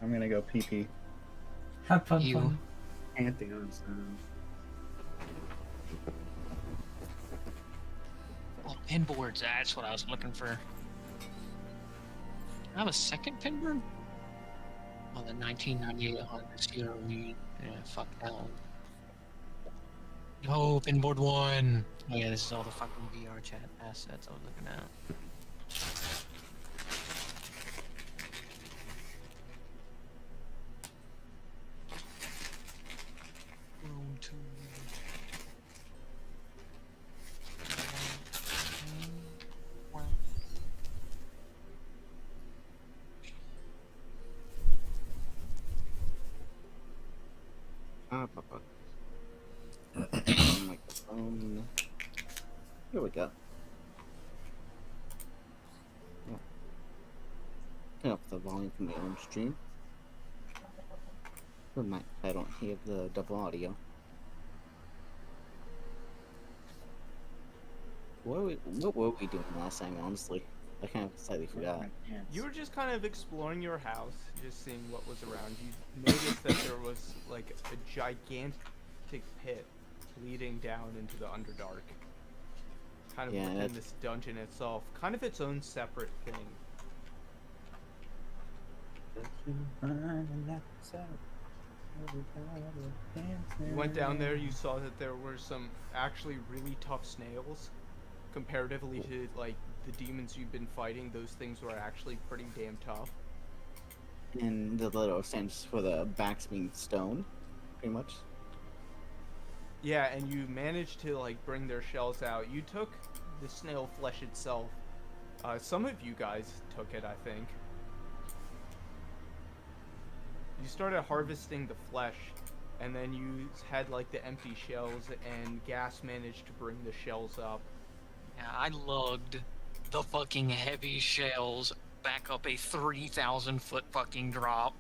I'm gonna go pee pee. Have fun, You. fun. Pantheons. Oh, pinboards. That's what I was looking for. I have a second pinboard? Oh, the 1998 Honda CR-V. Yeah, fuck that one. Oh, pinboard one. Oh yeah, this is all the fucking VR chat assets I was looking at. Room 2. Papa. Microphone. Here we go. Oh. Turn up the volume from the own stream. I don't hear the double audio. What were we doing last time, honestly? I kind of slightly forgot. You were just kind of exploring your house, just seeing what was around. You noticed that there was like a gigantic pit leading down into the Underdark. Kind of within this dungeon itself. Kind of its own separate thing. You went down there, you saw that there were some actually really tough snails. Comparatively to like the demons you've been fighting, those things were actually pretty damn tough. And the little sense for the backs being stone, pretty much. Yeah, and you managed to like bring their shells out. You took the snail flesh itself. Some of you guys took it, I think. You started harvesting the flesh, and then you had like the empty shells, and Gas managed to bring the shells up. Yeah, I lugged the fucking heavy shells back up a 3,000 foot fucking drop.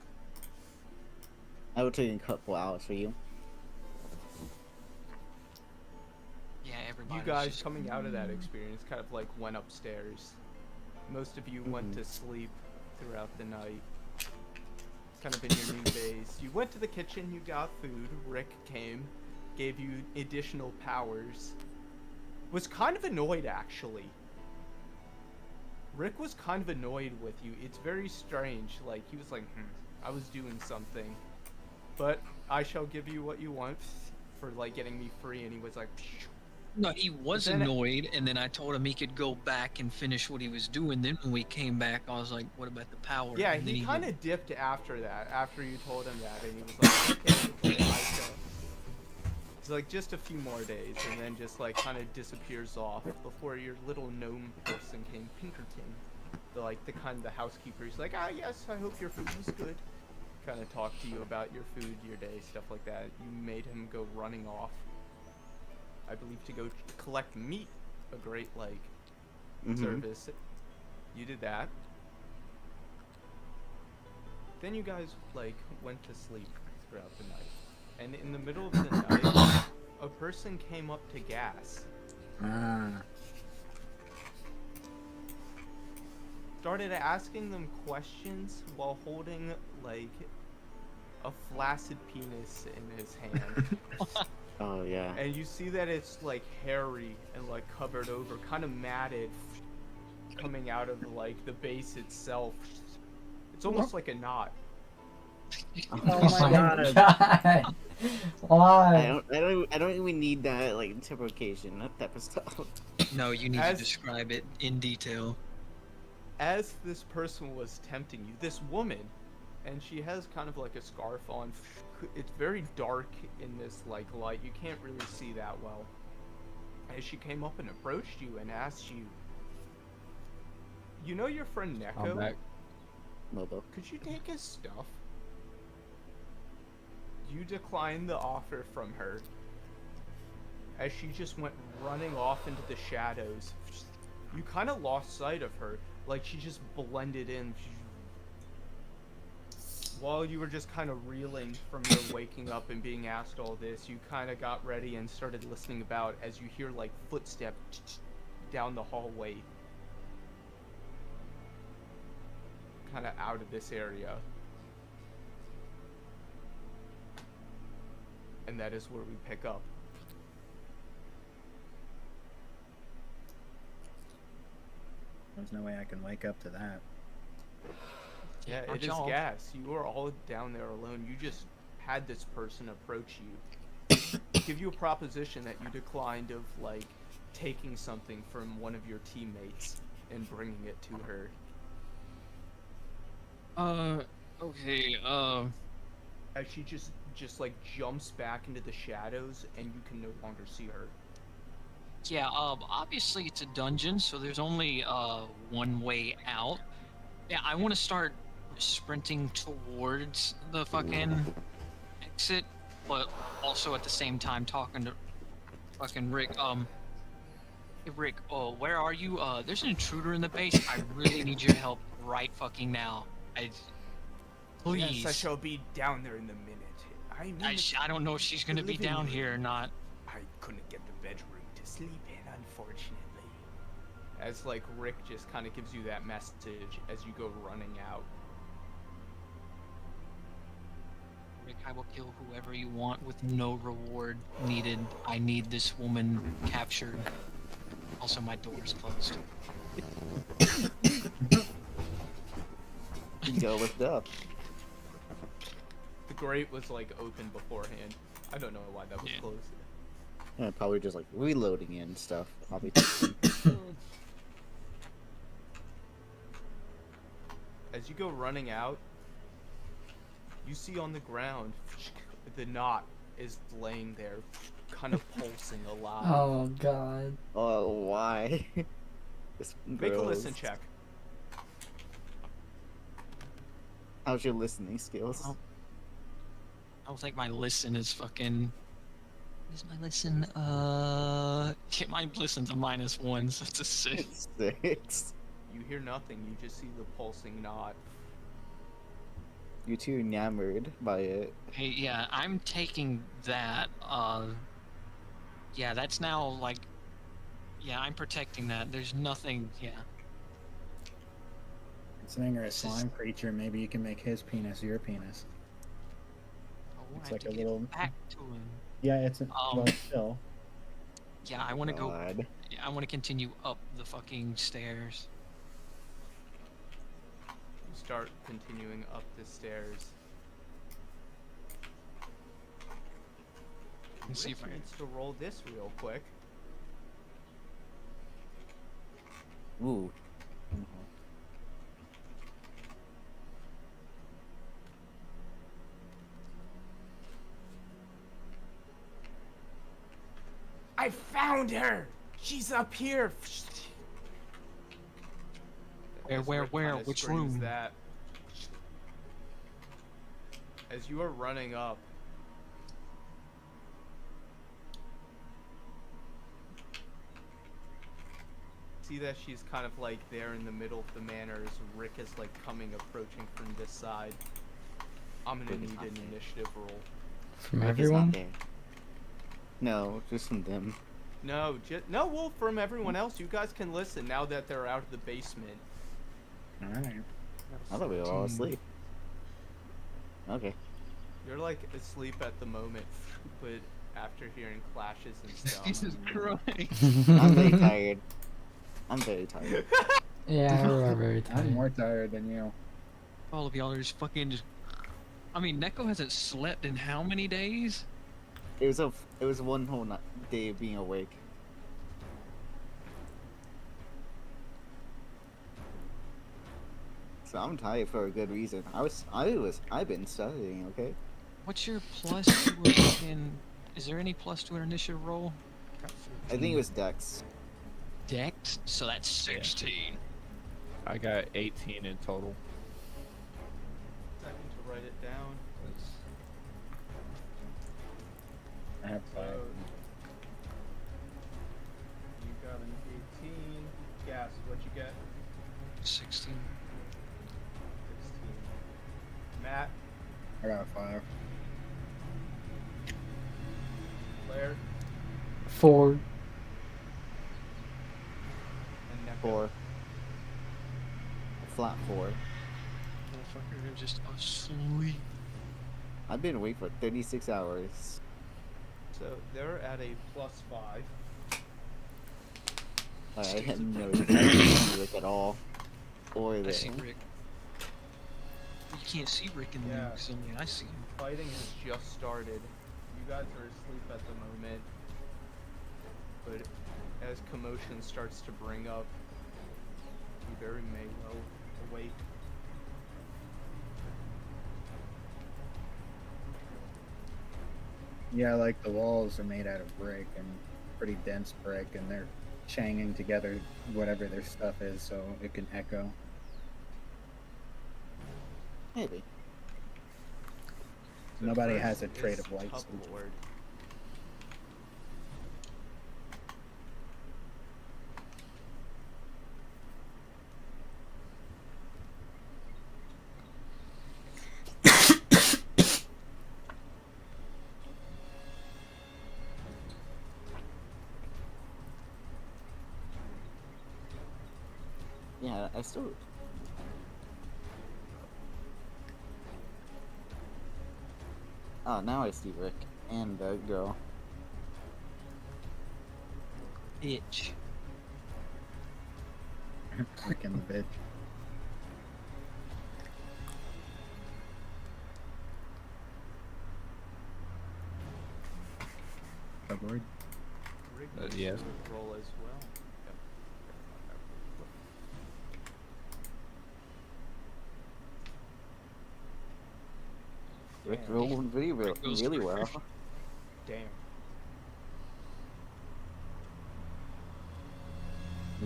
That would take a couple hours for you. Yeah, everybody. You guys coming out of that experience kind of like went upstairs. Most of you went to sleep throughout the night. Kind of in your new base. You went to the kitchen, you got food. Rick came, gave you additional powers. Was kind of annoyed, actually. Rick was kind of annoyed with you. It's very strange. Like, he was like, I was doing something. But I shall give you what you want for, like, getting me free. And he was like, phew. No, he was annoyed, and then I told him he could go back and finish what he was doing. Then when we came back, I was like, what about the power? Yeah, and he kind of dipped after that, after you told him that. And he was like, okay, I shall. It's like just a few more days, and then just like kind of disappears off before your little gnome person came, Pinkerton, the kind of the housekeeper. He's like, yes, I hope your food was good. Kind of talk to you about your food, your day, stuff like that. You made him go running off, I believe, to go collect meat, a great like service. You did that. Then you guys like went to sleep throughout the night. And in the middle of the night, a person came up to Gas. Started asking them questions while holding, like, a flaccid penis in his hand. Oh, yeah. And you see that it's, like, hairy and, like, covered over, kind of matted, coming out of, like, the base itself. It's almost like a knot. Oh my god. Why? I don't even need that like interpretation, that type of stuff. No, you need to describe it in detail. As this person was tempting you, this woman, and she has kind of like a scarf on. It's very dark in this like light. You can't really see that well. As she came up and approached you and asked you, you know your friend Neko? I'm back. Mobo. Could you take his stuff? You declined the offer from her as she just went running off into the shadows. You kind of lost sight of her, like she just blended in. While you were just kind of reeling from your waking up and being asked all this, you kind of got ready and started listening about as you hear like footsteps down the hallway. Kind of out of this area. and that is where we pick up. There's no way I can wake up to that. Yeah, Aren't it is y'all- gas. You are all down there alone. You just had this person approach you, give you a proposition that you declined of, like, taking something from one of your teammates and bringing it to her. Okay, As she just like jumps back into the shadows and you can no longer see her. yeah, obviously it's a dungeon, so there's only, one way out. Yeah, I want to start sprinting towards the fucking exit, but also at the same time talking to fucking Rick. Hey Rick, where are you? There's an intruder in the base. I really need your help right fucking now. Please. Yes, I shall be down there in a minute. I don't know if she's gonna be living down room. here or not. I couldn't get the bedroom to sleep in, unfortunately. As like Rick just kind of gives you that message as you go running out. Rick, I will kill whoever you want with no reward needed. I need this woman captured. Also, my door's closed. You go lift up. The grate was like open beforehand. I don't know why that was Yeah. closed. Yeah, probably just like reloading it and stuff. Obviously. As you go running out, you see on the ground the knot is laying there, kind of pulsing alive. Oh god. Oh, why? It's Make a gross. listen check. How's your listening skills? Oh. I don't think my listen is fucking. Is my listen? Yeah, my listen's a -1, so it's a 6. 6. You hear nothing. You just see the pulsing knot. You're too enamored by it. Hey, yeah, I'm taking that. Yeah, that's now like. Yeah, I'm protecting that. There's nothing. Yeah. Considering you're a This is- slime creature, maybe you can make his penis your penis. Oh, It's I have like to a get little- back to him. Yeah, it's a, well, Um, still. Yeah, I want to go. God. Yeah, I want to continue up the fucking stairs. You start continuing up the stairs. Let's see if I Rick can. needs to roll this real quick. Ooh. I found her! She's up here! Where, As where, Rick where? kinda Which screams room? That. As you are running up, see that she's kind of like there in the middle of the manor as Rick is like approaching from this side. I'm gonna Rick is need not an there. initiative roll. From Rick is not everyone? there. No, just from them. No, well, from everyone else, you guys can listen now that they're out of the basement. Alright. I thought we were all asleep. Okay. You're like asleep at the moment, but after hearing clashes and stuff. Jesus Christ. I'm very tired. I'm very tired. Yeah, we're very I'm tired. more tired than you. All of y'all are just fucking just. I mean, Neko hasn't slept in how many days? It was one whole day of being awake. So I'm tired for a good reason. I've been studying, okay? What's your plus to a fucking. Is there any plus to an initiative roll? I think it was Dex. Dex? So that's 16. I got 18 in total. Second to write it down. I have So 5. you got an 18. Gas, what'd you get? 16. 16. Matt, I got a 5. Blair, 4. and Neko. 4. Flat 4. Motherfucker, just asleep. I've been awake for 36 hours. So they're at a +5. I had no, I didn't see Rick at all. Or I there. see Rick. You can't see Rick in the Yeah. because only I see him. Fighting has just started. You guys are asleep at the moment. But as commotion starts to bring up, you very may well awake. Yeah, like the walls are made out of brick and pretty dense brick, and they're changing together whatever their stuff is so it can echo. Maybe. So Nobody first has a trait is of light Cup switch. Lord. Yeah, I still. Oh, now I see Rick and the girl. Bitch. Rick and the bitch. Subword. Rick Yes. needs to roll as well. Yep. Rick Damn. rolled Rick goes really first. well. Damn.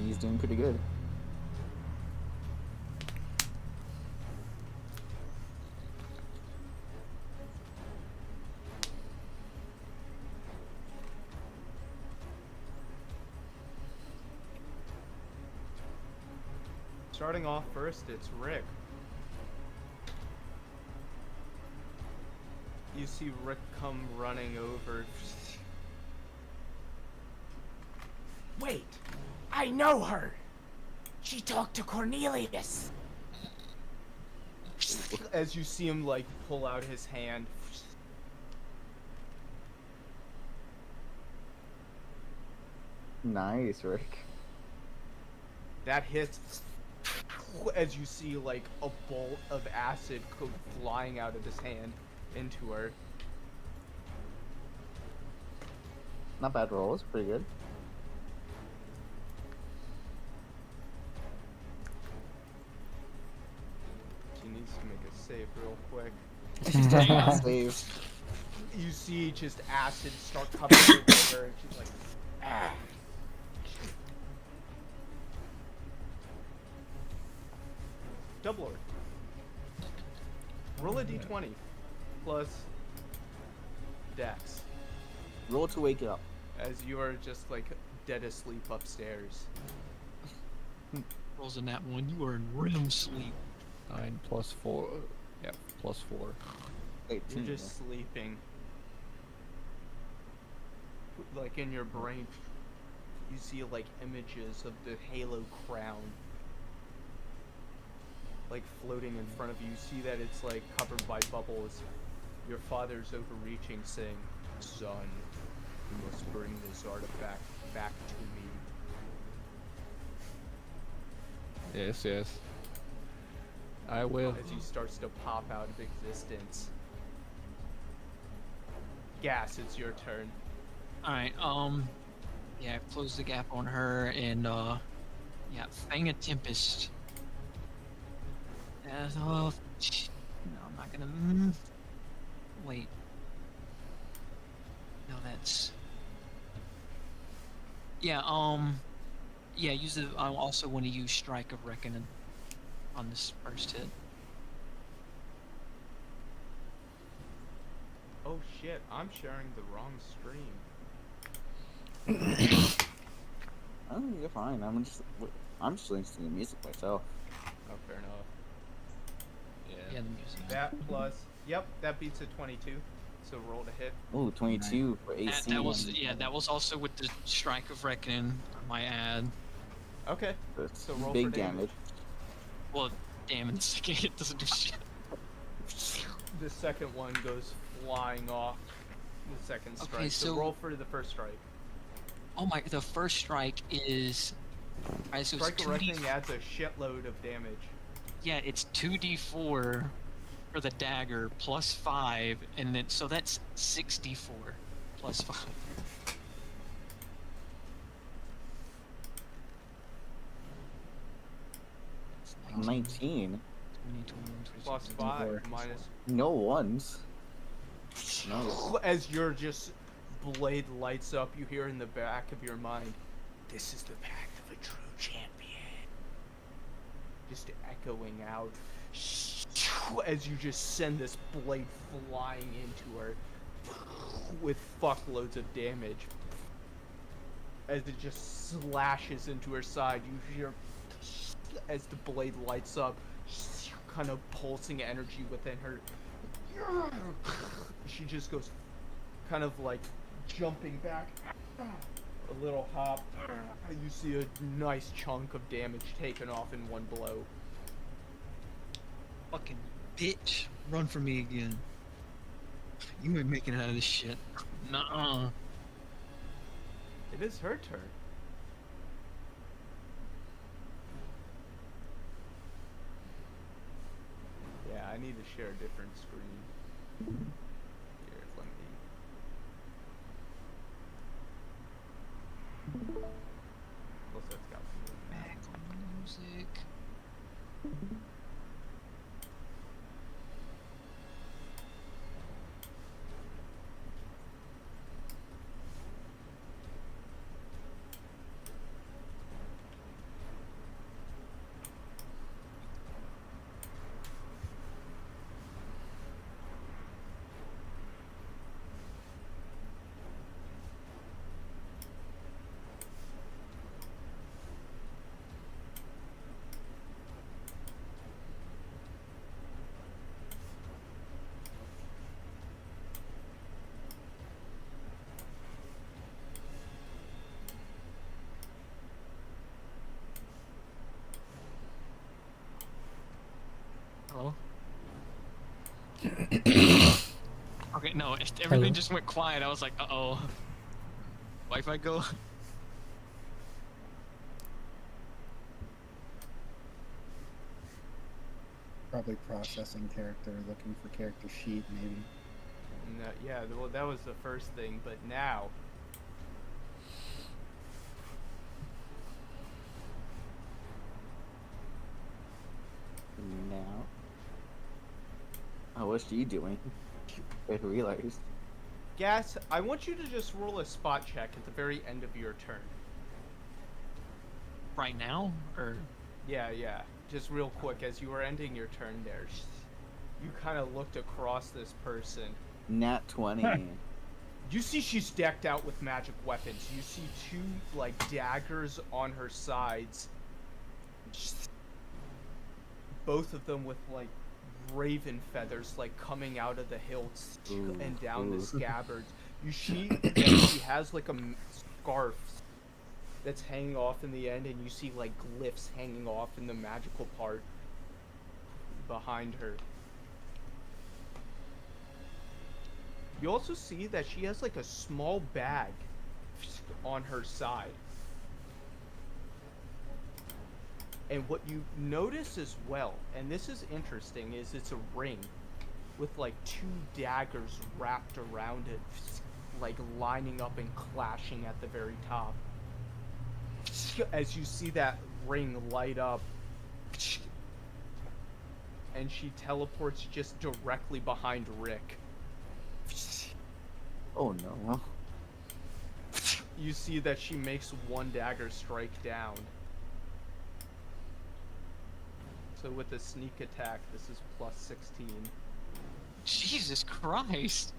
He's doing pretty good. Starting off first, it's Rick. You see Rick come running over. Wait, I know her. She talked to Cornelius. As you see him like pull out his hand. Nice, Rick. That hits as you see like a bolt of acid go flying out of his hand into her. Not bad roll. It's pretty good. She needs to make a save real quick. Save. You see just acid start coming over her and she's like, ah. Double Lord. Roll a d20 plus Dex Roll to wake it up. as you are just like dead asleep upstairs. Rolls in that one. You are in REM sleep. 9 plus 4. Yeah, plus 4. 18. You're just sleeping. Like in your brain, you see like images of the Halo crown. Like floating in front of you. You see that it's like covered by bubbles. Your father's overreaching, saying, "Son, you must bring this artifact back to me." Yes, yes. I will. As he starts to pop out of existence. Gas, it's your turn. Alright, yeah, close the gap on her and, yeah, Fang of Tempest. No, I'm not gonna, wait. No, that's, yeah, yeah, use the, I also want to use Strike of Reckoning on this first hit. Oh shit, I'm sharing the wrong stream. Oh, you're fine. I'm just listening to the music myself. Oh, fair enough. Yeah, the music. That plus, yep, that beats a 22. So roll to hit. Ooh, 22 for AC. That was, yeah, that was also with the Strike of Reckoning, I might add. Okay. That's So roll big for damage. Well, damn, and the second hit doesn't do shit. The second one goes flying off. The second strike. Okay, so so- roll for the first strike. Oh my, the first strike is. Alright, so Strike it's a 2d. reckoning adds a shitload of damage. Yeah, it's 2d4 for the dagger plus 5, and then so that's 64 plus 5. It's 19. 20, Plus 22, 5 24. minus. No ones. No. As your just blade lights up, you hear in the back of your mind, "This is the path of a true champion." Just echoing out as you just send this blade flying into her with fuckloads of damage. As it just slashes into her side, you hear as the blade lights up, kind of pulsing energy within her. She just goes kind of like jumping back a little hop. You see a nice chunk of damage taken off in one blow. Fucking bitch, run from me again. You ain't making it out of this shit. Nuh-uh. It is her turn. Yeah, I need to share a different screen. Here, let me. Plus, that's got some Back on music. Hello? Okay, no, everything Hello? just went quiet. I was like, uh-oh. Wi-Fi go? Probably processing character, looking for character sheet, maybe. No, yeah, well, that was the first thing, but now. Now. Oh, what's she doing? I realized. Gas, I want you to just roll a spot check at the very end of your turn. Right now? Or. Yeah. Just real quick, as you were ending your turn there, you kind of looked across this person. Nat 20. You see she's decked out with magic weapons. You see two, like, daggers on her sides. Both of them with, like, raven feathers, like, coming out of the hilts Ooh, and down the ooh. scabbards. You see that she has, like, a scarf that's hanging off in the end, and you see, like, glyphs hanging off in the magical part behind her. You also see that she has, like, a small bag on her side. And what you notice as well, and this is interesting, is it's a ring with, like, two daggers wrapped around it, like, lining up and clashing at the very top. As you see that ring light up, and she teleports just directly behind Rick. Oh no. You see that she makes one dagger strike down. So with the sneak attack, this is plus 16. Jesus Christ!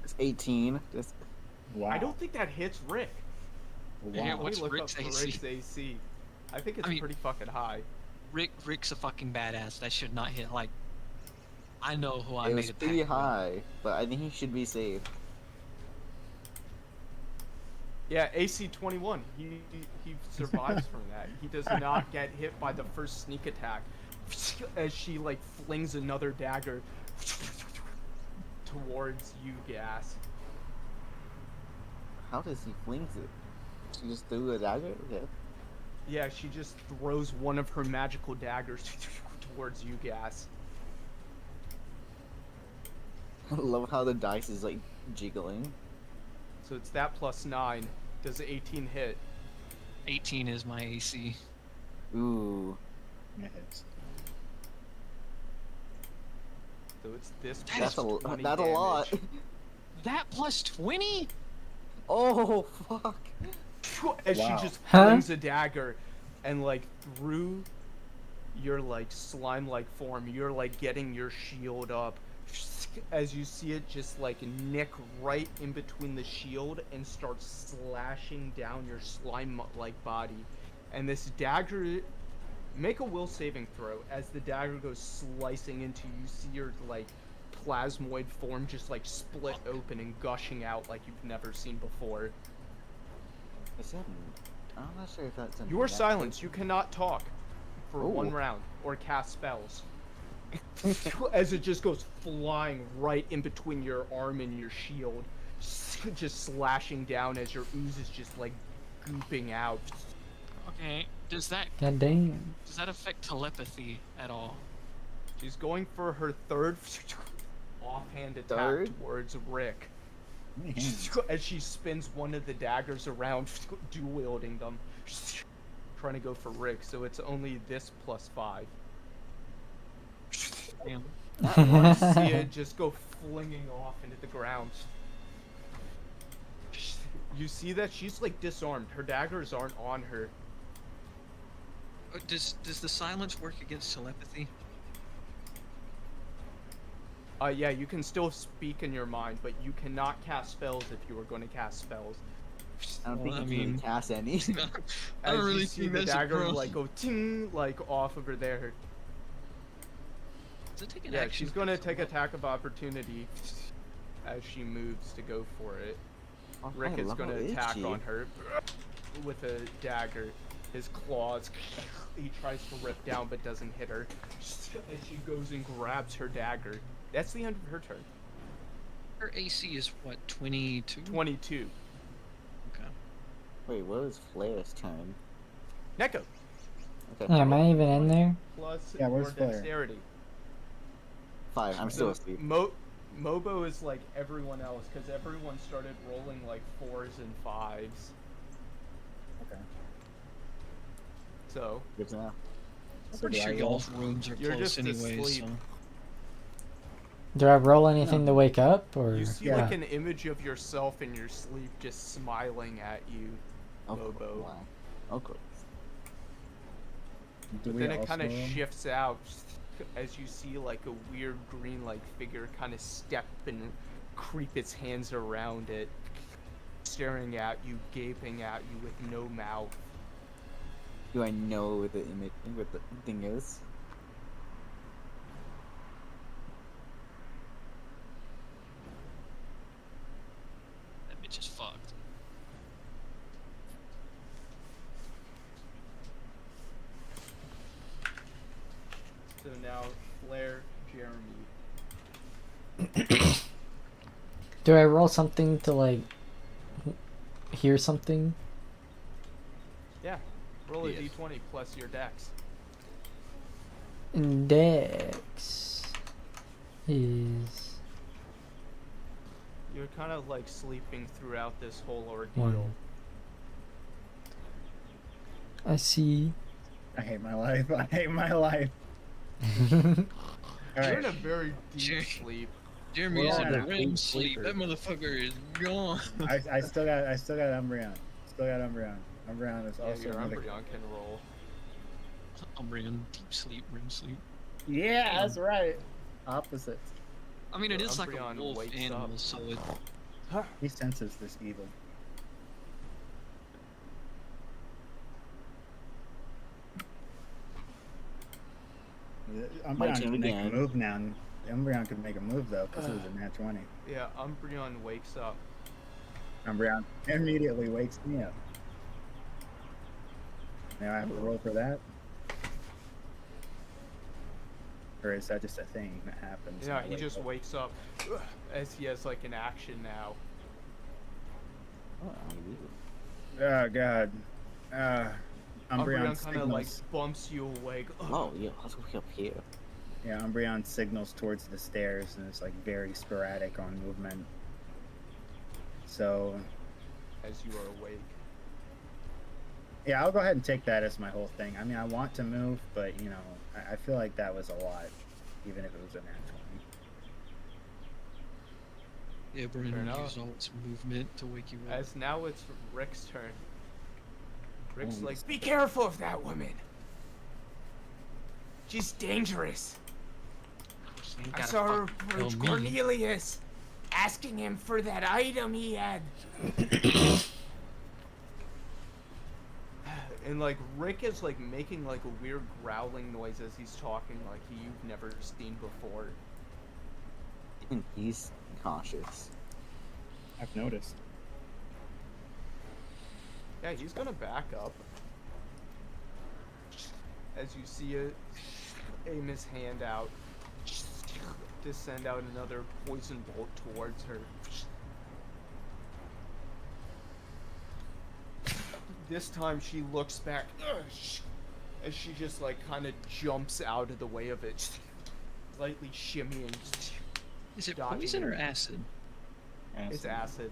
It's 18. Just Wow. I don't think that hits Rick. Wow. Yeah, what's Let me look Rick's up AC? Rick's AC. I think it's I mean- pretty fucking high. Rick's a fucking badass. That should not hit. Like, I know who I it made was a pretty pact with. high, but I think he should be safe. Yeah, AC 21. He survives from that. He does not get hit by the first sneak attack. As she like flings another dagger towards you, Gas. How does he flings it? She just threw a dagger? Okay. Yeah, she just throws one of her magical daggers towards you, Gas. I love how the dice is like jiggling. So it's that plus 9. Does 18 hit? 18 is my AC. Ooh. It hits. So it's this That's plus 20 That's a lot. damage. That plus 20? Oh fuck. As Wow. she just Huh? flings a dagger and like through your like slime like form, you're like getting your shield up as you see it just like nick right in between the shield and start slashing down your slime like body. And this dagger, make a will saving throw. As the dagger goes slicing into you, see your like plasmoid form just like split open and gushing out like you've never seen before. Is that? I'm not sure if that's. You are silenced. You cannot talk for Ooh. 1 round or cast spells. As it just goes flying right in between your arm and your shield, just slashing down as your ooze is just like gooping out. Okay, does that God damn. affect telepathy at all? She's going for her third offhand attack Third? towards Rick. Man. As she spins one of the daggers around, dual wielding them, trying to go for Rick. So it's only this plus 5. Damn. See it just go flinging off into the ground. You see that she's like disarmed. Her daggers aren't on her. Does the silence work against telepathy? Yeah, you can still speak in your mind, but you cannot cast spells if you were going to cast spells. I don't think Well, I you can mean- cast any. I don't As really you see think the that's a dagger problem. like go ting like off over there. Does it take an Yeah, action she's going to to take look? attack of opportunity as she moves to go for it. What Rick kind of is going level to attack she? on her with a dagger. His claws, he tries to rip down but doesn't hit her. As she goes and grabs her dagger. That's the end of her turn. Her AC is what, 22? 22. Okay. Wait, what was Flair's turn? Neko, Okay. Am I even in there? plus Yeah, your where's Flare? dexterity. 5. I'm still So, asleep. Mobo is like everyone else because everyone started rolling like 4s and 5s. Okay. So Good to know. I'm So pretty do sure I y'all's rooms are You're close just anyways. asleep. So. Do I roll anything to wake up, or you see Yeah. like an image of yourself in your sleep just smiling at you. Oh, Bobo. wow. Okay. Do But we then it kind of also- shifts out as you see like a weird green like figure kind of step and creep its hands around it, staring at you, gaping at you with no mouth. Do I know what the image, what the thing is? That bitch is fucked. So now Flair, Jeremy. do I roll something to like hear something? Yeah, roll a Yes. d20 plus your dex. Dex is You're kind of like sleeping throughout this whole ordeal. 1. I see. I hate my life. I hate my life. All You're in right. a very deep Sure. sleep. Jeremy's Well, in I'm a a REM deep sleep. sleeper. That motherfucker is gone. I still got Umbreon. Still got Umbreon. Umbreon is Yeah, also your another. Umbreon can roll. I'm in deep sleep, REM sleep. Yeah, that's right. Opposite. I mean, it Your is like a Umbreon wolf wakes animal, up. so it, He senses this evil. My Umbreon turn can make a again. move now. Umbreon could make a move though, because it was a nat 20. Yeah, Umbreon wakes up. Umbreon immediately wakes me up. Now I have to roll for that? Or is that just a thing that happens? Yeah, when I he wake just up? wakes up as he has like an action now. Oh god. Umbreon Umbreon kind of like signals. bumps you away. Oh, yeah, let's go up here. Yeah, Umbreon signals towards the stairs, and it's like very sporadic on movement. So, As you are awake. yeah, I'll go ahead and take that as my whole thing. I mean, I want to move, but you know, I feel like that was a lot, even if it was a natural. Yeah, Brandon enough. used all its movement to wake you up. As now it's Rick's turn. Rick's Oh, like, Be careful of that woman. She's dangerous. You ain't I gotta saw her fucking approach tell me. Cornelius, asking him for that item he had. and like Rick is like making like a weird growling noise as he's talking, like you've never seen before. And he's cautious. I've noticed. Yeah, he's gonna back up. As you see it, aim his hand out, to send out another poison bolt towards her. This time she looks back as she just like kind of jumps out of the way of it, slightly shimmying. Is it dodging poison or it. acid? It's acid.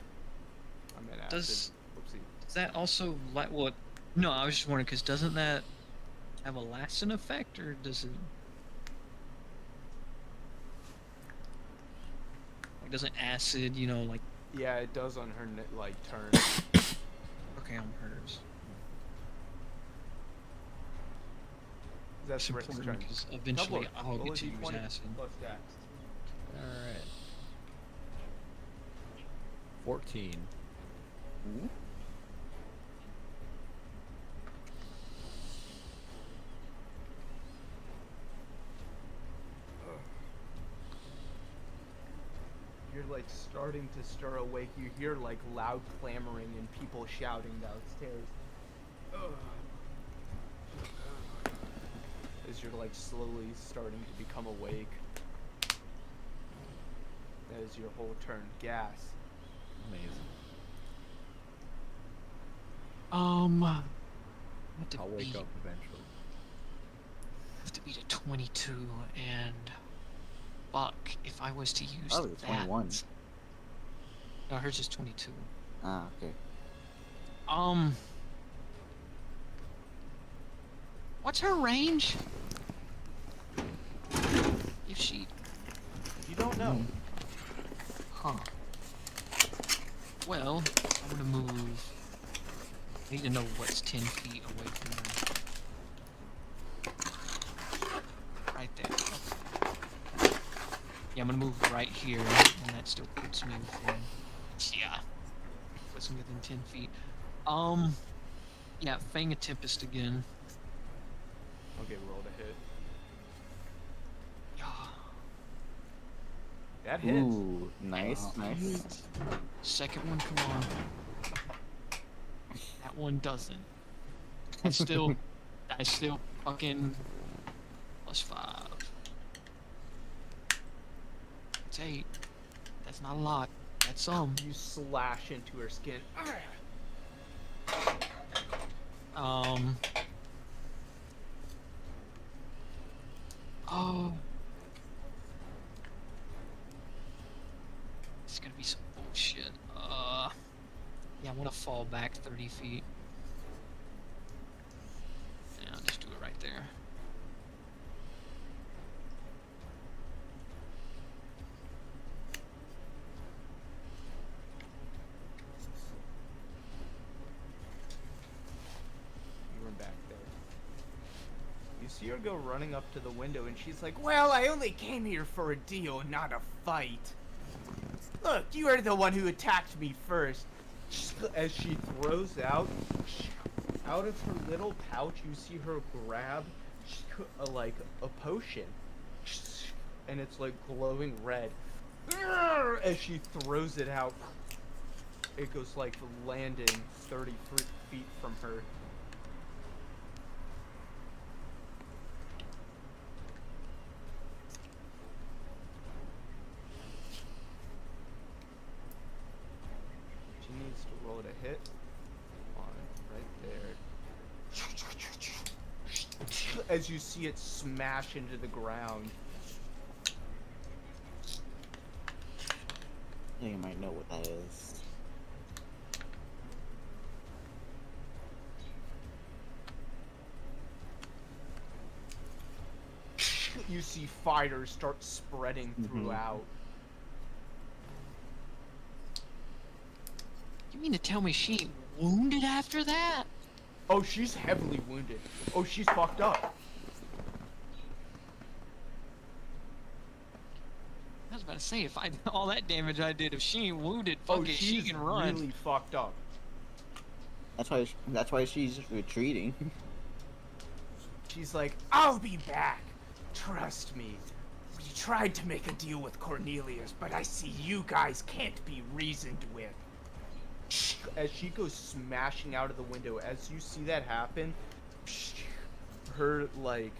I meant acid. Does Whoopsie. does that also like what? No, I was just wondering because doesn't that have a lasting effect or does it? Like, doesn't acid, you know, like Yeah, it does on her like turn. okay on hers? That's It's Rick's turn. important because eventually Double. I'll Roll get a to use D20 acid. plus dex. Alright. 14. You're like starting to stir awake. You hear like loud clamoring and people shouting downstairs. As you're like slowly starting to become awake. That is your whole turn. Gas. Amazing. Have to I'll wake beat- up eventually. have to beat a 22 and fuck if I was to use Oh, it's that. 21. No, hers is 22. Ah, okay. What's her range? If she, You don't know. huh? Well, I'm gonna move. I need to know what's 10 feet away from her. Right there. Yeah, I'm gonna move right here, and that still puts me within. Yeah, puts me within 10 feet. Yeah, Fang of Tempest again. Okay, roll to hit. Yeah. That hits. Ooh, nice, nice. Second one, come on. That one doesn't. That's still fucking +5. It's 8. That's not a lot. That's some. You slash into her skin. Oh. It's gonna be some bullshit. Yeah, I wanna fall back 30 feet. Yeah, I'll just do it right there. You run back there. You see her go running up to the window, and she's like, "Well, I only came here for a deal, not a fight. Look, you are the one who attacked me first." As she throws out of her little pouch, you see her grab like a potion, and it's like glowing red. As she throws it out, it goes like landing 30 feet from her. She needs chance to roll it a hit. On right there. As you see it smash into the ground. I think I might know what that is. You see fires start spreading throughout. You mean to tell me she ain't wounded after that? Oh, she's heavily wounded. Oh, she's fucked up. I was about to say, if I all that damage I did, if she ain't wounded, Oh, fuck it, she she's can run. really fucked up. That's why she's retreating. She's like, I'll be back. Trust me. We tried to make a deal with Cornelius, but I see you guys can't be reasoned with. as she goes smashing out of the window, as you see that happen, her, like,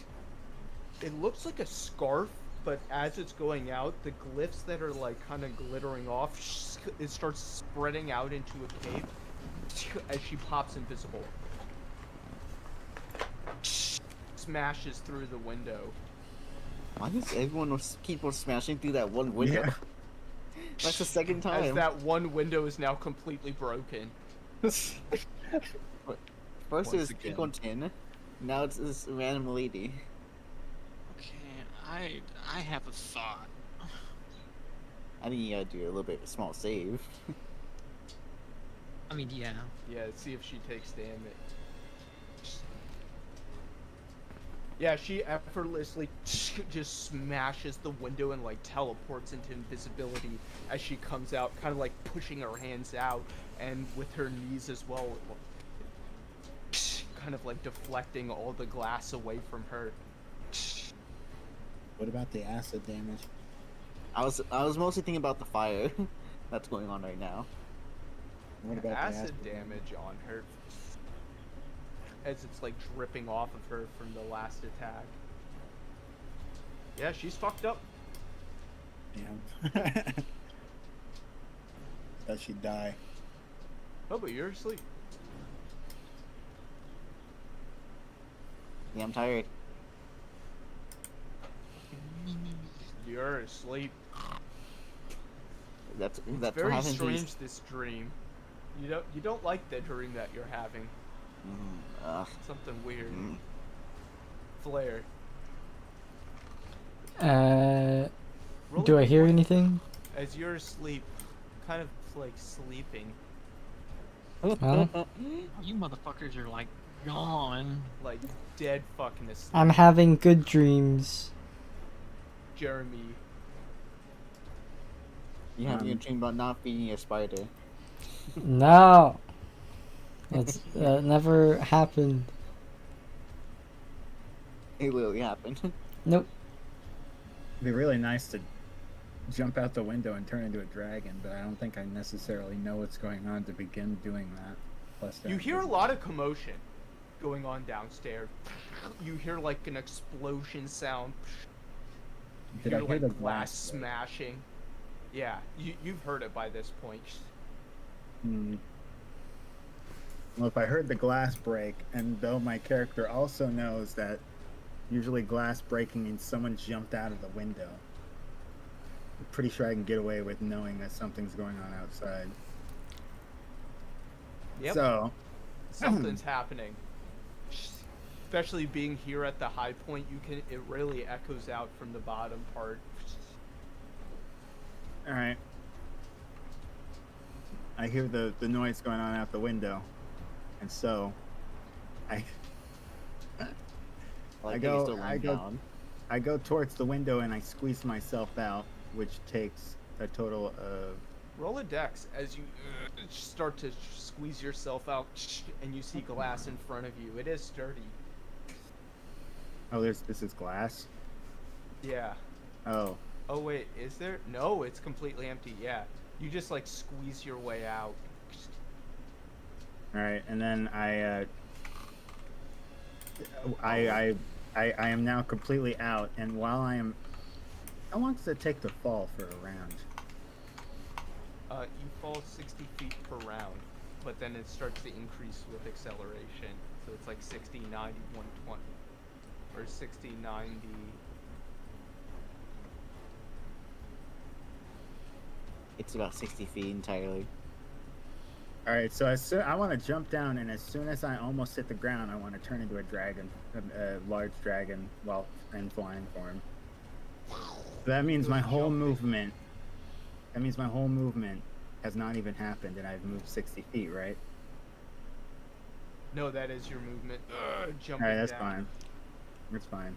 it looks like a scarf, but as it's going out, the glyphs that are, like, kind of glittering off, it starts spreading out into a cape as she pops invisible. Smashes through the window. Why does everyone keep on smashing through that one window? Yeah. That's the second As time. that one window is now completely broken. First it Once was again. Pickleton, now it's this random lady. Okay, I have a thought. I think you gotta do a little bit of a small save. I mean, yeah. Yeah, see if she takes damage. Yeah, she effortlessly just smashes the window and, like, teleports into invisibility as she comes out, kind of, like, pushing her hands out, and with her knees as well, kind of, like, deflecting all the glass away from her. What about the acid damage? I was mostly thinking about the fire that's going on right now. What about Acid the damage on her as it's, like, dripping off of her from the last attack. Yeah, she's fucked up. Yeah. Does she die? Oh, but you're asleep. Yeah, I'm tired. You're asleep. That's It's what very happens. strange, this dream. You don't like the dream that you're having. Something weird. Flare. Roll Do a I hear d20 anything? As you're asleep, kind of like sleeping, Huh? You motherfuckers are like gone. like dead fucking asleep. I'm having good dreams. Jeremy. You having a dream about not feeding a spider. No. That's never happened. It literally happened. Nope. It'd be really nice to jump out the window and turn into a dragon, but I don't think I necessarily know what's going on to begin doing that. Plus, You hear a lot of commotion going on downstairs. You hear like an explosion sound. You Did I hear hear like the glass glass break? smashing. Yeah, you've heard it by this point. Hmm. Well, if I heard the glass break, and though my character also knows that usually glass breaking means someone jumped out of the window, I'm pretty sure I can get away with knowing that something's going on outside. Yep. So, Something's happening. Especially being here at the high point, it really echoes out from the bottom part. all right. I hear the noise going on out the window, and so I Like go- they still I lying go- down. I go towards the window and I squeeze myself out, which takes a total of Roll a dex as you start to squeeze yourself out, and you see glass in front of you. It is sturdy. this is glass. Yeah. Oh, Oh wait, is there? No, it's completely empty. Yeah. You just like squeeze your way out. all right, and then I am now completely out, and while I am, how long does it take to fall for a round? You falls 60 feet per round, but then it starts to increase with acceleration. So it's like 60, 90, 120. Or 60, 90. It's about 60 feet entirely. All right, so I want to jump down, and as soon as I almost hit the ground, I want to turn into a dragon, a large dragon, while in flying form. That means my whole movement. That means my whole movement has not even happened, and I've moved 60 feet, right? No, that is your movement. All Jumping right, that's down. fine. That's fine.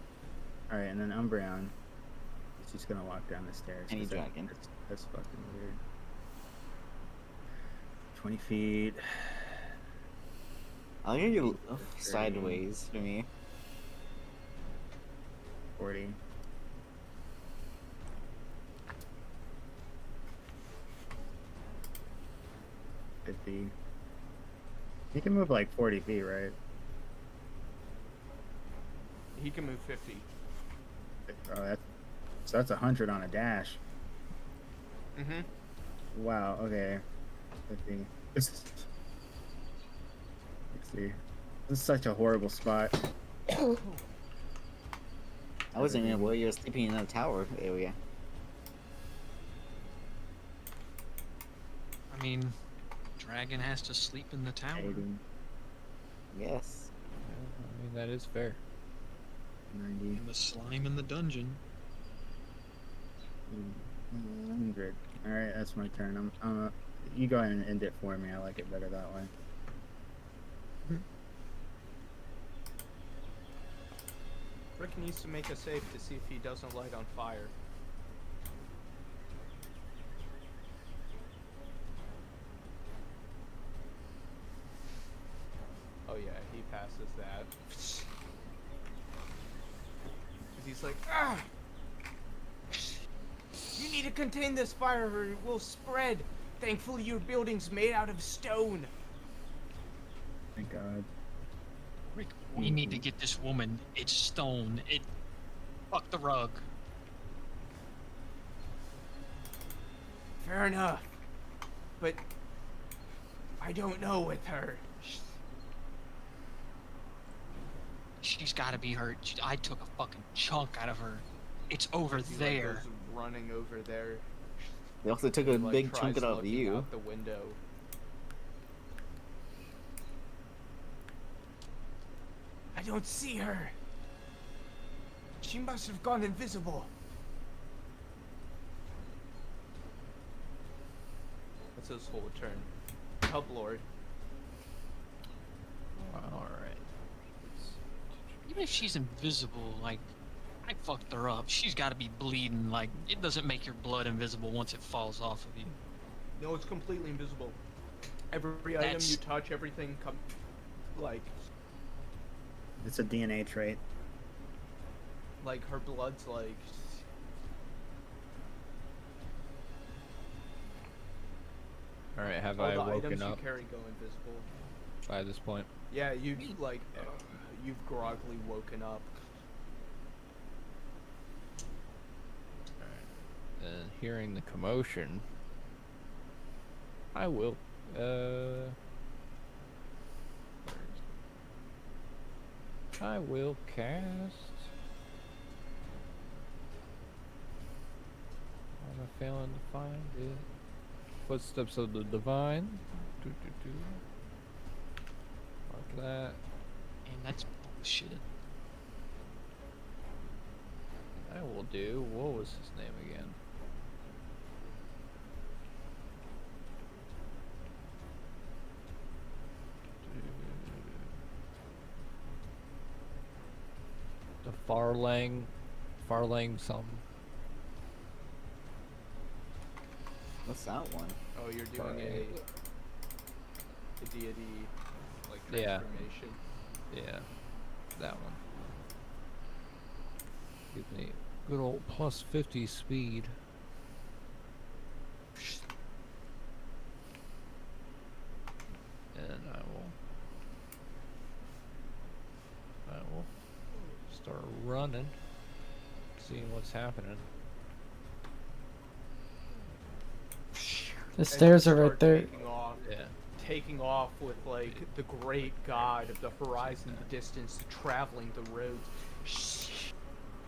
All right, and then Umbreon is just gonna walk down the stairs. Any 'cause dragon. That's fucking weird. 20 feet. I'll hear you sideways for me. 40. 50. You can move like 40 feet, right? He can move 50. Oh, that's 100 on a dash. Mm-hmm. Wow. Okay. 50. This is. Let's see. This is such a horrible spot. I wasn't even aware you were sleeping in a tower area. I mean, dragon has to sleep in the tower. 80, Yes. I mean, that is fair. 90, And the slime in the dungeon. 100. All right, that's my turn. You go ahead and end it for me. I like it better that way. Rick needs to make a save to see if he doesn't light on fire. Oh yeah, he passes that. 'Cause he's like, ah! You need to contain this fire or it will spread. Thankfully, your building's made out of stone. Thank God. Rick, we need to get this woman. It's stone. Fuck the rug. Fair enough. But I don't know with her. She's gotta be hurt. I took a fucking chunk out of her. It's over he, like, there. goes running over there. They also took a He, like, big chunk tries out of looking you. Out the window. I don't see her. She must have gone invisible. That's his whole turn. Hub Lord. Alright. Even if she's invisible, like, I fucked her up. She's gotta be bleeding. Like, it doesn't make your blood invisible once it falls off of you. No, it's completely invisible. Every item That's- you touch, everything like It's a DNA trait. her blood's like. Alright, have All I the items woken you up carry go invisible. by this point? Yeah, you've groggily woken up. And hearing the commotion, I will, I will cast. I'm failing to find it. Footsteps of the Divine. Mark that. And that's bullshit. I will do. What was his name again? The Farlang something. What's that one? Oh, you're doing a deity like Yeah. transformation. Yeah, that one. Give me good old plus 50 speed. And I will start running, seeing what's happening. The as you stairs are right start there. taking off with like the great god of the horizon, the distance, traveling the roads.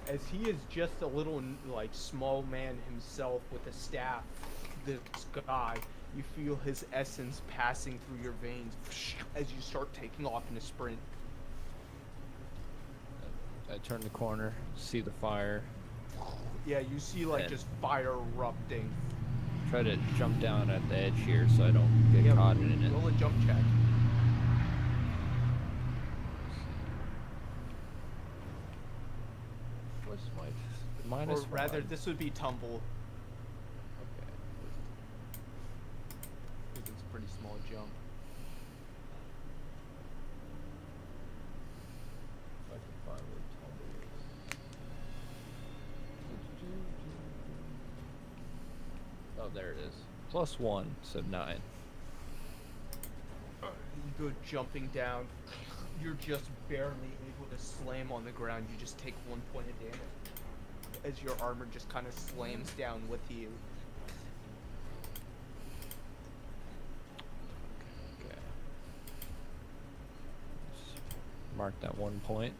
As he is just a little like small man himself with a staff, this guy, you feel his essence passing through your veins as you start taking off in a sprint. I turn the corner, see the fire, Yeah, you see like And- just fire erupting. try to jump down at the edge here so I don't get caught in it. Roll a jump check. What's my minus Or rather, one? this would be tumble, Okay. because it's a pretty small jump. If I can find where tumble is. Oh, there it is. +1, so 9. You go jumping down. You're just barely able to slam on the ground. You just take 1 point of damage as your armor just kind of slams down with you. Okay. Just mark that 1 point.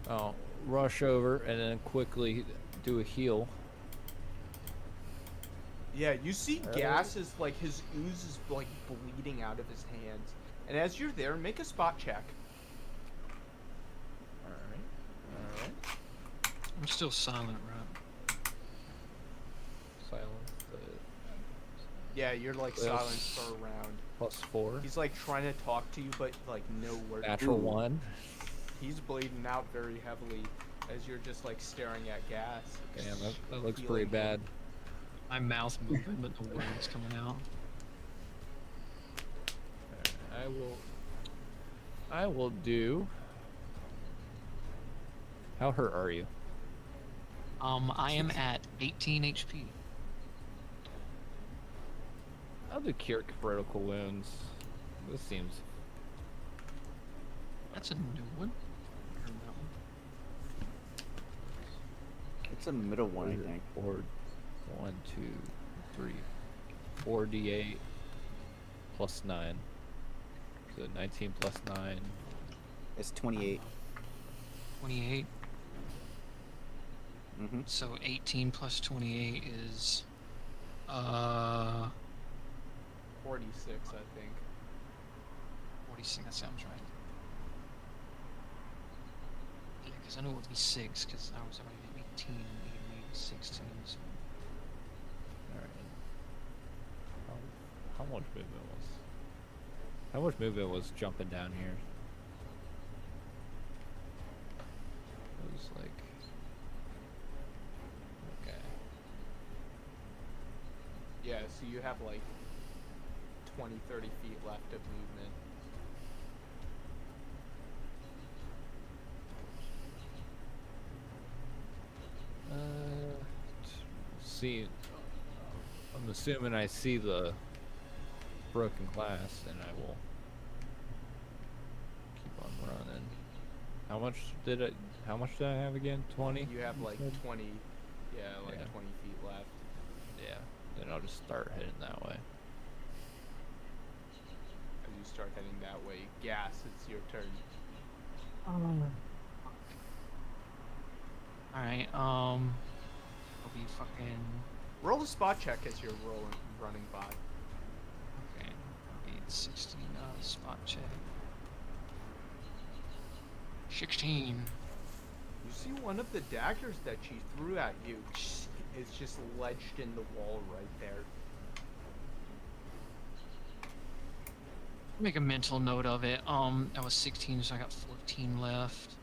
I'll rush over and then quickly do a heal. Yeah, you see Alright. gas is like his ooze is like bleeding out of his hands. And as you're there, make a spot check. Alright. I'm still silent, right? Silence the Yeah, you're like Yes. silenced for a round. +4. He's like trying to talk to you, but like no word. Natural 1. He's bleeding out very heavily as you're just like staring at gas. Damn, that looks pretty Healing bad. him. My mouth moving, but the word's coming out. Alright, I will do. How hurt are you? I am at 18 HP. I'll do cure critical wounds. This seems. That's a new one. Heard that one. It's a middle one, I think. 1, 2, 3, 4d8 +9. So 19 +9. It's 28. 28. Mm-hmm. So 18 plus 28 is 46, I think. 46. That sounds right. Yeah, because I know it would be 6, because I was already at 18, 16. So. Alright. How much movement was? How much movement was jumping down here? It was like. Okay. Yeah, so you have like 20, 30 feet left of movement. See, I'm assuming I see the broken glass, and I will keep on running. How much did I have again? 20? You have like 20, yeah, like Yeah. 20 feet left. Yeah. Then I'll just start heading that way. As you start heading that way, gas, it's your turn. Alright, I'll be fucking. Roll a spot check as you're running by. Okay, I'll be 16, spot check. 16. You see one of the daggers that she threw at you is just ledged in the wall right there. Make a mental note of it. I was 16, so I got 14 left.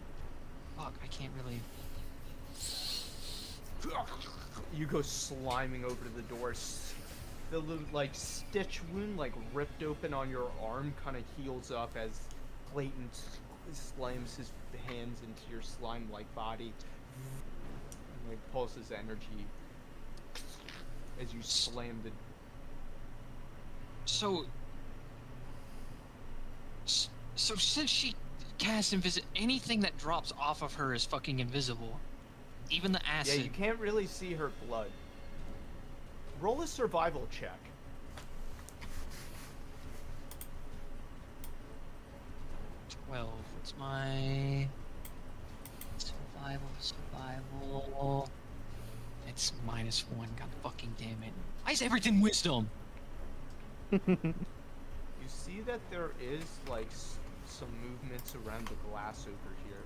Fuck, I can't really. You go sliming over to the door. The like stitch wound like ripped open on your arm kind of heals up as Clayton slams his hands into your slime-like body and like pulls his energy as you slam the. So since she casts anything that drops off of her is fucking invisible. Even the acid. Yeah, you can't really see her blood. Roll a survival check. 12. What's my survival? It's -1. God fucking damn it. Why is everything wisdom? You see that there is like some movements around the glass over here.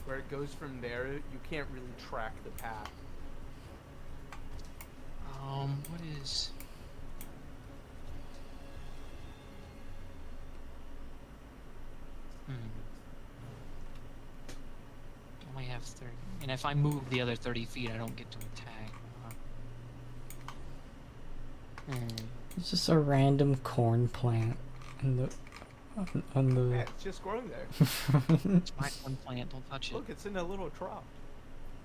Where it goes from there, you can't really track the path. What is? Only have 30. And if I move the other 30 feet, I don't get to attack. It's just a random corn plant in the on Yeah, the. it's just growing there. It's my one plant, don't touch it. Look, it's in a little trough.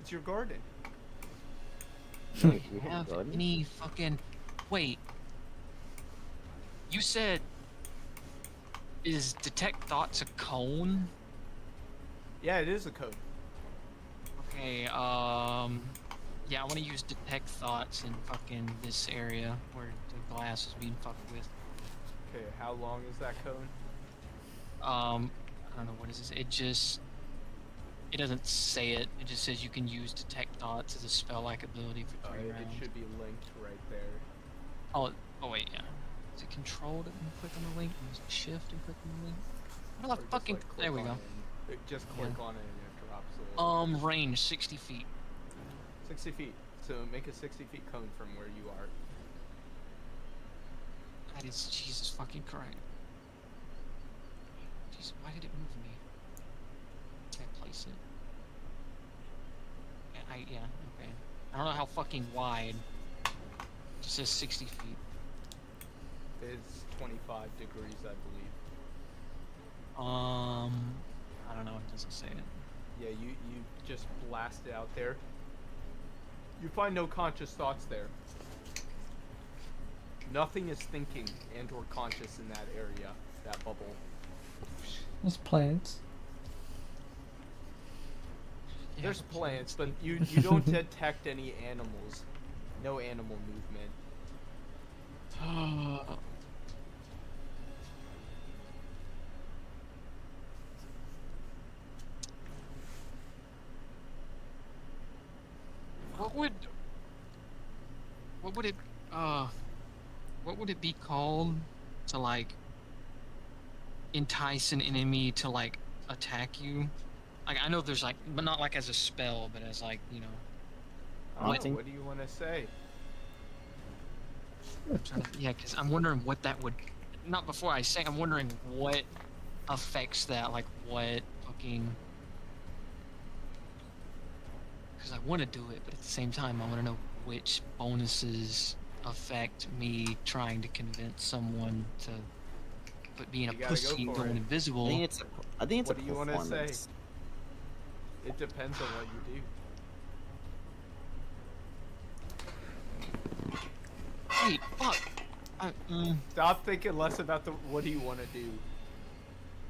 It's your garden. Do We you have have a garden. any fucking... Wait. You said... Is Detect Thoughts a cone? Yeah, it is a code. Okay, yeah, I want to use Detect Thoughts in fucking this area where the glass is being fucked with. Okay, how long is that cone? I don't know, what is this? It doesn't say it. It just says you can use Detect Thoughts as a spell-like ability for 3 It rounds. should be linked right there. Oh wait, yeah. Is it Control to click on the link? Or is it Shift and click on the link? What Or the just, fucking... like, click There we on go. it and- just click on it and it drops. Range 60 feet. 60 feet. So make a 60 feet cone from where you are. That is Jesus fucking Christ. Jesus, why did it move me? Can I place it? Yeah, okay. I don't know how fucking wide. It just says 60 feet. It's 25 degrees, I believe. I don't know, it doesn't say it. Yeah, you just blast it out there. You find no conscious thoughts there. Nothing is thinking and or conscious in that area, that bubble. There's plants. Yeah, There's the plants, but you don't detect any animals. No animal movement. What would it be called to like entice an enemy to like attack you? Like I know there's like, but not like as a spell, but as like, you know. I don't know, Haunting? what do you want to say? Yeah, because I'm wondering what that would. Not before I say, I'm wondering what affects that. Like what fucking. Because I want to do it, but at the same time, I want to know which bonuses affect me trying to convince someone to. But being a You gotta go pussy and for going it. invisible. I think it's What a do you wanna say? performance. It depends on what you do. Wait, fuck. Stop thinking less about the what do you want to do.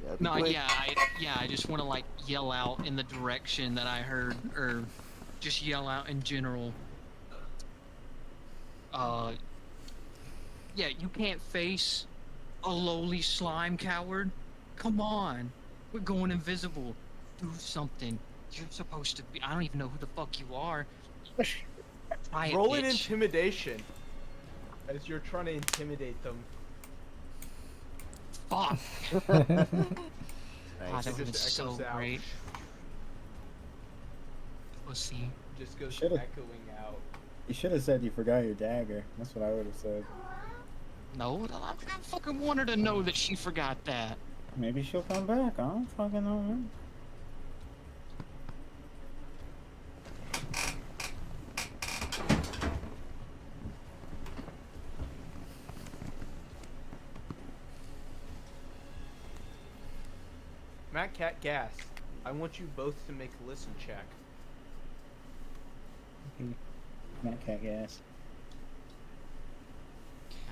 Yeah, be No, quick. I just want to like yell out in the direction that I heard, or just yell out in general. Yeah, you can't face a lowly slime coward. Come on, we're going invisible. Do something. You're supposed to be. I don't even know who the fuck you are. Try it, Roll an bitch. intimidation as you're trying to intimidate them. Fuck. Right. God, It that just was so echoes out. great. Pussy. Just goes Should've- echoing out. You should have said you forgot your dagger. That's what I would have said. No, I fucking want her to know that she forgot that. Maybe she'll come back. I don't fucking know, man. Matt, Cat, Gas. I want you both to make a listen check. Not cat gas.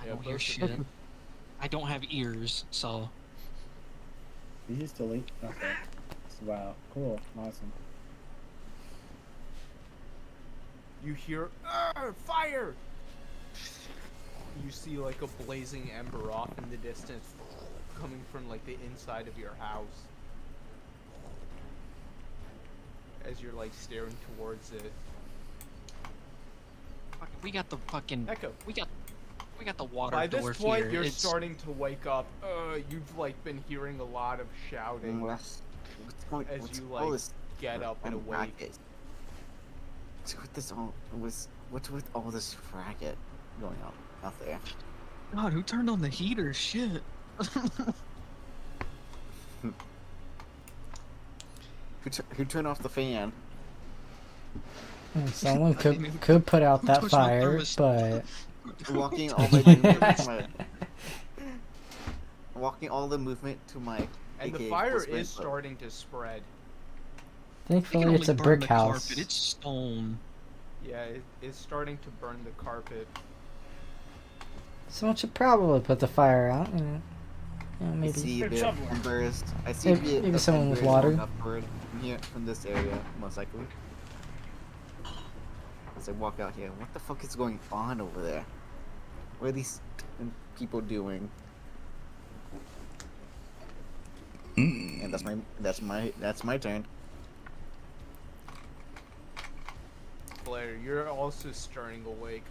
I Yeah, don't hear both of shit. them. I don't have ears, so. You just delete. Okay. Wow. Cool. Awesome. You hear fire. You see like a blazing ember off in the distance. coming from like the inside of your house. As you're like staring towards it. Fuck, we got the fucking. Echo. We got the water By this dwarf point, here. you're It's- starting to wake up. You've like been hearing a lot of shouting What's going? as What's you all like this get up and awake. racket? What's with this all? What's with all this racket going on out there? God, who turned on the heater? Shit. Who turned off the fan? Someone could put out that touched my fire, thermostat? but Walking all the movement to my, walking all the movement to my. And the AKA fire full sprint, is but- starting to spread. They can thankfully only it's a burn brick the house. Carpet. It's stone. Yeah, it's starting to burn the carpet. Someone should probably put the fire out. You know, I maybe. see a Good bit of shoveling. embers. I see Maybe- a bit maybe of someone with embers water. going upward from here, from this area, most likely. As I walk out here, what the fuck is going on over there? What are these people doing? And that's my turn. Blair, you're also starting awake.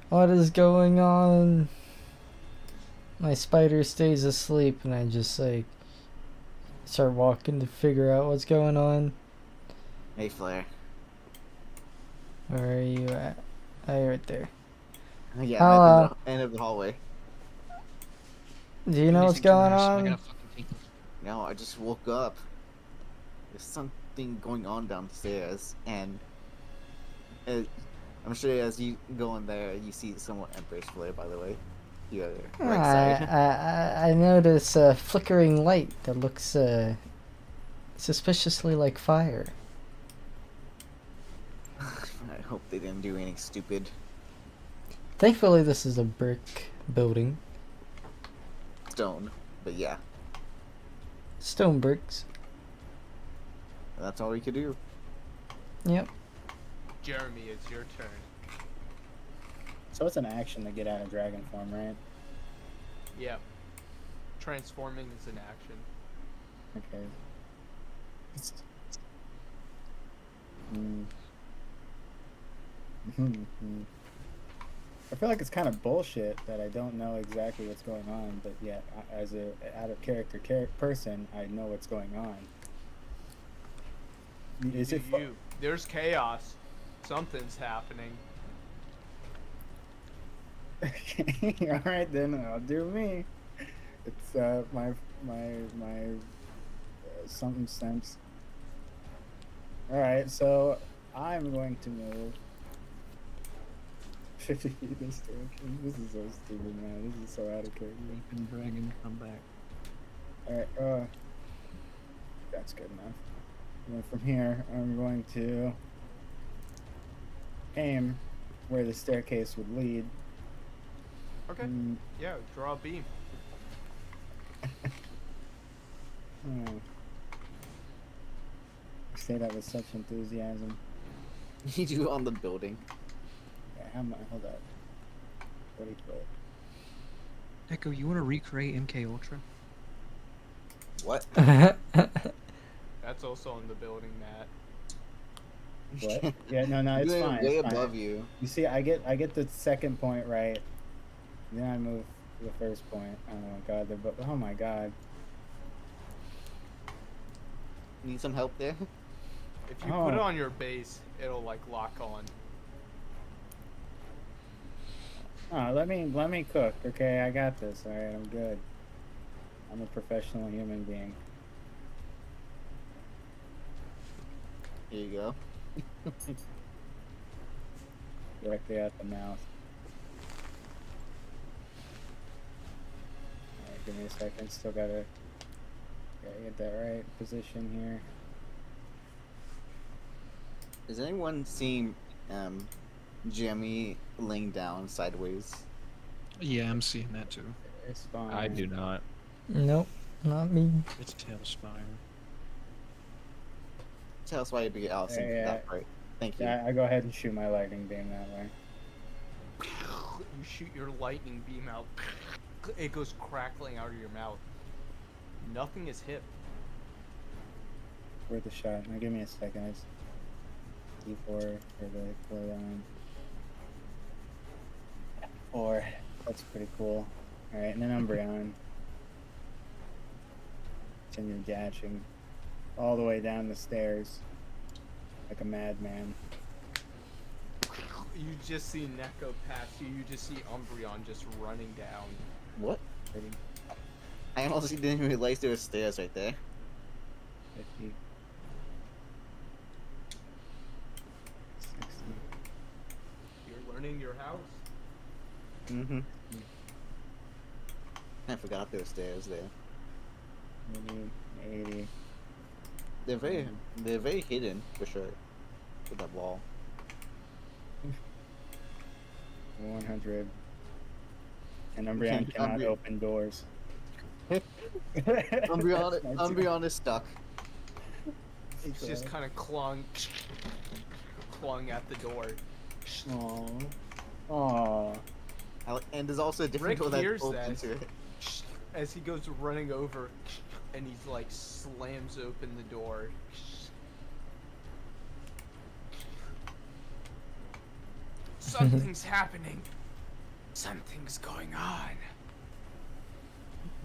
What is going on? My spider stays asleep, and I just like start walking to figure out what's going on. Hey, Flair. Where are you at? Oh, you're right there. Yeah, Hello. I'm at the end of the hallway. Do you know what's going on? No, I just woke up. There's something going on downstairs, and I'm sure as you go in there, you see somewhat Emperor's Flare, by the way. You are right side. I notice a flickering light that looks suspiciously like fire. I hope they didn't do anything stupid. Thankfully, this is a brick building. Stone, but yeah, Stone bricks. that's all we could do. Yep. Jeremy, it's your turn. So it's an action to get out of dragon form, right? Yeah. Transforming is an action. Okay. I feel like it's kind of bullshit that I don't know exactly what's going on, but yet, as a out of character person, I know what's going on. Is Do it? you? There's chaos. Something's happening. Okay, all right then. I'll do me. It's my something sense. All right, so I'm going to move 50 feet this direction. This is so stupid, man. This is so out of character. And dragon, come back. All right, that's good enough. And then from here, I'm going to aim where the staircase would lead. Okay. Mm, Yeah, draw a beam. oh. I say that with such enthusiasm. You do on the building. Yeah, hold up. 40 foot. Echo, you want to recreate MK Ultra? What? That's also on the building, Matt. What? Yeah, no, it's You're fine. way It's fine. above you. You see, I get the second point right. Then I move to the first point. Oh my god, oh my god. Need some help there? If you put it Oh. on your base, it'll like lock on. Oh, let me cook. Okay, I got this. All right, I'm good. I'm a professional human being. Here you go. Directly at the mouth. Alright, give me a second. Still gotta get that right position here. Has anyone seen Jimmy laying down sideways? Yeah, I'm seeing that too. It's fine. I do not. Nope, not me. It's Tailspire. Tell us why you be Allison for Yeah. that part. Thank you. Yeah, I go ahead and shoot my lightning beam that way. You shoot your lightning beam out. It goes crackling out of your mouth. Nothing is hit. Worth a shot. Now give me a second. It's D4 for the cooldown. 4. That's pretty cool. Alright, and then Umbreon. Continue dashing all the way down the stairs like a madman. You just see Neko pass you. You just see Umbreon just running down. What? Pretty I honestly didn't realize there were stairs right there. 50. 60. You're learning your house. Mm-hmm. I forgot there were stairs there. 80. They're very hidden for sure. With that wall. 100. And Umbreon cannot open doors. Umbreon is stuck. It's just kind of clawing at the door. Aww. Aww. And there's also a different Rick door that hears opens that. to it. As he goes running over, and he's like slams open the door. Something's happening. Something's going on.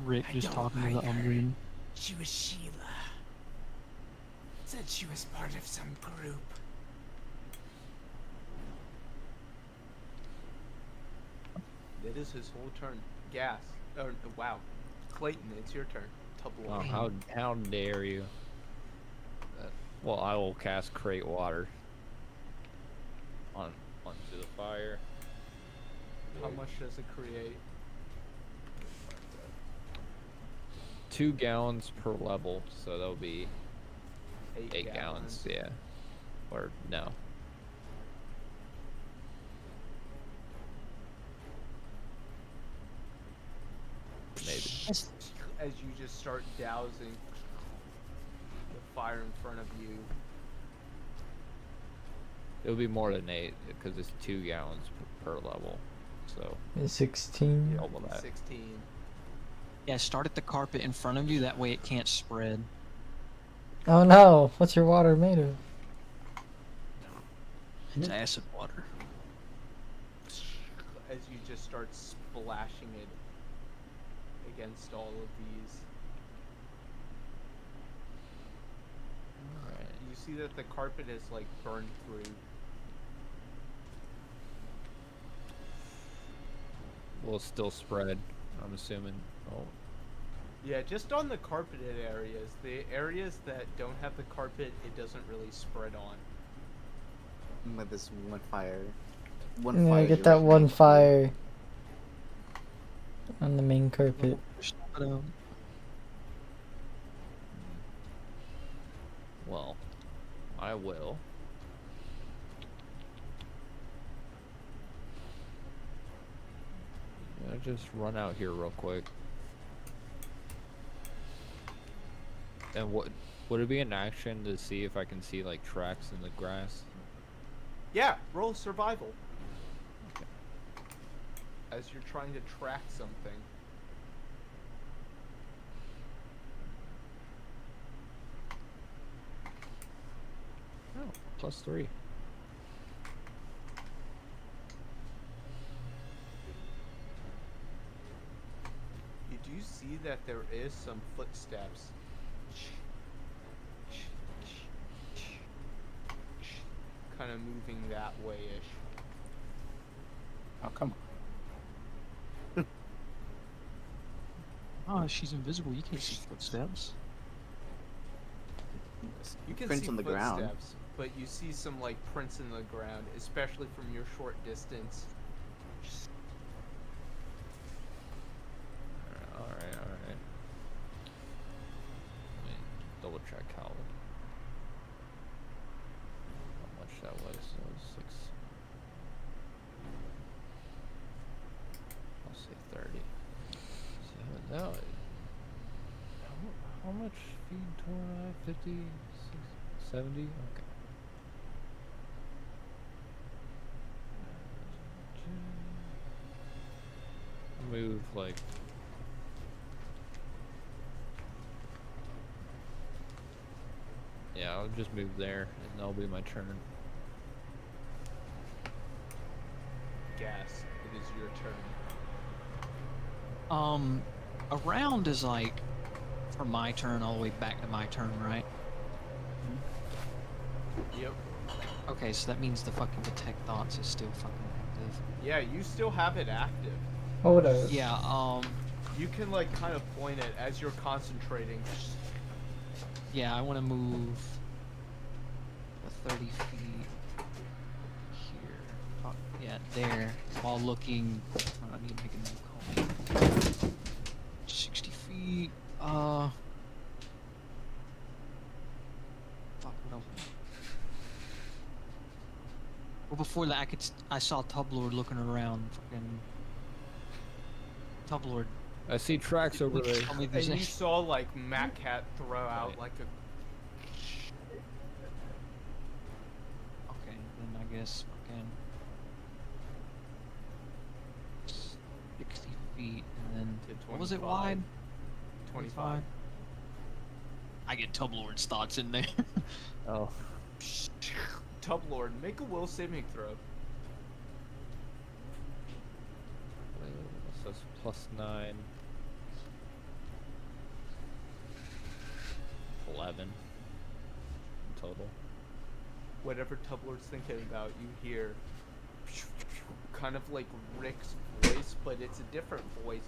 Rick I just don't talking to the like her. Umbreon. She was Sheila. Said she was part of some group. It is his whole turn. Gas. Oh, wow. Clayton, it's your turn. Oh, Tubble. how dare you? Well, I will cast Create Water onto the fire. How much does it create? 2 gallons per level, so that'll be 8 8 gallons. Yeah, or no. Maybe. As you just start dousing the fire in front of you. It'll be more than 8 because it's 2 gallons per level. So 16. double that. 16. Yeah, start at the carpet in front of you. That way it can't spread. Oh no! What's your water made of? It's acid water. As you just start splashing it against all of these. Alright. You see that the carpet is like burned through. Will still spread, I'm assuming. Oh, Yeah, just on the carpeted areas. The areas that don't have the carpet, it doesn't really spread on. With this one fire. I'm gonna get you that right one now. fire on the main carpet. well, I will. I'll just run out here real quick. And would it be an action to see if I can see like tracks in the grass? Yeah, roll survival. As you're trying to track something. Oh, +3. You do see that there is some footsteps. Kind of moving that way-ish. Oh, come on. Oh, she's invisible. You can't see footsteps. You can Prints see on the footsteps, ground. but you see some like prints in the ground, especially from your short distance. Alright. Let me double check how much that was. So it was 6. I'll say 30. So now, how much feed torn 50? 70? Okay. move like. Yeah, I'll just move there, and that'll be my turn. Gas, it is your turn. A round is like from my turn all the way back to my turn, right? Yep. Okay, so that means the fucking detect thoughts is still fucking active. Yeah, you still have it active. Hold up. Yeah, You can like kind of point it as you're concentrating. yeah, I want to move the 30 feet here. Oh, yeah, there. While looking, I need to make a new call. 60 feet. Fuck, what else? Well, before that, I saw Tublord looking around. Fucking Tublord. I see tracks over there. Tell me And there's you any- saw like Matt Cat throw out Right. like a. Okay, then I guess fucking 60 feet, and then To what was it 25. wide? 25. I get Tublord's thoughts in there. Oh. Tublord, make a will saving throw. So it's +9. 11 total. Whatever Tublord's thinking about, you hear kind of like Rick's voice, but it's a different voice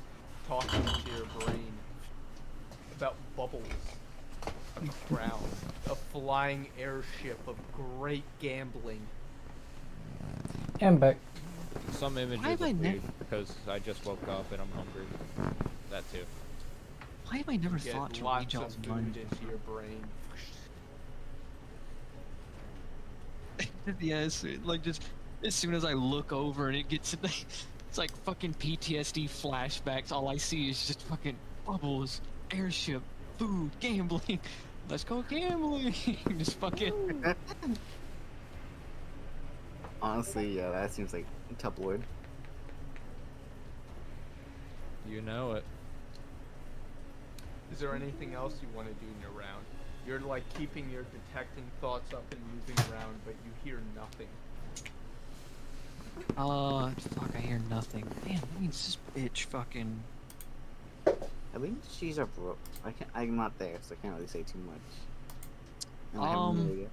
talking to your brain about bubbles on the ground, a flying airship of great gambling. And back. Some images Why of am I food because I just woke up and I'm hungry. That too. Why have I never Get thought to lots reach of out food mind? into your brain. Yes, like just as soon as I look over and it gets it's like fucking PTSD flashbacks. All I see is just fucking bubbles, airship, food, gambling. Let's go gambling. Just fucking. Honestly, yeah, that seems like Tublord. You know it. Is there anything else you want to do in your round? You're like keeping your detecting thoughts up and moving around, but you hear nothing. Fuck, I hear nothing. Man, that means this bitch fucking. At least she's a bro. I'm not there, so I can't really say too much. And I have no idea.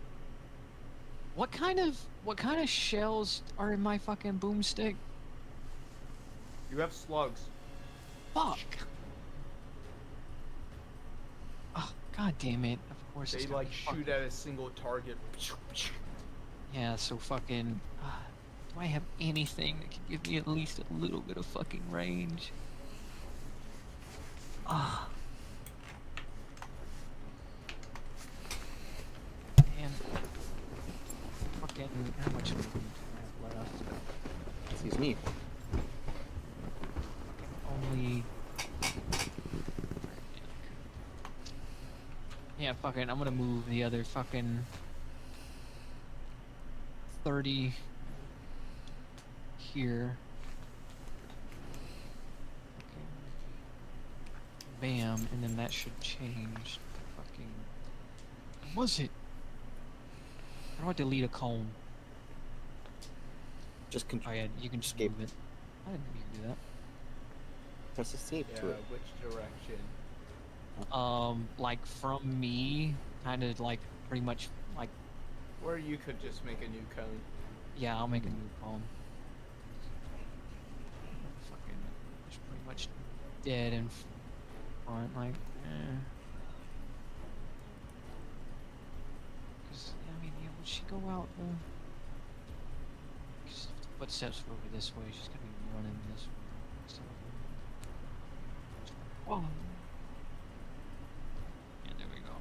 What kind of shells are in my fucking boomstick? You have slugs. Fuck. Oh, god damn it. Of course They it's gonna like be shoot fucking- at a single target. Yeah, so fucking. Do I have anything that can give me at least a little bit of fucking range? Ah. Man. Fucking. How much movement do I have left? Excuse me. Only. Yeah, fucking. I'm gonna move the other fucking 30 here. Okay. Bam, and then that should change to fucking. What was it? How do I delete a cone? Just Oh control. yeah, you can just Escape. move it. I didn't know you could do that. Press escape Yeah, to it. which direction? Like from me, kind of like pretty much like, Or you could just make a new cone. yeah, I'll make a new cone. Fucking, it's pretty much dead in front, like, eh. 'Cause, I mean, yeah, would she go out though? 'Cause if the footsteps were over this way, she's gonna be running this way. So. Oh. Yeah, there we go.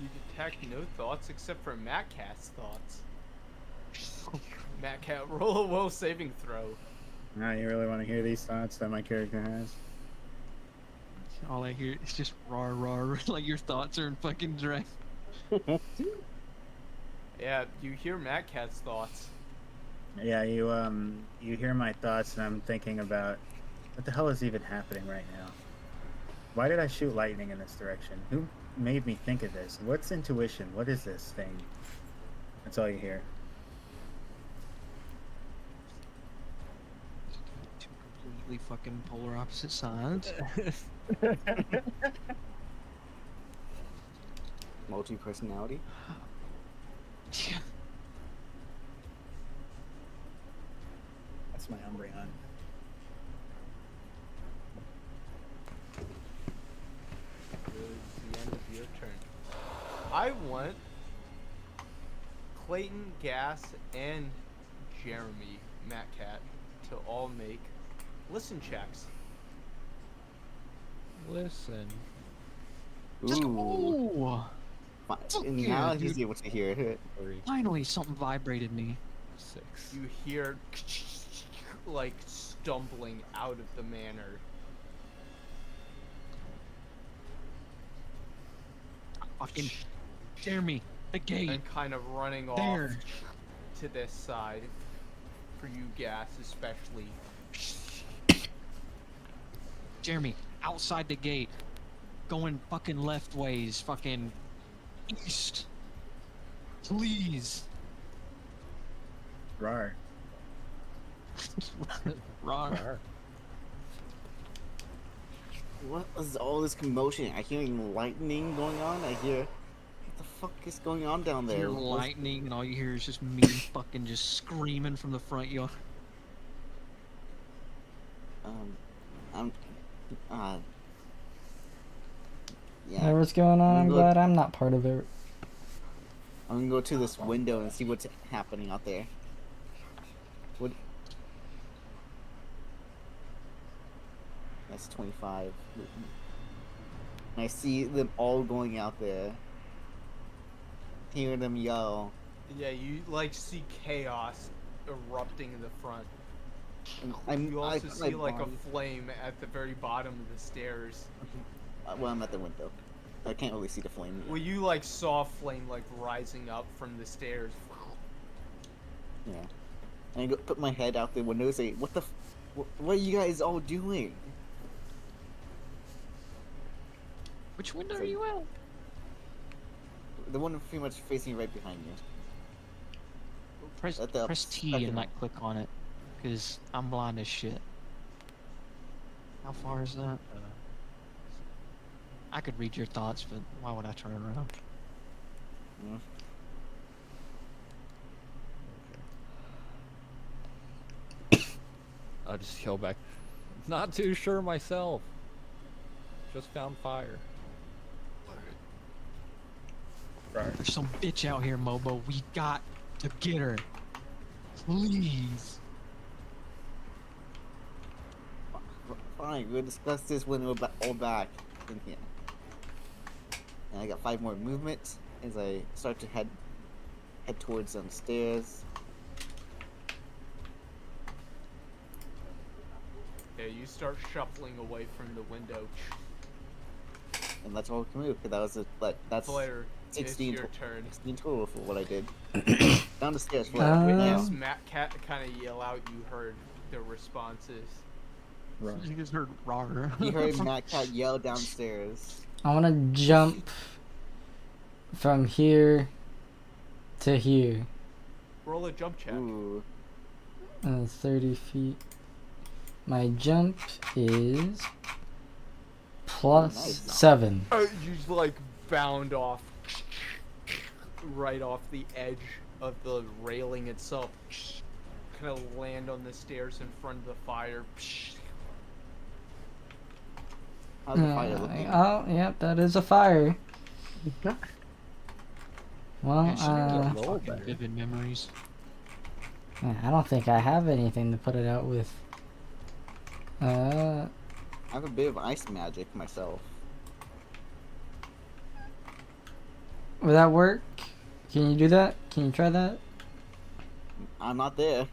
You detect no thoughts except for Matt Cat's thoughts. Matt Cat, roll a will saving throw. Now you really want to hear these thoughts that my character has? All I hear is just rah rah, like your thoughts are in fucking direct. Yeah, you hear Matt Cat's thoughts. Yeah, you hear my thoughts, and I'm thinking about What the hell is even happening right now? Why did I shoot lightning in this direction? Who made me think of this? What's intuition? What is this thing? That's all you hear. Two completely fucking polar opposite sides. Multi-personality. Yeah. That's my Umbreon. It was the end of your turn. I want Clayton, Gas, and Jeremy, Matt Cat, to all make listen checks. Listen. Just Ooh. oh, Fuck And yeah, now he's dude. able to hear it. 3, finally something vibrated me. 6. You hear like stumbling out of the manor. Fucking Jeremy, the gate. And kind of running There. off to this side. For you, Gas, especially. Jeremy, outside the gate. Going fucking left ways, fucking east. Please. Rar. Rar. What is all this commotion? I hear lightning going on. I hear. What the fuck is going on down there? Hear What's- lightning and all you hear is just me fucking just screaming from the front yard. I'm. Yeah, Yeah. what's going on? I'm Look. glad I'm not part of it. I'm gonna go to this window and see what's happening out there. What? That's 25. And I see them all going out there. Hear them yell. Yeah, you like see chaos erupting in the front. And You also I see like a body. flame at the very bottom of the stairs. Well, I'm at the window. I can't really see the flame. Well, you like saw flame like rising up from the stairs. Yeah. And I go, put my head out the window and say, "What the? What are you guys all doing?" Which window are you at? The one pretty much facing right behind you. Press, At the press T second and one. like click on it. Because I'm blind as shit. How far is that? I could read your thoughts, but why would I turn around? Mm. I'll just yell back. Not too sure myself. Just found fire. Rar. There's some bitch out here, Mobo. We got to get her. Please. Fine, we'll discuss this when we're all back in here. And I got 5 more movement as I start to head towards some stairs. Yeah, you start shuffling away from the window. And that's all we can move, because that was that's Flair, it's 16 your turn. 16 total for what I did. Down the stairs, You Flair. Uh, right now. witness Matt Cat kind of yell out. You heard the responses. Rar. You just heard rawr. You heard Matt Cat yell downstairs. I want to jump from here to here. Roll a jump check. Ooh. 30 feet. My jump is plus Nice. 7. You like bound off, right off the edge of the railing itself. Kind of land on the stairs in front of the fire. How's the fire looking? Oh, yep, that is a fire. Well, Yeah, she didn't get roll fucking better. vivid memories. I don't think I have anything to put it out with. I have a bit of ice magic myself. Would that work? Can you do that? Can you try that? I'm not there.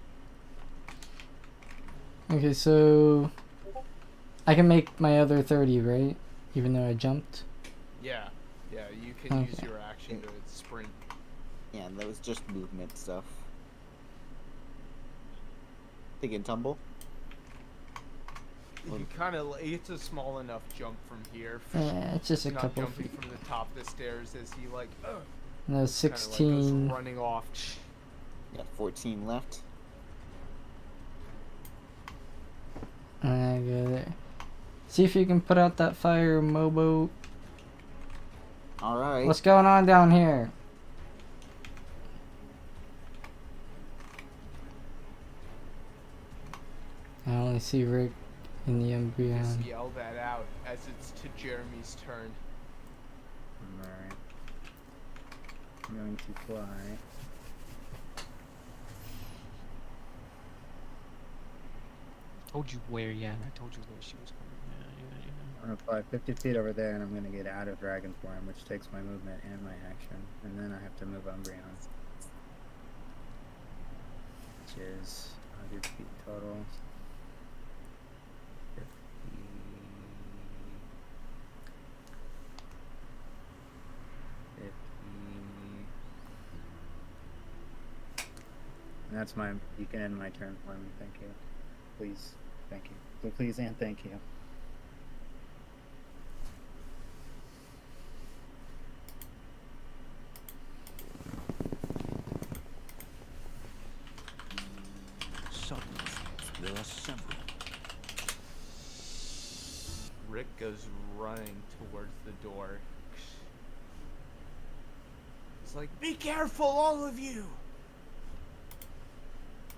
Okay, so I can make my other 30, right? Even though I jumped. Yeah, you can use Okay. your action to sprint. Yeah, and that was just movement stuff. Take and tumble. You kind of, it's a small enough jump from here. Yeah, it's just a Not couple jumping feet. from the top of the stairs as he like, No, kinda, like, 16. goes running off. Got 14 left. I go there. See if you can put out that fire, Mobo. All right. What's going on down here? I only see Rick in the Just Umbreon. yell that out as it's to Jeremy's turn. Alright. I'm going to fly. Told you where, yeah. I told you where she was going. Yeah. I'm gonna fly 50 feet over there, and I'm gonna get out of Dragon Form, which takes my movement and my action, and then I have to move Umbreon, which is 100 feet total. 50. And that's my. You can end my turn for me. Thank you. Please. Thank you. So please and thank you. Soldiers will assemble. Rick goes running towards the door. He's like, "Be careful, all of you!"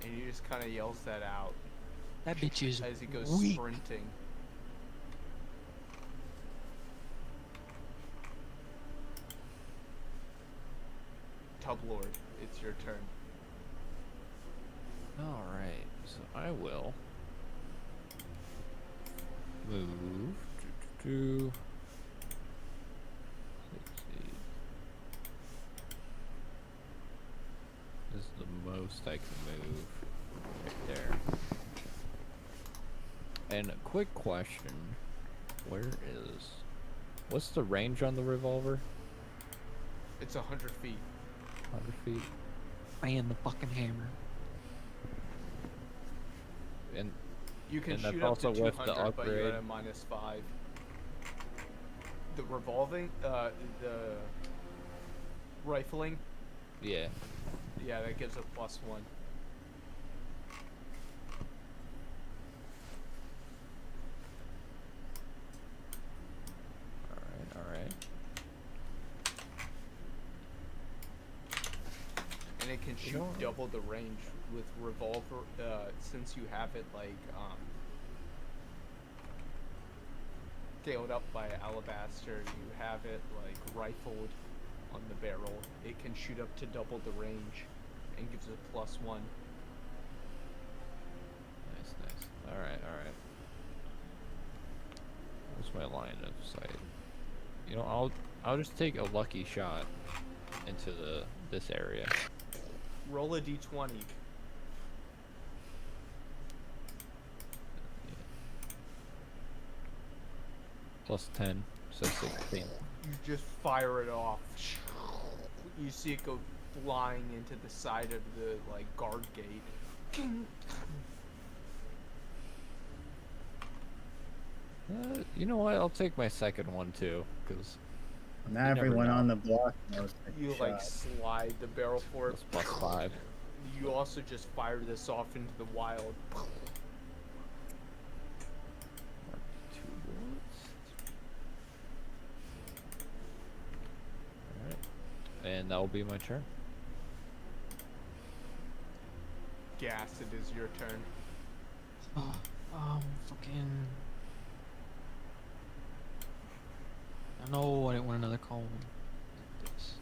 And he just kind of yells that out That bitch is as he goes weak. sprinting. Tub Lord, it's your turn. Alright, so I will move to 60. This is the most I can move right there. And a quick question, what's the range on the revolver? It's 100 feet. 100 feet? Bam, the fucking hammer. And You can And that's shoot up to also with the 200, but you're at a upgrade. -5. The revolving, the rifling, yeah, yeah, that gives a +1. alright. And it can shoot know- double the range with revolver, since you have it like scaled up by alabaster. You have it like rifled on the barrel. It can shoot up to double the range and gives it a +1. Nice. Alright. What's my line of sight? You know, I'll just take a lucky shot into this area. Roll a d20. Plus 10, so 16. You just fire it off. You see it go flying into the side of the like guard gate. You know what? I'll take my second one too, because Now You never everyone know. on the block knows that You shot. like slide the barrel forward. that's +5. You also just fire this off into the wild. 2 bullets. Alright. And that will be my turn. Gas, it is your turn. Fucking. No, I didn't want another call. This.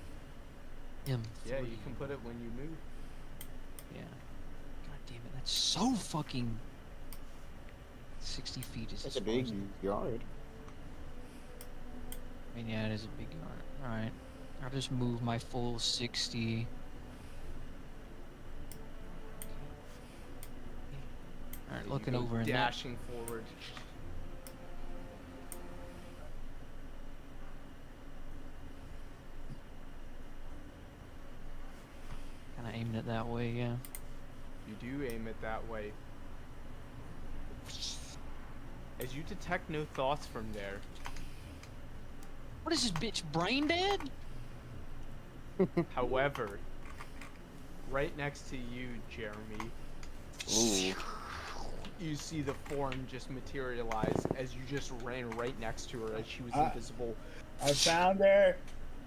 M3. Yeah, you can put it when you move. Yeah. God damn it, that's so fucking. 60 feet is That's as a far big as yard. I mean, yeah, it is a big yard. Alright. I'll just move my full 60. Alright, You looking go over in that. dashing forward. Kinda aiming it that way, yeah. You do aim it that way. As you detect no thoughts from there, What is this bitch, brain dead? however, right next to you, Jeremy, Ooh. you see the form just materialize as you just ran right next to her as she was invisible. I found her.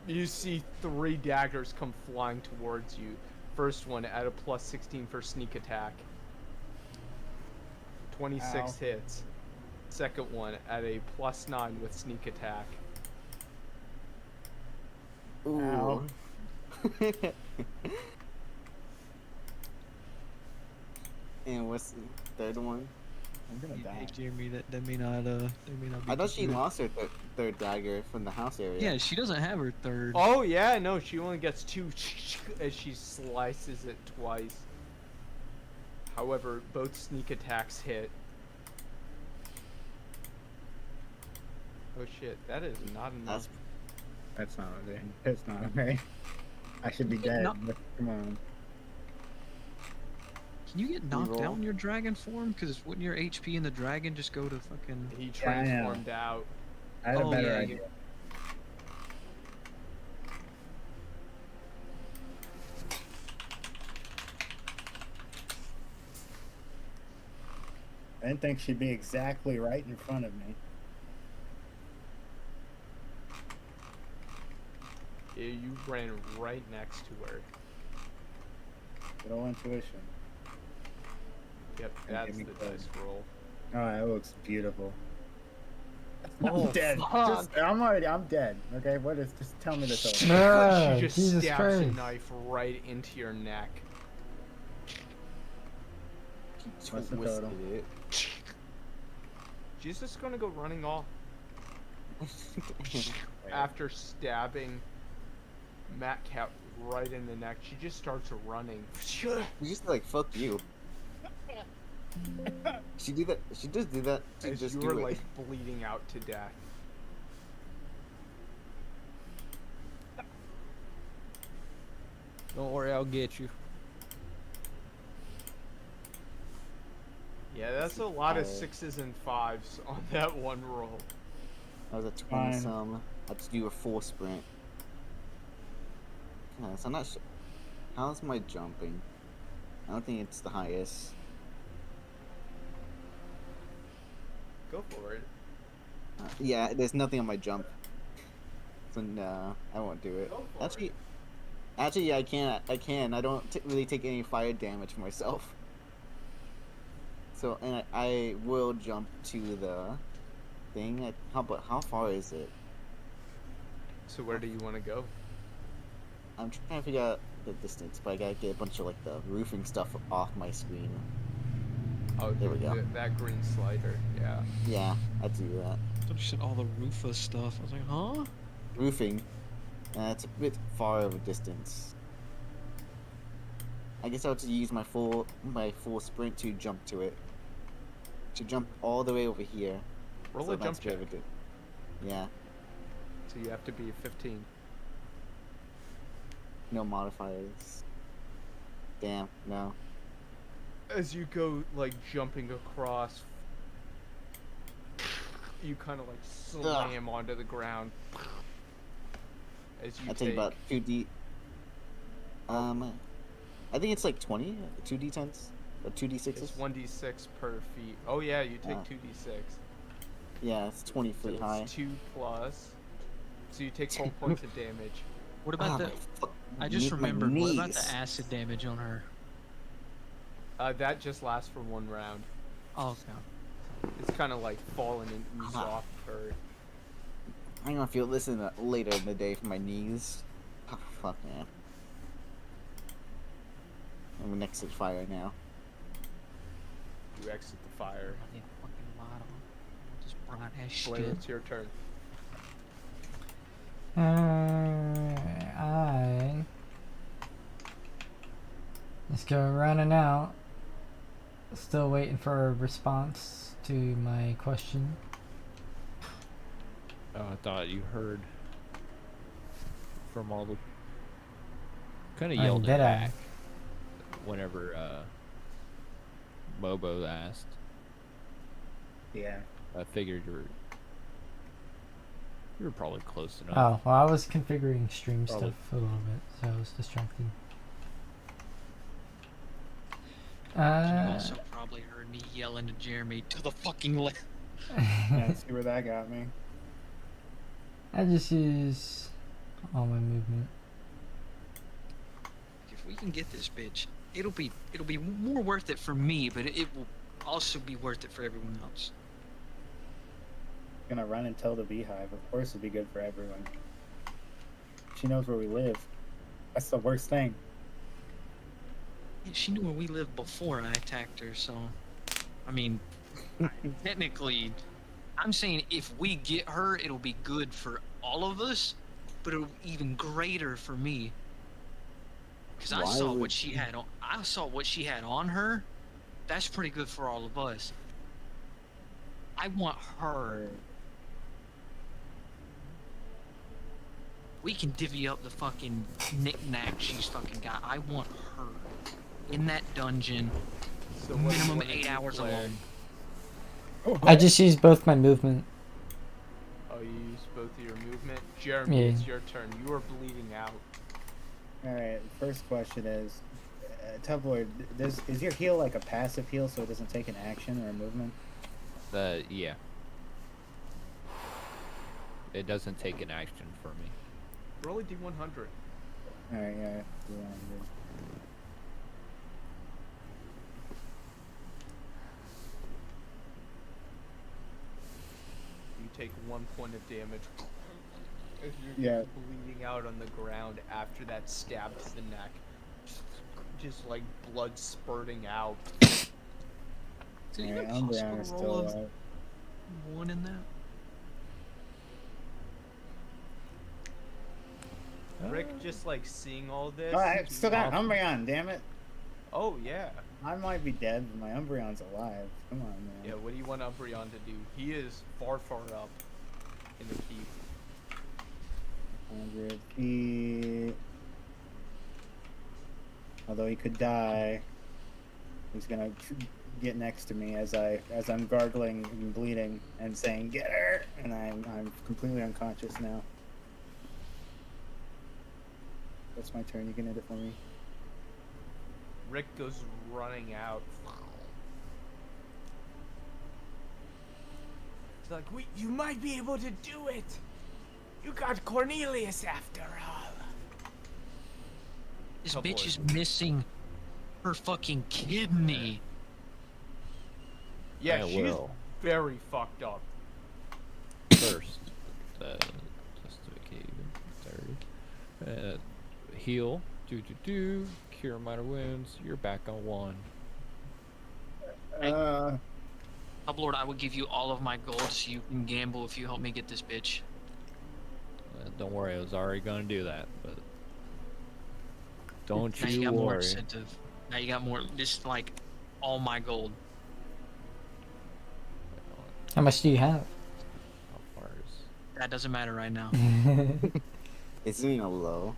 You see 3 daggers come flying towards you. First one at a plus 16 for sneak attack. 26 Ow. hits. Second one at a plus 9 with sneak attack. Ooh. Ow. And what's the third one? I'm gonna die. Hey, Jeremy, that may not be. I thought she good. lost her third dagger from the house area. Yeah, she doesn't have her third. Oh yeah, no, she only gets 2 as she slices it twice. However, both sneak attacks hit. Oh shit, that is not enough. That's That's not okay. That's not okay. I should be dead. No. But come on. Can you get knocked Reroll. out in your dragon form? Because wouldn't your HP in the dragon just go to fucking? He Yeah, I know. transformed out. I had Oh, a better yeah, idea. I didn't think she'd be exactly right in front of me. Yeah, you ran right next to her. Good old intuition. Yep, And that's give me the credit. dice roll. Oh, that looks beautiful. Oh, I'm dead. fuck. I'm dead. Okay, what is? Just tell me the story. Ah, She just Jesus stabs a Christ. knife right into your neck. What's the Twisted total? it. She's just gonna go running off after stabbing Matt Cat right in the neck. She just starts running. You just like fuck you. She do that. She just do that. She As just you do were it. like bleeding out to death. Don't worry, I'll get you. Yeah, that's a lot of Uh, 6s and 5s on that one roll. I was at 20 Fine. some. I have to do a full sprint. Yeah, so I'm not sure. How's my jumping? I don't think it's the highest. Go for it. Yeah, there's nothing on my jump. So no, I won't do it. Go for Actually, yeah, I can. I can. I don't really take any fire damage for myself. So, and I will jump to the thing. How far is it? So where do you want to go? I'm trying to figure out the distance, but I gotta get a bunch of like the roofing stuff off my screen. Oh, There we go. That green slider. Yeah. Yeah, I do that. I thought you said all the Rufus stuff. I was like, huh? Roofing. It's a bit far of a distance. I guess I'll have to use my full sprint to jump to it. To jump all the way over here. Roll So a jump that's very check. good. Yeah, So you have to be 15. no modifiers. Damn, no. As you go like jumping across, you kind of like slam onto the ground. As you I take about 2d. I think it's like 20, 2d10s or 2d6s. It's 1d6 per feet. Oh yeah, you take Ah. 2d6. Yeah, it's 20 So feet high. it's 2 plus. So you take 12 points of damage. What about Ah, the? my fuck- I just my remembered. What about knees. the acid damage on her? That just lasts for 1 round. Oh, okay. It's kind of like falling and ooze Ah. off her. I'm gonna feel this later in the day for my knees. Oh, fuck man. I'm next to the fire now. You exit the fire. They fucking lied on. Just bright ass Blair, shit. it's your turn. I let's go running out. Still waiting for a response to my question. Oh, I thought you heard from all the. Kind of I yelled it did back whenever Bobo asked. Yeah. I figured you were probably close enough. Oh, well, I was configuring stream Probably. stuff a little bit, so I was distracted. You also probably heard me yelling to Jeremy to the fucking left. Yeah, see where that got me. I just use all my movement. If we can get this bitch, it'll be more worth it for me, but it will also be worth it for everyone else. Gonna run and tell the beehive. Of course, it'd be good for everyone. She knows where we live. That's the worst thing. Yeah, she knew where we lived before I attacked her, so I mean, technically, I'm saying if we get her, it'll be good for all of us, but it'll be even greater for me. Because I Why saw would- what she had on. I saw what she had on her. That's pretty good for all of us. I want her. We can divvy up the fucking knick-knack she's fucking got. I want her in that dungeon. So what do you Minimum wanna 8 do, hours Claire? alone. I just used both my movement. Oh, you use both of your movement. Jeremy, Yeah. it's your turn. You are bleeding out. Alright, first question is, Tubboid, is your heal like a passive heal so it doesn't take an action or a movement? Yeah. It doesn't take an action for me. Roll a d100. Alright, yeah. You take 1 point of damage. As you're Yeah. just bleeding out on the ground after that stab to the neck. Just like blood spurting out. So you Alright, got Umbreon possible is roll still of alive. 1 in that? Rick just like seeing all this. Oh, I still got he- Umbreon, damn it! Oh yeah. I might be dead, but my Umbreon's alive. Come on, man. Yeah, what do you want Umbreon to do? He is far up in the keep. 100 feet. Although he could die, he's gonna get next to me as I'm gargling and bleeding and saying "Get her!" and I'm completely unconscious now. That's my turn. You can hit it for me. Rick goes running out. It's like, you might be able to do it. You got Cornelius after all. This Oh, bitch boy. is missing her fucking kidney. Yeah, I she's will. very fucked up. First, justify 30. Heal. Cure minor wounds. You're back on 1. Lord, I would give you all of my gold so you can gamble if you help me get this bitch. Don't worry, I was already gonna do that, but don't Now you you got more worry. incentive. Now you got more, just like all my gold. How much do you have? How far is? That doesn't matter right now. It's doing a low.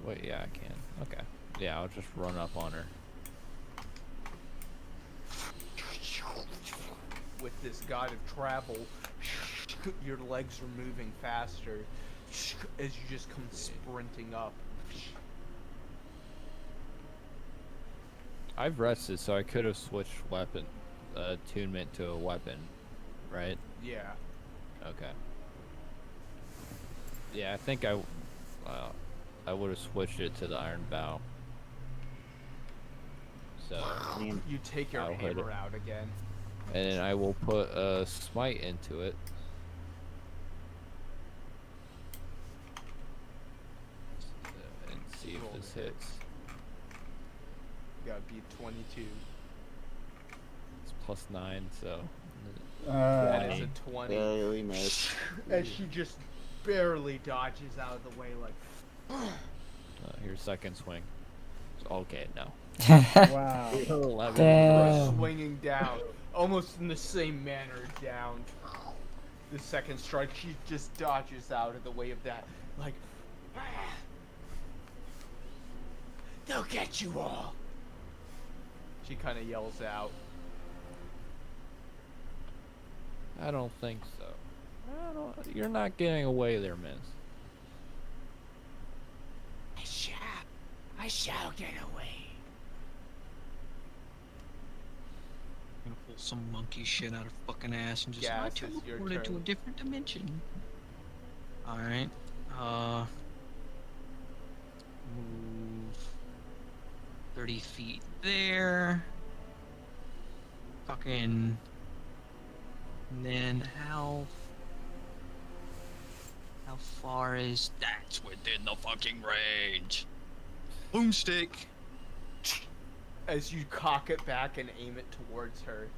Wait, yeah, I can. Okay. Yeah, I'll just run up on her. With this god of travel, your legs are moving faster as you just come sprinting up. I've rested, so I could have switched weapon attunement to a weapon, right? Yeah. Okay. Yeah, I think I would have switched it to the Iron Bow. So, I mean, You take your I'll hit hammer it. out again. and then I will put a smite into it. And see if Roll this the hit. hits. You gotta beat 22. It's +9, so That is 20. a 20. barely missed. As she just barely dodges out of the way, like. Here's second swing. Okay, no. Wow. 11. Damn. Swinging down, almost in the same manner down. The second strike, she just dodges out of the way of that, like, They'll get you all. She kind of yells out. I don't think so. You're not getting away there, miss. I shall get away. I'm gonna pull some monkey shit out of fucking ass and just Yes, I it's your teleported to a turn. different dimension. Alright. Move 30 feet there. Fucking. And then how far is that's within the fucking range? Boomstick. As you cock it back and aim it towards her.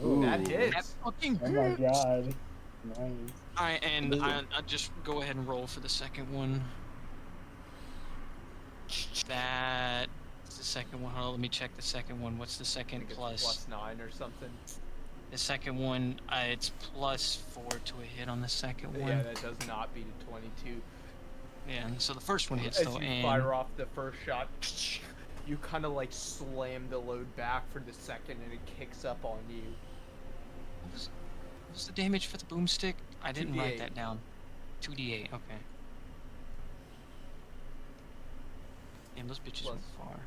That Ooh. hits. That fucking Oh my hits. god. Nice. Alright, and I'll just go ahead and roll for the second one. That's the second one. Hold on, let me check the second one. What's the I second think it's plus? +9 or something. The second one, it's +4 to a hit on the second one. Yeah, that does not beat a 22. Yeah, and so the first one hits As though, you and fire off the first shot, you kind of like slam the load back for the second, and it kicks up on you. what's the damage for the boomstick? I didn't write 2d8. that down. 2d8. Okay. Damn, those bitches Plus went far.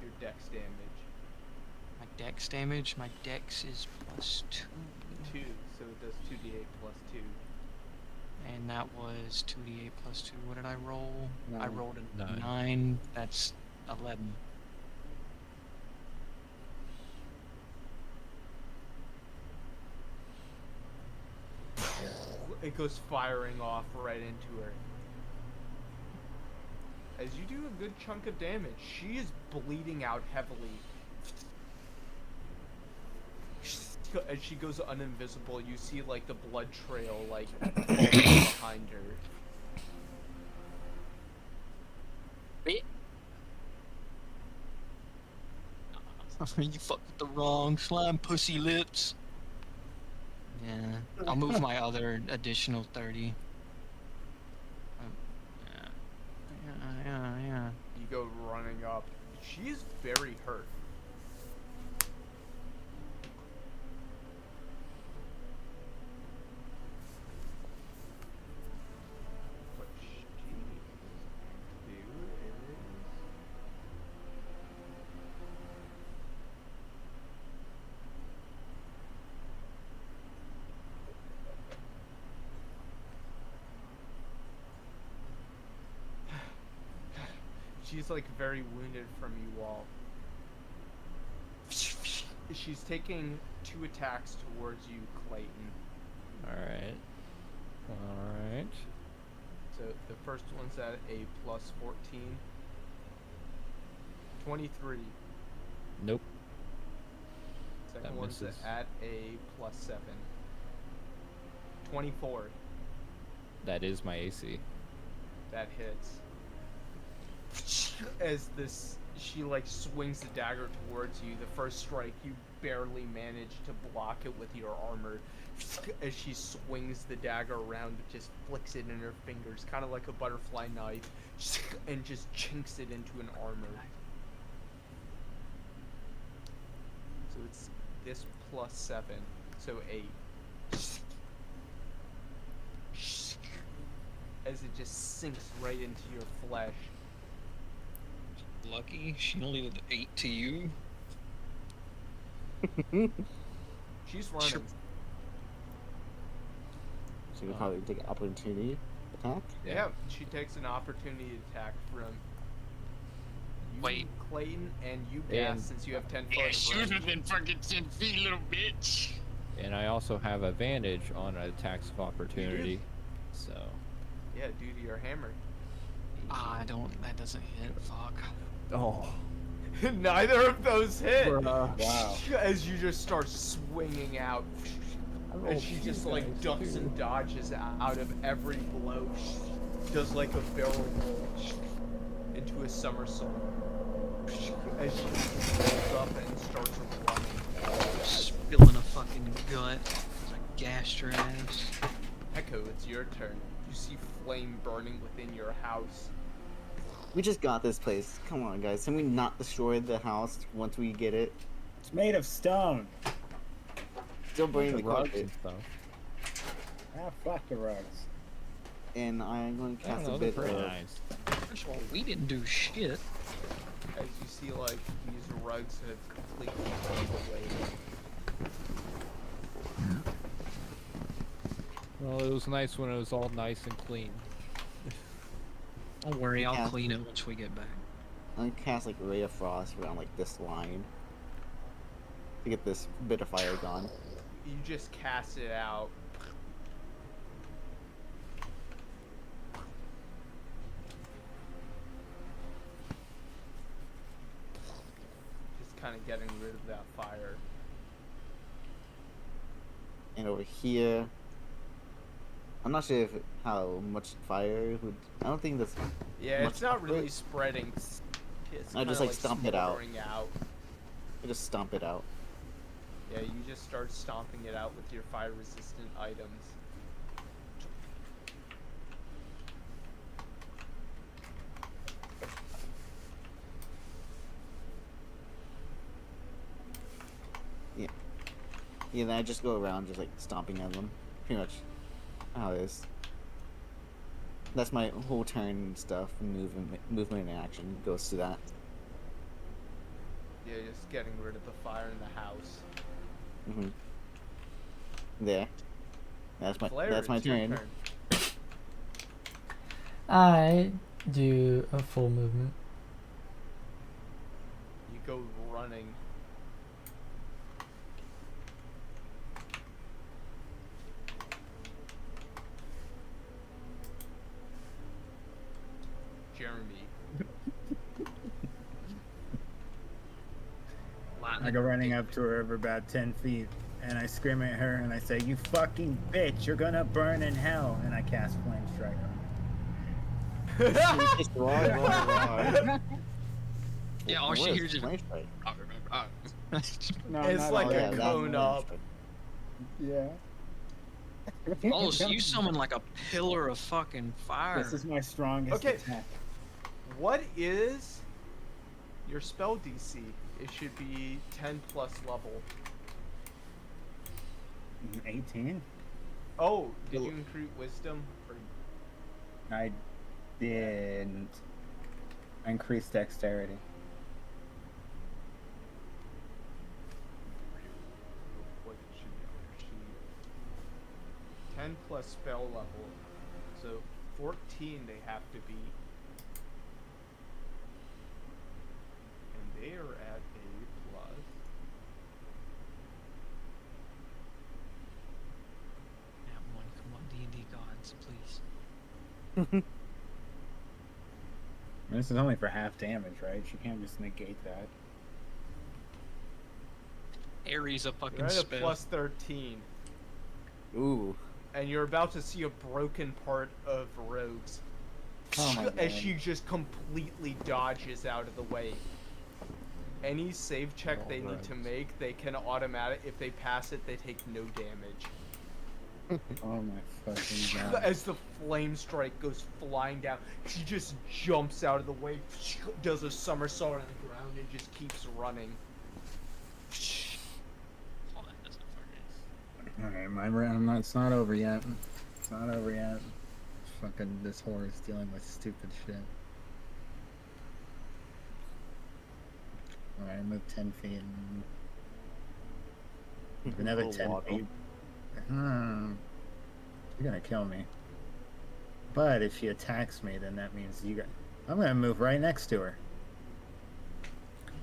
Your dex damage. My dex damage. My dex is +2. 2, so it does 2d8 plus 2. And that was 2d8 plus 2. What did I roll? I Nine. rolled a Nine. 9. That's 11. It goes firing off right into her. As you do a good chunk of damage, she is bleeding out heavily. As she goes uninvisible, you see like the blood trail like behind her. You fucked with the wrong slime pussy lips. Yeah, I'll move my other additional 30. Yeah. You go running up. She's very hurt. What she do is she's like very wounded from you all. She's taking 2 attacks towards you, Clayton. Alright. Alright. So the first one's at a +14. 23. Nope. Second That one's misses. at a +7. 24. That is my AC. That hits. As she like swings the dagger towards you. The first strike, you barely manage to block it with your armor. As she swings the dagger around, it just flicks it in her fingers, kind of like a butterfly knife, and just chinks it into an armor. So it's this +7, so 8. As it just sinks right into your flesh. Lucky she only did 8 to you. She's running. Sure. So you can probably take an opportunity attack. Yeah, she takes an opportunity attack from you, Wait. Clayton, and you, Gas, And- since you have 10 foot of range. than fucking 10 feet, little bitch. And I also have advantage on attacks of opportunity. So Yeah, due to your hammer. Ah, that doesn't hit. Fuck. oh, Neither of those hit. Wow. As you just start swinging out, and she just like ducks and dodges out of every blow. Does like a barrel roll into a somersault. As she rolls up and starts running. Spilling a fucking gut. I gassed her ass. Echo, it's your turn. You see flame burning within your house. We just got this place. Come on, guys. Can we not destroy the house once we get it? It's made of stone. Still burning the rugs carpet. and stuff. Ah, fuck the rugs. And I'm going to I don't cast a know, they're bit pretty of... nice. First of all, we didn't do shit. As you see, like, these rugs have completely burned away. Well, it was nice when it was all nice and clean. Don't worry, I'll Yeah. clean it once we get back. I'm gonna cast like Ray of Frost around like this line to get this bit of fire gone. You just cast it out. Just kind of getting rid of that fire. And over here, I'm not sure if how much fire would. I don't think that's. Yeah, Much it's not really effort. spreading. It's I kinda just, like, stomp it out. smoldering out. I just stomp it out. Yeah, you just start stomping it out with your fire-resistant items. Yeah, then I just go around just like stomping at them. Pretty much how it is. That's my whole turn and stuff. Movement and action goes to that. Yeah, just getting rid of the fire in the house. hmm There. Flare, That's my it's your turn. I do a full movement. You go running. Jeremy. I go running up to her over about 10 feet, and I scream at her and I say, "You fucking bitch! You're gonna burn in hell!" And I cast Flame Strike on her. Just roar, roar, roar. Yeah, all What she is hears is. Flame Strike? No, It's not like all a that. that's cone Flame up. Strike. Yeah. Oh, so you summon like a pillar of fucking fire. This is my strongest Okay. attack. What is your spell DC? It should be 10 plus level. 18? Oh, did Cool. you increase wisdom? Or I didn't. I increased dexterity. what it should be on your sheet. 10 plus spell level. So 14 they have to be. And they are at a plus. That one, come on, D&D gods, please. This is only for half damage, right? She can't just negate that. Ares a fucking You're at a spell. plus 13. Ooh. And you're about to see a broken part of Rogues. Oh my As God. she just completely dodges out of the way. Any save check Oh, they need to Rogues. make, they can automatic. If they pass it, they take no damage. Oh my fucking god. As the flame strike goes flying down, she just jumps out of the way, does a somersault on the ground, and just keeps running. Oh, that doesn't fucking. Alright, my round. It's not over yet. It's not over yet. Fucking this whore is dealing with stupid shit. Alright, I move 10 feet. Another Little 10 waddle. feet. You're gonna kill me. But if she attacks me, then that means you got. I'm gonna move right next to her.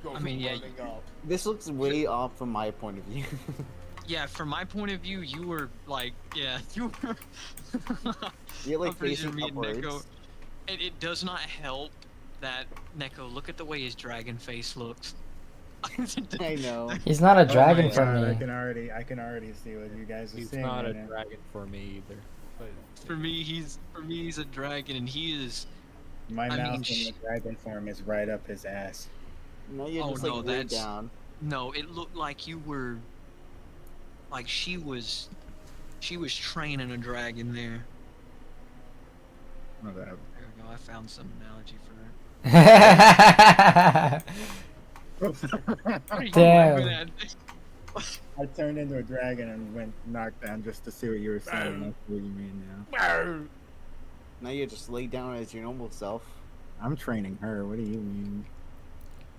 Goes I mean, yeah, running up. This looks way off from my point of view. Yeah, from my point of view, you were like, yeah, you were. You're like I'm pretty sure facing me and upwards. Neko. It does not help that Neko. Look at the way his dragon face looks. I know. He's not a dragon Oh my for God, I me. can already see what you guys are He's seeing. not a right now. dragon for me either. But For me, he's a dragon, and he is. My I mean, mouth in the dragon form is right up his ass. No, you're Oh, just no, like way that's- down. No, it looked like you were. Like she was training a dragon there. Whatever. There we go. I found some analogy for it. What are you Damn. laughing at? I turned into a dragon and went knocked down just to see what you were saying. That's what you mean now. Now you just lay down as your normal self. I'm training her. What do you mean?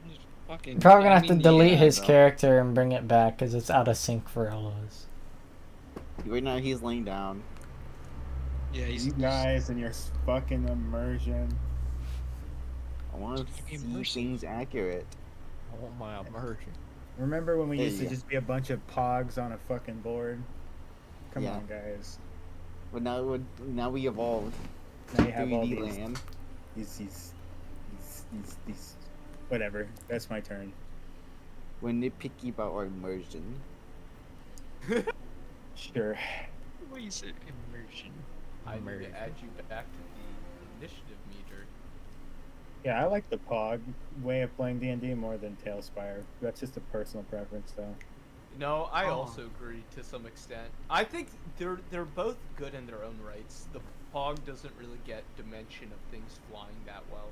Just fucking. You're probably gonna have to I mean, delete yeah, his though. character and bring it back because it's out of sync for all of us. Right now he's laying down. Yeah, he's. You guys and your fucking immersion. I want to Give me see mercy. things accurate. I want my immersion. Remember when we There used to you go. just be a bunch of pogs on a fucking board? Come Yeah. on, guys. But now we evolved. Now you have all 3D these, land. these. Whatever. That's my turn. We're nitpicky about our immersion. Sure. What do you say? Immersion. I need Immersion. to add you back to the initiative meter. Yeah, I like the Pog way of playing D&D more than Tailspire. That's just a personal preference, though. No, I Oh. also agree to some extent. I think they're both good in their own rights. The Pog doesn't really get dimension of things flying that well.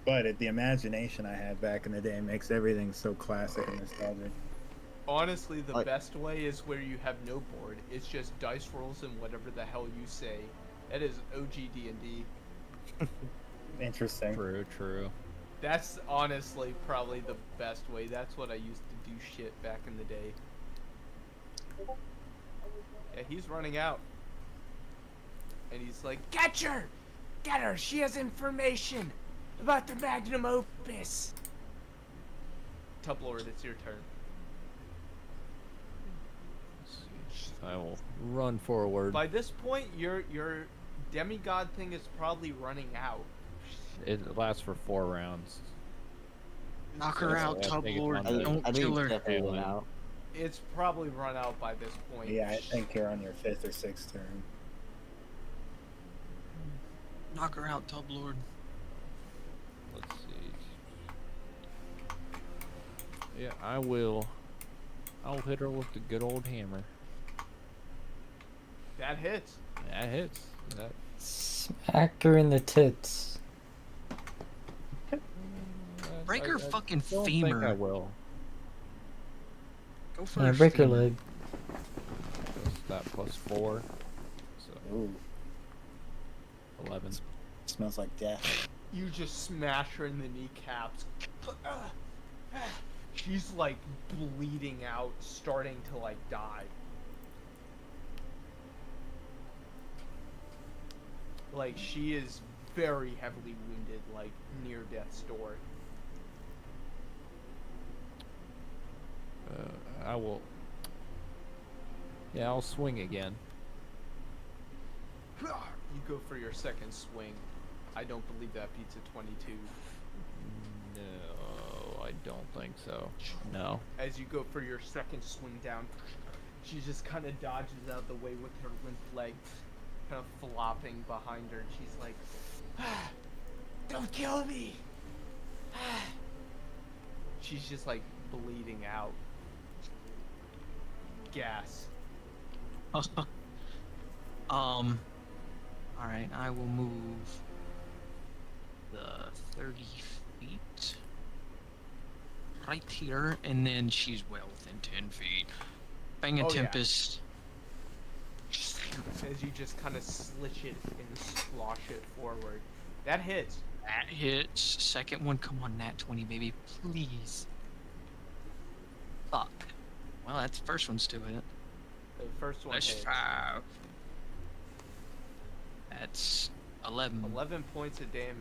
But the imagination I had back in the day makes everything so classic and nostalgic. Honestly, the Like- best way is where you have no board. It's just dice rolls and whatever the hell you say. That is OG D&D. Interesting. True. That's honestly probably the best way. That's what I used to do shit back in the day. Yeah, he's running out. And he's like, Catch her! Get her! She has information about the magnum opus. Tublord, it's your turn. Let's see. I will run forward. By this point, your demigod thing is probably running out. It lasts for 4 rounds. Knock So her I out, think Tub it's Lord. on I the- think, Don't I think kill it's her. definitely Tail out. It's probably run out by this point. Yeah, I think you're on your 5th or 6th turn. Knock her out, Tub Lord. Let's see. Yeah, I'll hit her with the good old hammer. That hits. That hits. That Smack her in the tits. Break her fucking don't think I femur. will. Go for Yeah, her break her femur. leg. That's that plus 4. So Ooh, 11. smells like death. You just smash her in the kneecaps. She's like bleeding out, starting to like die. Like she is very heavily wounded, like near death's door. I will. Yeah, I'll swing again. You go for your second swing. I don't believe that beats a 22. No, I don't think so. No. As you go for your second swing down, she just kind of dodges out the way with her limp legs, kind of flopping behind her. She's like, Don't kill me! she's just like bleeding out. Gas. Alright, I will move the 30 feet right here, and then she's well within 10 feet. Bang a Oh, yeah. Tempest. As you just kind of slitch it and slosh it forward. That hits. That hits. Second one, come on, nat 20, baby, please. Fuck. Well, that's the first one's to it. The first one That's hits. 5. That's 11. 11 points of damage.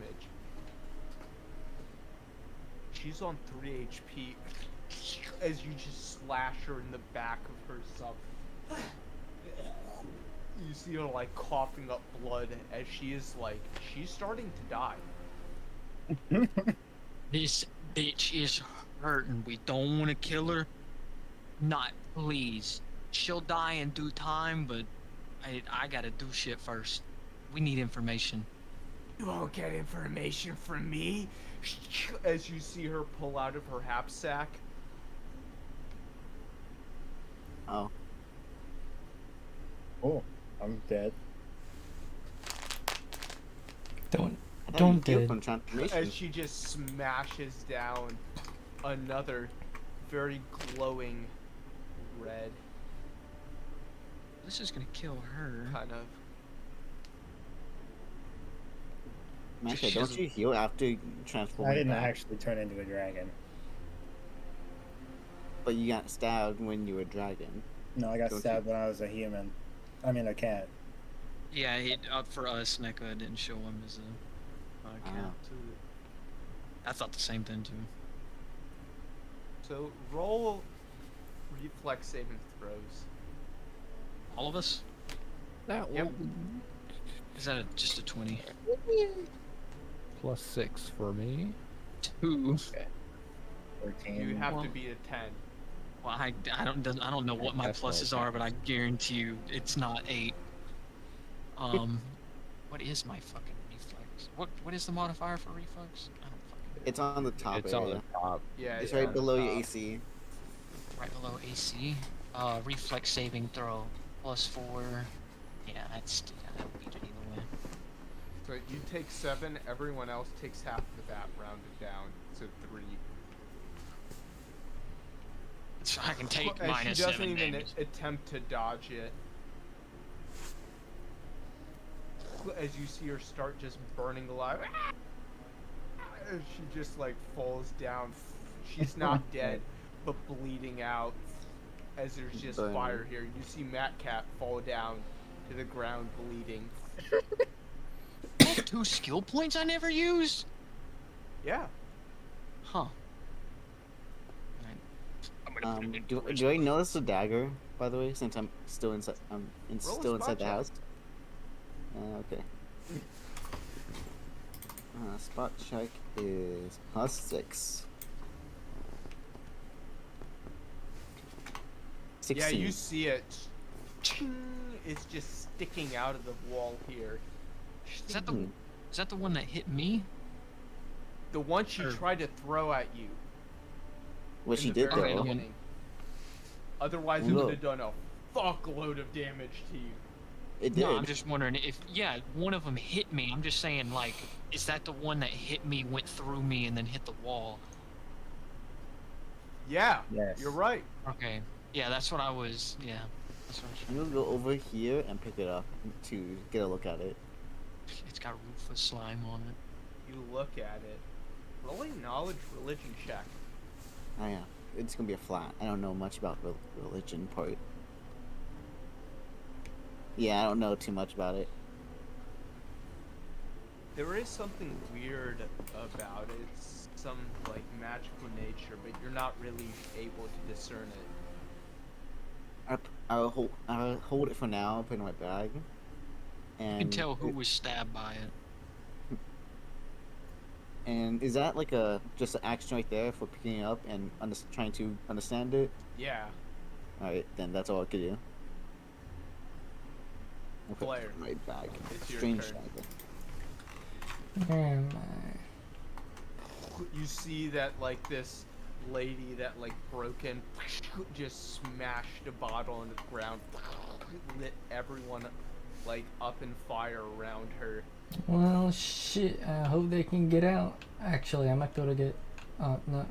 She's on 3 HP as you just slash her in the back of herself. You see her like coughing up blood as she is like, she's starting to die. This bitch is hurting. We don't want to kill her. Not, please. She'll die in due time, but I gotta do shit first. We need information. You won't get information from me. As you see her pull out of her knapsack. Oh, Oh, I'm dead. Don't I thought Don't you healed did. from transformation. As she just smashes down another very glowing red This is gonna kill her. kind of. Manka, She don't doesn't- you heal after transforming I didn't back? actually turn into a dragon. But you got stabbed when you were a dragon. No, I got Don't you- stabbed when I was a human. I mean, a cat. Yeah, for us, NECA didn't show him as a cat. Ah. I thought the same thing too. So roll reflex saving throws. All of us? That Yep. Is that just a 20? +6 for me. 2. 14. You have Well- to beat a 10. Well, I don't know what my That's pluses okay. are, but I guarantee you it's not 8. What is my fucking reflex? What is the modifier for reflex? I don't fucking It's on the top It's area. on the top. Yeah, It's on right the below your top. AC. right below AC. Reflex saving throw +4. Yeah, I don't beat it either way. So you take 7, everyone else takes half of that rounded down to 3. So I can take And minus she doesn't 7 even damage. attempt to dodge it. As you see her start just burning alive, as she just like falls down. She's not dead, but bleeding out. As there's just Burn. fire here, you see Matt Cat fall down to the ground bleeding. 2 skill points I never used? Yeah. Huh. I'm gonna put it in Do I notice the dagger, by the way, since I'm still inside? Roll a Still spot inside the check. house. Okay. Spot check is +6. 16. Yeah, you see it. Ching, it's just sticking out of the wall here. Is that the Hmm. is that the one that hit me? The one she Or- tried to throw at you. What in she the did very though. beginning. Otherwise, it Look. would have done a fuckload of damage to you. It did. No, I'm just wondering if one of them hit me. I'm just saying like, is that the one that hit me, went through me, and then hit the wall? Yeah, Yes. you're right. Okay. Yeah, that's what I was. Yeah, that's what I was. I'm gonna go over here and pick it up to get a look at it. It's got ruthless slime on it. You look at it. Roll a knowledge religion check. Oh yeah, it's gonna be a flat. I don't know much about religion part. Yeah, I don't know too much about it. There is something weird about it. It's some like magical nature, but you're not really able to discern it. I'll hold it for now. Put it in my bag. And You can tell who was stabbed by it. And is that like just an action right there for picking it up and trying to understand it? Yeah. All right, then that's all I could do. I'll put it Blair, in my bag. it's your Strange turn. dagger. Where am I? You see that like this lady that like broke in, just smashed a bottle on the ground, lit everyone like up in fire around her. Well, shit. I hope they can get out. Actually, I might be able to get.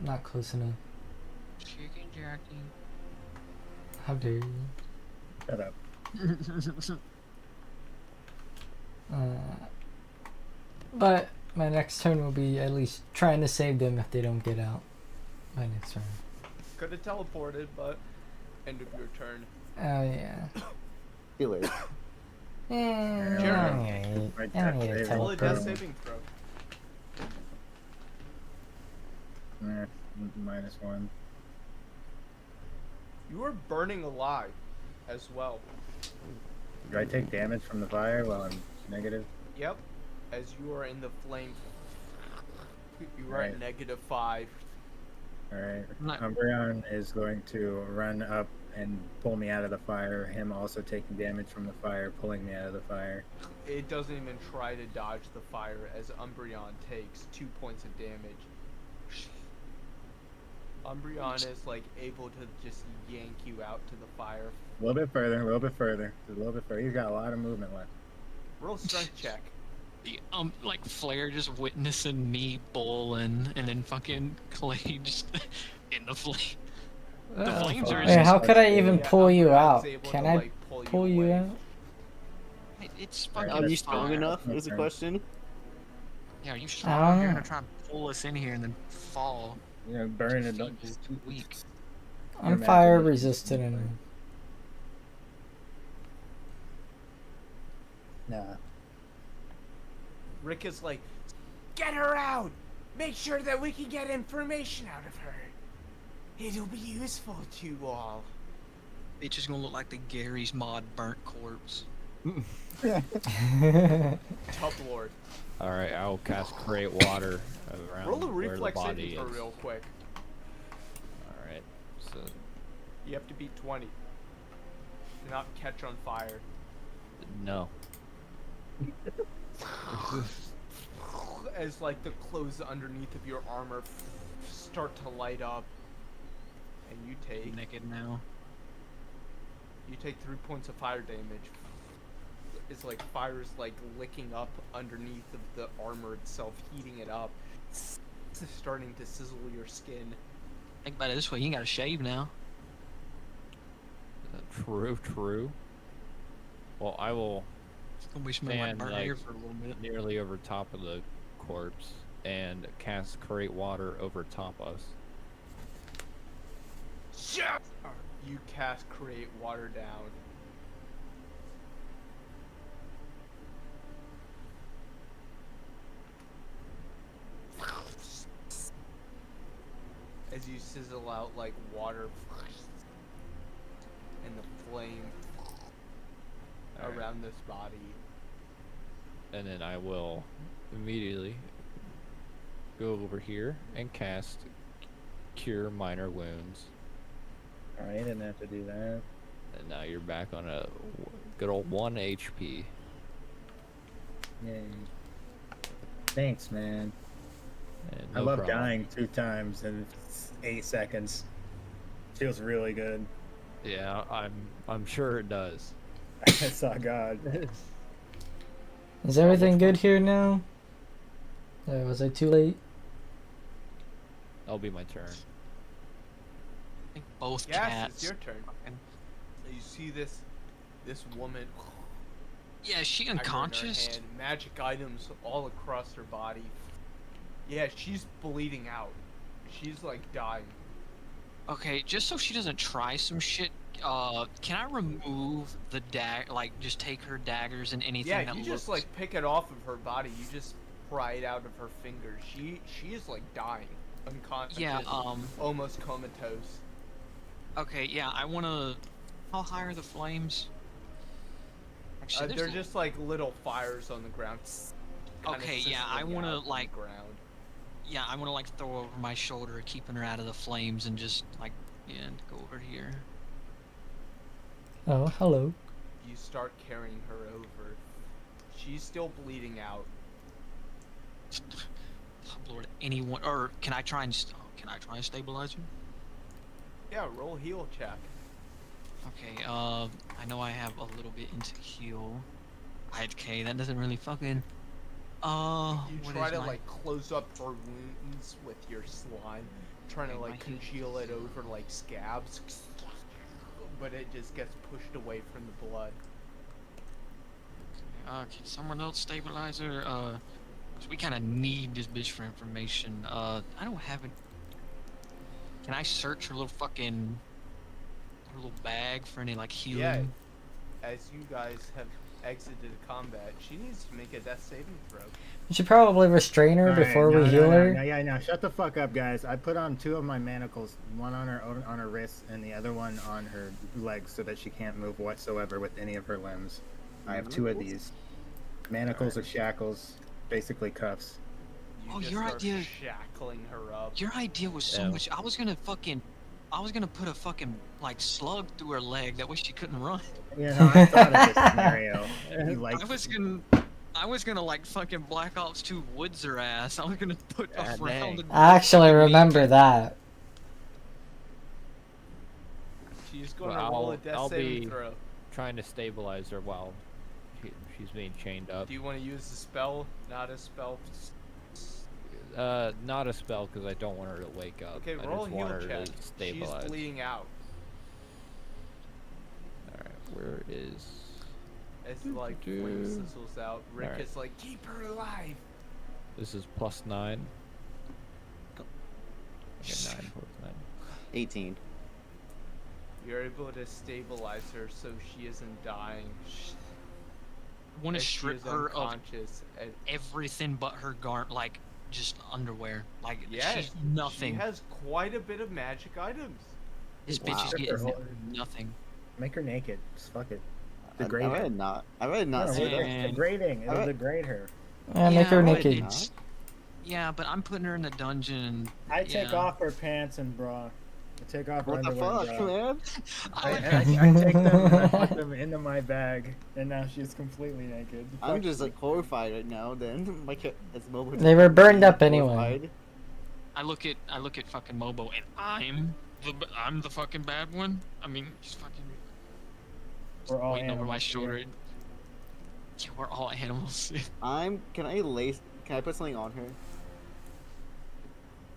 Not close enough. Chicken jerky. How dare you? Shut up. But my next turn will be at least trying to save them if they don't get out. My next turn. Could have teleported, but end of your turn. Oh yeah. Feel it. Jared. Right, I don't need that's to it. Roll a death teleport. saving throw. -1. You are burning alive as well. Do I take damage from the fire while I'm negative? Yep. As you are in the flame, you are Right. at -5. Alright. Not- Umbreon is going to run up and pull me out of the fire. Him also taking damage from the fire, pulling me out of the fire. It doesn't even try to dodge the fire as Umbreon takes 2 points of damage. Umbreon is like able to just yank you out to the fire. A little bit further, a little bit further, a little bit further. He's got a lot of movement left. Roll strength check. Like Flair just witnessing me bowling, and then fucking Clay just in the flame. The flames are. Wait, how could I even Yeah, pull you I out? was able Can to, I like, pull you away. out? It's fucking. Are you strong fire. enough? Is the Okay. question. Yeah, are you I strong? don't You're know. gonna try and pull us in here and then fall. You know, burn it. Feet is too weak. I'm Imagine fire what- resistant and Nah. Rick is like, Get her out! Make sure that we can get information out of her. It'll be useful to you all. It's just gonna look like the Gary's Mod burnt corpse. Tub Lord. All right, I will cast create water around Roll a where the reflex body saving throw is. real quick. All right, so You have to beat 20. Not catch on fire. no. As like the clothes underneath of your armor start to light up, and you take Naked now. 3 points of fire damage. It's like fire's like licking up underneath of the armor itself, heating it up, starting to sizzle your skin. Think about it this way: you ain't gotta shave now. True. Well, I will It's gonna be smelling like stand burnt like hair for a little bit. nearly over top of the corpse and cast create water over top us. Shut You cast create water down. As you sizzle out like water and the flame Alright. around this body. And then I will immediately go over here and cast cure minor wounds. Alright, didn't have to do that. And now you're back on a good old 1 HP. Yay. Thanks, man. And I no love problem. dying 2 times in 8 seconds. Feels really good. Yeah, I'm sure it does. I saw God. is everything good here now? Was I too late? That'll be my turn. I think both Yes, cats. it's your turn. And you see this woman. Yeah, is she dagger in her unconscious? hand, magic items all across her body. Yeah, she's bleeding out. She's like dying. Okay, just so she doesn't try some shit, can I remove the like, just take her daggers and anything Yeah, that you looks... just like pick it off of her body. You just pry it out of her fingers. She is like dying, unconscious. Yeah, almost comatose. okay, yeah, I wanna... How high are the flames? Actually, They're there's just like little fires on the ground. kinda Okay, yeah, I sizzling wanna, out on the like- ground. Yeah, I wanna, like, throw over my shoulder, keeping her out of the flames, and just, like, yeah, go over here. Oh, hello. You start carrying her over. She's still bleeding out. Lord, anyone... Or, can I try and stabilize her? Yeah, roll heal check. Okay, I know I have a little bit into heal. Okay, that doesn't really fucking... You what try is to my- like close up her wounds with your slime, trying to Okay, like my heal- congeal it over like scabs, but it just gets pushed away from the blood. Can someone else stabilize her? 'Cause we kind of need this bitch for information. I don't have it. Can I search her little bag for any like healing? Yeah. As you guys have exited combat, she needs to make a death saving throw. We should probably restrain her Alright, before no, we no, heal no, her. No, yeah, no, shut the fuck up, guys. I put on 2 of my manacles, one on her wrist and the other one on her legs, so that she can't move whatsoever with any of her limbs. I have 2 of these. Manacles are shackles, basically cuffs. You Oh, just your start idea- shackling her up. Your idea was so Yeah. much. I was gonna put a fucking like slug through her leg. That way she couldn't run. You know, I thought of this scenario. You like, I was gonna like fucking Black Ops 2 woods her ass. I was gonna put a God round. dang. I actually remember that. She's going to Well, roll a death I'll saving be- throw. Trying to stabilize her while She's being chained up. Do you want to use the spell? Not a spell. Not a spell because I don't want her to wake up. Okay, I roll a just want heal her check. to She's stabilize. bleeding out. Alright, where is... As like flame sizzles out, Rick Alright. is like, keep her alive. This is +9. Okay, 9 plus 9. 18. You're able to stabilize her so she isn't dying. I want to As she strip is her of unconscious. And everything but her like just underwear. Like yes, she's nothing. She has quite a bit of magic items. This Wow. bitch is Strip her getting whole- nothing. Make her naked. Just fuck it. I Degrade rather her. not. I rather not No, see we're that. not. it's degrading. It'll Alright. degrade her. Yeah, make her but naked. it's- Yeah, but I'm putting her in the dungeon. I take Yeah. off her pants and bra. I take off her What the underwear fuck, and bra. man? I, like- I take them and I put them into my bag, and now she's completely naked. I'm Fuck just you. like horrified right now. Then my as mobile. They were burned up anyway. horrified. I look at fucking Mobo, and I'm the fucking bad one. I mean, he's fucking We're all waiting over my animals here. shoulder. Yeah, we're all animals. Can I put something on her?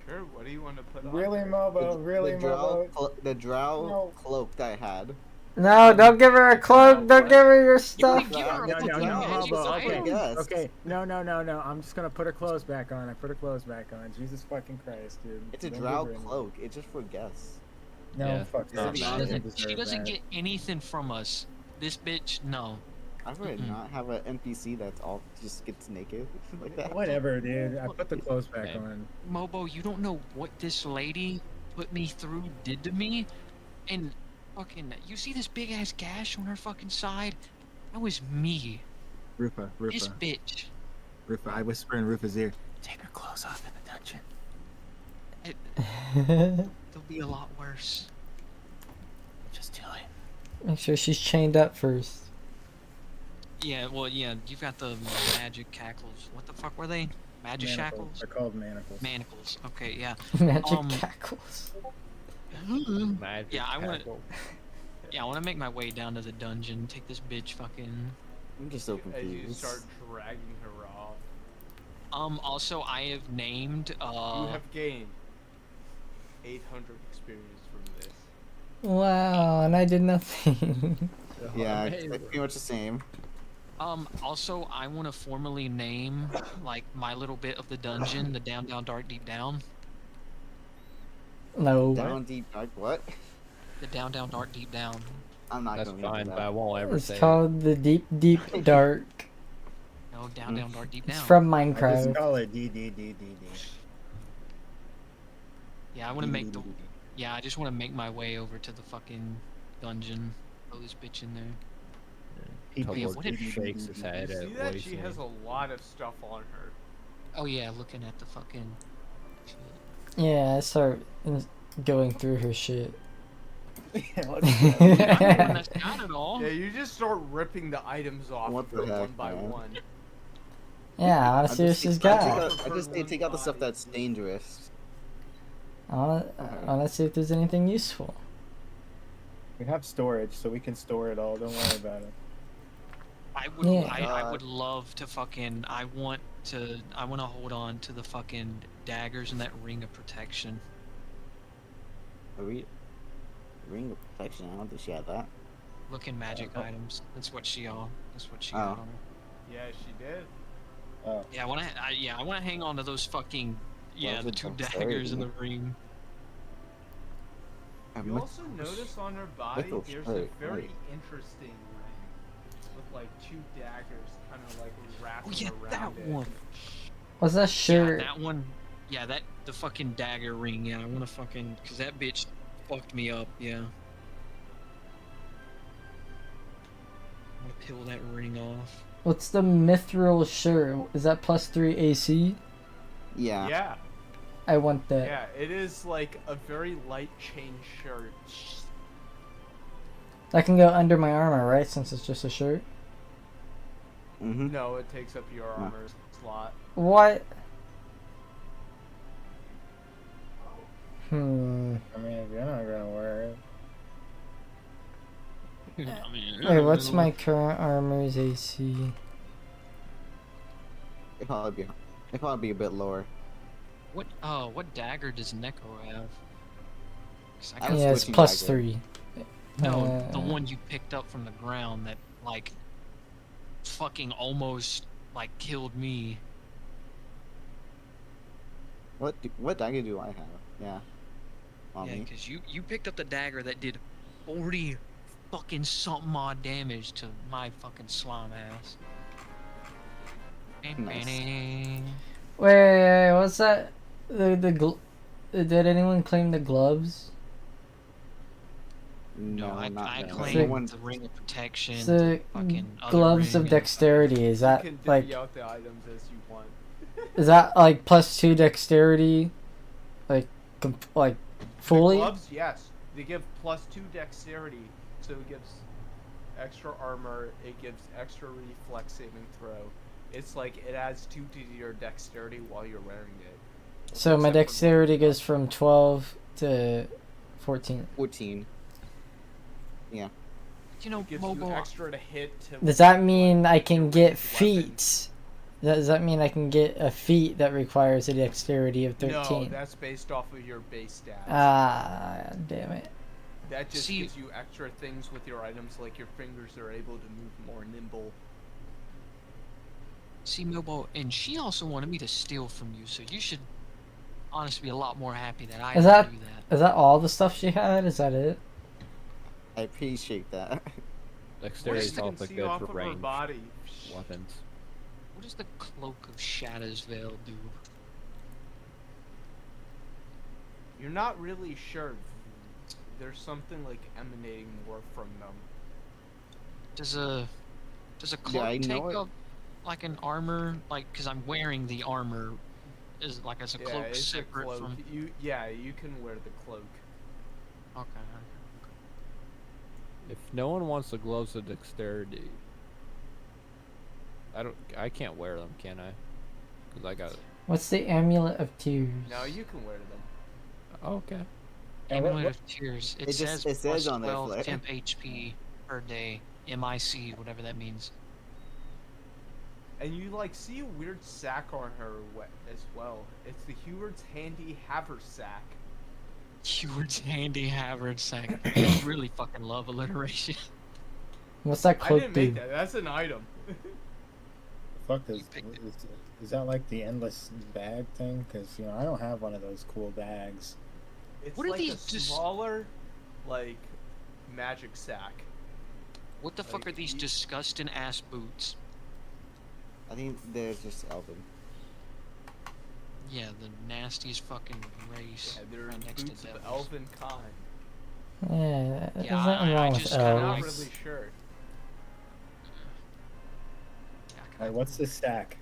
Sure, what do you want to put on? Really, her? Mobo? Really, Mobo? The drow No. cloak that I had. No, don't give her a cloak. Don't give her your stuff. Give her a No, no, fucking no, magic Mobo. Okay, item. Yes. okay. No. I'm just gonna put her clothes back on. I put her clothes back on. Jesus fucking Christ, dude. It's a Don't drow give her any- cloak. It's just for guests. No, Yeah. fuck Yeah, that. she She deserve doesn't that. get anything from us. This bitch, no. I'd rather not have an NPC that's all just gets naked like that. Whatever, dude. I put the clothes back Okay. on. Mobo, you don't know what this lady put me through did to me, and fucking, you see this big ass gash on her fucking side? That was me. Rufa, This bitch. Rufa. I whisper in Rufa's ear. Take her clothes off in the dungeon. It'll be a lot worse. Just do it. Make sure she's chained up first. Yeah, well, yeah, you've got the magic cackles. What the fuck were they? Magic Manacles. shackles? They're called manacles. Manacles. Okay, yeah. Magic Um, cackles. Magic Yeah, I wanna- tackle. Yeah, I want to make my way down to the dungeon, take this bitch fucking... I'm just so As you confused. start dragging her off, Also, I have named, you have gained 800 experience from this. Wow, and I did nothing. Yeah, Hey, it's pretty much the same. Also, I want to formally name, like, my little bit of the dungeon, the Down, Down, Dark, Deep Down. No. Down deep dark. What? The Down, Down, Dark, Deep Down. I'm not That's going fine, into but I that. won't ever It's say called the Deep Deep Dark. No, Down, Down, Dark, Deep Down. It's from I just Minecraft. call it DDDDD. Yeah, I want to make the... Yeah, I just want to make my way over to the fucking dungeon. Throw this bitch in there. it. People yeah, Total what did- shakes his head You at see that what she he's has saying. a lot of stuff on her. Oh yeah, looking at the fucking... shit. Yeah, I start going through her shit. Yeah, let's I'm the one that's got it all. Yeah, you just start ripping the items off What of the her heck, one by man? one. Yeah, I wanna see what she's got. I just say take out the stuff that's dangerous. I wanna see if there's anything useful. We have storage, so we can store it all. Don't worry about it. I would, Yeah. I would love to fucking, I want to hold on to the fucking daggers and that ring of protection. Ring of protection. I don't think she had that. Looking magic items. That's what she got Oh. on her. Yeah, she did. Oh, Yeah, I want to hang on to those fucking, yeah, Well, the good two dexterity. daggers in the ring. You also notice on her body Mythos, there's right, a very right. interesting ring with like two daggers kind of like wrapped Oh yeah, that around it. one. What's that shirt? Yeah, that one. Yeah, the fucking dagger ring. Yeah, I want to fucking, cause that bitch fucked me up. Yeah. I want to peel that ring off. What's the mithril shirt? Is that +3 AC? Yeah. Yeah, I want that. yeah, it is like a very light chain shirt. That can go under my armor, right? Since it's just a shirt. Mm-hmm. No, it takes up your armor slot. What? I mean, if you're not gonna wear it. Wait, what's my current armor's AC? It'd probably be a bit lower. What dagger does Neko have? 'Cause I was Yeah, it's switching plus dagger. 3. No, the Uh, one you picked up from the ground that like fucking almost like killed me. What dagger do I have? Yeah. On Yeah, me. because you picked up the dagger that did 40 fucking something odd damage to my fucking slime ass. Nice. Wait, what's that? Did anyone claim the gloves? No, I not no. claimed Someone- the ring of protection. It's the fucking other gloves ring of and- dexterity. Is You that can like divvy out the items as you want. is that like plus 2 dexterity? Like like fully? The gloves, yes. They give plus 2 dexterity, so it gives extra armor, it gives extra reflex saving throw. It's like it adds 2 to your dexterity while you're wearing it. So my Except for dexterity gloves. goes from 12 to 14. 14. Yeah. You know, It gives you mobile. extra to hit to Does that mean I your can get ranged feet? weapons. Does that mean I can get a feat that requires a dexterity of 13? No, that's based off of your base stats. Ah, damn it. That just See- gives you extra things with your items, like your fingers are able to move more nimble. See, Mobo, and she also wanted me to steal from you, so you should honestly be a lot more happy that I Is didn't that do that. is that all the stuff she had? Is that it? I appreciate that. Dexterity is You can also see good off for of her range body. weapons. What does the Cloak of Shadow's Veil do? You're not really sure. There's something like emanating more from them. Does a cloak I know take it. up like an armor? Like, because I'm wearing the armor, is like as a Yeah, cloak it's a separate cloak. from. You can wear the cloak. Okay. If no one wants the gloves of dexterity, I can't wear them, can I? Because I got. What's the amulet of tears? No, you can wear them. Oh, okay. And what- Amulet what- of Tears. It, It just- says it says plus on there, 12 Flair. temp HP per day. MIC, whatever that means. And you like see a weird sack on her as well. It's the Heward's handy haversack. Heward's handy haversack. I really fucking love alliteration. What's that I cloak didn't do? make that. That's an item. Fuck is, You picked it. is that like the endless bag thing? Because I don't have one of those cool bags. It's What are like these a dis- smaller, like, magic sack. What the fuck Like, are these you- disgusting ass boots? I think they're just Elven. Yeah, the nastiest fucking race. Yeah, they're right next boots to of devils. elven kind. Yeah, there's Yeah, nothing I wrong with just I'm kinda not elves. really sure. All right, what's this stack?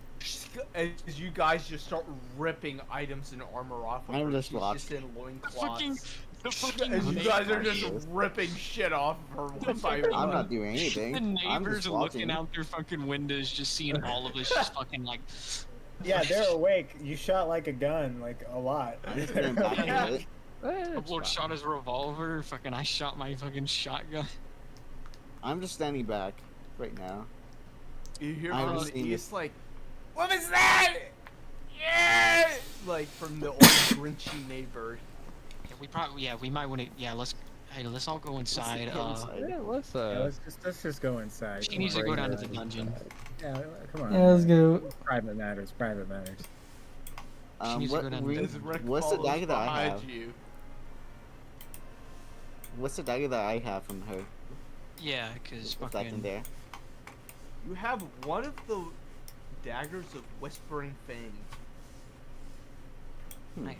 As you guys just start ripping items and armor off of I'm her, just she's lost. just in Fucking, loincloths. the fucking As you guys are neighbors, just ripping shit off of her one by fucking- I'm one. not doing anything. the I'm neighbors just are watching. looking out their fucking windows, just seeing all of us, just fucking like. Yeah, they're awake. You shot like a gun, like a lot. I'm just going back Yeah. to it. Upload shot his revolver. Fucking, I shot my fucking shotgun. I'm just standing back right now. You hear I from haven't the seen east like, "What was that?" Yeah, like from the old grinchy neighbor. Yeah, we might want to. Yeah, let's all go inside. get inside. Yeah, let's Yeah, let's just go inside. She needs to go down to the dungeon. Yeah, come on. Yeah, let's go. Private matters. Private matters. She needs to go down to As Rick what's the follows dagger that I behind have? you. What's the dagger that I have from her? Yeah, because What's that in fucking. there? You have one of the daggers of Whispering Fang. Right.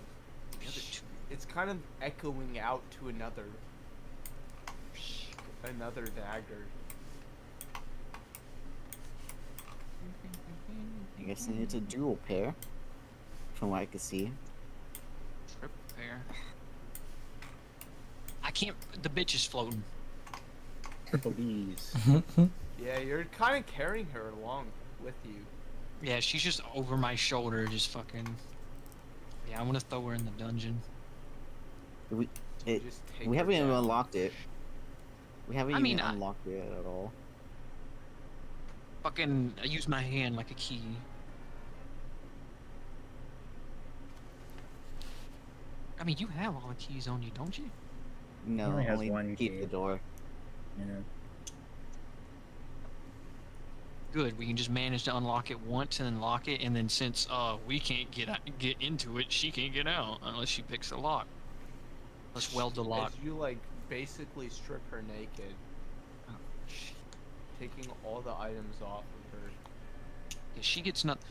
The other two. It's kind of echoing out to another dagger. I guess I need a dual pair. From what I can see. Trip pair. I can't. The bitch is floating. Triple B's. Yeah, you're kind of carrying her along with you. Yeah, she's just over my shoulder, just fucking. Yeah, I want to throw her in the dungeon. It, Just take we her haven't even down. unlocked it. We haven't I even mean, I- unlocked it at all. Fucking, I use my hand like a key. I mean, you have all the keys on you, don't you? No, only has only one keep key. the door. Yeah. Good. We can just manage to unlock it once and then lock it, and then since we can't get into it, she can't get out unless she picks the lock. Let's weld the lock. As you like basically strip her naked, taking all the items off of her. Yeah, she gets nothing.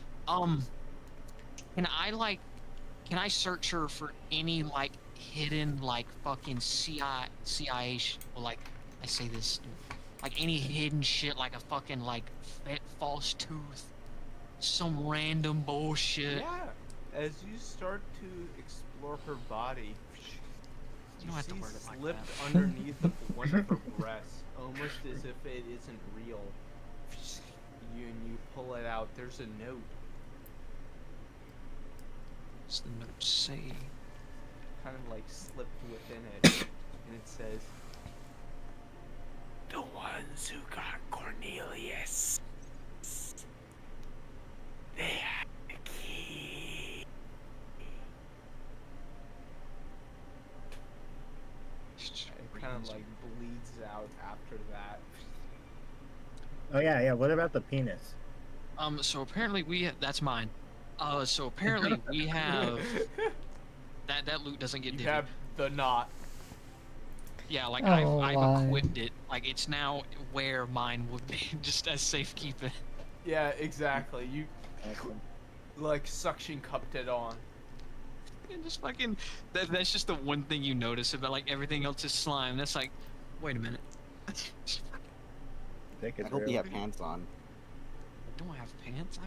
Can I search her for any like hidden like fucking CIA well, like I say this, like any hidden shit like a fucking like false tooth, some random bullshit. Yeah. As you start to explore her body, You don't have to see word it like slipped that. underneath of one of her breasts, almost as if it isn't real. You pull it out. There's a note. What's the note say? Kind of like slipped within it, and it says, The ones who got Cornelius. They have the key. it kind of like bleeds out after that. Oh yeah, yeah. What about the penis? So apparently that's mine. So apparently we have that loot doesn't get You divvied. have the knot. Yeah, like Oh, I've why? equipped it. Like it's now where mine would be, just as safekeeping. Yeah, exactly. You Awesome. like suction cupped it on. And just fucking that's just the one thing you notice about like everything else is slime. That's like, wait a minute. Dick is I hope real. you have pants on. I don't have pants.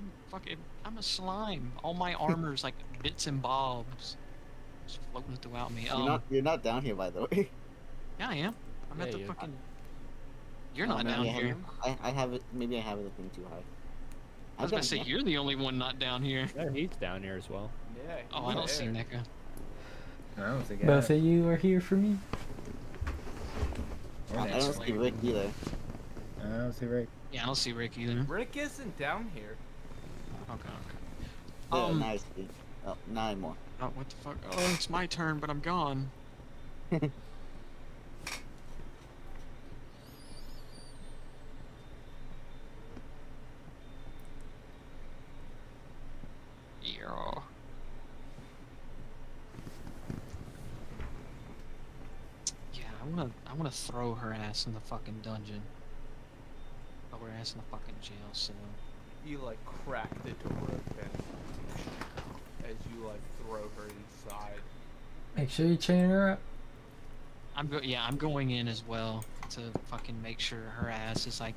I'm a slime. All my armor's like bits and bobs, just floating throughout me. You're not down here, by the way. Yeah, I am. I'm Yeah, at the you- fucking. You're Oh, not maybe down I have here. it- I have it. Maybe I have it thing too high. I was I'm gonna say down you're the only one not down here. Yeah, he's down here as well. Yeah. Oh, I don't see there. NECA. I don't think Both of you are here for me. I don't see Later. Rick either. I don't see Rick. Yeah, I don't see Rick either. Rick isn't down here. Okay. Yeah, nice. Oh, not anymore. Oh, what the fuck? Oh, it's my turn, but I'm gone. Yeah. Yeah, I wanna throw her ass in the fucking dungeon. Throw her ass in the fucking jail cell. You like crack the door open as you like throw her inside. Make sure you chain her up. I'm going in as well to fucking make sure her ass is like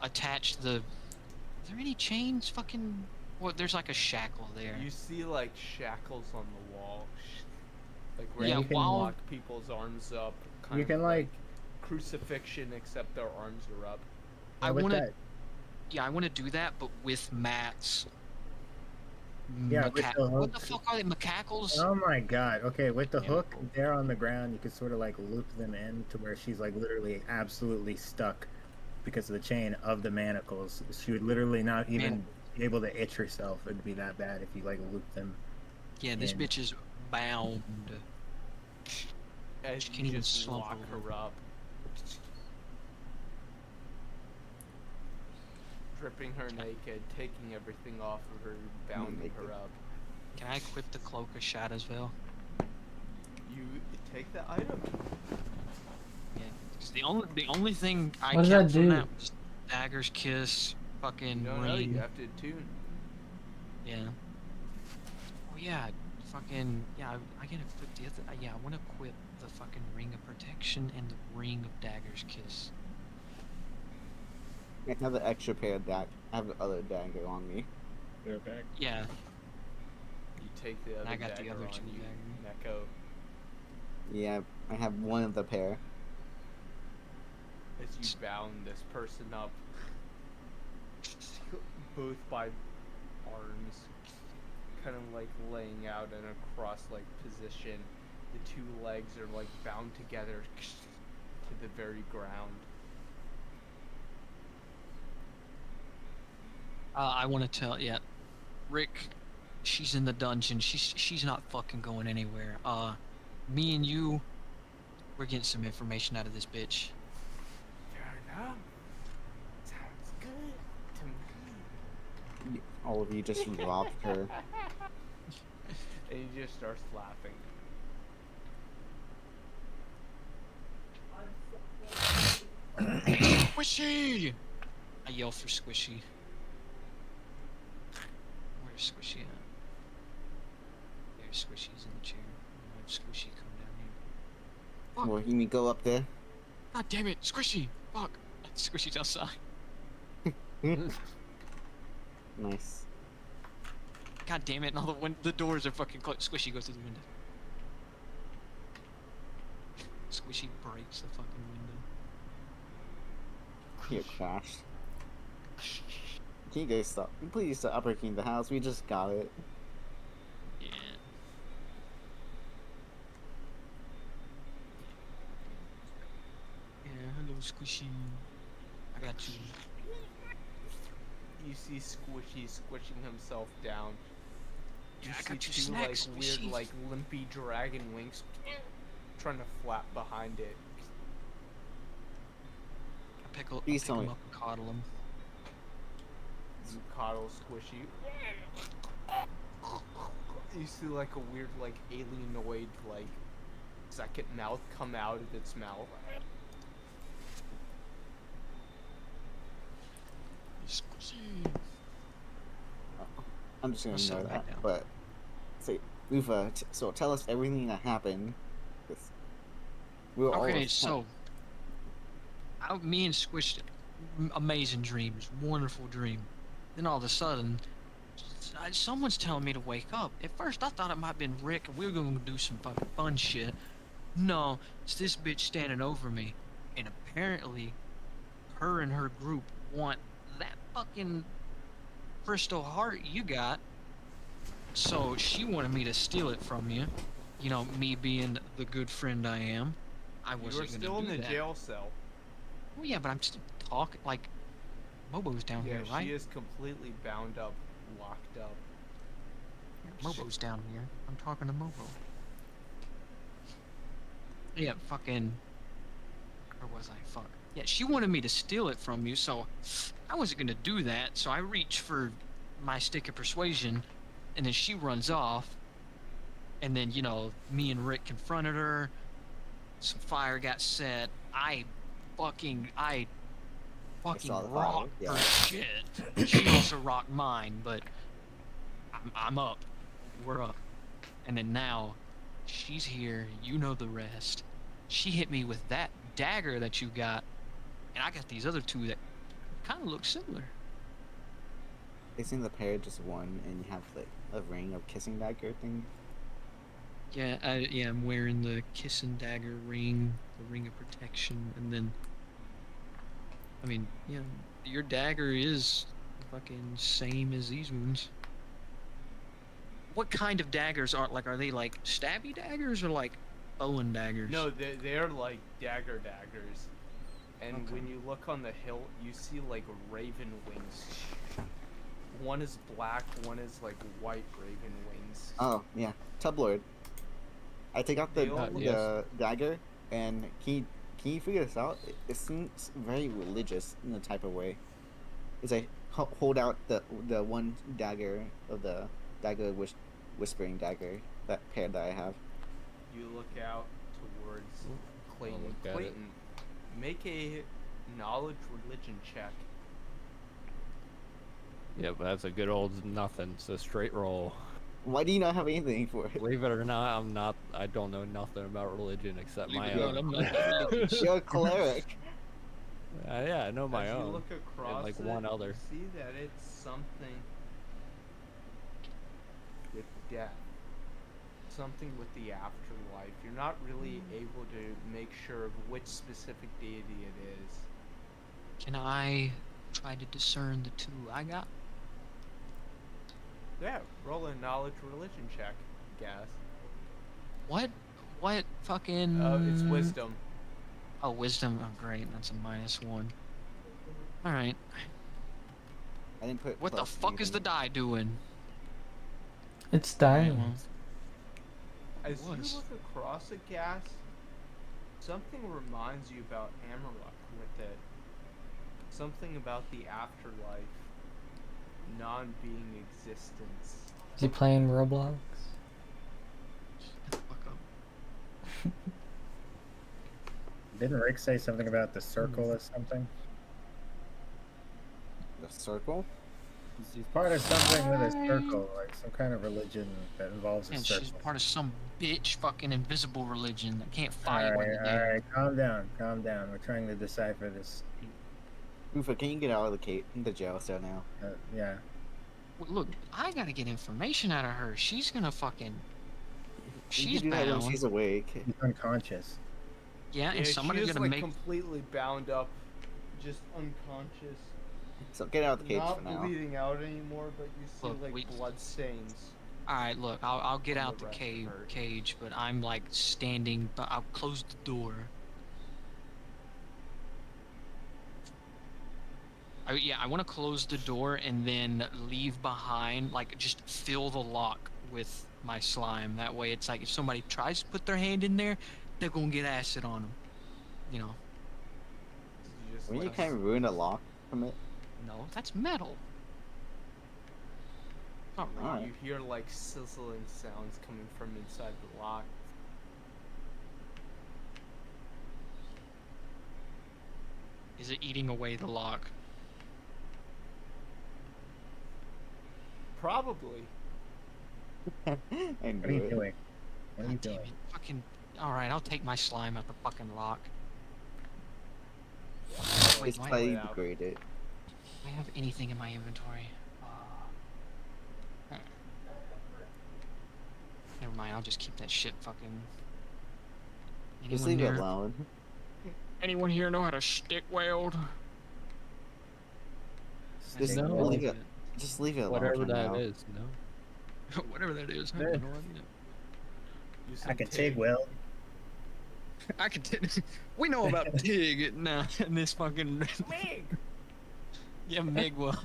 attached to the. Is there any chains? Fucking. Well, there's like a shackle there. You see like shackles on the wall, like where Yeah, you can while- lock people's arms up. Kind You of can like. crucifixion, except their arms are up. I with wanna- that- Yeah, I want to do that, but with Matt's. Yeah, with the What the hook. fuck are they? Macackles? Oh my god. Okay, with the Yeah. hook there on the ground, you could sort of like loop them in to where she's like literally absolutely stuck because of the chain of the manacles. She would literally not even be able to itch herself. It'd be that bad if you like loop them. Yeah, this in. bitch is bound. As She you can't even just slump lock over. her up, stripping her naked, taking everything off of her, bounding her naked. up. Can I equip the cloak of Shadowsville? You take the item. Yeah. 'Cause the only thing I What does kept that from do? that was Dagger's Kiss, You fucking don't know. ring. You have to tune. Yeah. Oh yeah, fucking yeah. I gotta equip the other. Yeah, I want to equip the fucking ring of protection and the ring of Dagger's Kiss. I have the extra pair of I have the other dagger on me. They're back. Yeah. You take the other I got the dagger other on two you, daggers. Neko. Yeah, I have one of the pair. As you bound this person up, both by arms, kind of like laying out in a cross-like position. The two legs are like bound together, to the very ground. I want to tell, yeah, Rick, she's in the dungeon. She's not fucking going anywhere. Me and you, we're getting some information out of this bitch. Fair enough. Sounds good to me. All of you just robbed her. And he just starts laughing. Squishy! I yell for Squishy. Where's Squishy at? There's Squishy's in the chair. I'll have Squishy come down here. Fuck! Well, you mean go up there? God damn it, Squishy! Fuck! Squishy's outside. Nice. God damn it! And all the doors are fucking closed. Squishy goes through the window. Squishy breaks the fucking window. Here, crashed. Can you guys stop? Please stop breaking the house. We just got it. Yeah. Yeah, hello Squishy. I got you. You see Squishy squishing himself down. You Yeah, I see got you two snacks, like weird, Squishy. like limpy dragon wings trying to flap behind it. I pick him Please tell me. up and coddle him. Coddle Squishy. You see like a weird, like alienoid, like second mouth come out of its mouth. Squishy. I'm just gonna I'll set ignore it back that. down. But say, Lufa, so tell us everything that happened. 'Cause we were all Okay, so me and Squish, amazing dreams, wonderful dream. Then all of a sudden, someone's telling me to wake up. At first, I thought it might have been Rick, and we were gonna do some fucking fun shit. No, it's this bitch standing over me, and apparently, her and her group want that fucking crystal heart you got. So she wanted me to steal it from you. You know, me being the good friend I am. I You were wasn't still gonna in do the that. jail cell. Well, yeah, but I'm still talking like Mobo's down Yeah, here, right? she is completely bound up, locked up. Mobo's down here. I'm talking to Mobo. Yeah, fucking. Where was I? Fuck. Yeah, she wanted me to steal it from you, so I wasn't gonna do that. So I reached for my stick of persuasion, and then she runs off. And then, you know, me and Rick confronted her. Some fire got set. I fucking saw the fire, rocked yeah. her shit. She also rocked mine, but I'm up. We're up. And then now, she's here. You know the rest. She hit me with that dagger that you got, and I got these other two that kind of look similar. Isn't the pair just one, and you have like a ring of kissing dagger thing? Yeah, I'm wearing the kiss and dagger ring, the ring of protection, and then, I mean, yeah, your dagger is fucking same as these ones. What kind of daggers are they like stabby daggers or like Owen daggers? No, they're like dagger daggers. And Okay. when you look on the hilt, you see like raven wings. One is black, one is like white raven wings. Oh yeah, Tublord. I take out the They all look- the dagger, and can you figure this out? It seems very religious in a type of way. As I hold out the one dagger of the dagger whispering dagger, that pair that I have. You look out towards Clayton. look at it. Clayton, make a knowledge religion check. Yeah, but that's a good old nothing. It's a straight roll. Why do you not have anything for it? Believe it or not, I don't know nothing about religion except my Believe it or own. not, I'm not that religious. You're a cleric. Yeah, I know my As own. you look across like it, one other. you see that it's something with death. Something with the afterlife. You're not really able to make sure of which specific deity it is. Can I try to discern the two I got? Yeah, roll a knowledge religion check, I guess. What fucking? It's wisdom. Oh, wisdom. Oh, great. That's a -1. All right. I didn't put. What the plus fuck is the either. die doing? It's Alright, dying. well, As you was. look across at gas, something reminds you about Amarok with it. Something about the afterlife, non-being existence. Is he playing Roblox? Shut the fuck up. Didn't Rick say something about the circle or something? The circle. He's part of something with a circle, like some kind of religion that involves a And circle. she's part of some bitch fucking invisible religion that can't fight All when right, the all game. right, calm down, calm down. We're trying to decipher this. Ufa, can you get out of the jail cell now? Yeah. Look, I gotta get information out of her. She's gonna fucking. You She's can do that when bound. she's awake. He's unconscious. Yeah, Yeah, and she somebody's is gonna like make. completely bound up, just unconscious, So get out of the cage not for now. bleeding out anymore. But you see Look, like we- blood stains. Alright, look, I'll get On out the the rest of her. cage, but I'm like standing, but I'll close the door. Yeah, I want to close the door and then leave behind, like, just fill the lock with my slime. That way, it's like if somebody tries to put their hand in there, they're gonna get acid on them. You know? You just When you let kind of ruin a lock from it. No, that's metal. Not All right. right. You hear like sizzling sounds coming from inside the lock. Is it eating away the lock? Probably. I What are knew you it. doing? What are you God damn doing? it. Fucking. Alright, I'll take my slime out the fucking lock. Wait, It's do I, slightly out. degraded. do I have anything in my inventory? Never mind, I'll just keep that shit fucking. Just Anyone leave it here? alone. Anyone here know how to stick weld? Just No. leave it. Just leave it alone. Whatever for that now. is, no. Whatever that is. I Yeah. have no idea. Use I some can tape. TIG weld. I can. We know about TIG now in this fucking. Mig! Yeah, MIG weld.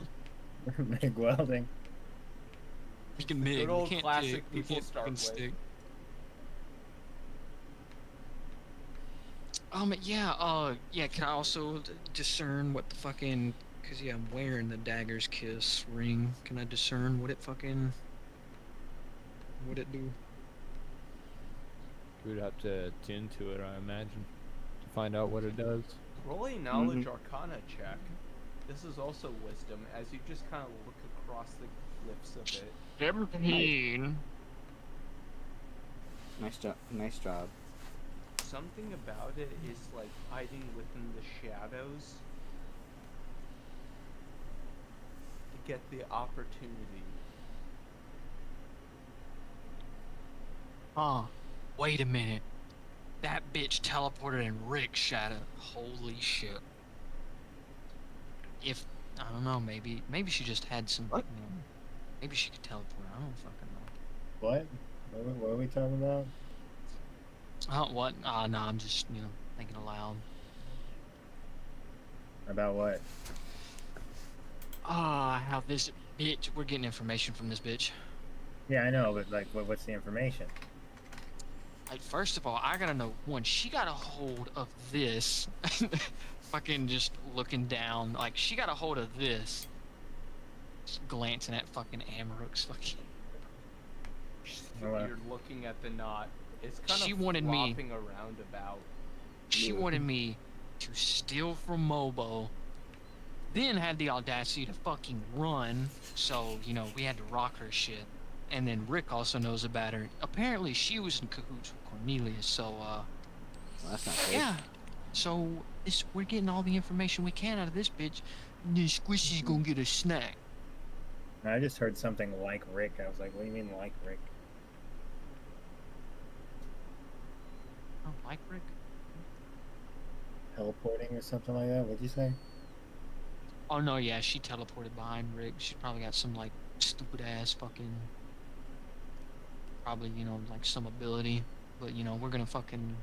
MIG welding. We can MIG. Good old we can't classic TIG. We people can't start fucking with. stick. Yeah, can I also discern what the fucking, cause yeah, I'm wearing the Dagger's Kiss ring. Can I discern what it fucking, what it do? We would have to tune to it, I imagine, to find out what it does. Roll a knowledge arcana check. This is also wisdom, as you just kind of look across the cliffs of it. 17. Nice job. Nice job. Something about it is like hiding within the shadows to get the opportunity. Wait a minute. That bitch teleported and Rick shot it. Holy shit. If I don't know, maybe she just had some. What? You know, maybe she could teleport. I don't fucking know. What? What are we talking about? What? No, I'm just thinking aloud. About what? How this bitch. We're getting information from this bitch. Yeah, I know, but like, what's the information? Like, first of all, I gotta know one. She got a hold of this. Fucking just looking down. Like, she got a hold of this. Just glancing at fucking Amarok's fucking. You're looking at the knot. It's kind She of wanted me- flopping around about. She wanted me to steal from Mobo. Then had the audacity to fucking run. So, we had to rock her shit. And then Rick also knows about her. Apparently, she was in cahoots with Cornelius. So, Well, that's not good. yeah. So, we're getting all the information we can out of this bitch. And then Squishy's gonna get a snack. And I just heard something like Rick. I was like, what do you mean like Rick? Oh, like Rick? Teleporting or something like that? What'd you say? Oh, no, yeah, she teleported behind Rick. She probably got some, like, stupid ass fucking. Probably, like some ability. But, we're gonna fucking.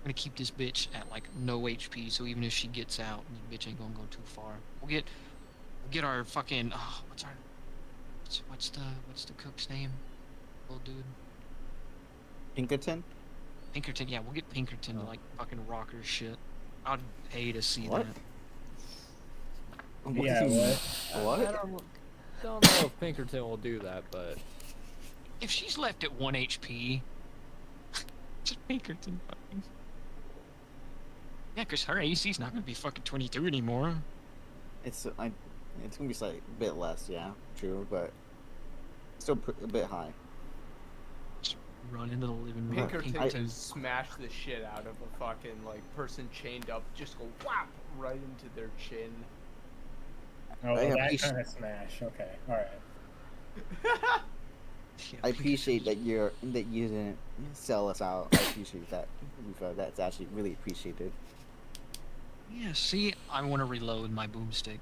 gonna keep this bitch at like no HP, so even if she gets out, this bitch ain't gonna go too far. We'll get our fucking what's the cook's name? Little dude. Pinkerton? Pinkerton, yeah, we'll get Pinkerton to like fucking rock her shit. I'd pay to see What? that. Yeah, what? I don't know if Pinkerton will do that, but If she's left at 1 HP, just Pinkerton fucking. Yeah, cause her AC's not gonna be fucking 22 anymore. It's gonna be slightly a bit less, yeah, true, but still a bit high. Just run into the living room. Pinkerton I- can smash the shit out of a fucking like person chained up, just go whap right into their chin. Oh, I that appreciate- kind of smash. Okay, all right. Yeah, I appreciate that you didn't sell us out. I appreciate that, Rufo. That's actually really appreciated. Yeah, see, I want to reload my boomstick.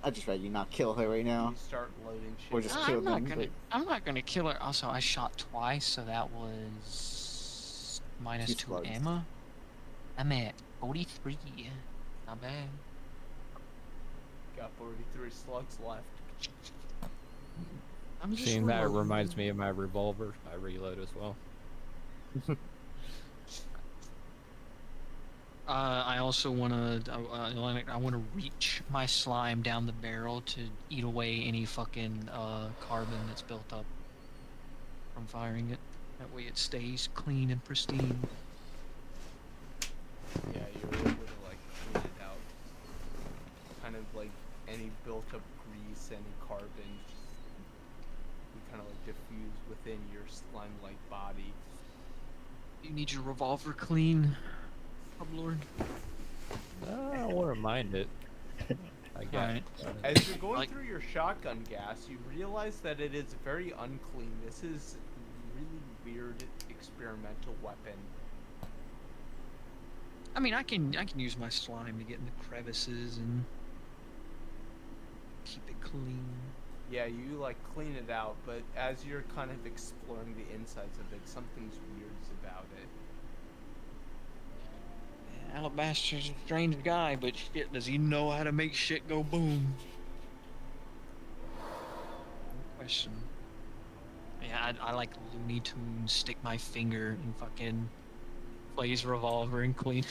I just read you not kill her right now. You start loading shit. Or just No, kill I'm not them. gonna. I'm not gonna kill her. Also, I shot twice, so that was minus Two 2 slugs. ammo. I'm at 43. Not bad. Got 43 slugs left. I'm just seeing that reloading. reminds me of my revolver. I reload as well. I also wanna. I wanna reach my slime down the barrel to eat away any fucking carbon that's built up from firing it. That way it stays clean and pristine. Yeah, you're able to like clean it out. Kind of like any built up grease, any carbon, you kind of like diffuse within your slime-like body. You need your revolver clean, Lord. I wouldn't mind it. I guess. Alright. As you're going Like- through your shotgun gas, you realize that it is very unclean. This is a really weird experimental weapon. I mean, I can use my slime to get in the crevices and keep it clean. Yeah, you like clean it out, but as you're kind of exploring the insides of it, something's weird about it. Yeah, Alabaster's a strange guy, but shit, does he know how to make shit go boom? No question. Yeah, I like Looney Tunes, stick my finger and fucking plays revolver and clean.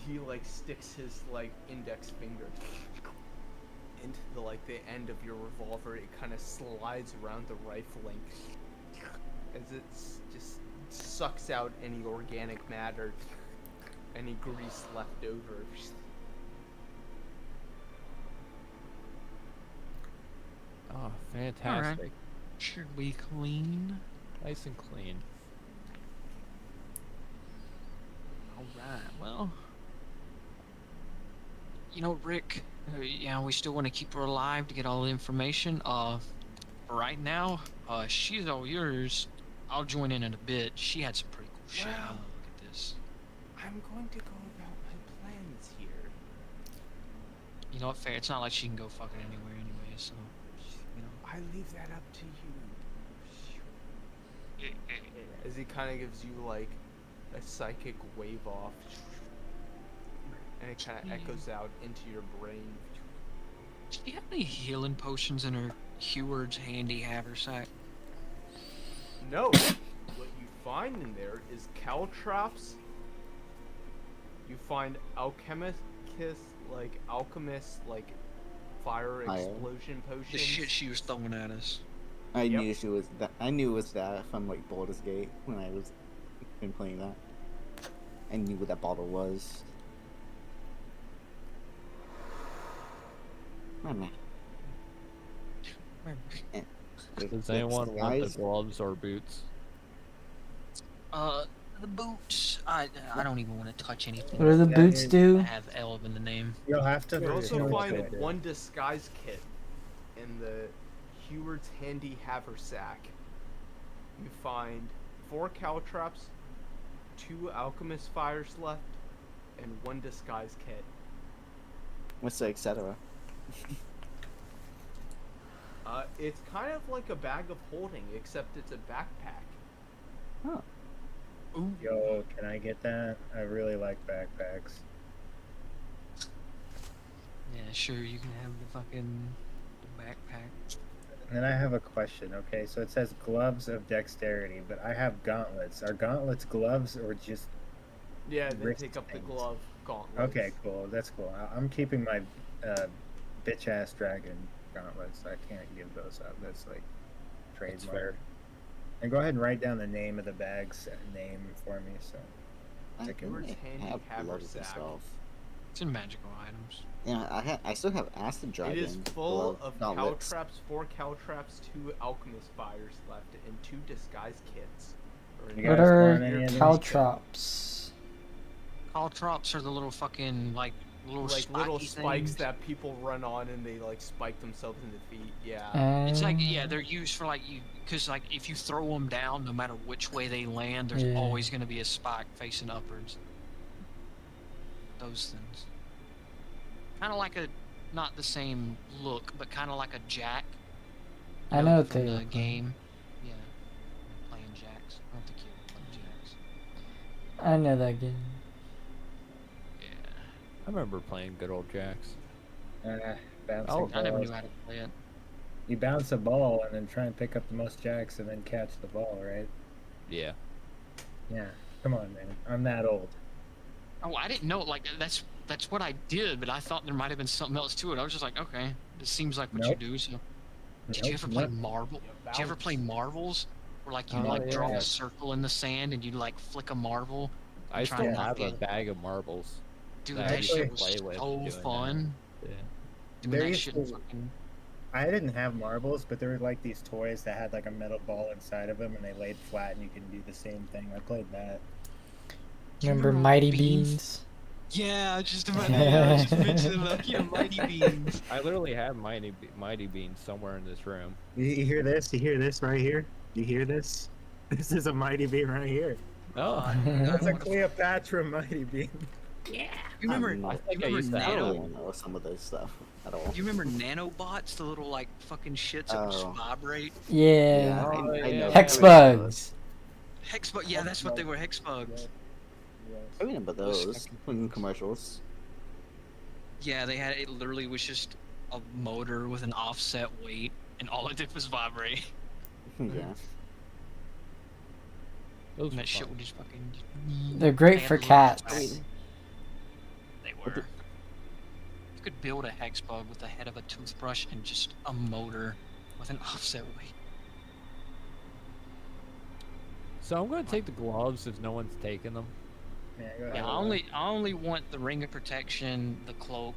He like sticks his like index finger into the like the end of your revolver. It kind of slides around the rifling as it just sucks out any organic matter, any grease left over. Oh, fantastic. Should we clean? Nice and clean. Alright, well. You know, Rick, yeah, we still want to keep her alive to get all the information. Right now, she's all yours. I'll join in a bit. She had some pretty cool shit. Wow. Look at this. I'm going to go about my plans here. You know what, fair. It's not like she can go fucking anywhere anyway, so, you know. I leave that up to you. As he kind of gives you like a psychic wave off, and it kind of echoes out into your brain. Do you have any healing potions in her Heward's handy haversack? No, what you find in there is caltrops. You find alchemist fire Fire. explosion potions. The shit she was throwing at us. I Yep. knew she was that. I knew it was that from like Baldur's Gate when I was been playing that. I knew what that bottle was. Oh, man. Does anyone want the Guys, gloves or boots? The boots. I don't even want to touch anything. What do the Yeah, boots it- do? that have Elv in the name. You'll have to. You also Yeah, find okay. one disguise kit in the Heward's handy haversack. You find 4 caltrops, 2 alchemist fires left, and 1 disguise kit. What's the etc. It's kind of like a bag of holding, except it's a backpack. Oh. Ooh. Yo, can I get that? I really like backpacks. Yeah, sure. You can have the fucking backpack. And then I have a question. Okay, so it says gloves of dexterity, but I have gauntlets. Are gauntlets gloves or just? Yeah, they Wrist take up the things. glove gauntlets. Okay, cool. That's cool. I'm keeping my bitch ass dragon gauntlets. I can't give those up. That's like That's fair. trademark. And go ahead and write down the name of the bag's name for me. So I Okay. Where's may handy have gloves haversack? myself. It's in magical items. Yeah, I still have acid dragon. It is full glove of gauntlets. caltrops, 4 caltrops, 2 alchemist fires left, and 2 disguise kits. Or You in- What guys are want any of these? caltrops? Caltrops are the little fucking like little little spiky spikes things. that people run on and they like spike themselves in the feet. Yeah. It's like they're used for like you because like if you throw them down, no matter which way they land, there's Yeah. always going to be a spike facing upwards. Those things. Kind of like a, not the same look, but kind of like a jack. I know what from they the look like. game. Yeah. Playing jacks. I don't think you ever played jacks. I know that game. Yeah. I remember playing good old jacks. Bouncing Oh, I never balls. knew how to play it. You bounce a ball and then try and pick up the most jacks and then catch the ball, right? Yeah. Yeah. Come on, man. I'm that old. Oh, I didn't know. Like that's what I did, but I thought there might have been something else to it. I was just like, okay, this seems like what Nope. you do. So, did you Nope, ever play nope. marble? Did you ever play marbles? Where like you Oh, like draw yeah. a circle in the sand and you like flick a marble. I try still and have knock a it. bag of marbles. Dude, that I that used to shit was play with so doing that. fun. Yeah. Doing There that used shit to- in fucking. I didn't have marbles, but there were like these toys that had like a metal ball inside of them and they laid flat and you can do the same thing. I played that. Do you Remember remember Mighty Beans? Beans? Yeah, just about. Yeah, I was just mentioning that. Yeah, Mighty Beans. I literally have Mighty Beans somewhere in this room. You hear this? You hear this right here? You hear this? This is a Mighty Bean right here. Oh, That's a Cleopatra Mighty Bean. Yeah. You remember? I I think I you used remember to I have don't Nano? really know some of this stuff at all. You remember nanobots, the little like fucking shits that would just Oh. vibrate? Yeah. I Oh, know. yeah. Hex bugs. Hexbug, yeah, that's what they were. Hexbugs. I remember Those those fucking- in commercials. Yeah, they had it. Literally was just a motor with an offset weight, and all it did was vibrate. Yeah. those And were that shit fun. would just fucking. They're great They had for little cats. tracks. They What were. You could build a hexbug with the head of a toothbrush and just a motor with an offset weight. So I'm gonna take the gloves if no one's taking them. Yeah, go Yeah, ahead. I only want the ring of protection, the cloak,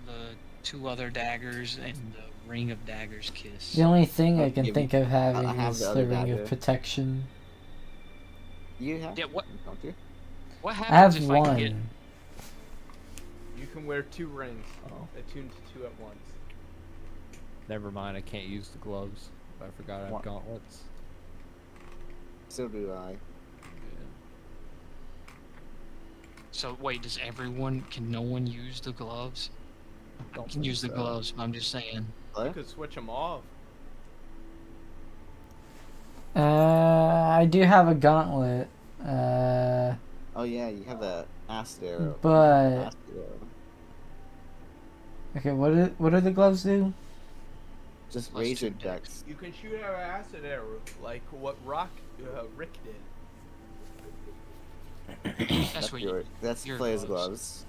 the 2 other daggers, and the ring of daggers kiss. The only thing I I'll can give think you- of having I have is the the other ring dagger. of protection. You have? Yeah, what Don't you? what I happens have if I can get? one. You can wear 2 rings, Oh, attuned to 2 at once. never mind. I can't use the gloves. I forgot I have What? gauntlets. So do I. Yeah. So wait, does everyone? Can no one use the gloves? I Don't can think use the so. gloves. But I'm just saying. You What? could switch them off. I do have a gauntlet. Oh yeah, you have the acid arrow. But Acid arrow. okay, what do the gloves do? Just Plus raise your 2 dex. You can shoot out an acid arrow, like what Rick did. That's what you. That's your player's gloves.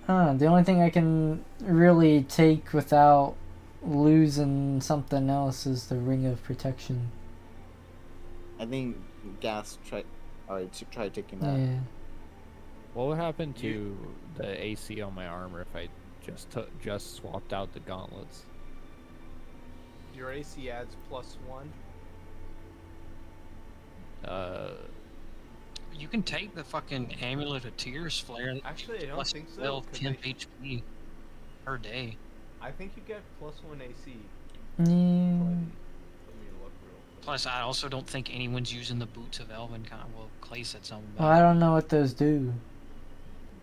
gloves. The only thing I can really take without losing something else is the ring of protection. I think Gas tried taking that. Yeah. What would happen to the AC on my armor if I just swapped out the gauntlets? Your AC adds +1. You can take the fucking amulet of tears flare. Actually, I don't plus think so. 12 'cause 10 they- HP per day. I think you get +1 AC. Yeah. Let me look real quick. Plus, I also don't think anyone's using the boots of Elven. Well, Clay said something Well, about. I don't know what those do.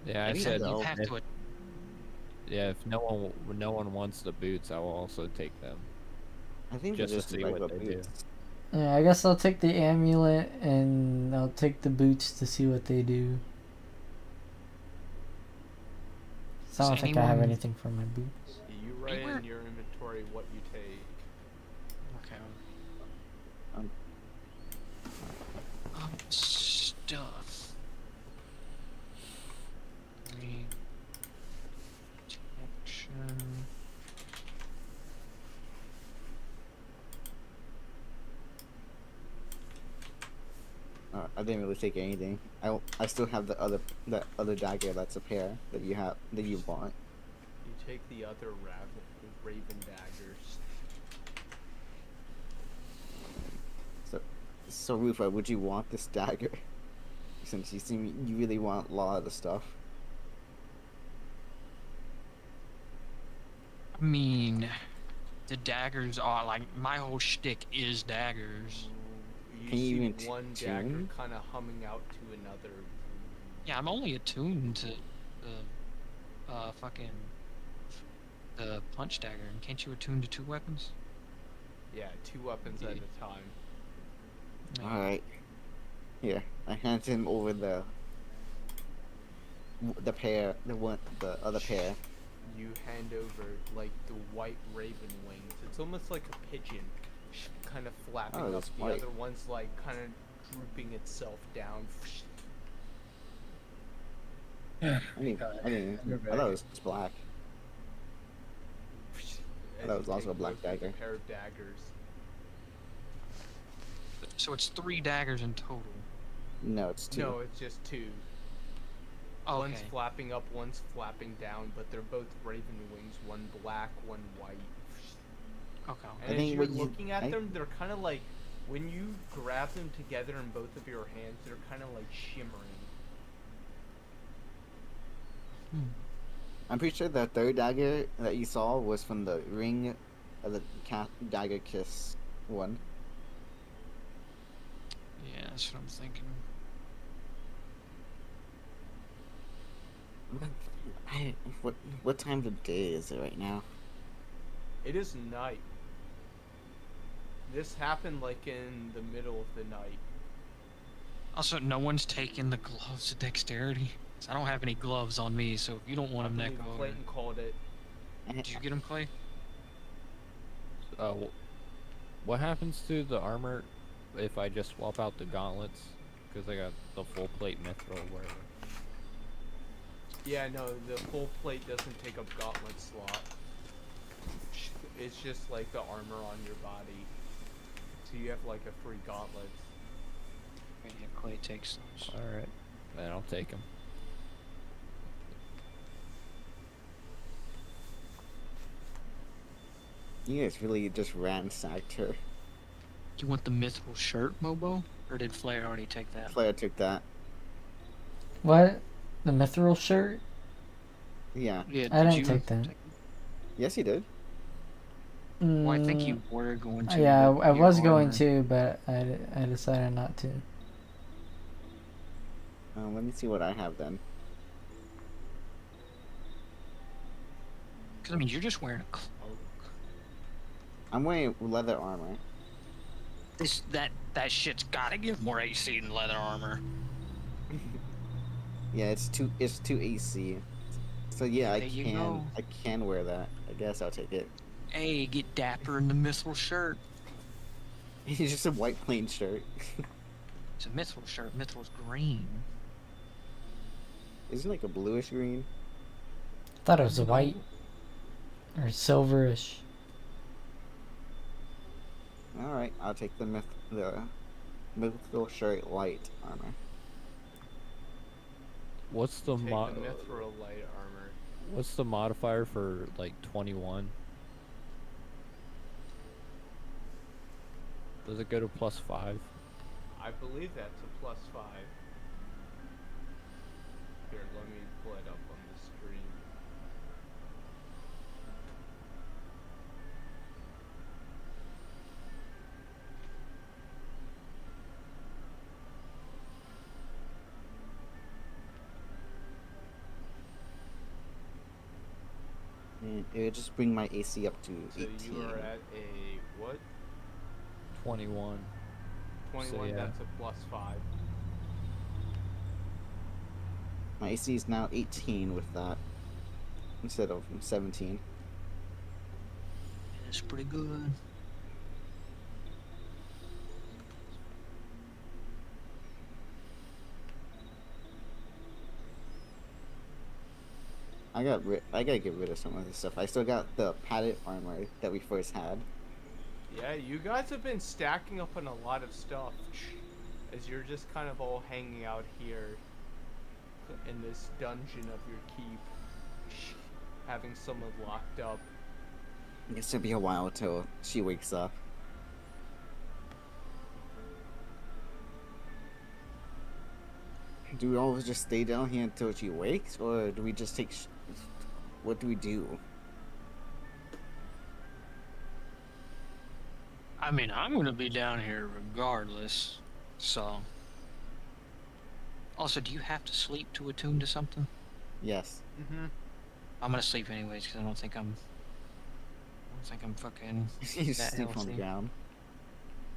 Yeah, I Maybe said you have if, to. yeah. If no one wants the boots, I will also take them. I think Just they're to just see regular what they do. boots. Yeah, I guess I'll take the amulet and I'll take the boots to see what they do. So I don't Does think I have anyone- anything for my boots. You write Anywhere- in your inventory what you take. Okay. Um. Stuff. Protection. I didn't really take anything. I still have the other dagger that's a pair that you bought. You take the other raven daggers. So Rufa, would you want this dagger? Since you seem you really want a lot of the stuff. I mean, the daggers are like my whole shtick is daggers. You Can you see even one dagger tune? kind of humming out to another. Yeah, I'm only attuned to the the punch dagger. And can't you attune to 2 weapons? Yeah, 2 weapons at a time. Yeah. All right. Here, I hand him over the other pair. You hand over like the white raven wings. It's almost like a pigeon, kind of flapping Oh, up. that's The white. other one's like kind of drooping itself down. I thought it was just black. As That you was also take a black both of the dagger. pair of daggers. So it's 3 daggers in total. No, it's 2. No, it's just 2. Oh, One's okay. flapping up, one's flapping down, but they're both raven wings. One black, one white. Okay. And as think you're what you- looking at I- them, they're kind of like when you grab them together in both of your hands, they're kind of like shimmering. I'm pretty sure the third dagger that you saw was from the ring of the cat dagger kiss one. Yeah, that's what I'm thinking. What time of day is it right now? It is night. This happened like in the middle of the night. Also, no one's taking the gloves of dexterity. 'Cause I don't have any gloves on me, so if you don't want I them, believe Neko. Clayton called it. Did you get them, Clay? What happens to the armor if I just swap out the gauntlets? Because I got the full plate mithril, whatever. Yeah, no, the full plate doesn't take up gauntlet slot. It's just like the armor on your body. So you have like a free gauntlet. Yeah, Clay takes those. Alright, then I'll take them. You guys really just ransacked her. You want the mithril shirt, Mobo? Or did Flair already take that? Claire took that. What? The mithril shirt? Yeah. Yeah, I did didn't you take that. Yes, you did. Well, I think you were going to. Yeah, but I your was going armor- to, but I decided not to. Let me see what I have then. Because, I mean, you're just wearing a cloak. I'm wearing leather armor. That shit's gotta give more AC than leather armor. Yeah, it's two AC. So yeah, There you go. I can wear that. I guess I'll take it. Hey, get dapper in the mithril shirt. It's just a white plain shirt. It's a mithril shirt. Mithril's green. Isn't it like a bluish green? I thought it was white or silverish. All right, I'll take the mithril shirt light armor. What's the Take mod? the mithril light armor. What's the modifier for like 21? Does it go to +5? I believe that's a +5. Here, let me pull it up on the screen. And it would just bring my AC up to So 18. you are at a what? 21. 21, yeah. that's a +5. My AC is now 18 with that instead of 17. It's pretty good. I gotta get rid of some of this stuff. I still got the padded armor that we first had. Yeah, you guys have been stacking up on a lot of stuff as you're just kind of all hanging out here in this dungeon of your keep, having someone locked up. I guess it'll be a while till she wakes up. Do we always just stay down here until she wakes, or do we just take? What do we do? I mean, I'm gonna be down here regardless. So. Also, do you have to sleep to attune to something? Yes. Mm-hmm. I'm gonna sleep anyways because I don't think I'm fucking. You that sleep on the healthy. ground.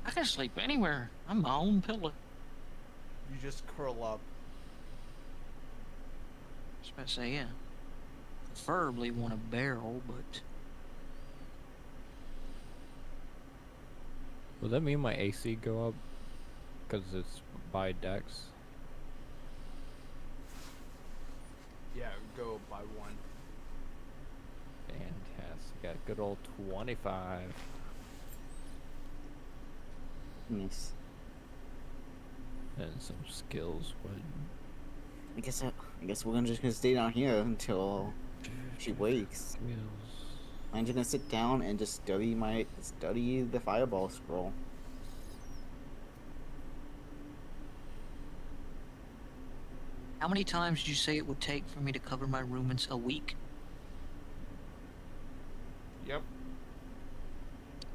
I can sleep anywhere. I'm my own pillow. You just curl up. I was about to say, yeah. Preferably want a barrel, but Will that mean my AC go up? Because it's by dex? Yeah, go by 1. Fantastic. Got a good old 25. Nice. And some skills. What? I guess we're just gonna stay down here until she wakes. Skills. I'm just gonna sit down and just study the fireball scroll. how many times did you say it would take for me to cover my room in a week? Yep.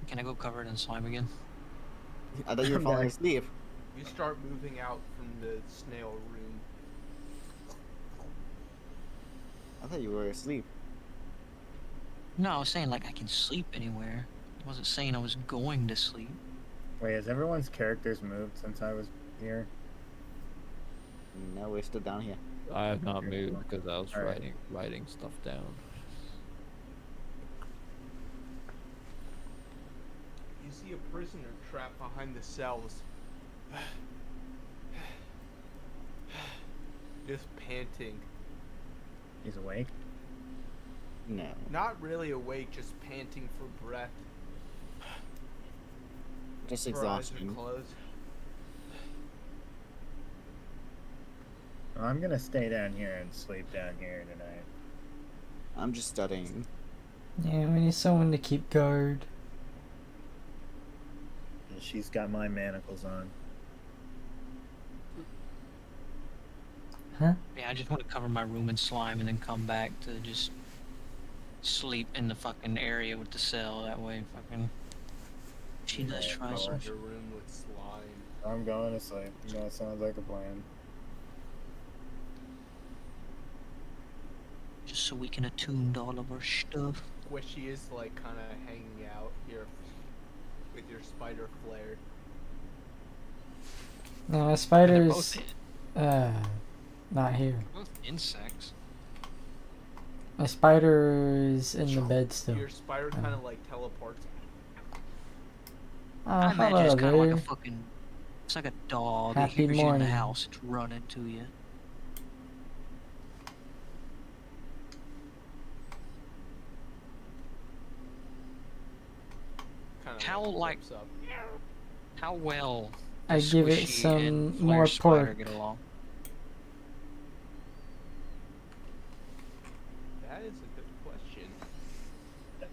Can I go cover it in slime again? I thought you were I'm falling back. asleep. You start moving out from the snail room. I thought you were asleep. No, I was saying like I can sleep anywhere. I wasn't saying I was going to sleep. Wait, has everyone's characters moved since I was here? No, we're still down here. I have not moved because I was All right. writing stuff down. You see a prisoner trapped behind the cells. Just panting. He's awake. No. Not really awake, just panting for breath. Just Her eyes are exhaustion. closed. Well, I'm gonna stay down here and sleep down here tonight. I'm just studying. Yeah, we need someone to keep guard. And she's got my manacles on. Huh? Yeah, I just want to cover my room in slime and then come back to just sleep in the fucking area with the cell. That way, fucking. She does Yeah, try cover some. Your room with slime. I'm going to sleep. That sounds like a plan. Just so we can attune to all of our stuff. Squishy is like kind of hanging out here with your spider flare. No, my They're spider's both, not here. both insects. My spider's in the bed still. Your spider kind of like teleports. Oh, I imagine it's hello kind of like there. a fucking. It's like a dog. It Happy hears you in morning. the house. It's running to you. Kind of How, like- flips up. How well I does give it Squishy some and more Flare's spider pork. get along? That is a good question.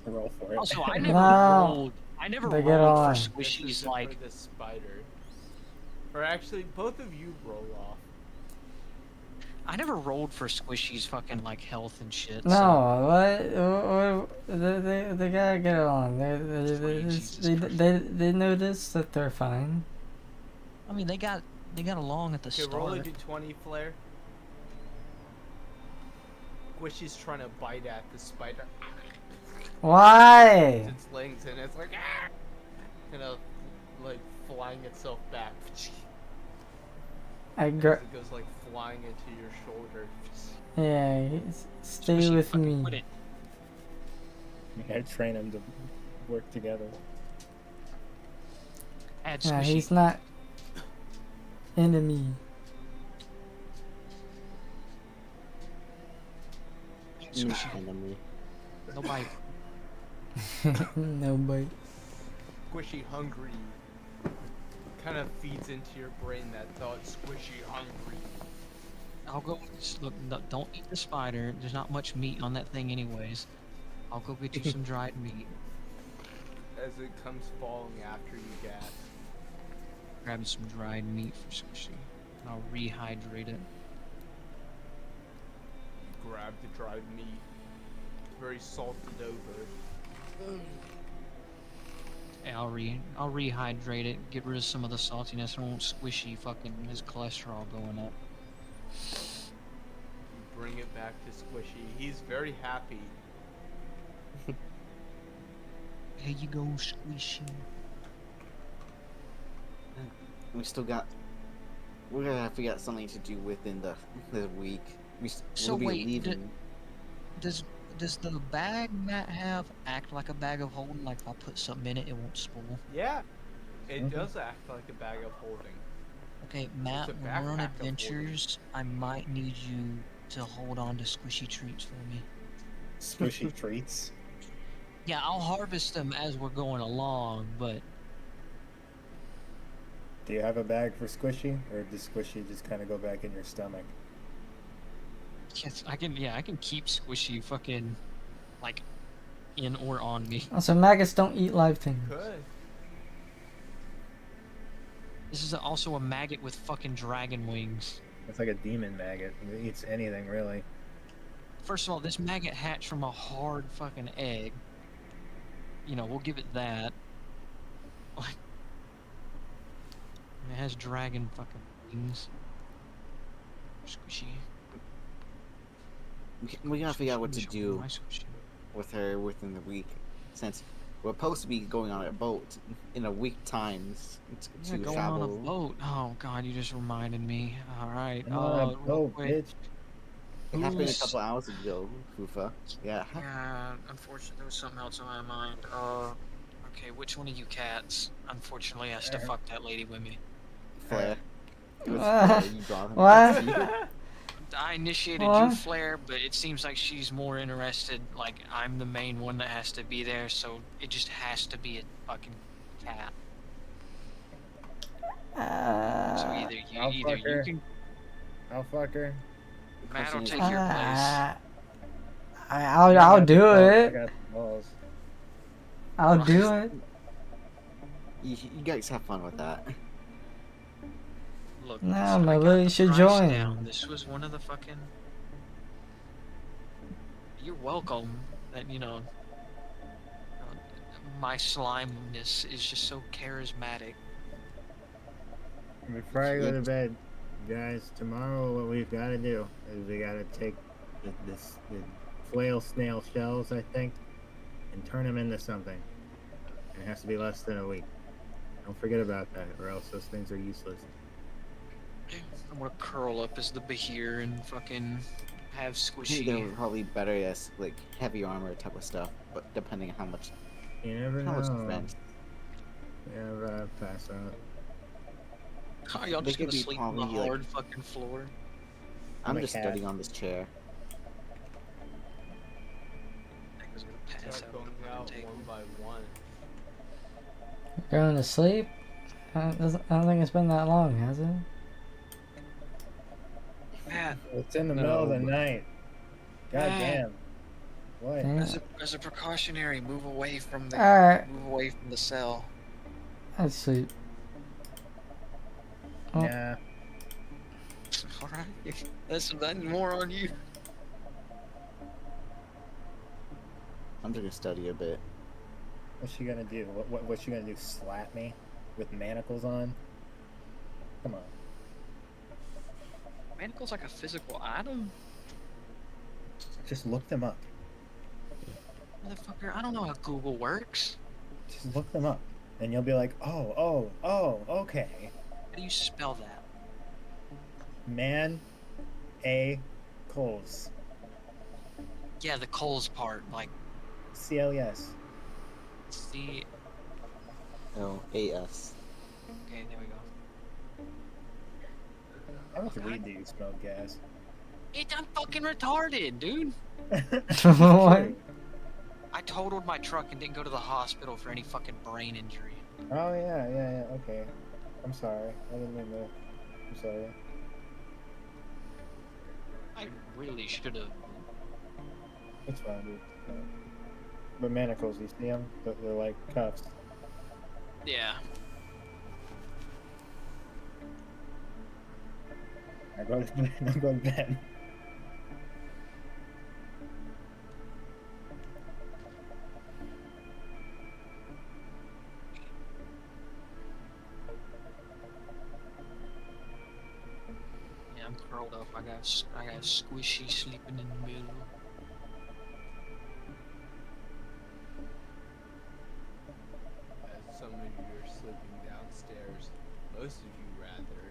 Roll for it. Also, I never No. rolled. I never They rolled get for on. This is Squishy's good like. for the spider. Or actually, both of you roll off. I never rolled for Squishy's fucking like health and shit. So. No, what? They gotta get along. Jesus They notice that they're fine. I mean, they got along at the Okay, roll a start. d20 flare. Squishy's trying to bite at the spider. Why? Its legs and it's like, ah! Kind of like flying itself back. I As gra- it goes like flying into your shoulder. yeah, stay Squishy, with fucking me. quit it. I train him to work together. Add Yeah, squishy. he's not enemy. Squishy. Enemy. No bite. No bite. Squishy hungry. Kind of feeds into your brain that thought, squishy hungry. I'll go. Look, no, don't eat the spider. There's not much meat on that thing, anyways. I'll go get you some dried meat. As it comes falling after you gas. Grab some dried meat for Squishy. And I'll rehydrate it. Grab the dried meat. Very salted over. Yeah, I'll rehydrate it. Get rid of some of the saltiness. I won't Squishy fucking his cholesterol going up. You bring it back to Squishy. He's very happy. Here you go, Squishy. We still got. We're gonna have to get something to do within the week. So We'll be wait, leaving. Does the bag Matt have act like a bag of holding? Like if I put something in it, it won't spoil. Yeah. It Mhm. does act like a bag of holding. Okay, Matt, a when we're on backpack of holding. adventures, I might need you to hold on to Squishy treats for me. Squishy treats. Yeah, I'll harvest them as we're going along, but Do you have a bag for Squishy, or does Squishy just kind of go back in your stomach? yes, I can keep Squishy fucking like in or on me. Also, maggots don't eat live things. Could. This is also a maggot with fucking dragon wings. It's like a demon maggot. It eats anything, really. First of all, this maggot hatched from a hard fucking egg. You know, we'll give it that. Like, it has dragon fucking wings. Squishy. We gotta figure out what to Squishy, do my Squishy. with her within the week, since we're supposed to be going on a boat in a week times Yeah, to going travel. on a boat. Oh god, you just reminded me. All right. Come on, real go, quick. bitch. It happened a Who's- couple hours ago, Fufa. Yeah. Yeah, unfortunately, there was something else on my mind. Okay, which one of you cats, unfortunately, has to fuck that lady with me? Flare. It was What? Flare, you brought him What? with you. I initiated you, What? Flare, but it seems like she's more interested. Like, I'm the main one that has to be there, so it just has to be a fucking cat. So either I'll you fuck her. can, I'll fuck her. Matt will Question is- take your place. I'll do I it. got the balls. I'll do it. You guys have fun with that. Look, Nah, listen, I got Lily the should price join. down. This was one of the fucking. You're welcome. That my slimeness is just so charismatic. Before I go to bed, guys, tomorrow what we've got to do is we got to take the flail snail shells, I think, and turn them into something. And it has to be less than a week. Don't forget about that, or else those things are useless. I'm gonna curl up as the Bahir and fucking have I think they're Squishy. probably better as like heavy armor type of stuff, but depending on how much You never how much know. defense. Yeah, pass out. Are y'all They just could gonna be sleep on the probably, like- hard fucking floor? I'm a just cat. studying on this chair. Nigga's gonna pass Start out. going on out the table. one by one. Going to sleep? I don't think it's been that long, has it? Matt, It's in the middle of the No. night. God Ah. damn. What? Damn. as a precautionary, move away from the Alright, move away from the cell. let's sleep. Oh. Yeah. All right, that's more on you. I'm just gonna study a bit. What's she gonna do? What's she gonna do? Slap me with manacles on? Come on. Manacle's like a physical item, Just look them up. motherfucker. I don't know how Google works. Just look them up. And you'll be like, oh, okay. How do you spell that? Man, A, Coles. Yeah, the Coles part, like CLES. C. Oh, AS. Okay, there we go. I don't have to read that you spell gas. I'm fucking retarded, dude. What? I totaled my truck and didn't go to the hospital for any fucking brain injury. Oh, yeah, okay. I'm sorry. I didn't mean to. I'm sorry. I really should have. It's fine, dude. But manacles, you see them? They're like cuffs. Yeah. I go to bed. I go to bed. Yeah, I'm curled up. I got squishy sleeping in the middle. As some of you are sleeping downstairs, most of you rather.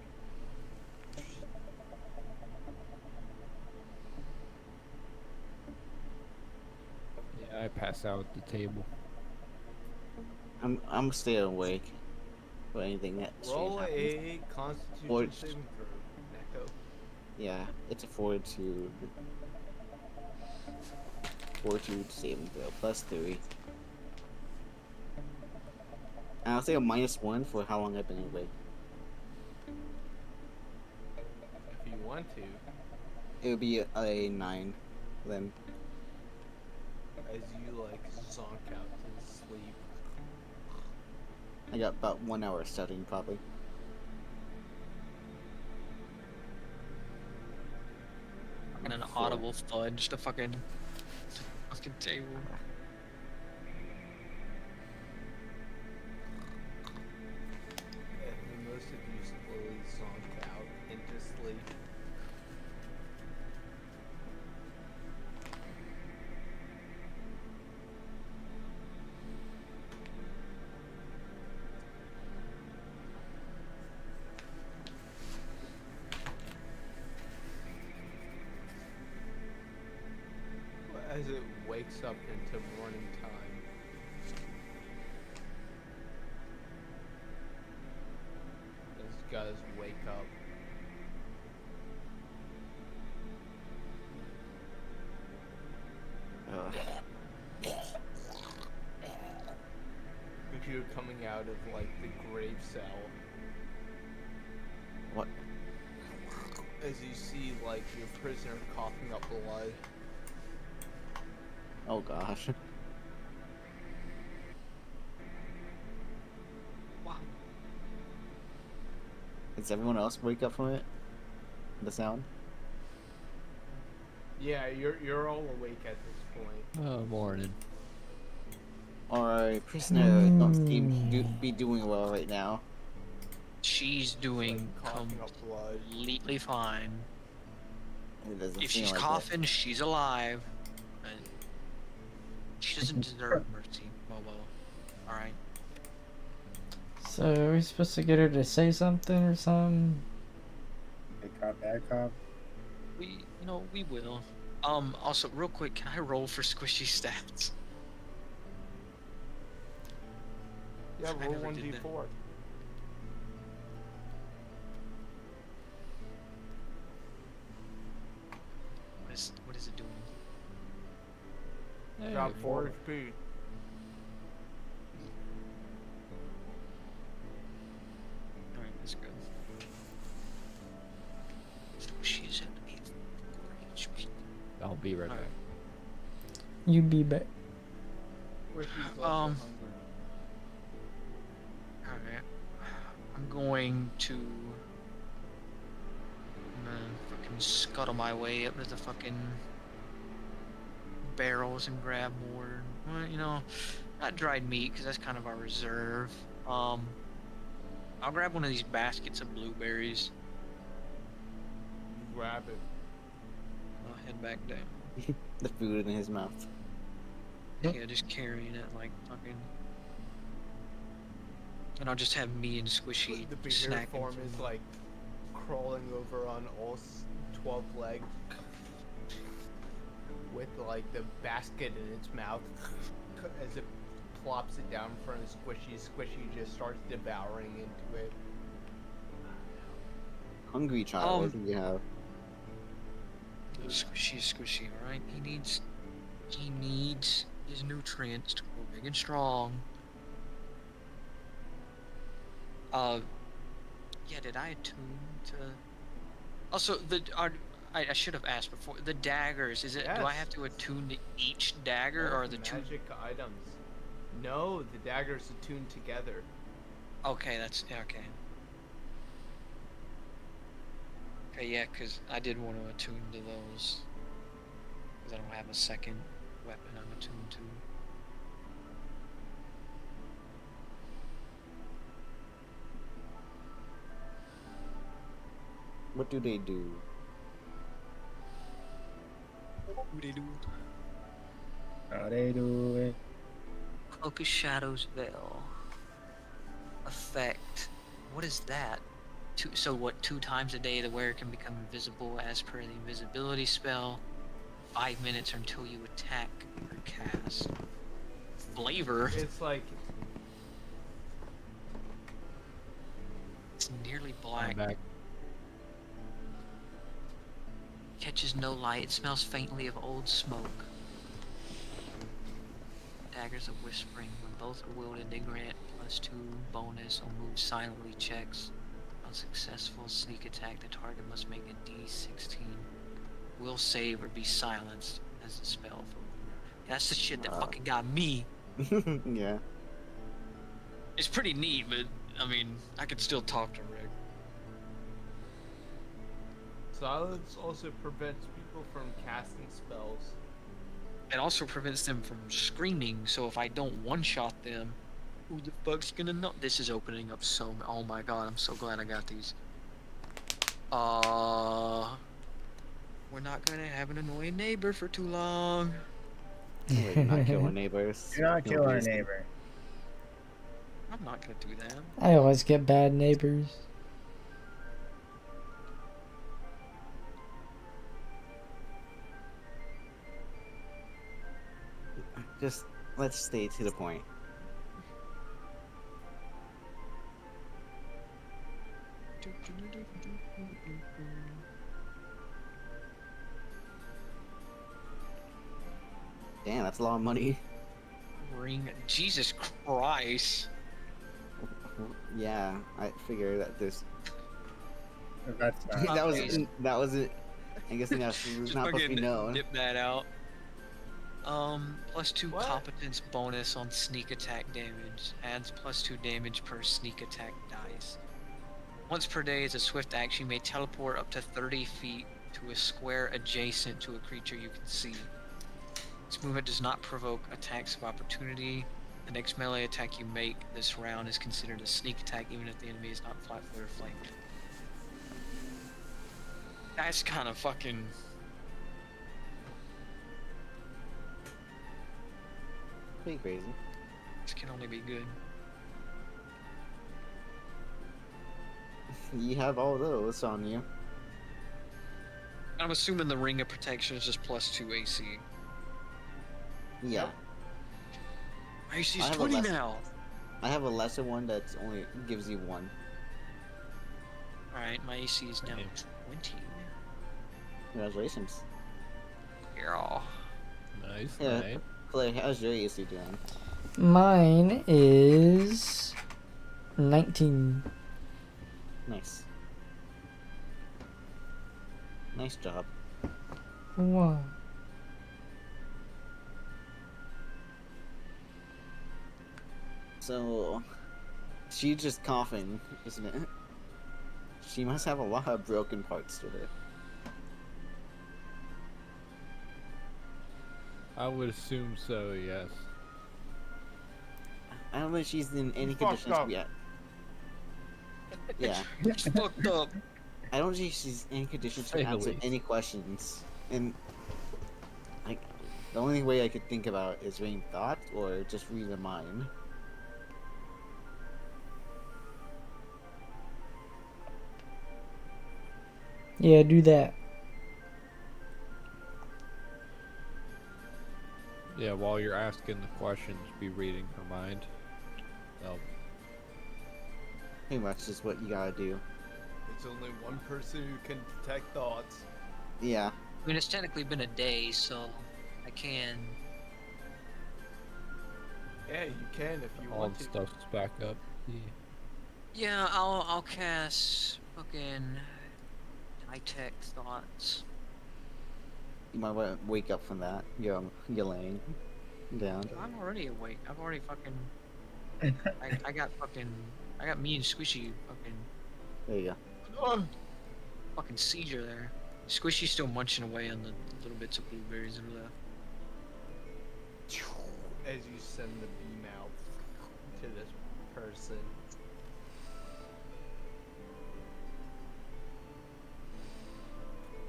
Yeah, I pass out at the table. I'm staying awake for anything that Roll happens. a Constitution Forge. saving throw, Neko. Yeah, it's a fortitude. Fortitude saving throw +3. And I'll say a -1 for how long I've been awake. If you want to, It would be a 9 then. as you like zonk out to sleep. I got about 1 hour studying probably. And an audible thud, just a fucking table. And most of you slowly zonk out into sleep. As it wakes up into morning time, as you guys wake up, Ugh. you're coming out of like the grave cell. What? As you see like your prisoner coughing up blood. Oh gosh. Wow. Does everyone else wake up from it? The sound? Yeah, you're all awake at this point. Oh, morning. Our prisoner don't seem to be doing well right now. She's doing Like coughing up blood. completely fine. It doesn't If seem she's like coughing, she's alive. And she doesn't deserve mercy, Momo. Alright? So are we supposed to get her to say something or something? Good cop, bad cop. We will. Also, real quick, can I roll for squishy stats? Yeah, I roll never did that. 1d4. What is it doing? Hey, Drop 4 four. HP. Alright, that's good. Squishy's at 8 HP. I'll be right Alright. back. You be back. Alright. I'm going to fucking scuttle my way up to the fucking barrels and grab more. Well, not dried meat because that's kind of our reserve. I'll grab one of these baskets of blueberries. Grab it. I'll head back down. the food in his mouth. Yeah, just carrying it like fucking. And I'll just have me and Squishy The bigger snacking. form is like crawling over on all 12 legs with like the basket in its mouth as it plops it down in front of Squishy. Squishy just starts devouring into it. Hungry child. What do you have? Squishy is Squishy, alright? He needs his nutrients to grow big and strong. Yeah, did I attune to... Also, I should have asked before, the daggers, do I Yes. have to attune to each dagger, All or the two... magic items. No, the daggers attuned together. Okay, okay. Okay, yeah, because I did want to attune to those. Because I don't have a second weapon I'm attuned to. What do they do? What do they do? How they do it? Cloak of Shadows Veil. Effect. What is that? So what, 2 times a day the wearer can become invisible as per the invisibility spell. 5 minutes until you attack or cast. Flavor. It's like It's nearly I'm black. back. Catches no light. It smells faintly of old smoke. Daggers of Whispering. When both are wielded, they grant +2 bonus on move silently checks. Unsuccessful sneak attack, the target must make a D16. Will save or be silenced as the spell. That's the shit that fucking got me. Yeah. It's pretty neat, but I mean, I could still talk to Rick. silence also prevents people from casting spells. It also prevents them from screaming, so if I don't one-shot them, who the fuck's gonna know? This is opening up so... Oh my god, I'm so glad I got these. We're not gonna have an annoying neighbor for too long. Wait, not killing neighbors. Do not kill our Nobody's- neighbor. I'm not gonna do that. I always get bad neighbors. Just let's stay to the point. Damn, that's a lot of money. Ring... Jesus Christ. Yeah, I figure that there's That's not. that amazing. was it. I'm guessing that's Just not supposed to be fucking known. Dip that out. +2 What? competence bonus on sneak attack damage. Adds +2 damage per sneak attack dice. Once per day as a swift action, you may teleport up to 30 feet to a square adjacent to a creature you can see. This movement does not provoke attacks of opportunity. The next melee attack you make this round is considered a sneak attack even if the enemy is not flat-footed or flanked. That's kind of fucking... Pretty crazy. This can only be good. You have all those on you. I'm assuming the Ring of Protection is just +2 AC. Yeah. Yep. My AC I is have a 20 less- now! I have a lesser one that's only gives you one. Alright, my AC is now Okay. 20. Congratulations. Yeah. Nice, Yeah. nice. Claire, how's your AC doing? Mine is 19. Nice. Nice job. Wow. So, she's just coughing, isn't it? She must have a lot of broken parts to her. I would assume so, yes. I don't think she's in any Fucked conditions up. yet. Yeah, It's fucked up. I don't think she's in condition to Say the answer least. any questions. And like, the only way I could think about is reading thoughts or just read her mind. Yeah, do that. Yeah, while you're asking the questions, be reading her mind. Help. Pretty much is what you gotta do. It's only one person who can detect thoughts. Yeah. I mean, it's technically been a day, so I can. Yeah, you can if you All want the to. stuff's back up. Yeah. Yeah, I'll cast fucking detect thoughts. You might want to wake up from that. You're laying down. I'm already awake. I've already fucking. I got fucking. I got me and Squishy fucking. There you Fucking seizure there. Squishy's still munching away on the little bits of blueberries that are left. As you send the beam out to this person.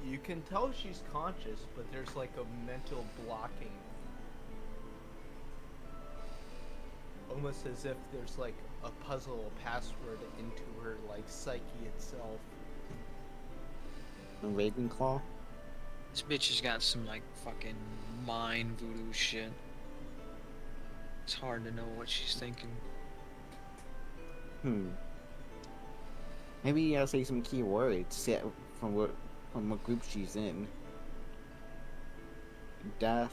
You can tell she's conscious, but there's like a mental blocking. Almost as if there's like a puzzle, a password into her like psyche itself. go. Ravenclaw? This bitch has got some like fucking mind voodoo shit. It's hard to know what she's thinking. Maybe you gotta say some key words from what group she's in. Death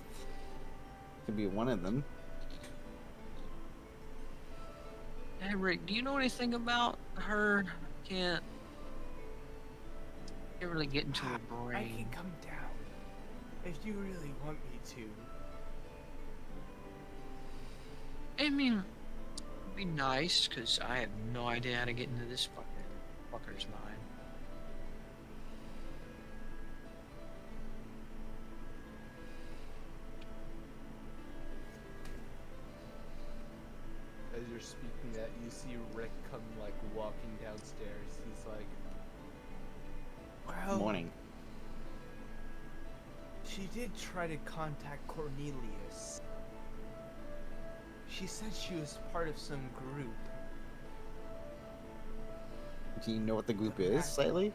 could be one of them. Hey Rick, do you know anything about her? Can't really get into her I can brain. come down if you really want me to. I mean, it'd be nice, cause I have no idea how to get into this fucker's mind. As you're speaking that, you see Rick come like walking downstairs. He's like, Well, Morning. she did try to contact Cornelius. She said she was part of some group. Do you know what the group is slightly?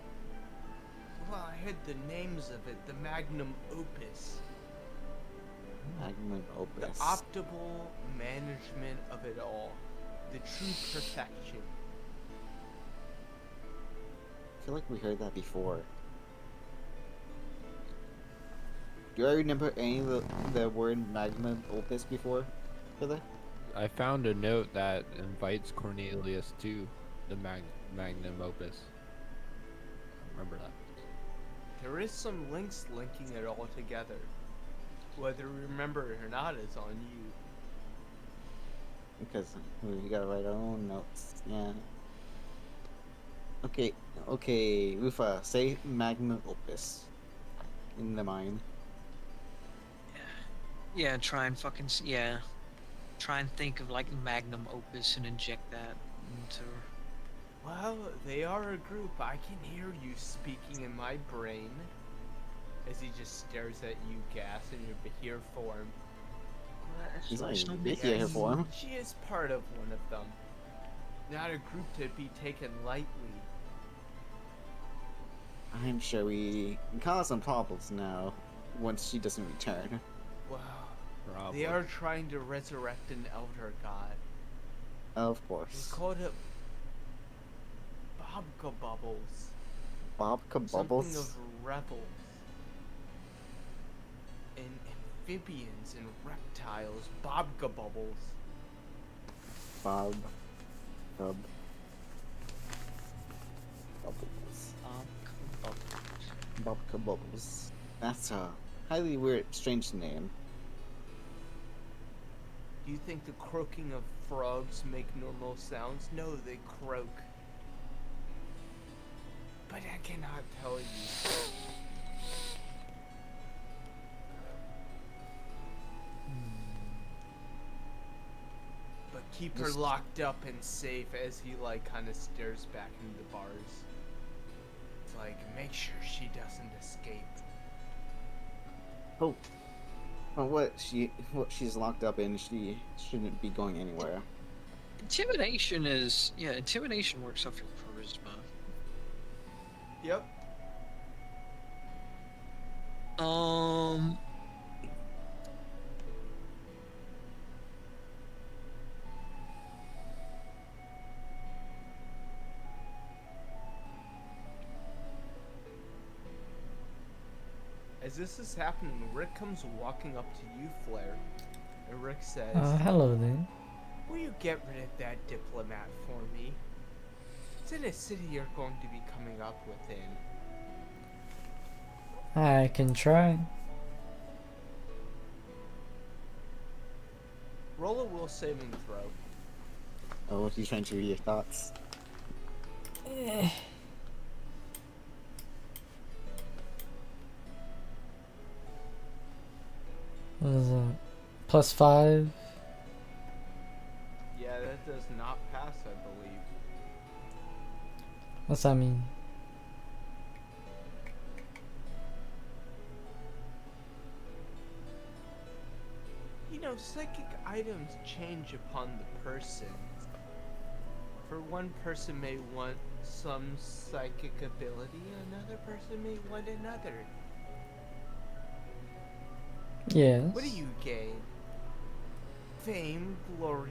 Well, I had the names of it. The Magnum Opus. Magnum The Opus. optimal management of it all. The true perfection. I feel like we heard that before. Do I remember any of the word Magnum Opus before? Heather? I found a note that invites Cornelius to the Magnum Opus. Remember that. there is some links linking it all together. Whether you remember it or not is on you. Because we gotta write our own notes. Yeah. Okay, Rufa, say Magnum Opus. In the mind. Yeah, try and fucking yeah. Try and think of like magnum opus and inject that into her. Well, they are a group. I can hear you speaking in my brain. As he just stares at you, gas, in your Behir form. He's not There's even no big big- here for him. She is part of one of them. Not a group to be taken lightly. I'm sure we can cause some problems now once she doesn't return. Well, Probably. they are trying to resurrect an elder god. Of They course. called it Bobka Bubbles. Bobka Something Bubbles? of rebels. And amphibians and reptiles. Bobka Bubbles. Bub. Bubbles. Bobka Bubbles. That's a highly weird, strange name. Do you think the croaking of frogs make normal sounds? No, they croak. But I cannot tell you. But keep her Just- locked up and safe as he like kind of stares back into the bars. It's like, make sure she doesn't escape. Oh. Well, what she's locked up in, she shouldn't be going anywhere. Intimidation is intimidation works off your charisma. Yep. Um. As this is happening, Rick comes walking up to you, Flair, and Rick says, Hello then. Will you get rid of that diplomat for me? It's in a city you're going to be coming up within. I can try. roll a will saving throw. Oh, he's trying to read your thoughts. What is that? +5? Yeah, that does not pass, I believe. What's that mean? You know, psychic items change upon the person. For one person may want some psychic ability, another person may want another. Yes. What do you gain? Fame, glory.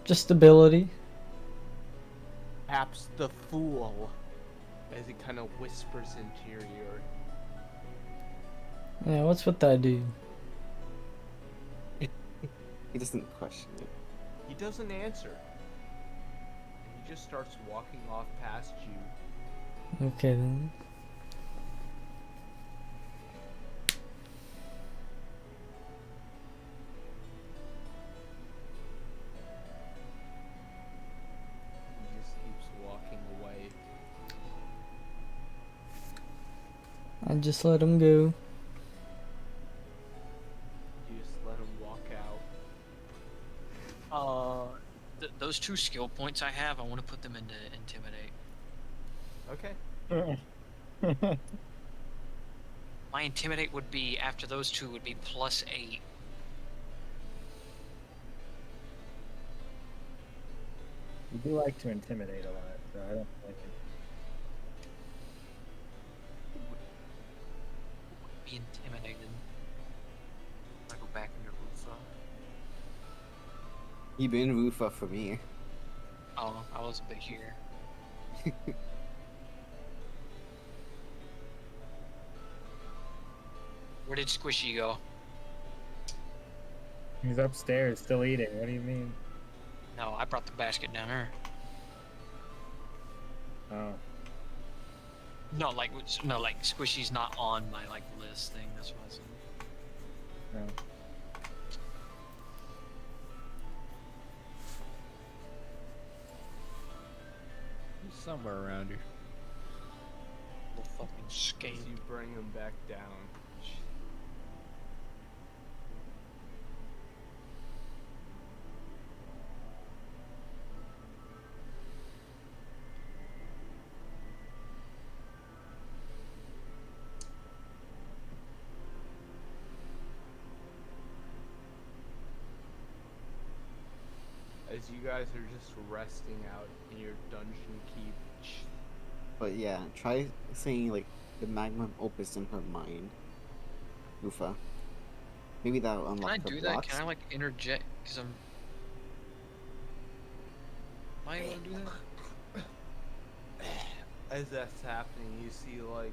Just ability. Perhaps the fool, as he kind of whispers into your ear. Yeah, what's with that dude? He doesn't question it. He doesn't answer. And he just starts walking off past you. Okay then. He just keeps walking away. I just let him go. You just let him walk out. Those 2 skill points I have, I want to put them into intimidate. Okay. My intimidate would be after those 2 would be +8. You do like to intimidate a lot, so I don't like it. Be intimidated. I go back into Rufa. He been Rufa for me. Oh, I was a bit here. Where did Squishy go? He's upstairs still eating. What do you mean? No, I brought the basket down there. Oh. No, like Squishy's not on my list thing. That's what I said. No. He's somewhere around here. Little fucking As skate. you bring him back down. As you guys are just resting out in your dungeon keep. But yeah, try saying like the magnum opus in her mind. Rufa. Maybe that'll Can unlock I her do that? blocks. Can I interject? Cause I'm. Am I able to do that? As that's happening, you see like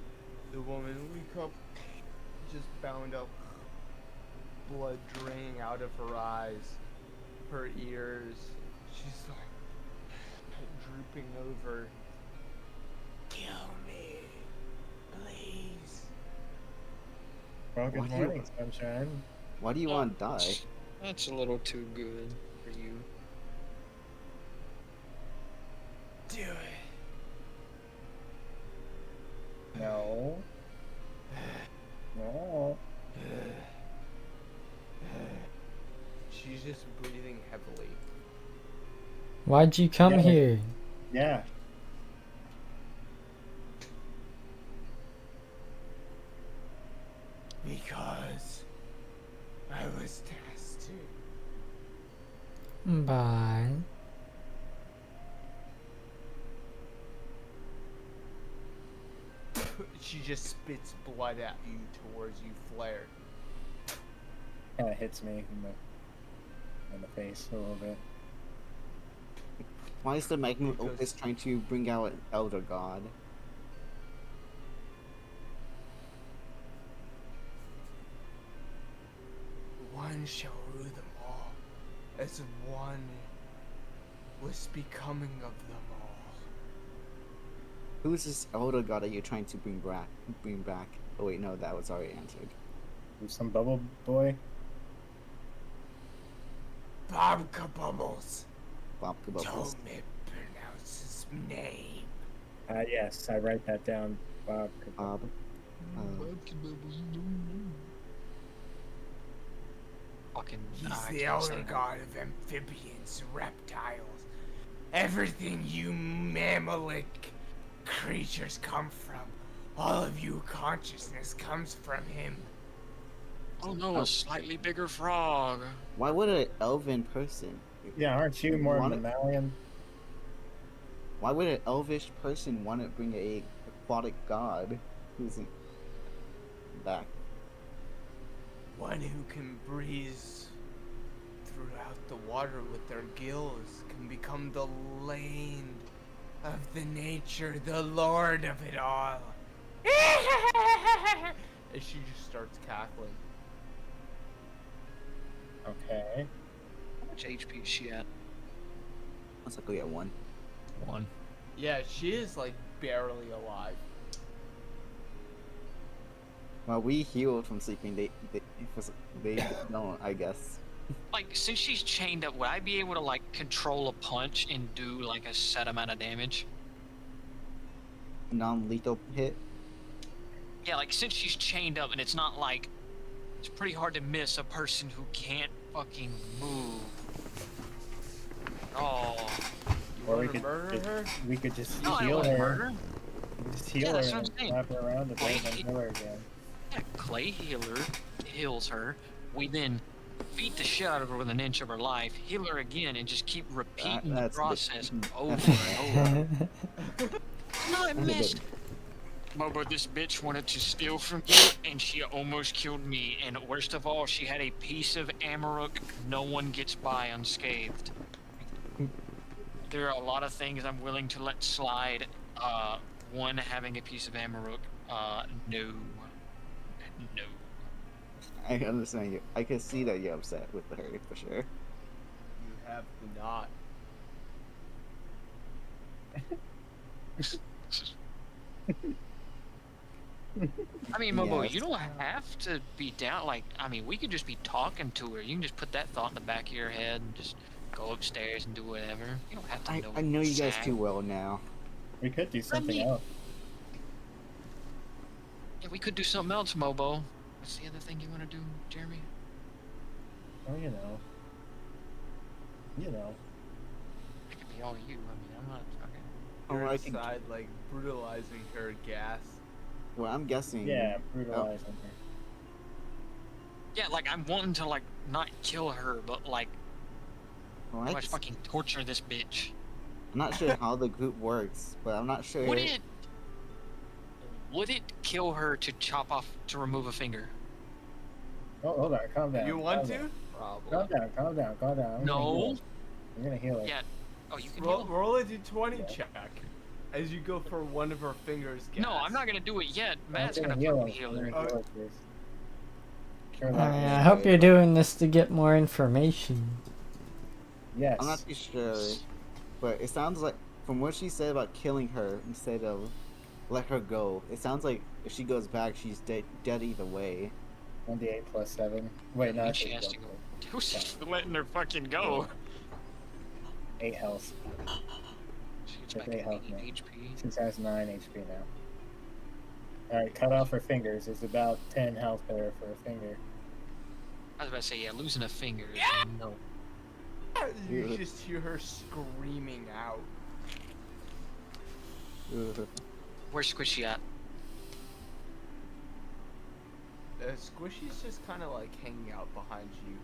the woman wake up, just bound up, blood draining out of her eyes, her ears. She's like drooping over. Kill me, please. Well, good Why do you- morning, sunshine. Why do you want to die? That's a little too good for you. Do it. No. No. She's just breathing heavily. Why'd you come Yeah. here? Yeah. Because I was tasked to. Bye. she just spits blood at you towards you, Flare. Kind of hits me in the face a little bit. Why is the magnum Because- opus trying to bring out an elder god? One shall rule them all, as one was becoming of them all. Who is this elder god that you're trying to bring back? Oh wait, no, that was already answered. Some bubble boy. Babka Bubbles. Bob Kabubbles. Don't me pronounce his name. Yes, I write that down. Bob. Bob. Fucking. He's I the can't elder say that. god of amphibians, reptiles. Everything you mammalic creatures come from. All of you consciousness comes from him. Oh no, a slightly bigger frog. Why would an elven person? Yeah, aren't you more Want it- mammalian? Why would an elvish person want to bring a aquatic god who's back? One who can breathe throughout the water with their gills can become the land of the nature, the lord of it all. And she just starts cackling. Okay. How much HP is she at? Let's go get one. 1. Yeah, she is like barely alive. Well, we healed from sleeping. They don't, I guess. Like, since she's chained up, would I be able to, like, control a punch and do, like, a set amount of damage? Non-lethal hit. Yeah, like, since she's chained up and it's not like... It's pretty hard to miss a person who can't fucking move. Oh. You Or want to murder her? we could just No, I don't heal want her. murder. We could just heal Yeah, her that's what and I'm saying. slap her around a bit Like, and then heal her again. Yeah, Clay healer heals her. We then beat the shit out of her with an inch of her life, heal her again, and just keep repeating the that's the- process over that's and over. No, I That's a missed. Mobo, this bitch wanted to steal from you, and she almost killed me. And worst of all, she had a piece of Amarok. No one gets by unscathed. There are a lot of things I'm willing to let slide. One, having a piece of Amarok. No. No. I understand you. I can see that you're upset with her for sure. You have not. I mean, Mobo, Yes. you don't have to be down. Like, I mean, we could just be talking to her. You can just put that thought in the back of your head and just go upstairs and do whatever. You don't have to know. I know you guys exact- too well now. We could do something me- else. Yeah, we could do something else, Mobo. What's the other thing you want to do, Jeremy? Oh, you know. You know. It could be all you. I mean, I'm not fucking. Or You're I can- inside, like, brutalizing her gas. Well, I'm guessing. Yeah, brutalizing her. Yeah, like I'm wanting to like not kill her, but like Well, pretty I much just- fucking torture this bitch. I'm not sure how the group works, but I'm not sure. Would it kill her to chop off to remove a finger? Oh, hold on, calm down. You want calm to? down. Probably. Calm down, calm down, calm down. I'm gonna heal No. her. I'm gonna heal her. Yeah. Oh, you can Roll, heal. roll a d20 check as you go for one of her fingers. Gas. No, I'm not gonna do it yet. Matt's I'm gonna heal fucking her. heal I'm her. gonna heal her first. Sure, I hope you're doing this to get more information. yes. I'm not too sure, but it sounds like from what she said about killing her instead of let her go. It sounds like if she goes back, she's dead either way. 1d8 plus 7. Wait, no, And that's she has to go. Who's just letting her fucking go? 8 health. She gets That's back eight at health 8 now. HP. She has 9 HP now. Alright, cut off her fingers. It's about 10 health there for a finger. I was about to say, yeah, losing a finger. Is no. You just hear her screaming out. Ugh. Where's Squishy at? Squishy's just kind of like hanging out behind you.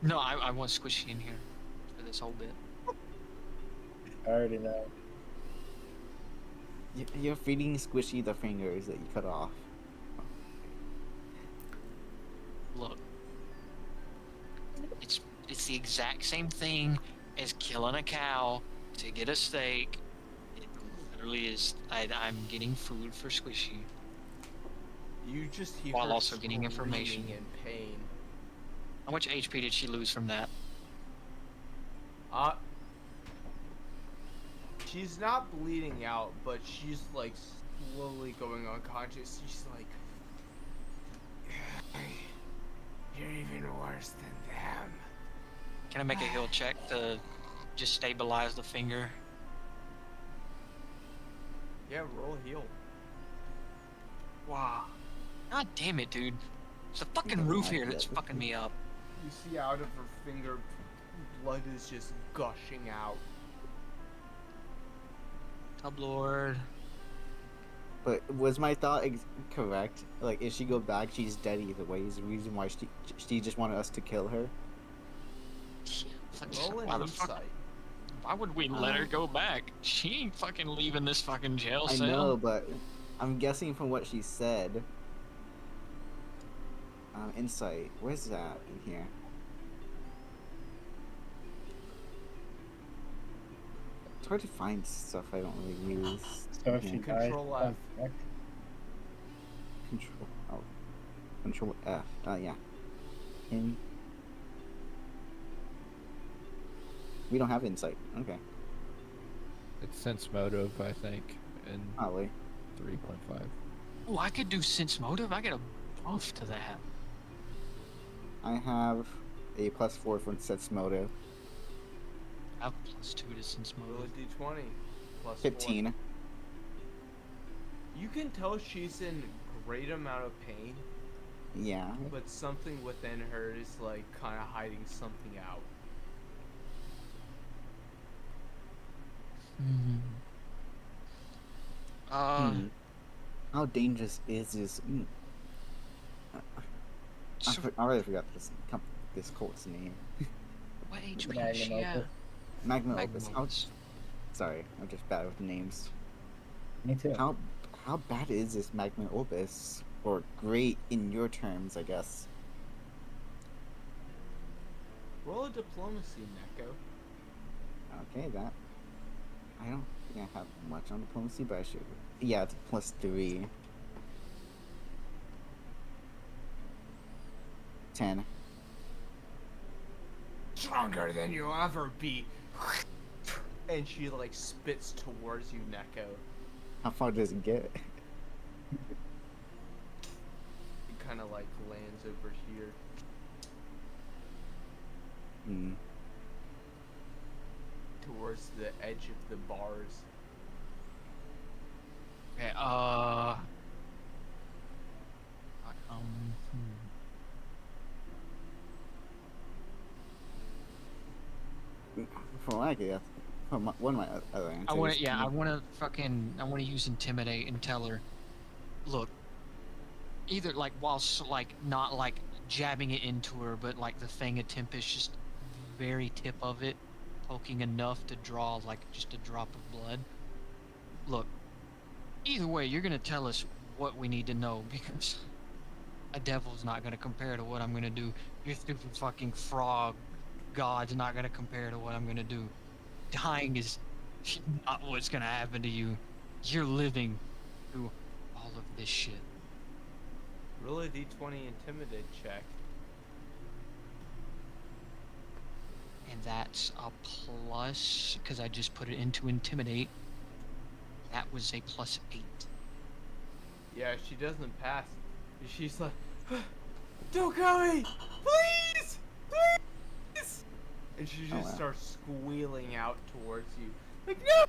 No, I want Squishy in here for this whole bit. I already know. You're feeding Squishy the fingers that you cut off. Look, it's the exact same thing as killing a cow to get a steak. It literally is. I'm getting food for Squishy. You just hear While her also getting information. screaming in pain. How much HP did she lose from that? She's not bleeding out, but she's like slowly going unconscious. She's like, You're even worse than them. Can I make a heal check to just stabilize the finger? yeah, roll heal. Wow. God damn it, dude. It's the fucking roof here that's fucking me up. You see out of her finger, blood is just gushing out. Tub Lord. But was my thought correct? Like, if she go back, she's dead either way. Is the reason why she just wanted us to kill her? Roll Why an the fuck? insight. Why would we let her go back? She ain't fucking leaving this fucking jail I cell. know, but I'm guessing from what she said. Insight. Where's that in here? It's hard to find stuff I don't really use. So if she Yeah. dies, Control F. Control. Oh. Control F. Yeah. In. We don't have insight. Okay. It's sense motive, I think, in Probably. 3.5. Oh, I could do sense motive. I get a buff to that. I have a +4 for sense motive. I have +2 to sense Roll motive. a d20. Plus 15. 4. You can tell she's in great amount of pain, Yeah. but something within her is like kind of hiding something out. Hmm. How dangerous is this? So I already forgot this court's name. what HP Magnum is she at? opus. Magnum Magnum Opus. opus. Sorry, I'm just bad with names. Me too. How bad is this Magnum Opus? Or great in your terms, I guess. Roll a diplomacy, Neko. Okay, that. I don't think I have much on diplomacy, but I should. Yeah, it's +3. 10. Stronger than you'll ever be. And she like spits towards you, Neko. How far does it get? It kind of like lands over here. Hmm. Towards the edge of the bars. Okay, From what I guess, from one of my other answers. I want to, I want to use intimidate and tell her, look, either like whilst like not like jabbing it into her, but like the Fang of Tempest, just very tip of it, poking enough to draw like just a drop of blood. Look, either way, you're gonna tell us what we need to know because a devil's not gonna compare to what I'm gonna do. Your stupid fucking frog god's not gonna compare to what I'm gonna do. Dying is not what's gonna happen to you. You're living through all of this shit. Roll a d20 intimidate check. And that's a plus, because I just put it into intimidate. That was a +8. Yeah, she doesn't pass. She's like, don't kill me! Please! Please! And she just wow. starts squealing out towards you. Like, no!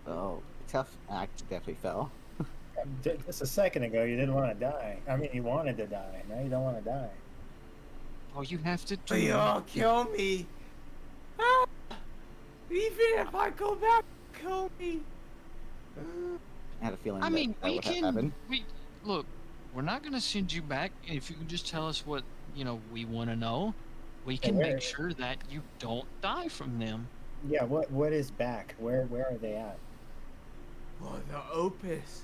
Oh, tough act definitely fell. Just a second ago, you didn't want to die. I mean, you wanted to die. Now you don't want to die. All you have to do. You'll kill me. Ah! Even if I go back, kill me. I had a feeling I mean, that we would have can. happened. Look, we're not gonna send you back. If you can just tell us what we want to know, we can where- make sure that you don't die from them. Yeah. What is back? Where are they at? the Opus.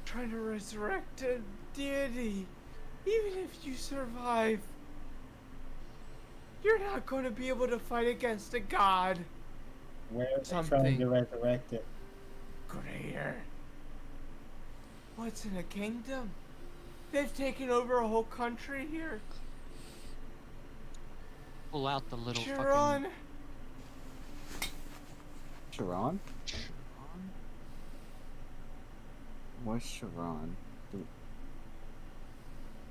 Trying to resurrect a deity. Even if you survive, you're not going to be able to fight against a god. Where are they trying Something. to resurrect it? Greater. What's in a kingdom? They've taken over a whole country here. Pull out the little Chiron. fucking. Sharon? Where's Sharon?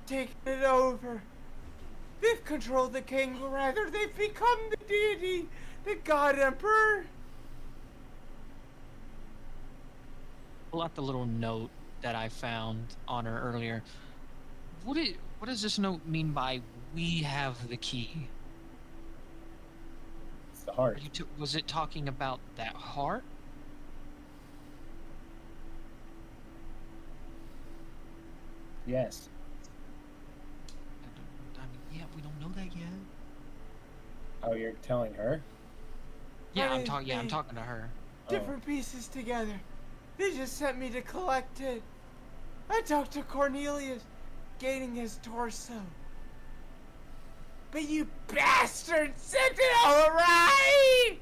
Taking it over. They've controlled the king, or rather, they've become the deity, the god emperor. Pull out the little note that I found on her earlier. What does this note mean by "we have the key"? It's the heart. Was it talking about that heart? Yes. I mean, yeah, we don't know that yet. Oh, you're telling her? Yeah, I'm Hey, talking. Yeah, I'm hey. talking to her. Different pieces together. They just sent me to collect it. I talked to Cornelius, gaining his torso. But you bastard sent it all right!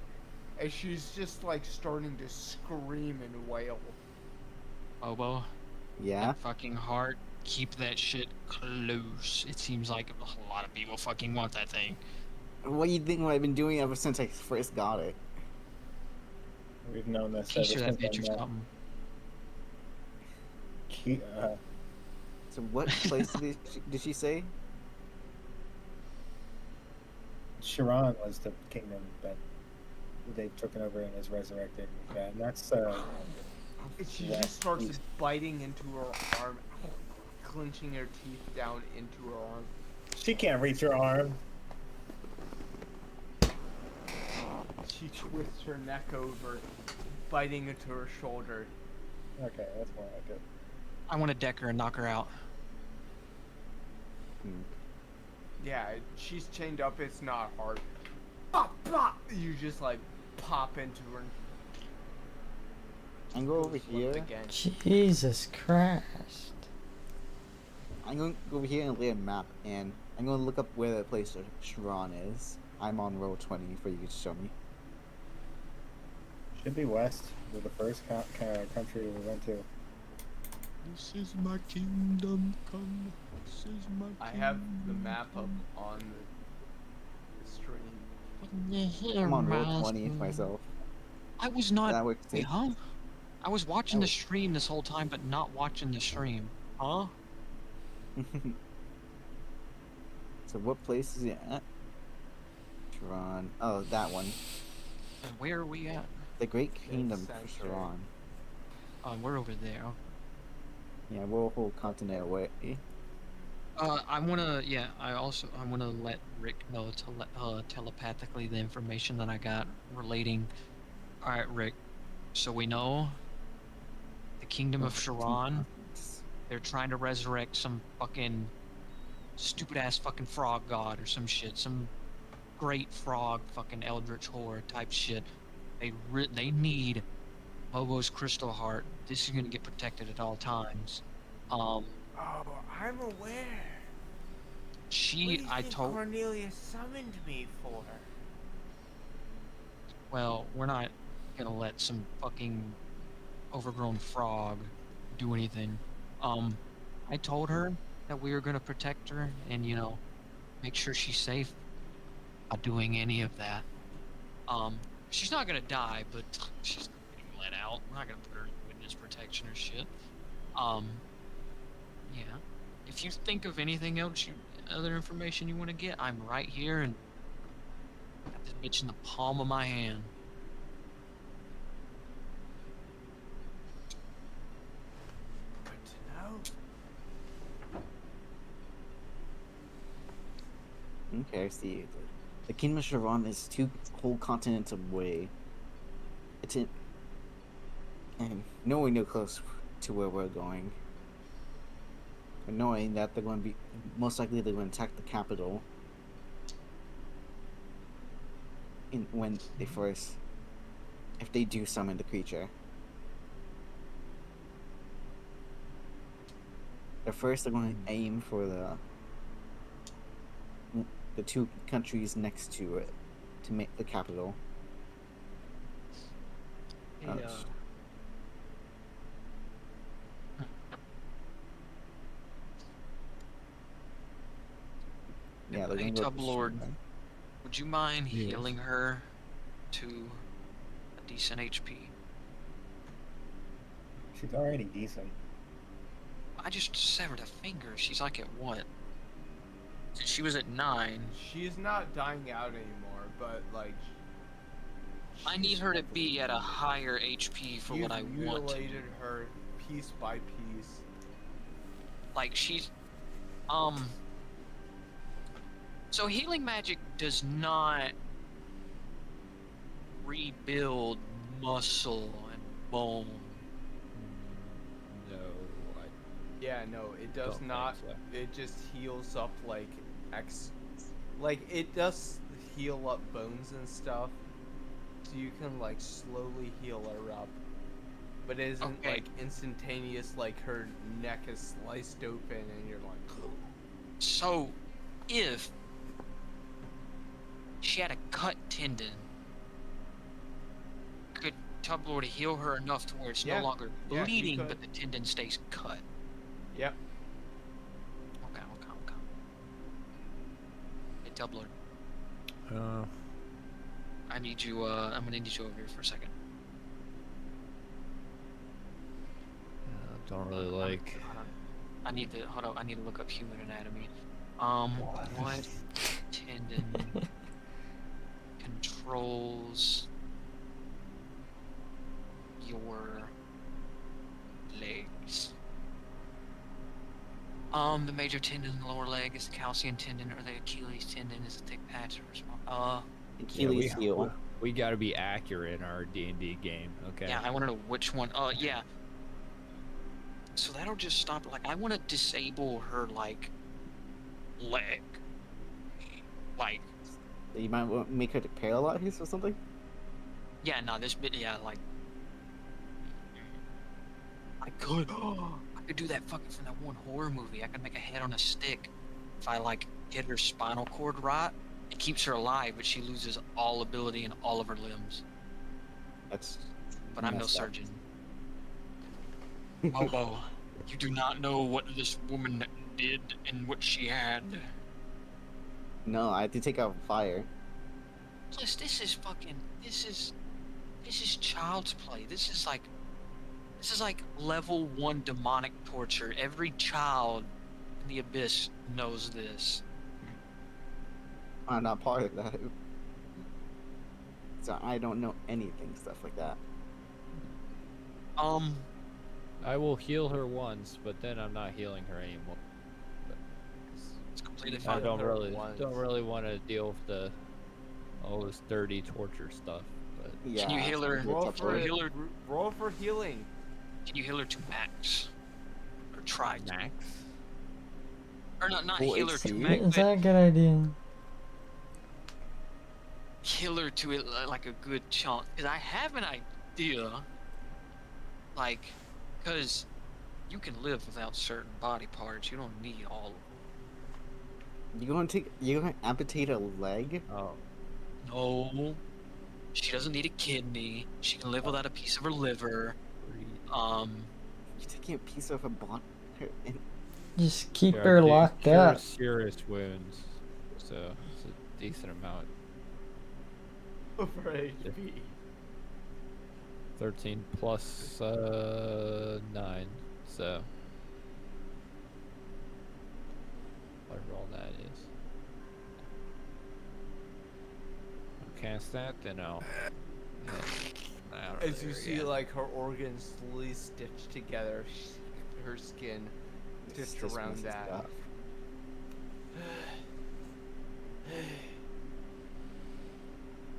And she's just like starting to scream and wail. Bobo, Yeah? that fucking heart. Keep that shit close. It seems like a lot of people fucking want that thing. What do you think I've been doing ever since I first got it? We've known this Piece ever of that since bitch or I'm, something. So what place did she say? Sharon was the kingdom that they've taken over and is resurrected. Yeah, and that's And she Yeah. just starts biting into her arm, clenching her teeth down into her arm. she can't reach her arm. She twists her neck over, biting into her shoulder. Okay, that's more like it. I want to deck her and knock her out. Yeah, she's chained up. It's not hard. Pop, pop. You just like pop into her. I'm going over Flipped here. again. Jesus Christ. I'm going to go over here and lay a map, and I'm going to look up where the place that Sharon is. I'm on roll 20 for you to show me. Should be west. We're the first country we went to. This is my kingdom come. This is my I have the map up on the stream. I'm on roll 20 myself. I was not. That works too. Wait, huh? I was watching Oh. the stream this whole time, but not watching the stream. Huh? So what place is it at? Sharon. Oh, that one. And where are we at? The Great Kingdom for center. Sharon. We're over there. Yeah, we're a whole continent away. I wanna, yeah. I wanna let Rick know telepathically the information that I got relating. All right, Rick. So we know the Kingdom of Sharon. They're trying to resurrect some fucking stupid ass fucking frog god or some shit, some great frog fucking eldritch horror type shit. They need Bobo's crystal heart. This is gonna get protected at all times. Oh, I'm aware. What do you I think told. Cornelius summoned me for? Well, we're not gonna let some fucking overgrown frog do anything. I told her that we were gonna protect her and, make sure she's safe. Not doing any of that. She's not gonna die, but she's not getting let out. We're not gonna put her in witness protection or shit. Yeah. If you think of anything else, other information you want to get, I'm right here and got this bitch in the palm of my hand. Good to know. Okay, I see. The Kingdom of Sharon is 2 whole continents away. It's in... And nowhere near close to where we're going. But knowing that they're going to be... Most likely they're going to attack the capital. When they first... If they do summon the creature. At first, I'm going to aim for the two countries next to it to make the capital. Hey, Oh, yeah, they're hey, gonna go Tub Lord, would you mind Yes. healing her to a decent HP? She's already decent. I just severed a finger. She's like at what? She was at 9. She's not dying out anymore, but like. I need she's her to heavily be at a wounded. higher HP for what I You've want to. mutilated her piece by piece. Like she's so healing magic does not rebuild muscle and bone. No, I Yeah, no, it does don't think not. so. It just heals up like like it does heal up bones and stuff, so you can like slowly heal her up. But it isn't Okay. like instantaneous. Like her neck is sliced open and you're like, So if she had a cut tendon, could Tub Lord heal her enough to where it's Yeah. no longer Yeah, he bleeding, could. but the tendon stays cut? yep. Okay. Hey, Tub Lord, I need you. I'm gonna need you over here for a second. don't really like. Hold on. I need to hold on. I need to look up human anatomy. What tendon controls your legs? The major tendon in the lower leg is the calcium tendon, or the Achilles tendon is a thick patch of small. Achilles heel. We gotta be accurate in our D&D game, okay? Yeah, I want to know which one. Yeah. So that'll just stop. Like, I want to disable her like leg. Like, You might make her paralyzed or something. yeah, no, this bit, yeah, like, I could do that fucking from that one horror movie. I could make a head on a stick if I like hit her spinal cord right. It keeps her alive, but she loses all ability in all of her limbs. That's. But I'm no messed up. surgeon. Bobo, you do not know what this woman did and what she had. No, I had to take out fire. Plus, this is child's play. This is like level 1 demonic torture. Every child in the Abyss knows this. I'm not part of that. So I don't know anything, stuff like that. I will heal her once, but then I'm not healing her anymore. It's completely I fine. Heal don't her really once. want to deal with all this dirty torture stuff. But Yeah. you heal her? it's Roll up for to it. her. Healer- Roll for healing. Can you heal her to max? Or try to? max. Or not Full heal her to HC? max, Is but that a good idea? heal her to it like a good chunk. Because I have an idea. Like, because you can live without certain body parts. You don't need all of them. You're gonna amputate a leg? Oh, No. She doesn't need a kidney. She can live without a piece of her liver. You're taking a piece of a body and Just keep yeah, her cure- locked cure up. serious wounds, so it's a decent amount. For HP. 13 plus 9, so whatever all that is. I'll cast that, then I'll. I don't As really you see, react. like her organs slowly stitched together, her skin stitched Just around messes that. up.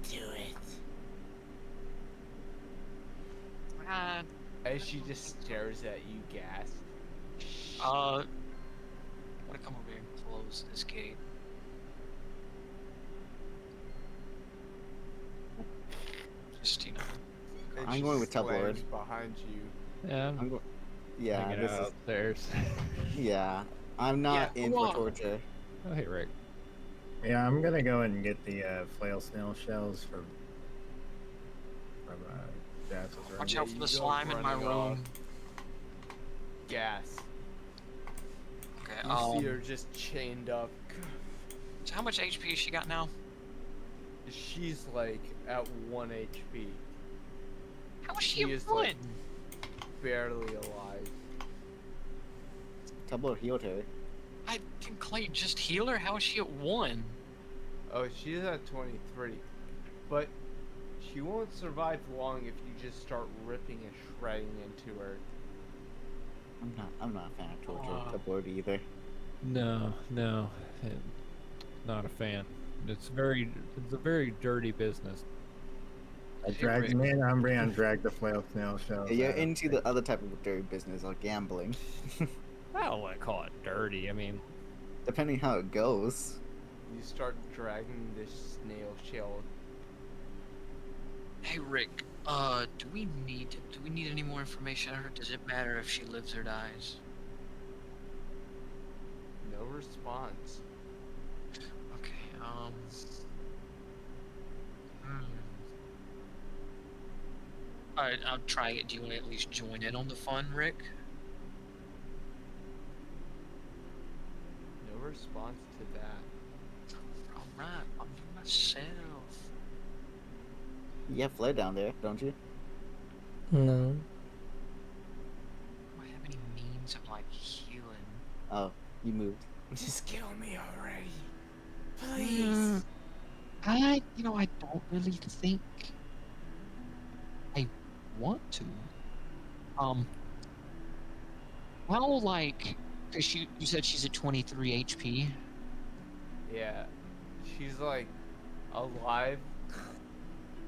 Do it. As she just stares at you, gasped. I'm gonna come over here and close this gate. Just, And I'm she going with Tub Lord. slams behind you. Yeah, I'm going. Yeah, hanging this out is. upstairs. Yeah, I'm not Yeah, in come for on. torture. Oh, hey, Rick. Yeah, I'm gonna go and get the flail snail shells from Jazz's room. Watch Yeah, out for you the go slime in my running off. room. Gas. Okay, You see her just chained up. so how much HP has she got now? She's like at 1 HP. How is She she is, one? like- Barely alive. Tubbo healed her. I can Clay just heal her? How is she at 1? Oh, she's at 23. But she won't survive long if you just start ripping and shredding into her. I'm not a fan of torture. Aw. Tubbo either. No, not a fan. It's a very dirty business. I dragged me and Umbreon dragged the flail snail shells. Yeah, you're out. into the other type of dirty business, like gambling. I don't want to call it dirty. I mean, Depending how it goes. You start dragging this snail shell. Hey Rick, do we need any more information on her? Does it matter if she lives or dies? No response. Okay, Alright, I'll try it. Do you want to at least join in on the fun, Rick? No response to that. Alright, I'm myself. You have flare down there, don't you? No. Do I have any means of like healing? Oh, you moved. Just kill me already. Please. I don't really think I want to. Well, like, cause you said she's at 23 HP. Yeah. She's like alive.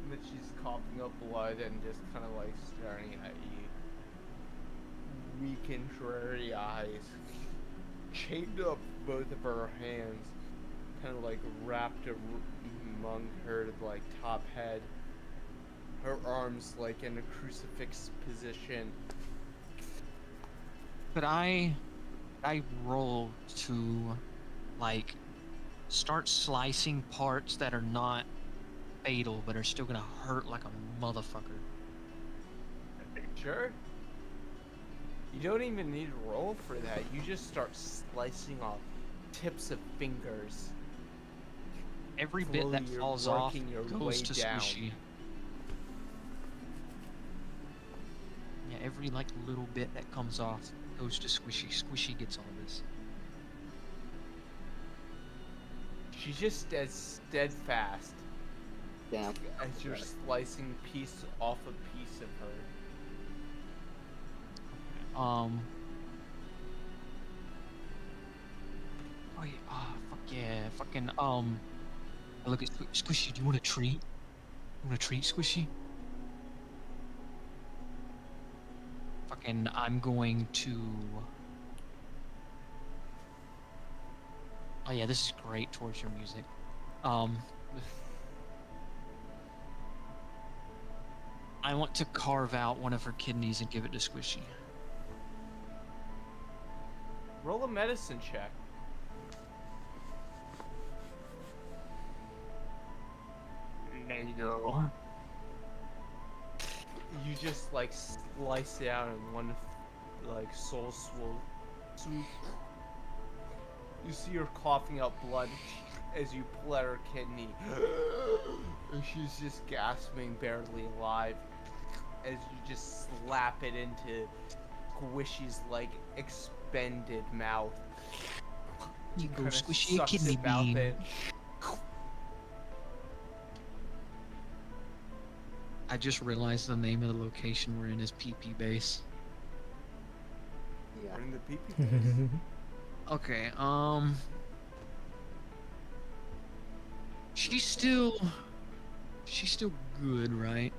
But she's coughing up blood and just kind of like staring at you. Weak and dreary eyes. Chained up both of her hands. Kind of like wrapped among her like top head. Her arms like in a crucifix position. Could I roll to, like, start slicing parts that are not fatal but are still gonna hurt like a motherfucker? Sure. You don't even need to roll for that. You just start slicing off tips of fingers. Every bit that Slowly you're falls off working your goes way to down. squishy. Yeah, every like little bit that comes off goes to squishy. Squishy gets all this. She's just as steadfast Damn. as you're slicing piece off a piece of her. Oh yeah, fuck yeah, fucking look at Squishy. Do you want a treat? You want a treat, Squishy? Fucking, I'm going to. Oh yeah, this is great torture music. I want to carve out one of her kidneys and give it to Squishy. Roll a medicine check. There you go. You just like slice it out in one like soul swoop. You see her coughing up blood as you pull at her kidney. And she's just gasping, barely alive. As you just slap it into Squishy's like expended mouth. You go, Kinda Squishy, a sucks kidney it out bean. there. I just realized the name of the location we're in is PP Base. Yeah. We're in the pee-pee base. Okay, she's still good, right?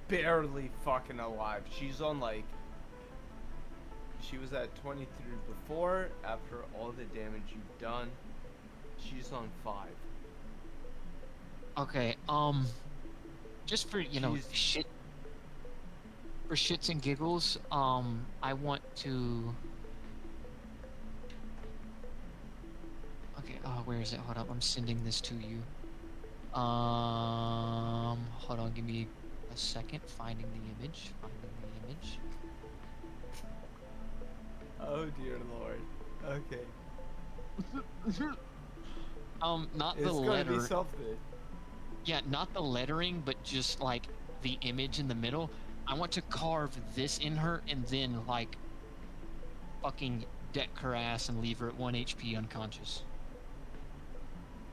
Barely fucking alive. She's on like. She was at 23 before. After all the damage you've done, she's on 5. Okay, just for, She's- shit. For shits and giggles, I want to. Okay, where is it? Hold up, I'm sending this to you. Hold on, give me a second. Finding the image. Oh dear lord. Okay. Not It's the gonna letter. be something. Yeah, not the lettering, but just like the image in the middle. I want to carve this in her and then like fucking deck her ass and leave her at 1 HP unconscious.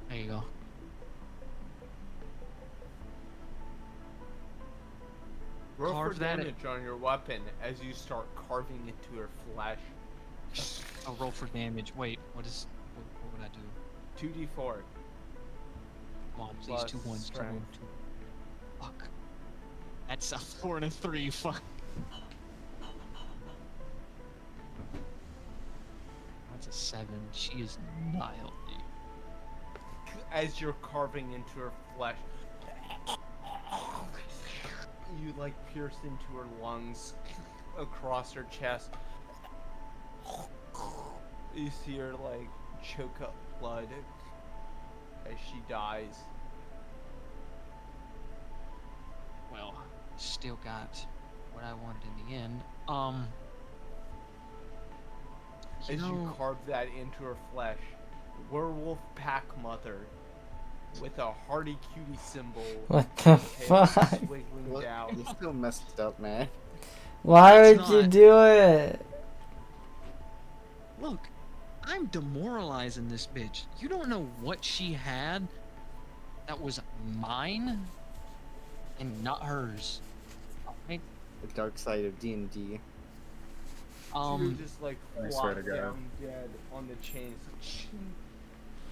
There you go. Roll Carve for that damage on your weapon as you start carving into her flesh. I'll roll for damage. Wait, what would I do? 2d4. Come on, please, Plus 2 1s, 2 1, strength. 2. Fuck. That's a 4 and a 3. Fuck. That's a 7. She is not healthy. As you're carving into her flesh, you like pierce into her lungs, across her chest. You see her like choke up blood as she dies. Well, still got what I wanted in the end. As you carve that into her flesh, werewolf pack mother with a hardy cutie symbol. What the tail fuck? Wiggling Look, down. you're still messed up, man. Why It's would you not. do it? Look, I'm demoralizing this bitch. You don't know what she had that was mine and not hers. Alright? The dark side of D&D. You're just like I swear to flop God. down dead on the chains.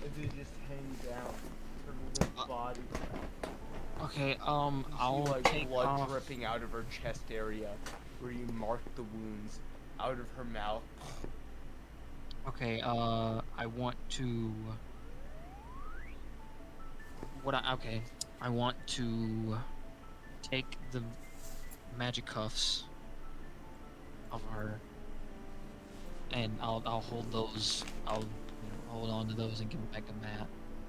As they just hang down her limp body. Okay, You I'll see like take blood off. dripping out of her chest area where you mark the wounds out of her mouth. Okay, I want to. I want to take the magic cuffs of her, and I'll hold those. I'll hold on to those and give them back to Matt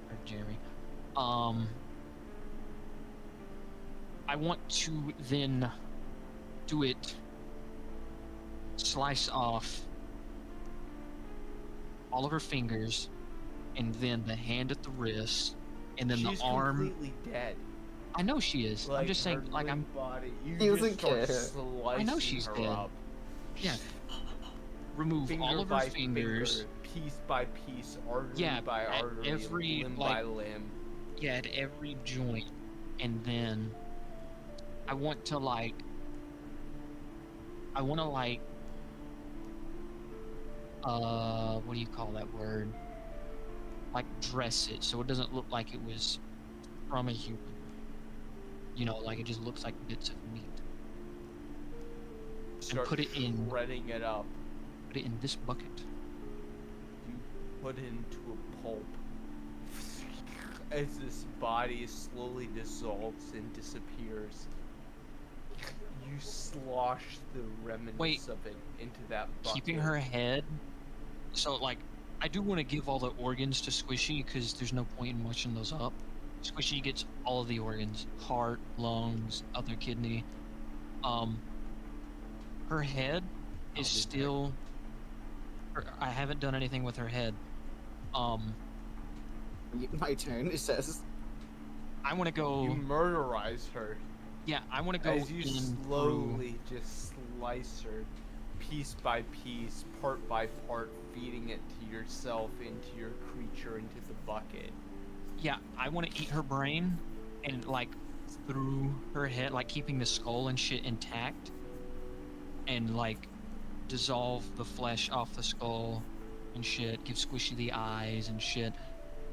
or Jeremy. I want to then do it. Slice off all of her fingers, and then the hand at the wrist, and then She's the arm. completely dead. I know she is. I'm just saying, her like I'm. limp body. You He just doesn't start care. slicing know she's her dead. up. Yeah. Remove Finger all of by her fingers. finger, piece by piece, artery Yeah, by at artery, every, limb like- by limb. Yeah, at every joint, and then I want to like. What do you call that word? Like dress it so it doesn't look like it was from a human. You know, like it just looks like bits of meat. Start put it in- shredding it up. Put it in this bucket. You put it into a pulp. As this body slowly dissolves and disappears, you slosh the remnants Wait. of it into that bucket. Keeping her head. So like, I do want to give all the organs to Squishy because there's no point in mushing those up. Squishy gets all of the organs: heart, lungs, other kidney. Her head I'll is be still. I haven't done anything with her head. My turn, it says. I want to go. You murderize her Yeah, I want to go as you in through. slowly just slice her, piece by piece, part by part, feeding it to yourself, into your creature, into the bucket. Yeah, I want to eat her brain, and like through her head, like keeping the skull and shit intact, and like dissolve the flesh off the skull and shit. Give Squishy the eyes and shit.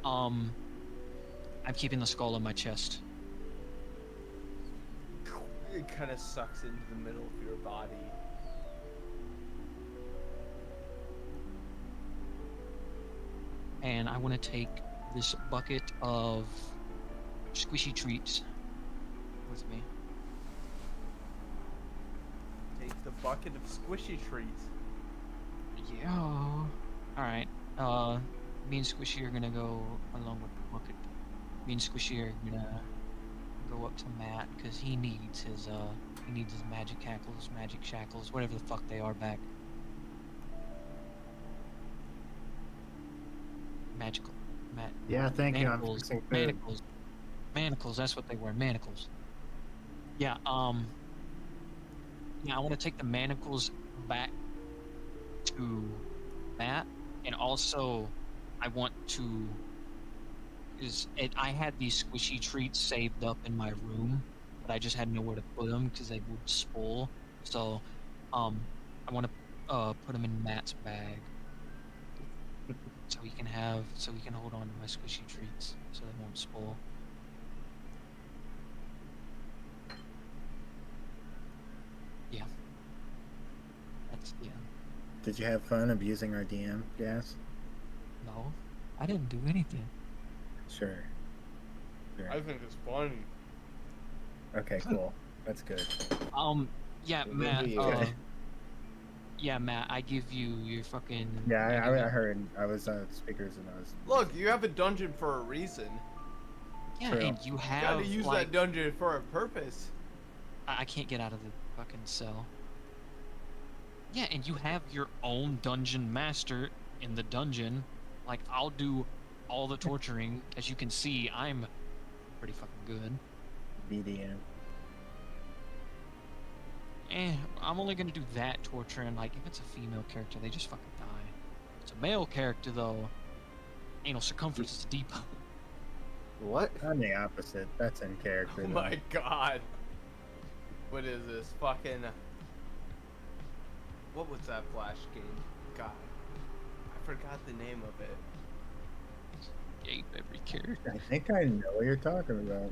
I'm keeping the skull in my chest. It kind of sucks into the middle of your body. And I want to take this bucket of squishy treats with me. bucket of squishy treats. Yeah. All right. Me and Squishy are gonna go along with the bucket. Me and Squishy are gonna go up to Matt because he needs his magic hackles, magic shackles, whatever the fuck they are back. Magical. Yeah, thank you. I'm Manacles. fixing food. Manacles. Manacles. That's what they were. Manacles. Yeah. Yeah, I want to take the manacles back to Matt, and also I want to. I had these squishy treats saved up in my room, but I just had nowhere to put them because they would spoil. So, I want to put them in Matt's bag, so he can hold on to my squishy treats so they won't spoil. Yeah. Yeah. Did you have fun abusing our DM, Gas? No, I didn't do anything. Sure. I think it's funny. Okay, cool. That's good. Yeah, Good Matt. review. Yeah, Matt. I give you your fucking. Yeah, I I give you- heard. I was on speakers and I was. Look, you have a dungeon for a reason. Yeah, True. and you You have. gotta use like, that dungeon for a purpose. I can't get out of the fucking cell. Yeah, and you have your own dungeon master in the dungeon. Like, I'll do all the torturing. As you can see, I'm pretty fucking good. BDM. I'm only gonna do that torturing. Like, if it's a female character, they just fucking die. If it's a male character, though, anal circumference is deep. What? I'm the opposite. That's in character. Oh though. my god. What is this? Fucking. What was that Flash game? God. I forgot the name of it. Ape every character. I think I know what you're talking about.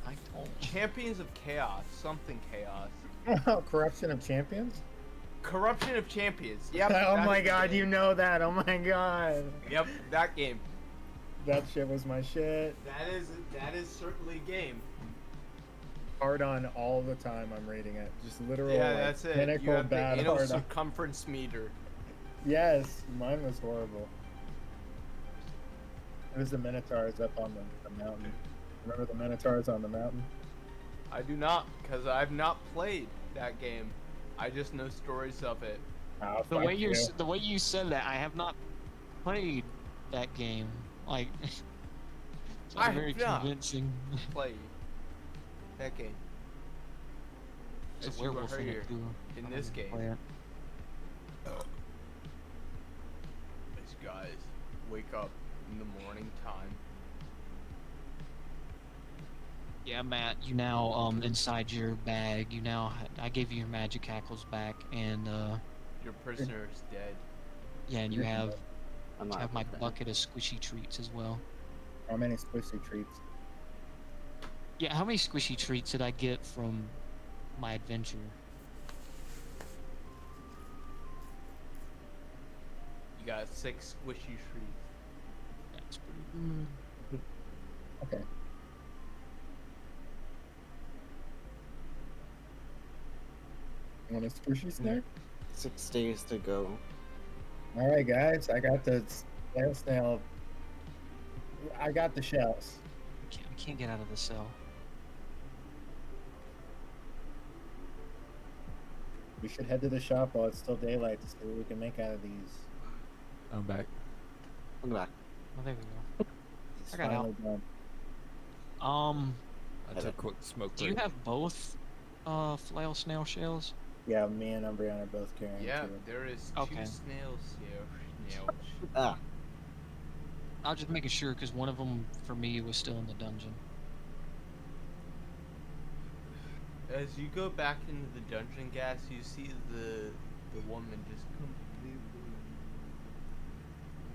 I don't. Champions of Chaos. Something Chaos. Oh, Corruption of Champions? Corruption of Champions. Yep. Oh that's my the god, game. you know that. Oh my god. Yep, that game. That shit was my shit. That is certainly game. Hard on all the time I'm reading it. Just literal Yeah, like, that's it. pinnacle You have the bad anal hard on. circumference meter. Yes, mine was horrible. It was the Minotaurs up on the mountain. Remember the Minotaurs on the mountain? I do not, because I've not played that game. I just know stories of it. Oh, The fuck way you. the way you said that, I have not played that game. Like, it's not I very have not. convincing. Played that game. There's As a you werewolf were in here it too. in I this didn't game. play it. As you guys wake up in the morning time. Yeah, Matt, you now inside your bag. You now I gave you your magic hackles back, and Your prisoner is dead. yeah, and you have I'm not. my okay. bucket of squishy treats as well. How many squishy treats? Yeah, how many squishy treats did I get from my adventure? You got 6 squishy trees. That's pretty good. Okay. You want a squishy snack? 6 days to go. Alright guys, I got the snail. I got the shells. I can't get out of the cell. We should head to the shop while it's still daylight to see what we can make out of these. I'm back. Look back. Oh, there we go. It's I got out. finally done. I took a quick smoke Do you break. have both flail snail shells? Yeah, me and Umbreon are both carrying Yeah, two. there is Okay. 2 snails here. Snails. Ah, I was just making sure because one of them for me was still in the dungeon. As you go back into the dungeon, Gas, you see the woman just completely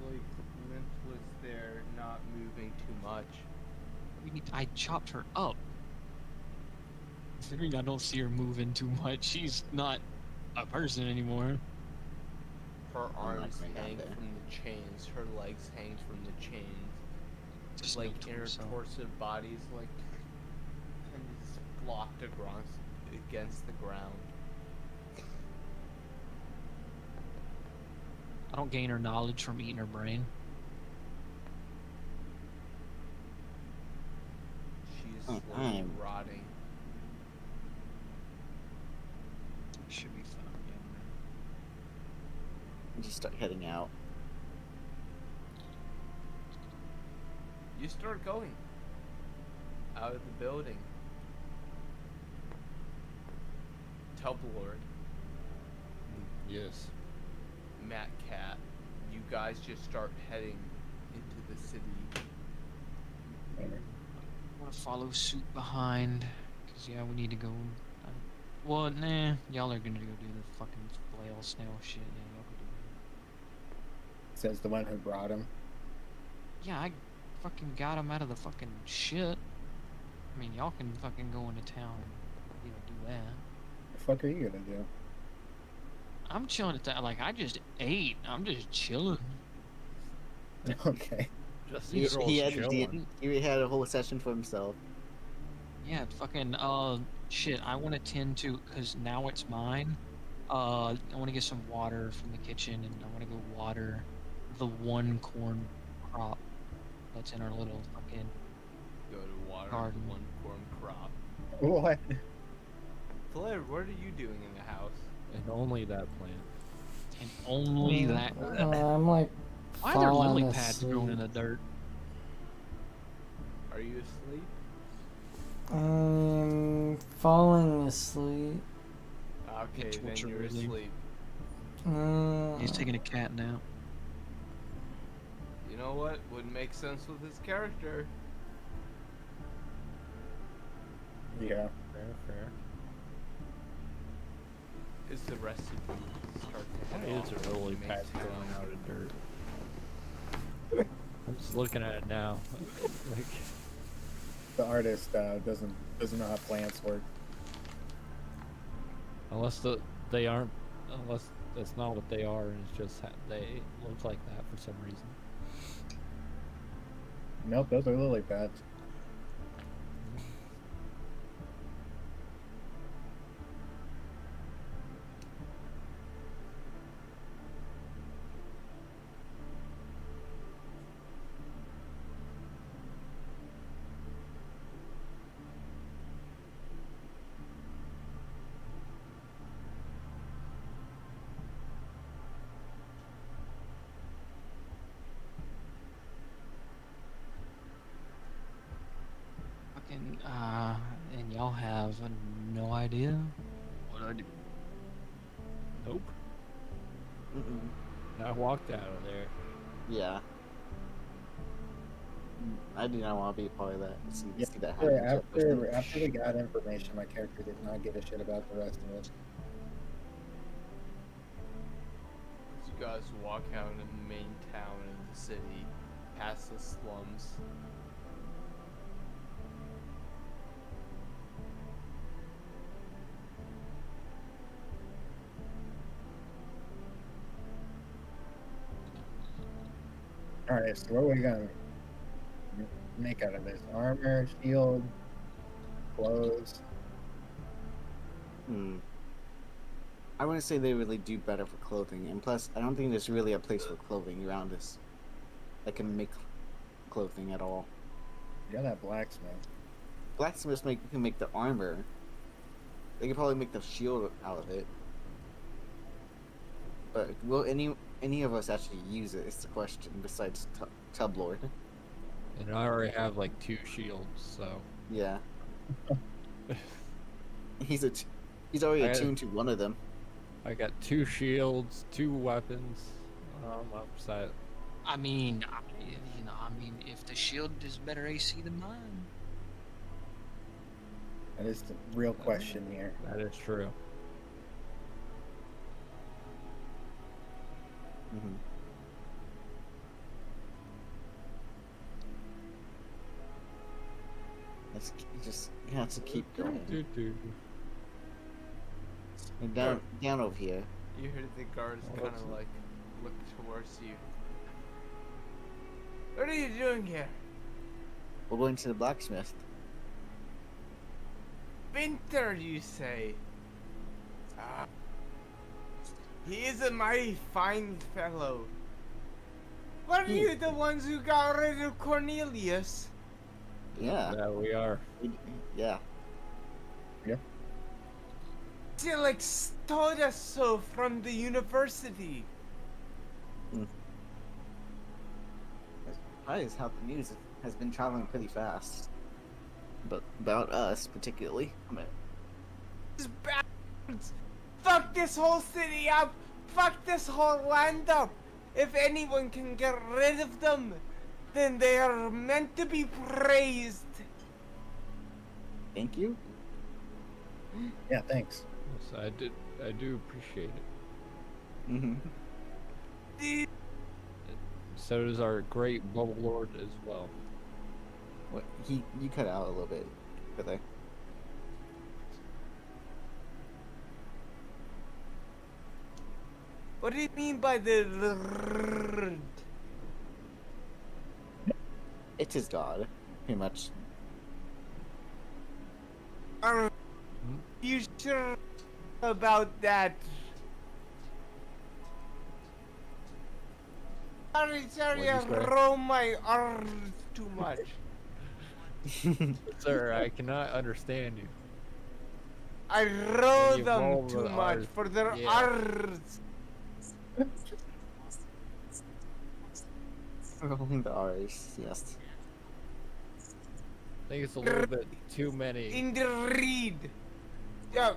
like limpless there, not moving too much. I chopped her up. Considering I don't see her moving too much, she's not a person anymore. Her I'm not arms going down hang there. from the chains, her legs hang from the chains. Just Like no in her torso. torso body's like kind of just blocked across against the ground. I don't gain her knowledge from eating her brain. She is Oh, slowly I'm- rotting. Should be fine. And just start heading out. You start going out of the building. Tublord, Yes. Matt Cat, you guys just start heading into the city. I'm gonna follow suit behind, cause yeah, we need to go. Well, nah, y'all are gonna go do the fucking flail snail shit. Yeah, y'all go do Says the one who brought him. that. Yeah, I fucking got him out of the fucking shit. I mean, y'all can fucking go into town and do that. The fuck are you gonna do? I'm chilling at that. Like, I just ate. I'm just chilling. Okay. Just He, these girls he, had, chilling. he had a whole session for himself. Yeah, fucking, shit, I want to tend to, because now it's mine. I want to get some water from the kitchen, and I want to go water the one corn crop that's in our little fucking. Go to water Garden. one corn crop. What? Flair, what are you doing in the house? And only that plant. And only that. I'm like Why are there lily falling pads growing in asleep. the dirt? Are you asleep? I'm falling asleep. Okay, It's then what you're you're really- asleep. He's taking a cat nap. You know what? Would make sense with his character. Yeah. Fair. Is the rest of you start to Why head is off there lily to pads Maytown? growing out of dirt? I'm just looking at it now. Like, The artist doesn't know how plants work. unless that's not what they are, and it's just they look like that for some reason. Nope, those are lily pads. Fucking, and y'all have no idea what I do. Nope. Mm-mm. I walked out of there. Yeah. I do not want to be a part of that. See that After, happen. after we got information, my character did not give a shit about the rest of us. As you guys walk out in the main town of the city, past the slums. Alright, so what are we gonna make out of this? Armor, shield, clothes. I wouldn't say they really do better for clothing, and plus, I don't think there's really a place for clothing around us that can make clothing at all. You got that blacksmith. Blacksmiths can make the armor. They could probably make the shield out of it. But will any of us actually use it? Is the question. Besides Tublord. And I already have like 2 shields, so Yeah. He's already I got- attuned to one of them. I got 2 shields, 2 weapons. I'm upset. I mean, if the shield is better AC than mine. That is the real question here. That is true. Mm-hmm. You have to keep going. And down over here. You hear the guards Oh, kind that's- of like look towards you. What are you doing here? We're going to the blacksmith. Winter, you say? Ah, he is a mighty fine fellow. Were you the ones who got rid of Cornelius? Yeah. Yeah, we are. Yeah. Silix told us so from the university. Surprised how the news has been traveling pretty fast. But about us particularly. I mean, These bastards! Fuck this whole city up! Fuck this whole land up! If anyone can get rid of them, then they are meant to be praised. thank you. Yeah, thanks. Yes, I do appreciate it. Mm-hmm. The- So does our great bubble lord as well. What you cut out a little bit, but there. What do you mean by the It's his god, pretty much. Are you sure about that? Sorry, What'd you say? I roll my R's too much. Sir, I cannot understand you. I roll You them roll too the much R's. for their Yeah. R's. Rolling the R's, yes. I think it's a little bit too many. In the read. Yeah,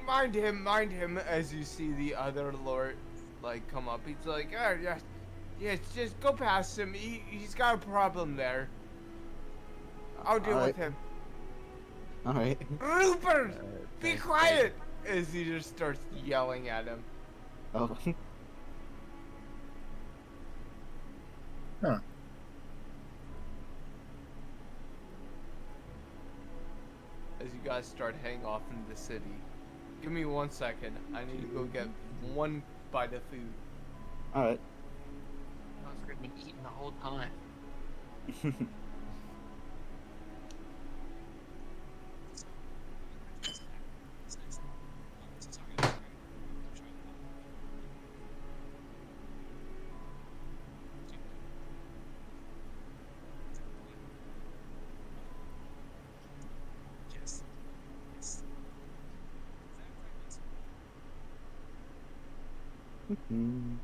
mind him as you see the other lord like come up. He's like, oh, yes, just go past him. He's got a problem there. I'll deal with him. Alright. Rupert, be Thanks, quiet! As he just starts yelling at him. Oh. Huh. As you guys start heading off into the city. Give me 1 second. I need to go get one bite of food. Alright. I've been eating the whole time. Mm.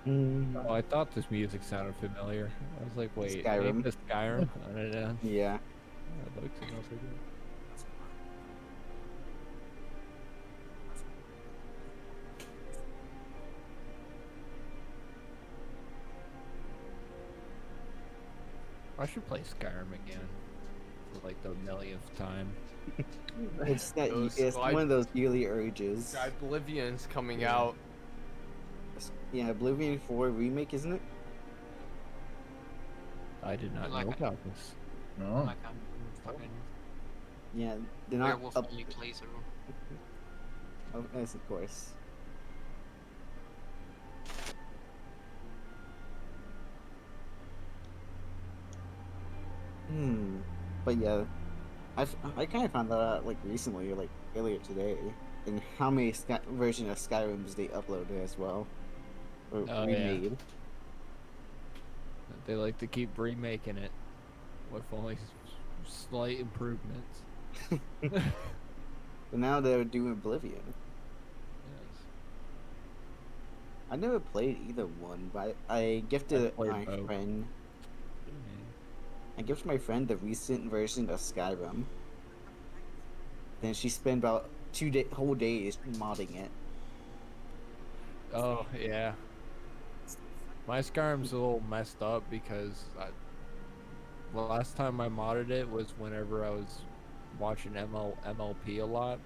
Mm. Oh, I thought this music sounded familiar. I was like, wait, Skyrim. ain't this Skyrim? I don't know. Yeah. It looks and also good. I should play Skyrim again for like the millionth time. It's that Those it's slide- one of those yearly urges. Oblivion's coming out. Yeah, Oblivion 4 remake, isn't it? I did not Like know I- about this. No. Like I'm fucking Yeah, they're not werewolf up. only playthrough. Oh, yes, of course. But yeah, I kind of found that out like recently, or like earlier today, and how many version of Skyrims they uploaded as well, or Oh, yeah. remade. They like to keep remaking it with only slight improvements. But now they're doing Oblivion. Yes. I never played either one, but I gifted played my both. friend. Mm. I gifted my friend the recent version of Skyrim. Then she spent about whole days modding it. Oh yeah. My Skyrim's a little messed up because the last time I modded it was whenever I was watching MLP a lot.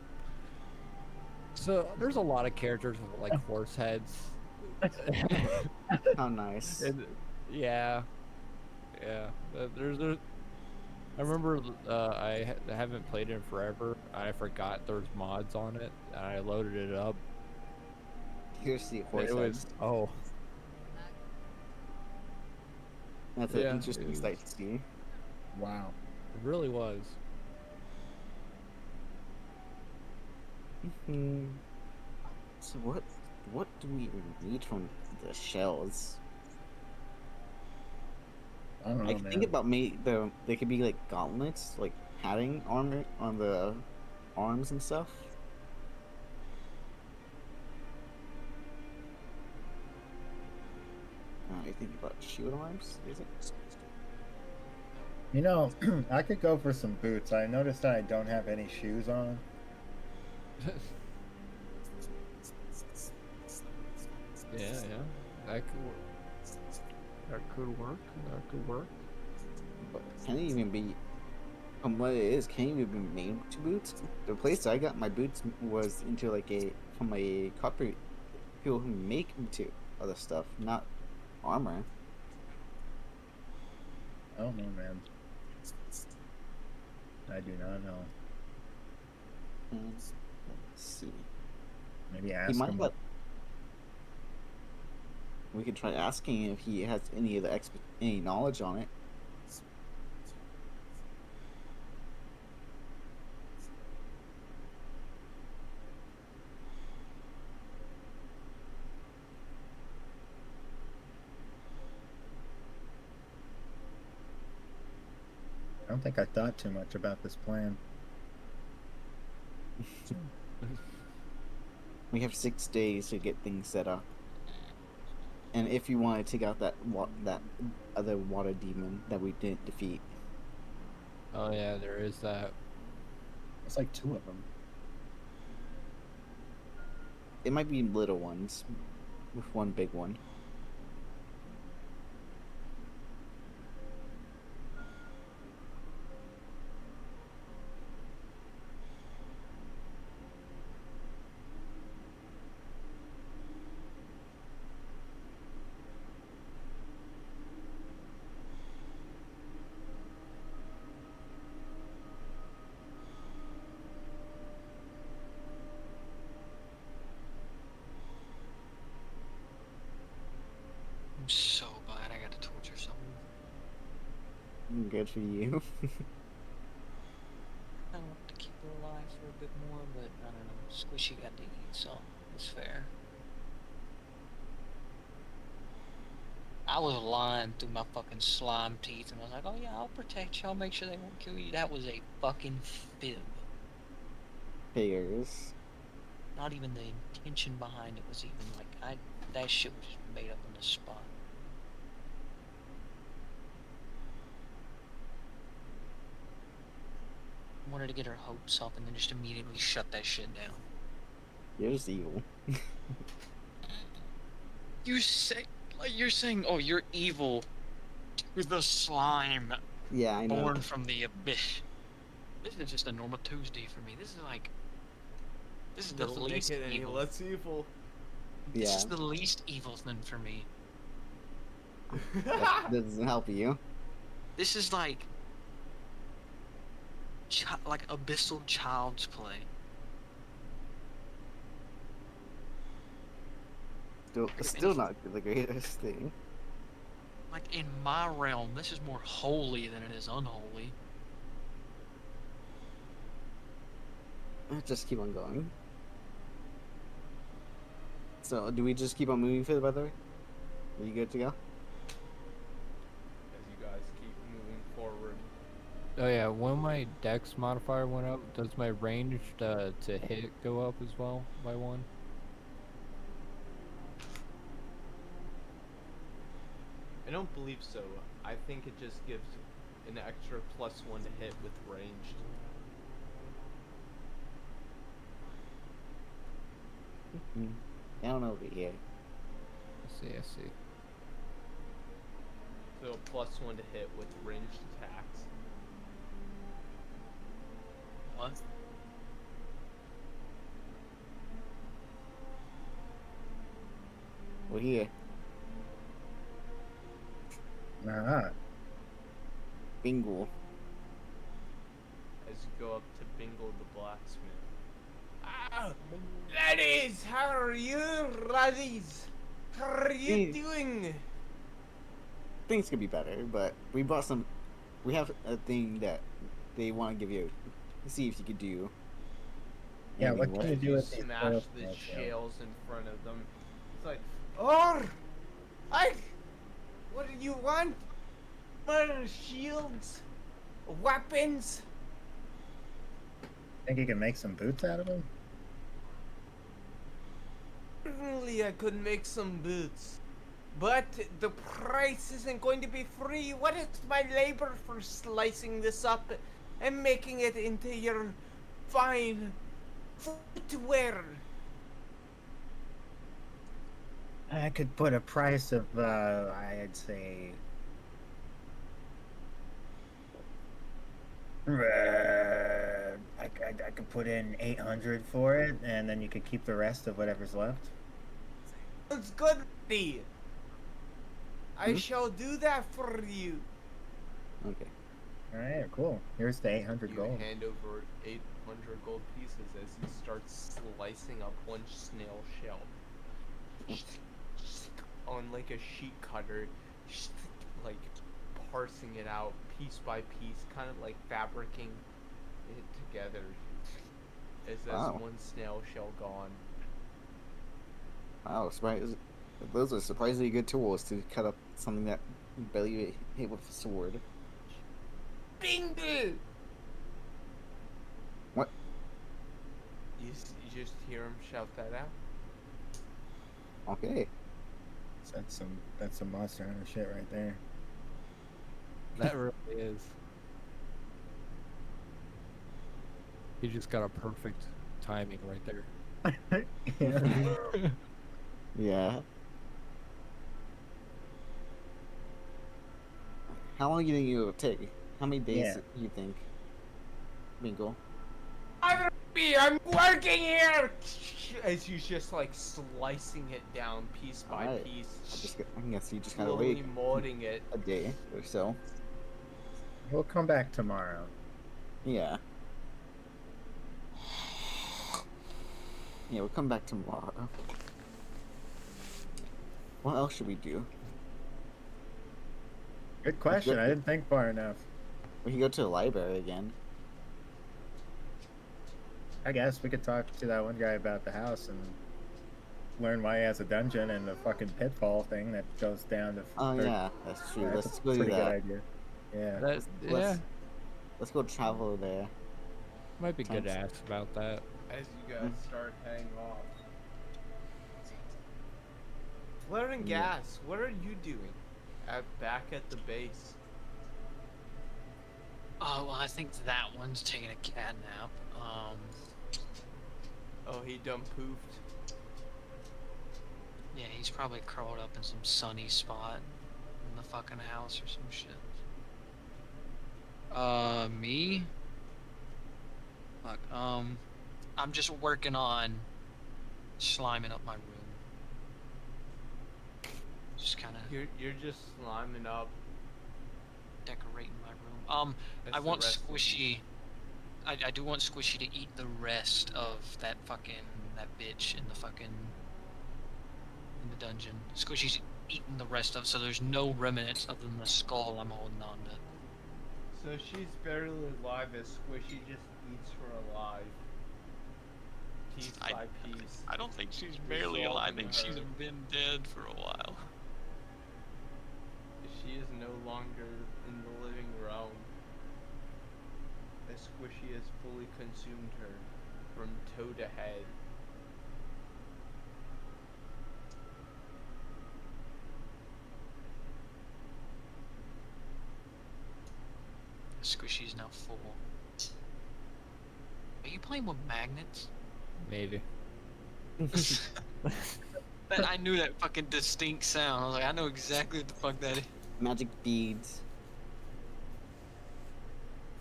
So there's a lot of characters with like horse heads. How nice. And, yeah, yeah. There's I remember I haven't played it in forever. I forgot there's mods on it, and I loaded it up. Here's the horse It was heads. oh That's yeah, an interesting it sight to see. Wow. it really was. So what do we need from the shells? I don't know, I man. think about they could be like gauntlets, like padding armor on the arms and stuff. I think about shield arms. Is it? You know, I could go for some boots. I noticed that I don't have any shoes on. Yeah, that could work. That could work. That could work. But can it even be? From what it is, can it even be made to boots? The place I got my boots was into like from a copyright people who make into other stuff, not armor. I don't know, man. I do not know. Let's see. Maybe He ask might him. have. We could try asking if he has any of the any knowledge on it. I don't think I thought too much about this plan. We have 6 days to get things set up. And if you want to take out that other water demon that we didn't defeat, Oh yeah, there is that. It's like 2 of them. it might be little ones with one big one. I'm so glad I got to torture someone. Good for you. I want to keep her alive for a bit more, but I don't know. Squishy got to eat, so it's fair. I was lying through my fucking slime teeth, and I was like, "Oh yeah, I'll protect y'all, make sure they won't kill you." That was a fucking fib. Figures. Not even the intention behind it was even like that shit was just made up on the spot. Wanted to get her hopes up and then just immediately shut that shit down. You're just evil. You say, like, you're saying, oh, you're evil to the slime Yeah, I know. born from the abyss. This is just a normal Tuesday for me. This is like, this is the Doesn't make least it any evil. less evil. This Yeah, is the least evil thing for me. that doesn't help you. This is like, like abyssal child's play. Still not the greatest thing. Like in my realm, this is more holy than it is unholy. Just keep on going. So, do we just keep on moving for the weather? Are you good to go? As you guys keep moving forward. Oh yeah, when my dex modifier went up, does my range to hit go up as well by 1? I don't believe so. I think it just gives an extra +1 to hit with ranged. I don't know over here. I see. So a +1 to hit with ranged attacks. What? We're here. Nah. Bingo. As you go up to Bingle the blacksmith. Ah, laddies, how are you, laddies? How are you doing? Things could be better, but we brought some. We have a thing that they want to give you. See if you could do. Yeah, Maybe what what- can you do You with these smash oil the shells, yeah? shells in front of them. It's like, oh, what do you want? More shields, weapons. Think you can make some boots out of them? Certainly, I could make some boots, but the price isn't going to be free. What is my labor for slicing this up and making it into your fine footwear? I could put a price of, I'd say, I could put in 800 for it, and then you could keep the rest of whatever's left. It's good, Lee. I Hmm? shall do that for you. Okay. All right, cool. Here's the 800 You gold. hand over 800 gold pieces as he starts slicing up one snail shell on like a sheet cutter, like parsing it out piece by piece, kind of like fabricing it together. As that's Wow. one snail shell gone. Wow, those are surprisingly good tools to cut up something that you barely hit with a sword. Bingle! What? You just hear him shout that out. Okay. That's some Monster Hunter shit right there. That really is. He just got a perfect timing right there. Yeah. Yeah. How long do you think it will take? How many days Yeah. do you think? Bingo. I'm working here! As he's just like slicing it down piece by Alright. piece, I guess you just gotta slowly wait molding it. a day or so. We'll come back tomorrow. Yeah. Yeah, we'll come back tomorrow. What else should we do? Good question. I didn't think far enough. We can go to the library again. I guess we could talk to that one guy about the house and learn why he has a dungeon and the fucking pitfall thing that goes down to. Oh or- yeah, that's true. that's Let's a go do pretty good that. idea. Yeah. That, yeah, Let's- Let's go travel there. might be good to Thanks. ask about that. As you guys start heading off. Flare and Yeah. Gas, what are you doing? Back at the base. Oh, well, I think that one's taking a cat nap. Oh, he done poofed. Yeah, he's probably curled up in some sunny spot in the fucking house or some shit. Me? Fuck, I'm just working on sliming up my room. Just kind of You're just sliming up. decorating my room. as I the want rest of you- Squishy. I do want Squishy to eat the rest of that bitch in the dungeon. Squishy's eating the rest of, so there's no remnants other than the skull I'm holding on to. So she's barely alive as Squishy just eats her alive. Piece by piece. I don't think she's barely alive. I think she's been dead for a while. She is no longer in the living realm. As Squishy has fully consumed her from toe to head. Squishy's now full. Are you playing with magnets? Maybe. I knew that fucking distinct sound. I was like, I know exactly what the fuck that is. Magic beads.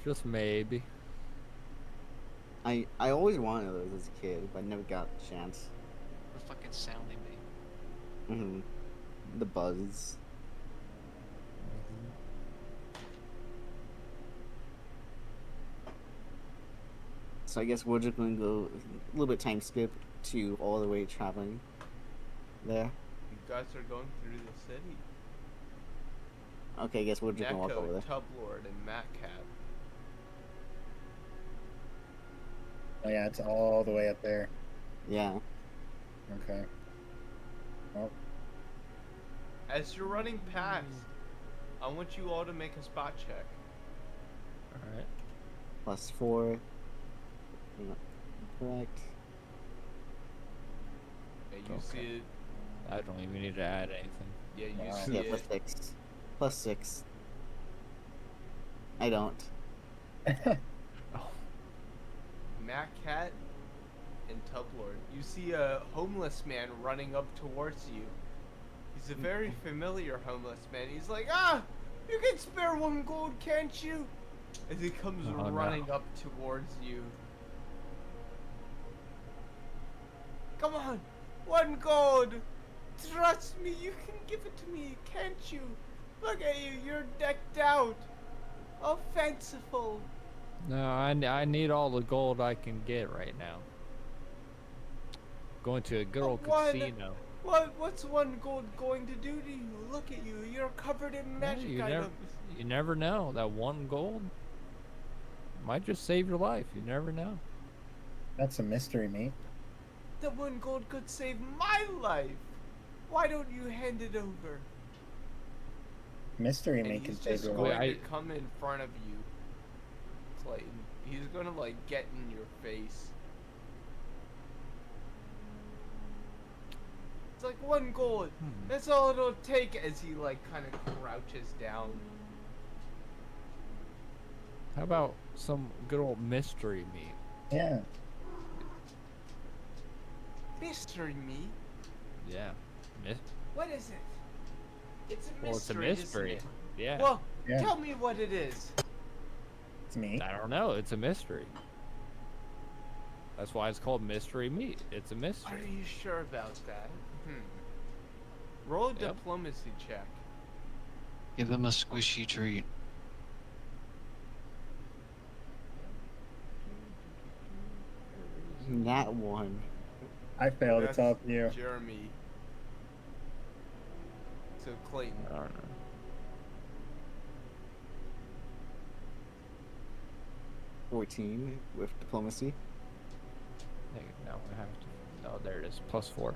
Just maybe. I always wanted those as a kid, but I never got the chance. The fucking sound they made. Hmm. The buzz. So I guess we're just gonna go a little bit time skip to all the way traveling there. You guys are going through the city. Okay, I guess we're just gonna walk over Neko, there. Tublord, and Matcat. Oh yeah, it's all the way up there. Yeah. Okay. Well, As you're running past, I want you all to make a spot check. Alright. +4. No, correct. Yeah, you Okay. see it. I don't even need to add anything. Yeah, you Wow. see Yeah, it. +6. +6. I don't. Matcat and Tublord. You see a homeless man running up towards you. He's a very familiar homeless man. He's like, ah, you can spare 1 gold, can't you? As he comes Oh, no. running up towards you. Come on, 1 gold. Trust me, you can give it to me, can't you? Look at you, you're decked out. Oh, fanciful. No, I need all the gold I can get right now. Going to a good old One- casino. What's 1 gold going to do to you? Look at you, you're covered in magic you items. You never know. That 1 gold might just save your life. You never know. that's a mystery, mate. The 1 gold could save my life. Why don't you hand it over? Mystery And mate can he's save just your going life. to come in front of you, Clayton. He's gonna like get in your face. It's like 1 gold. That's all it'll take as he like kind of crouches down. How about some good old mystery meat? Yeah. Mystery meat? Yeah. What is it? It's a mystery. Well, it's a mystery. Isn't it? Yeah. Well, Yeah. tell me what it is. It's me. I don't know. It's a mystery. That's why it's called mystery meat. It's a Are mystery. you sure about that? Roll a Yep. diplomacy check. Give him a squishy treat. That one. I failed. That's It's all you. Jeremy. So Clayton. I don't know. +14 with diplomacy. I think now we have to. Oh, there it is. +4.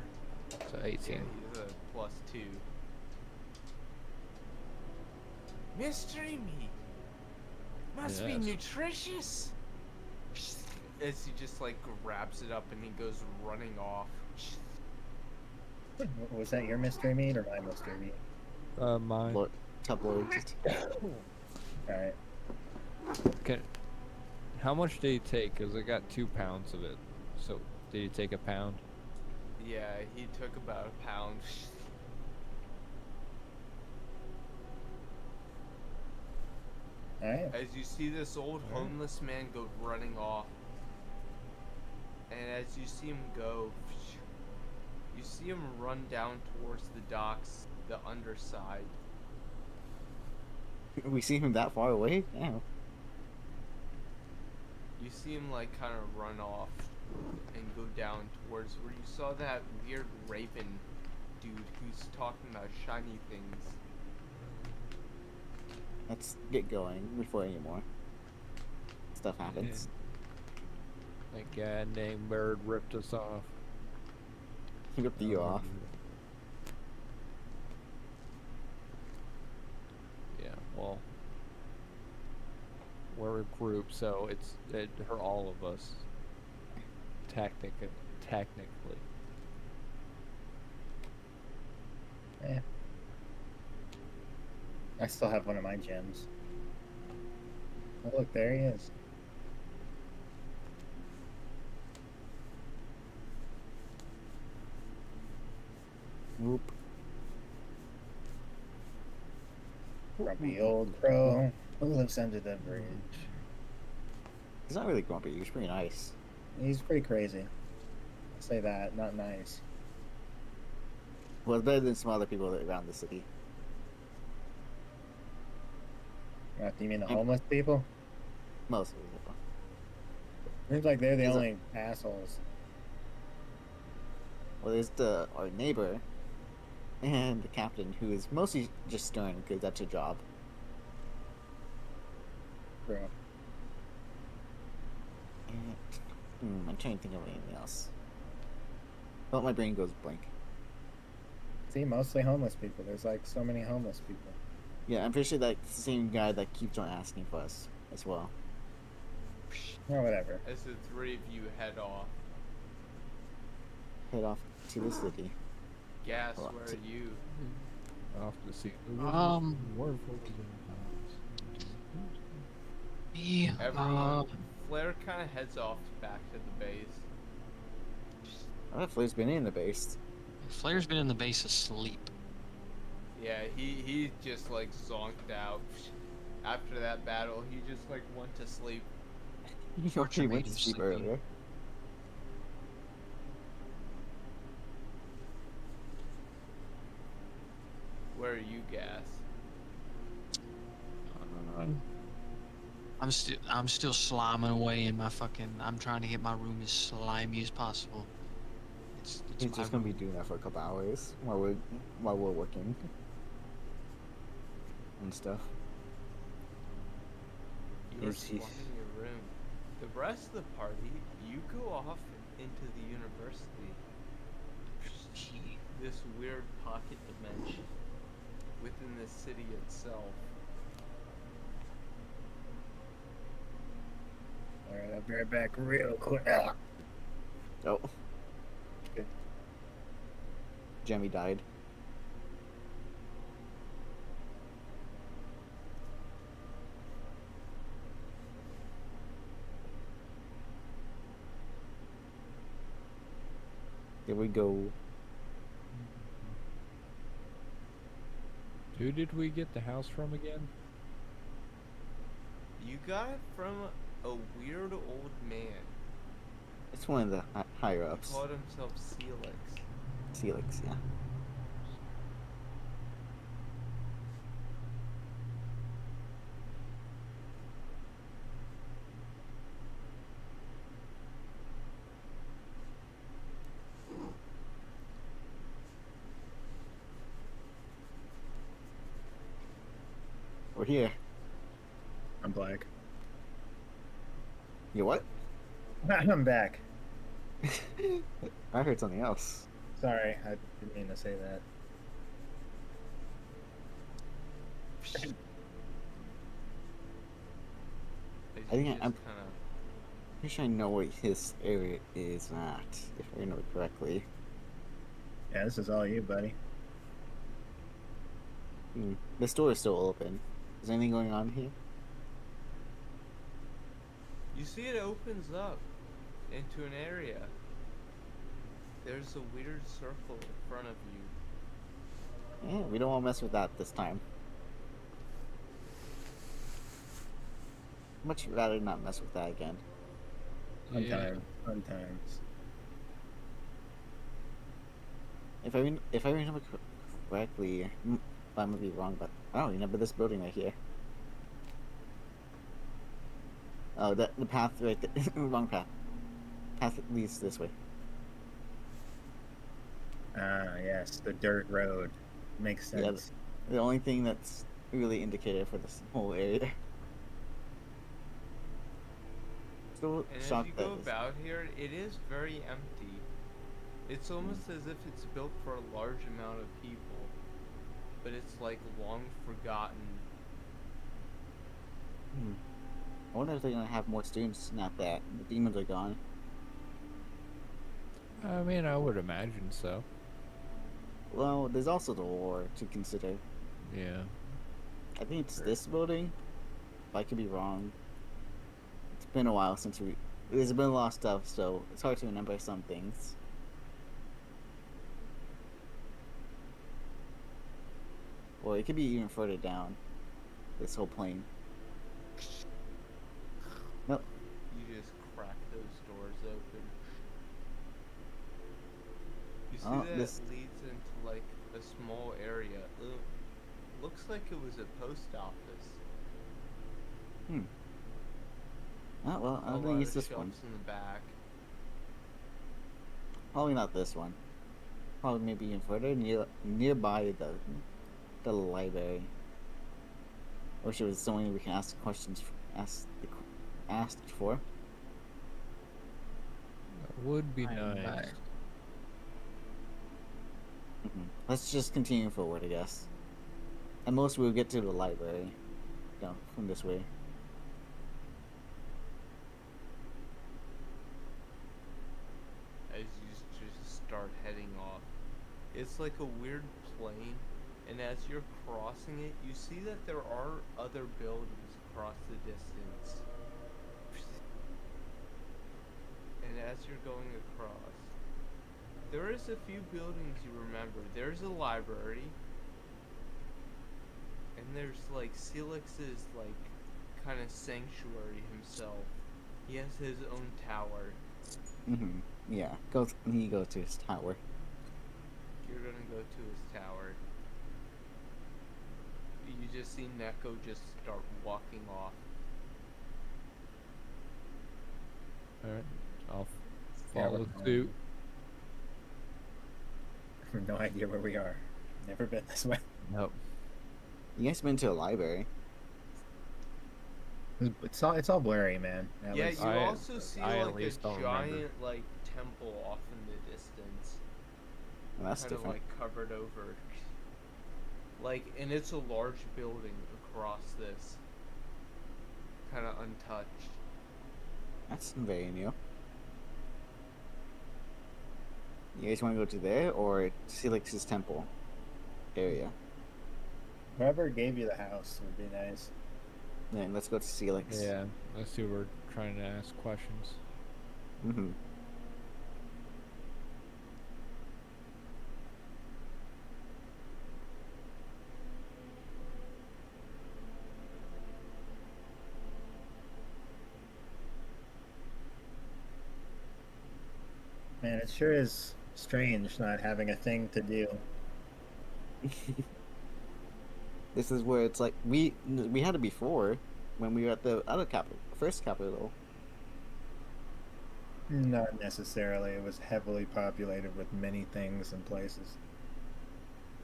So 18. Yeah, he's a +2. Mystery meat. Must be Yes. nutritious. As he just like grabs it up and he goes running off. Was that your mystery meat or my mystery meat? Mine. Look, tabloids. Alright. Can, how much did he take? Because I got 2 pounds of it. So, did he take a pound? Yeah, he took about a pound. Alright. As you see this old homeless man go running off, and as you see him go, you see him run down towards the docks, the underside. We see him that far away? Yeah. You see him like kind of run off and go down towards where you saw that weird raven dude who's talking about shiny things. Let's get going before any more stuff happens. That guy named Bird ripped us off. He ripped you off. Yeah, well, we're a group, so it's her all of us. Technically. Yeah. I still have one of my gems. Oh, look, there he is. Whoop. Grumpy old crow who lives under the bridge. He's not really grumpy. He's pretty nice. He's pretty crazy. I'll say that, not nice. Well, it's better than some other people around the city. Do you mean the homeless people? Most of the people. Seems like they're the He's a- only assholes. Well, there's our neighbor and the captain, who is mostly just stern because that's her job. Bro. And, I'm trying to think of anything else. But my brain goes blank. See, mostly homeless people. There's like so many homeless people. Yeah, I'm pretty sure that's the same guy that keeps on asking for us as well. Or whatever. As the three of you head off, Head off to the city. Gas, Hold on, where so- are you? Off to see. Me, Everyone, Flair kind of heads off back to the base. I thought Flair's been in the base. Flair's been in the base asleep. Yeah, he just like zonked out. After that battle, he just like went to sleep. He already went to sleep Sleeping. earlier. Where are you, Gas? I'm still sliming away in my fucking. I'm trying to get my room as slimy as possible. It's He's my just gonna be room. doing that for a couple hours while we're working and stuff. You're He's- slumming your room. The rest of the party, you go off into the university. This weird pocket dimension within the city itself. Alright, I'll be right back real quick. Oh. Good. Jemmy died. Here we go. Who did we get the house from again? You got it from a weird old man. It's one of the higher He ups. called himself Celix. Felix, yeah. We're here. I'm black. You what? I'm back. I heard something else. Sorry, I didn't mean to say that. I think I'm- kind of. Pretty sure I know what his area is at, if I remember correctly. Yeah, this is all you, buddy. The store is still open. Is anything going on here? You see, it opens up into an area. There's a weird circle in front of you. Yeah, we don't want to mess with that this time. Much rather not mess with that again. Fun Yeah. times. Fun times. If I remember correctly, I might be wrong, but I don't remember this building right here. Oh, the path right there. Wrong path. Path leads this way. Ah, yes, the dirt road. Makes Yeah, sense. The only thing that's really indicated for this whole area. Still And as shocked you that go it's- about here, it is very empty. It's almost as if it's built for a large amount of people, but it's like long forgotten. I wonder if they're gonna have more students now that the demons are gone. I mean, I would imagine so. Well, there's also the war to consider. Yeah. I think it's this building. But I could be wrong. It's been a while since there's been a lot of stuff, so it's hard to remember some things. Or it could be even further down. This whole plane. Nope. You just crack those doors open. You see Oh, that this- leads into like a small area. Looks like it was a post office. Oh, well, I A don't lot think of it's this one. shelves in the back. Probably not this one. Probably maybe even further nearby the library. Wish there was someone we can ask questions asked for. That would be I am nice. back. Let's just continue forward, I guess. At most, we'll get to the library. No, from this way. As you just start heading off. It's like a weird plane, and as you're crossing it, you see that there are other buildings across the distance. And as you're going across, there is a few buildings you remember. There's a library, and there's like Celix's like kind of sanctuary himself. He has his own tower. Yeah, he goes to his tower. You're gonna go to his tower. You just see Neko just start walking off. Alright, I'll Yeah, follow we're suit. I have no idea where we are. Never been this way. Nope. You guys been to a library? It's all blurry, man. At Yeah, least- you I- also see I at like a least don't remember. giant like temple off in the distance. Well, that's Kind of different. like covered over. Like, and it's a large building across this. Kind of untouched. That's very new. You guys want to go to there or Celix's temple area? Whoever gave you the house would be nice. Then let's go to Celix. Yeah, let's see. We're trying to ask questions. Mm-hmm. Man, it sure is strange not having a thing to do. This is where it's like we had it before when we were at the other first capital. Not necessarily. It was heavily populated with many things and places.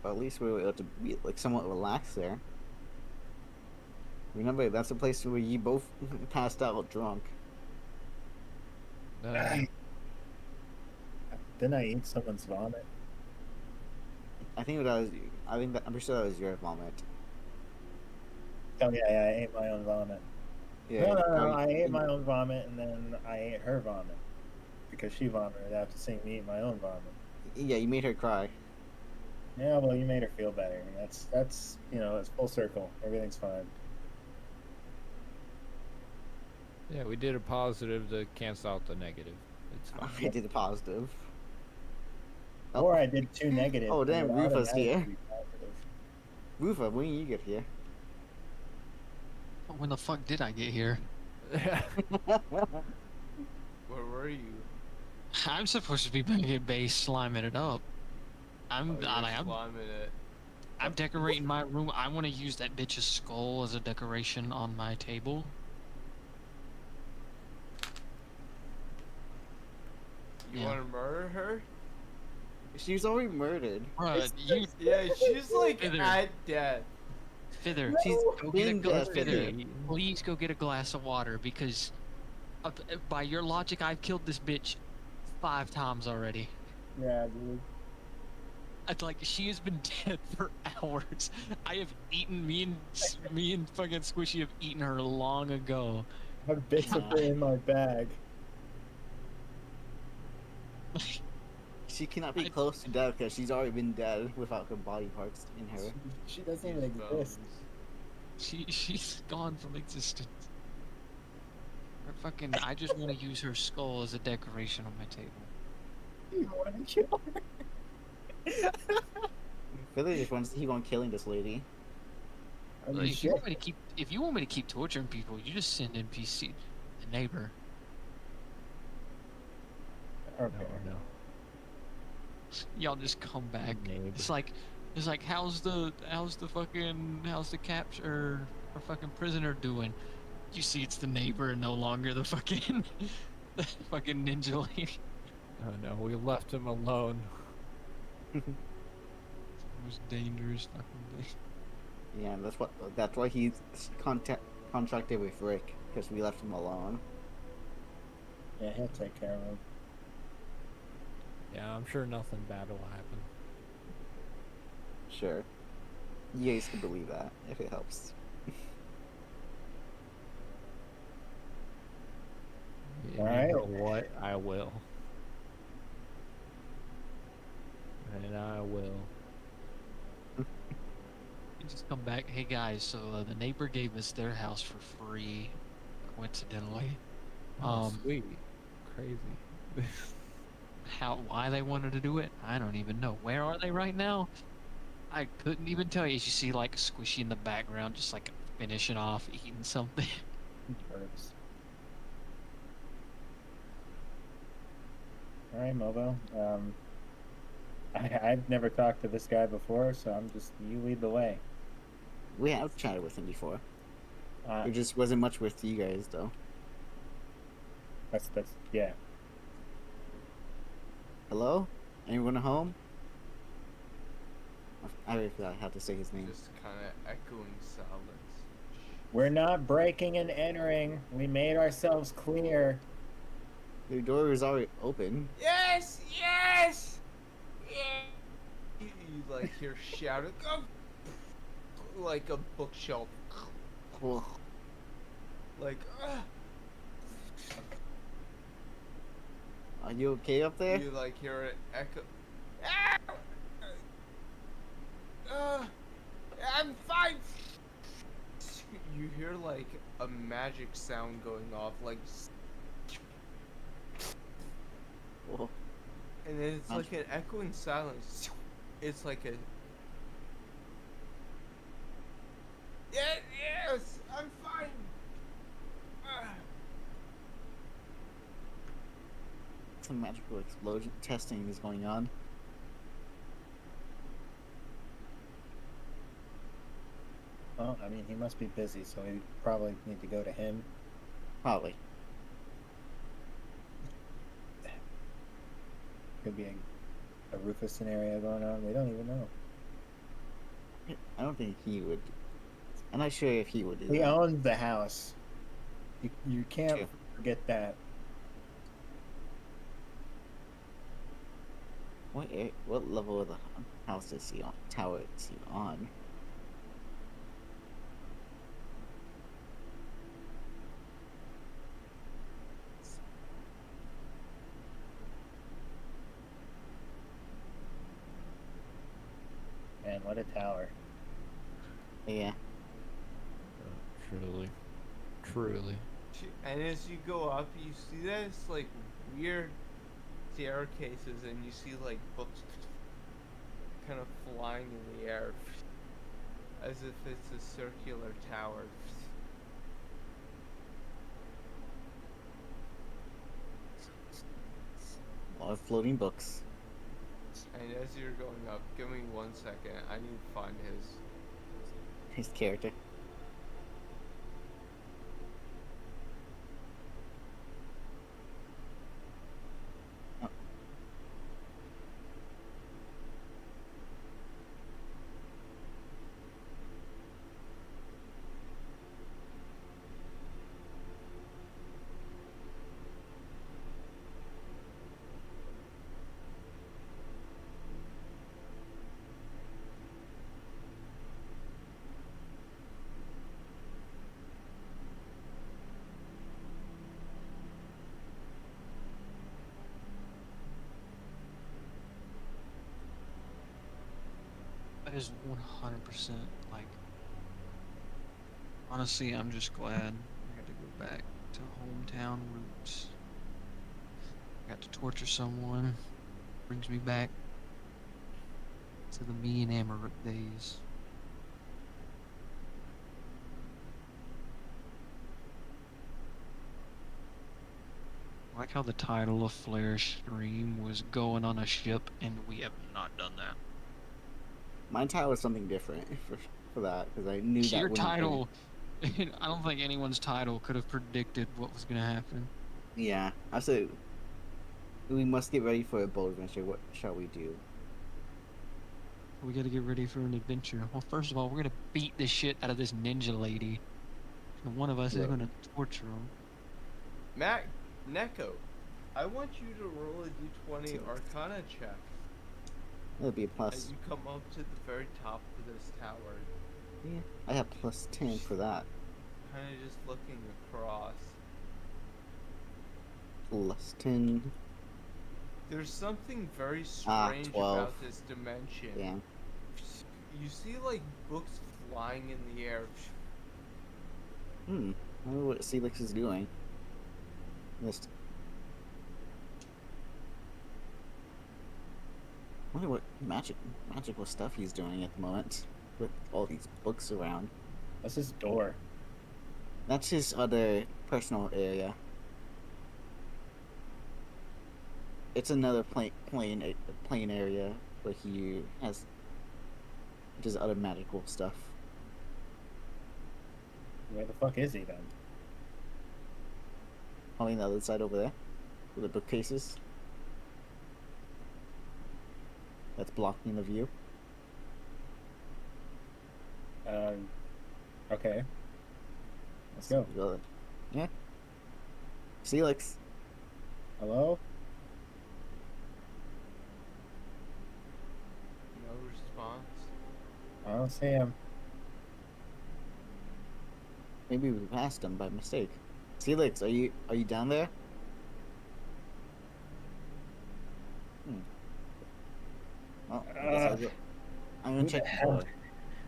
But at least we were able to be like somewhat relaxed there. Remember, that's the place where you both passed out drunk. Didn't I eat someone's vomit? I think that was. I'm pretty sure that was your vomit. Oh yeah, I ate my own vomit. Yeah. No, I ate my own vomit and then I ate her vomit because she vomited after seeing me eat my own vomit. Yeah, you made her cry. Yeah, well, you made her feel better. That's it's full circle. Everything's fine. Yeah, we did a positive to cancel out the negative. It's fine. I did a positive. Oh. Or I did two negative. Oh, and damn, it would Rufa's here. automatically be positive. Rufa, when did you get here? When the fuck did I get here? Where were you? I'm supposed to be bringing base slamming it up. I'm Oh, you're I'm slamming it. I'm decorating my room. I want to use that bitch's skull as a decoration on my table. You Yeah. want to murder her? She's already murdered. Bruh, you Yeah, she's like Either. at death. Fither, She's go get a been glass. dead. Fither, please go get a glass of water because, by your logic, I've killed this bitch 5 times already. Yeah, dude. It's like she has been dead for hours. I have eaten me and fucking Squishy have eaten her long ago. I have bits of her in my bag. She cannot be I- close to death because she's already been dead without her body parts in her. She doesn't even exist. She's gone from existence. I just want to use her skull as a decoration on my table. You want to kill her? Philly just wants to keep on killing this lady. I mean, If you shit. want me to keep, if you want me to keep torturing people, you just send NPC the neighbor. Okay. No. Y'all just come back. Neighbor. It's like how's the capture or fucking prisoner doing? You see, it's the neighbor and no longer the fucking the fucking ninja lady. Oh no, we left him alone. Most dangerous fucking thing. Yeah, that's why he's contracted with Rick, because we left him alone. Yeah, he'll take care of him. Yeah, I'm sure nothing bad will happen. Sure. You guys can believe that, if it helps. You Alright. know what? I will. And I will. You just come back. Hey guys, so the neighbor gave us their house for free, coincidentally. Sweet. Crazy. Why they wanted to do it, I don't even know. Where are they right now? I couldn't even tell you. As you see, like Squishy in the background, just like finishing off eating something. Perks. All right, Mobo. I've never talked to this guy before, so you lead the way. We have chatted with him before. Uh, It just wasn't much with you guys, though. that's yeah. Hello? Anyone home? I already forgot how to say his name. Just kind of echoing silence. We're not breaking and entering. We made ourselves clear. The door is already open. Yes! Yes! You like hear shouting, "Oh!" like a bookshelf. Like, Are you okay up there? you like hear it echo. I'm fine. You hear like a magic sound going off, like, Whoa. and then it's like an echoing silence. It's like a. Yes, I'm fine. Some magical explosion testing is going on. Well, I mean, he must be busy, so we probably need to go to him. Probably. Could be a Rufus scenario going on. We don't even know. I don't think he would. I'm not sure if he would do He that. owns the house. You can't True. forget that. What level of the house is he on? Tower is he on? Man, what a tower. Yeah. Truly. And as you go up, you see that it's like weird staircases, and you see like books kind of flying in the air, as if it's a circular tower. A lot of floating books. And as you're going up, give me 1 second. I need to find His character. That is 100% like. Honestly, I'm just glad I got to go back to hometown roots. I got to torture someone. Brings me back to the me and Amaruk days. I like how the title of Flair's stream was going on a ship, and we have not done that. My title was something different for that because I knew that Your wouldn't title, I don't think anyone's title could have predicted what was going to happen. Yeah, I said we must get ready for a boat adventure. What shall we do? We got to get ready for an adventure. Well, first of all, we're going to beat the shit out of this ninja lady. And one of us is Yeah. going to torture him. Matt, Neko, I want you to roll a d20 Arcana check That'll be a as plus. you come up to the very top of this tower. Yeah, I have plus 10 for that. Kind of just looking across. Plus 10. There's something very Ah, strange 12. about this dimension. Yeah. You see like books flying in the air. I wonder what Celix is doing. Just. Wonder what magical stuff he's doing at the moment with all these books around. That's his door. That's his other personal area. It's another plane area where he has just other magical stuff. Where the fuck is he then? Probably on the other side over there, with the bookcases. That's blocking the view. Okay. Let's go. Yeah. Celix. Hello? No response. I don't see him. Maybe we passed him by mistake. Celix, are you down there? Well, I guess I'll go. I'm Who gonna the check. hell?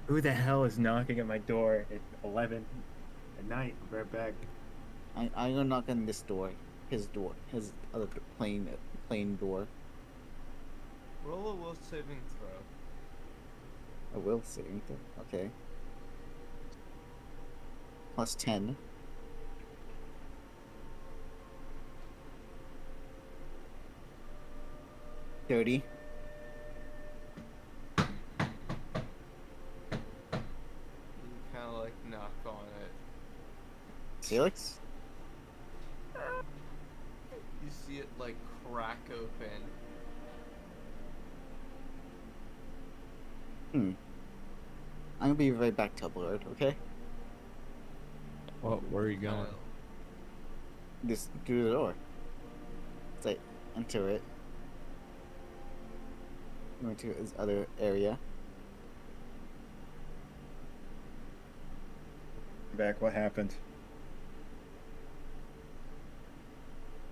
Who the hell is knocking at my door at 11 at night? I'll be right back. I'm gonna knock on this door. His his other plane door. Roll a will saving throw. I will say anything. Okay. Plus 10. $30. You kind of like knock on it. Celix? You see it like crack open. I'm gonna be right back, Tublord, okay? What? Where are you going? Kinda- Just through the door. It's like, enter it. Go into his other area. Back, what happened?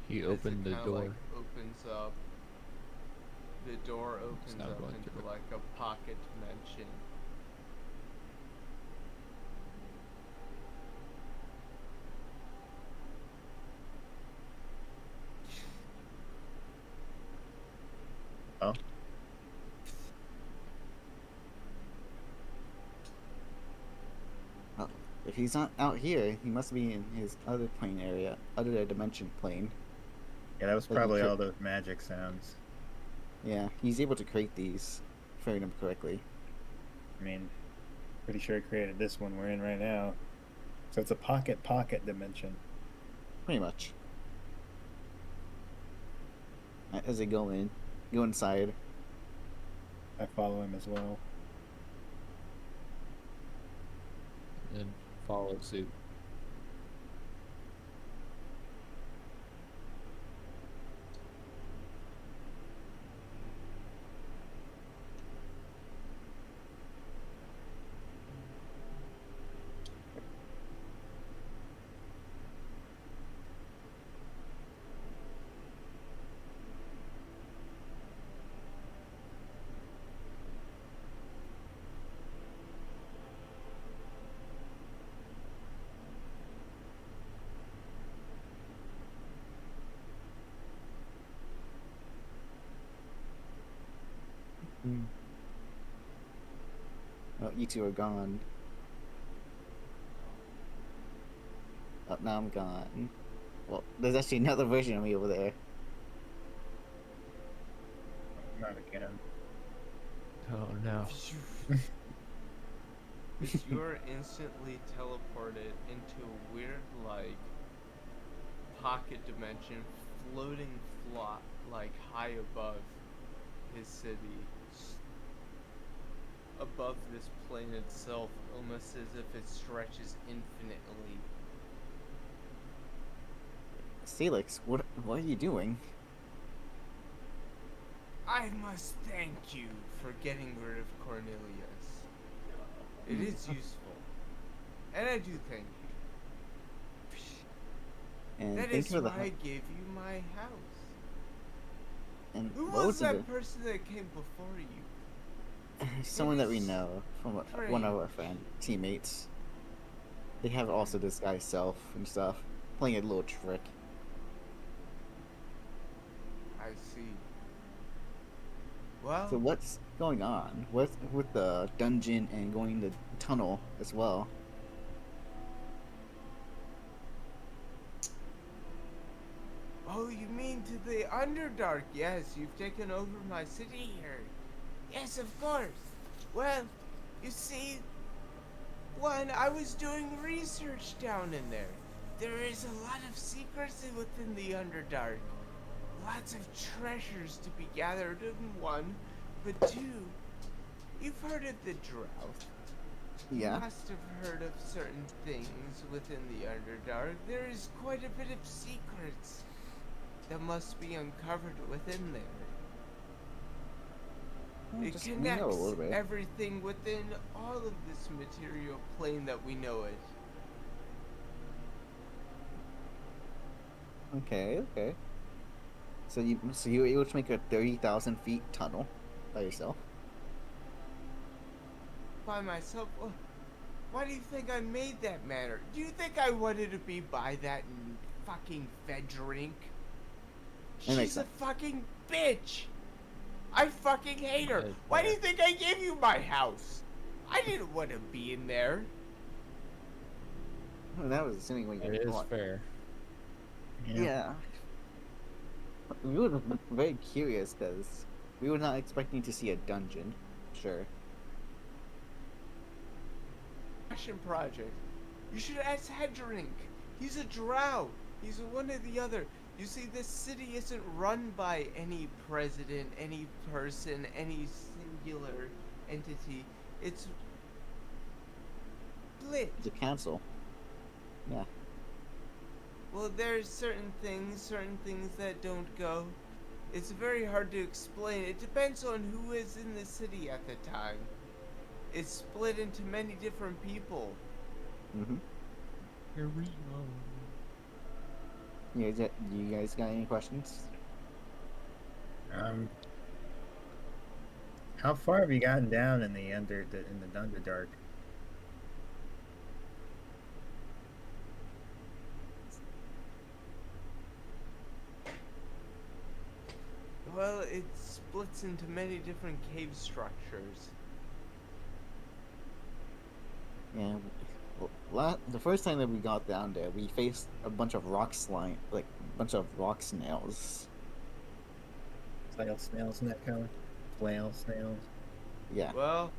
He as opened it the kinda, door. Like, opens up. The door opens not up going into through. like a pocket dimension. Oh? Well, if he's not out here, he must be in his other plane area, other dimension plane. Yeah, that was Like, probably you all those magic sounds. Yeah, he's able to create these, if I remember correctly. I mean, pretty sure I created this one we're in right now. So it's a pocket dimension. Pretty much. As they go inside. I follow him as well. And follow suit. you two are gone. Oh, now I'm gone. Well, there's actually another version of me over there. Not again. Oh no. You're instantly teleported into a weird, like, pocket dimension, floating like high above his city, above this plane itself, almost as if it stretches infinitely. Celix, what are you doing? I must thank you for getting rid of Cornelius. It is useful. And I do thank you. And That thank is you for why the I help. gave you my house. And Who what was it? that person that came before you? Someone that we is know from one of our teammates. They have also disguised self and stuff, playing a little trick. I see. Well, So what's going on? What's with the dungeon and going the tunnel as well? oh, you mean to the Underdark? Yes, you've taken over my city here. Yes, of course. Well, you see, I was doing research down in there. There is a lot of secrecy within the Underdark. Lots of treasures to be gathered in one, but two, you've heard of the Drought. Yeah. You must have heard of certain things within the Underdark. There is quite a bit of secrets that must be uncovered within there. Well, It just we know a connects little bit. everything within all of this material plane that we know it. Okay. So you were able to make a 30,000 feet tunnel by yourself? By myself? Why do you think I made that manner? Do you think I wanted to be by that fucking Fedrink? That makes She's a sense. fucking bitch! I fucking hate her! That is Why do you fair. think I gave you my house? I didn't want to be in there. Well, that was assuming what you It is want. fair. Yeah. We were very curious because we were not expecting to see a dungeon. Sure. Passion project. You should ask Hedrink. He's a drow. He's one or the other. You see, this city isn't run by any president, any person, any singular entity. It's split. The council. Yeah. Well, there's certain things that don't go. It's very hard to explain. It depends on who is in the city at the time. It's split into many different people. Mm-hmm. Here we go. You guys got any questions? How far have you gotten down in the Underdark? Well, it splits into many different cave structures. Yeah. The first time that we got down there, we faced a bunch of rock snails. Flail snails in that color? Flail snails. Yeah. Well,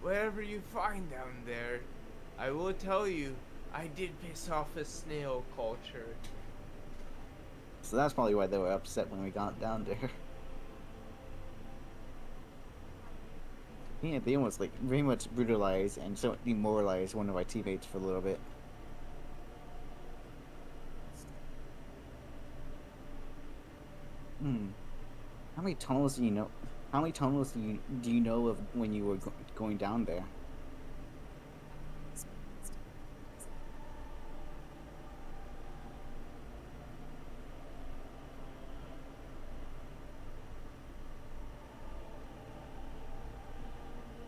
whatever you find down there, I will tell you, I did piss off a snail culture. So that's probably why they were upset when we got down there. Yeah, they almost like very much brutalized and so demoralized one of our teammates for a little bit. How many tunnels do you know? How many tunnels do you know of when you were going down there?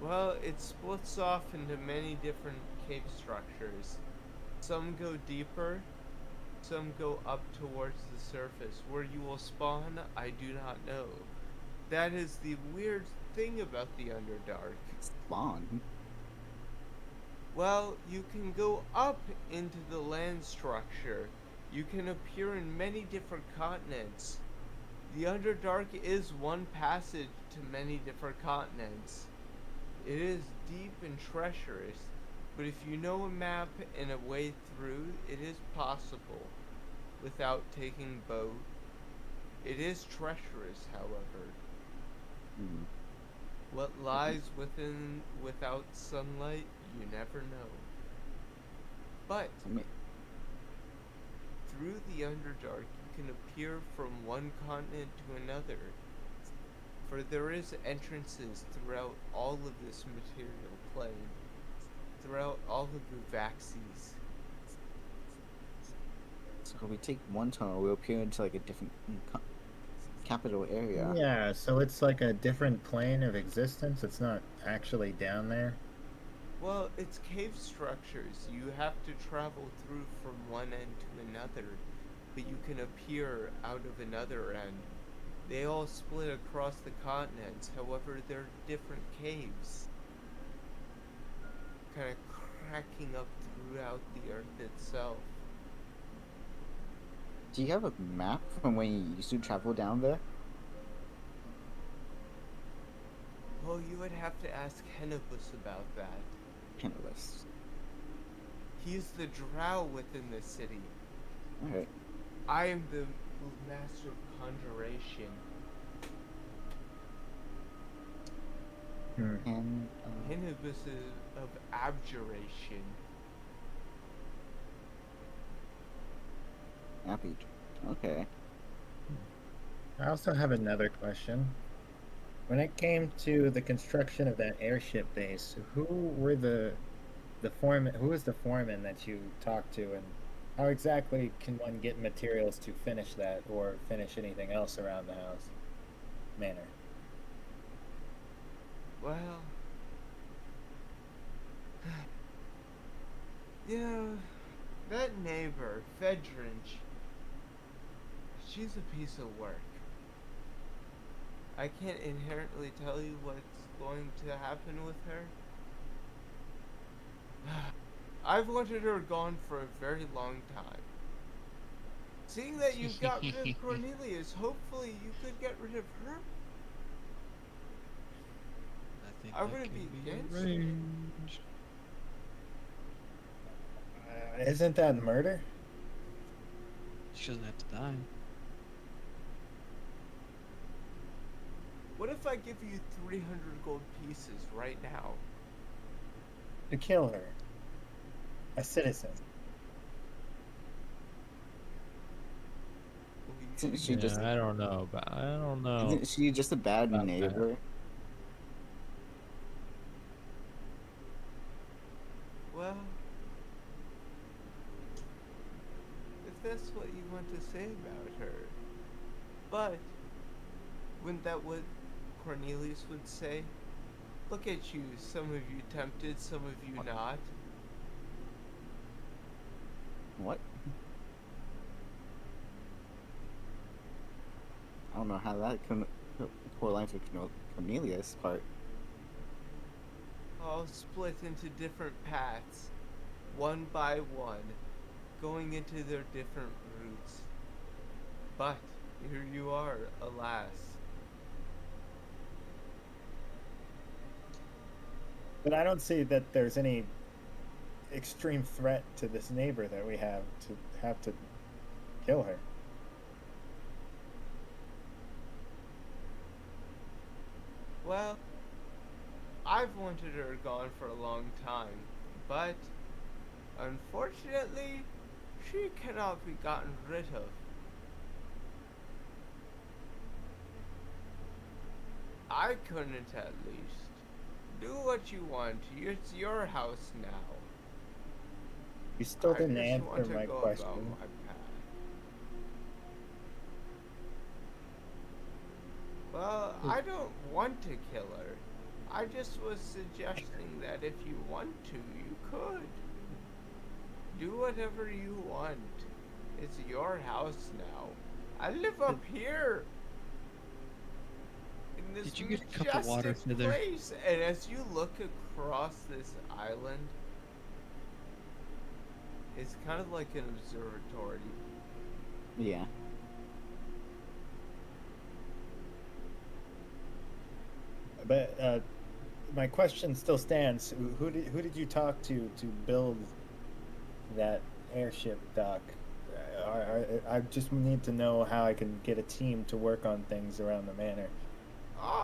Well, it splits off into many different cave structures. Some go deeper, some go up towards the surface. Where you will spawn, I do not know. That is the weird thing about the Underdark. Spawn. Well, you can go up into the land structure. You can appear in many different continents. The Underdark is one passage to many different continents. It is deep and treacherous, but if you know a map and a way through, it is possible without taking boat. It is treacherous, however. Hmm. What lies without sunlight, you never know. But I mean, through the Underdark, you can appear from one continent to another, for there is entrances throughout all of this material plane, throughout all of the Vaxes. so if we take one tunnel, we'll appear into like a different capital area. Yeah, so it's like a different plane of existence. It's not actually down there. Well, it's cave structures. You have to travel through from one end to another, but you can appear out of another end. They all split across the continents, however, they're different caves. Kind of cracking up throughout the earth itself. Do you have a map from when you used to travel down there? Well, you would have to ask Hennibus about that. Cannabis. He's the drow within the city. Alright. I am the master of conjuration. And Hennibus is of abjuration. happy. Okay. I also have another question. When it came to the construction of that airship base, who were the foreman? Who was the foreman that you talked to, and how exactly can one get materials to finish that or finish anything else around the house? Manor. Well, you know, that neighbor, Fedrinch, she's a piece of work. I can't inherently tell you what's going to happen with her. I've wanted her gone for a very long time. Seeing that you've got rid of Cornelius, hopefully you could get rid of her. I think I that wouldn't can be be against it. arranged. Isn't that murder? She doesn't have to die. What if I give you 300 gold pieces right now? To kill her. A citizen. Well, you Isn't should- she just I don't know, but I don't know. isn't she just a bad About that. neighbor? Well, if that's what you want to say about her. But, wouldn't that what Cornelius would say? Look at you, some of you tempted, some of you not. What? I don't know how that correlates with Cornelius' part. All split into different paths, one by one, going into their different routes. But, here you are, alas. But I don't see that there's any extreme threat to this neighbor that we have to kill her. Well, I've wanted her gone for a long time, but unfortunately, she cannot be gotten rid of. I couldn't at least. Do what you want. It's your house now. You still didn't I just want answer to my go question. about my path. Well, I don't want to kill her. I just was suggesting that if you want to, you could. Do whatever you want. It's your house now. I live up here. In this Did you get a cup of water, majestic Snither? place. And as you look across this island, It's kind of like an observatory. Yeah. But my question still stands. Who did you talk to build that airship dock? I just need to know how I can get a team to work on things around the manor. Ah,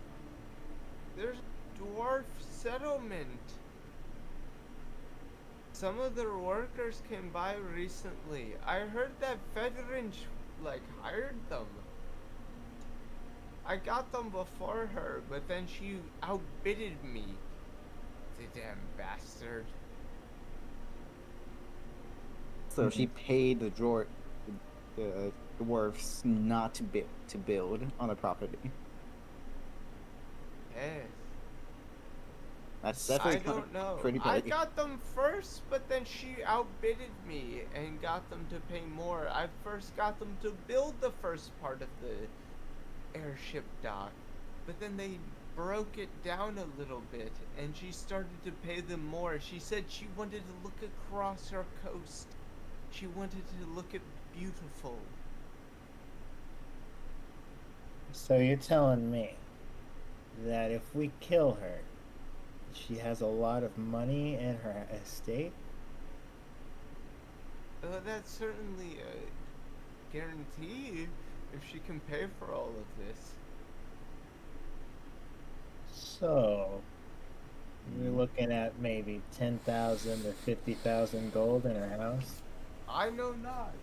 there's a dwarf settlement. Some of their workers came by recently. I heard that Fedrinch, like, hired them. I got them before her, but then she outbidded me. The damn bastard. So she paid the dwarfs not to build on the property. Yes. That's definitely I don't know. pretty I big. got them first, but then she outbidded me and got them to pay more. I first got them to build the first part of the airship dock, but then they broke it down a little bit, and she started to pay them more. She said she wanted to look across her coast. She wanted to look at beautiful. So you're telling me that if we kill her, she has a lot of money in her estate? That's certainly a guarantee if she can pay for all of this. So you're looking at maybe 10,000 or 50,000 gold in her house? I know not.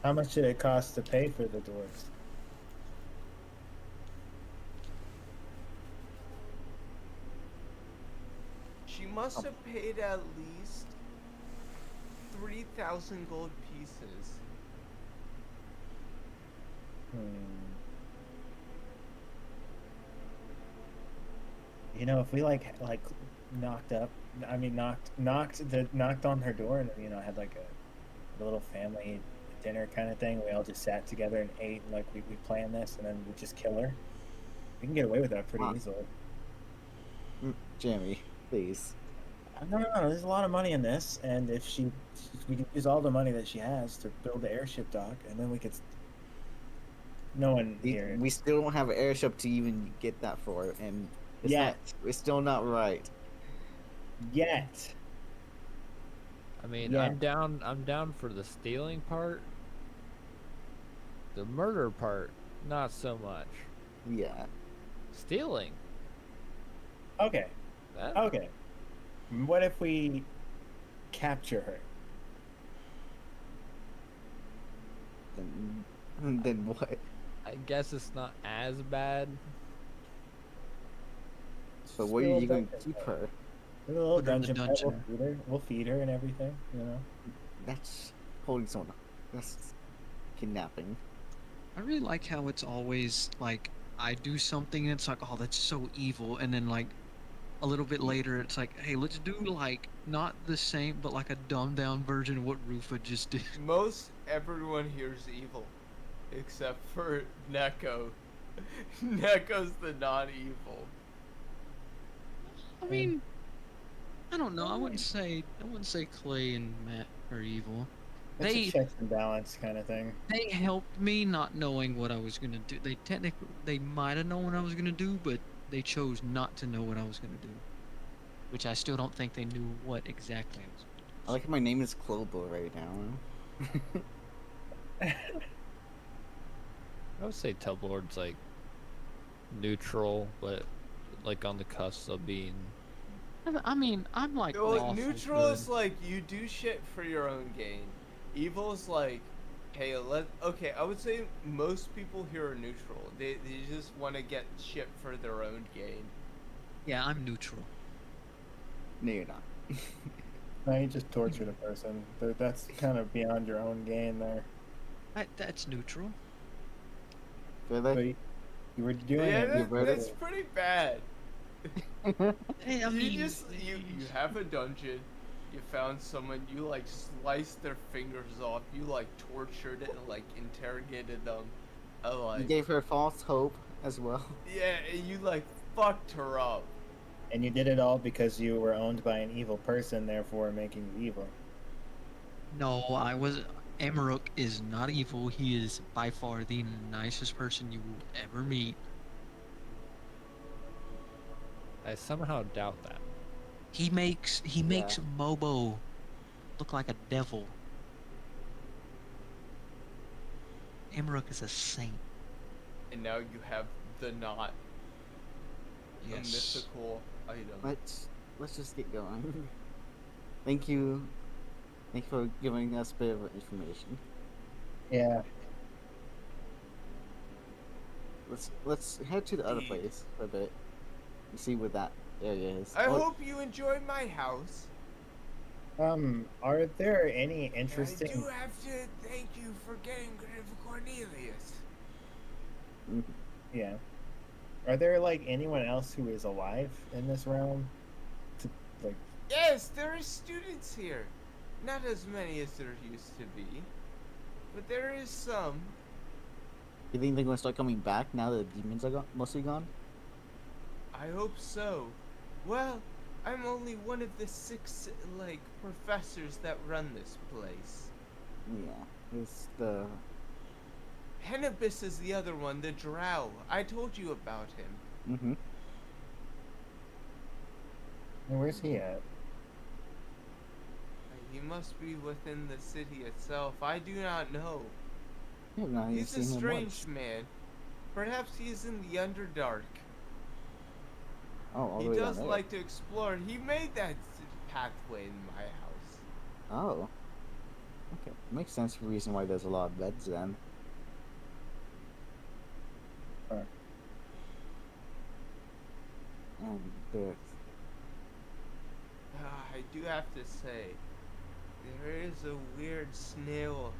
How much did it cost to pay for the dwarves? She must have paid at least 3,000 gold pieces. You know, if we like knocked on her door and had like a little family dinner kind of thing, we all just sat together and ate, and like we planned this, and then we just kill her. We can get away with that pretty easily. Jeremy, please. No, there's a lot of money in this, and if we can use all the money that she has to build the airship dock, and then we could. No one here. We still don't have an airship to even get that for, and it's still not right. Yet. I mean, Yeah. I'm down for the stealing part. The murder part, not so much. Yeah. Stealing. Okay. That, Okay. What if we capture her? Then what? I guess it's not as bad. So where are you going to keep her? A little Put her in the dungeon. dungeon. We'll feed her and everything. That's holding someone. That's kidnapping. I really like how it's always like I do something and it's like, oh, that's so evil, and then like a little bit later it's like, hey, let's do like not the same but like a dumbed down version of what Rufa just did. Most everyone here is evil, except for Neko. Neko's the non-evil. I mean, I don't know. I wouldn't say Clay and Matt are evil. It's a checks and balance kind of thing. They helped me not knowing what I was gonna do. They might have known what I was gonna do, but they chose not to know what I was gonna do. Which I still don't think they knew what exactly I was gonna do. I like how my name is Clobo right now. I would say Tublord's like neutral, but like on the cusp of being. I mean, I'm like Well, lawful neutral good. is like you do shit for your own gain. Evil is like, hey, okay, I would say most people here are neutral. They just want to get shit for their own gain. Yeah, I'm neutral. No, you're not. No, you just tortured a person. That's kind of beyond your own gain there. That's neutral. Feel So like you were doing Yeah, it. that's pretty bad. Hey, I mean, You have a dungeon. You found someone. You like sliced their fingers off. You like tortured it and like interrogated them. you Like gave her false hope as well. yeah, and you like fucked her up. And you did it all because you were owned by an evil person, therefore making you evil. No, I was. Amarok is not evil. He is by far the nicest person you will ever meet. I somehow doubt that. He makes Mobo look like a devil. Amarok is a saint. And now you have the knot, a Yes. mythical item. Let's just get going. Thank you for giving us a bit of information. Yeah. Let's head to the other place for a bit and see what that area is. I hope you enjoy my house. Are there any And I interesting? do have to thank you for getting rid of Cornelius. Yeah. Are there like anyone else who is alive in this realm? To, like, Yes, there are students here. Not as many as there used to be, but there is some. You think they're gonna start coming back now that the demons are mostly gone? I hope so. Well, I'm only one of the 6, professors that run this place. Yeah. It's the Henibus is the other one, the drow. I told you about him. where's he at? He must be within the city itself. I do not know. Yeah, no, you've He's a seen him strange once. man. Perhaps he is in the Underdark. Oh, all the He way down does there. like to explore. He made that pathway in my house. Oh. Okay. Makes sense for the reason why there's a lot of beds then. Alright. And there's I do have to say, there is a weird snail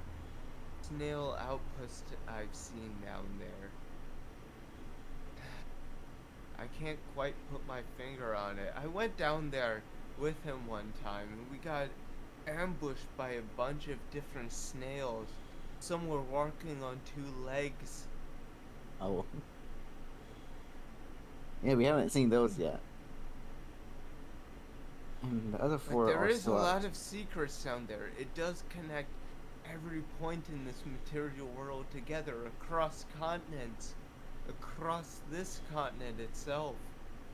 outpost I've seen down there. I can't quite put my finger on it. I went down there with him one time and we got ambushed by a bunch of different snails. Some were walking on 2 legs. oh. Yeah, we haven't seen those yet. And the other But 4 there are is a still out. lot of secrets down there. It does connect every point in this material world together across continents, across this continent itself.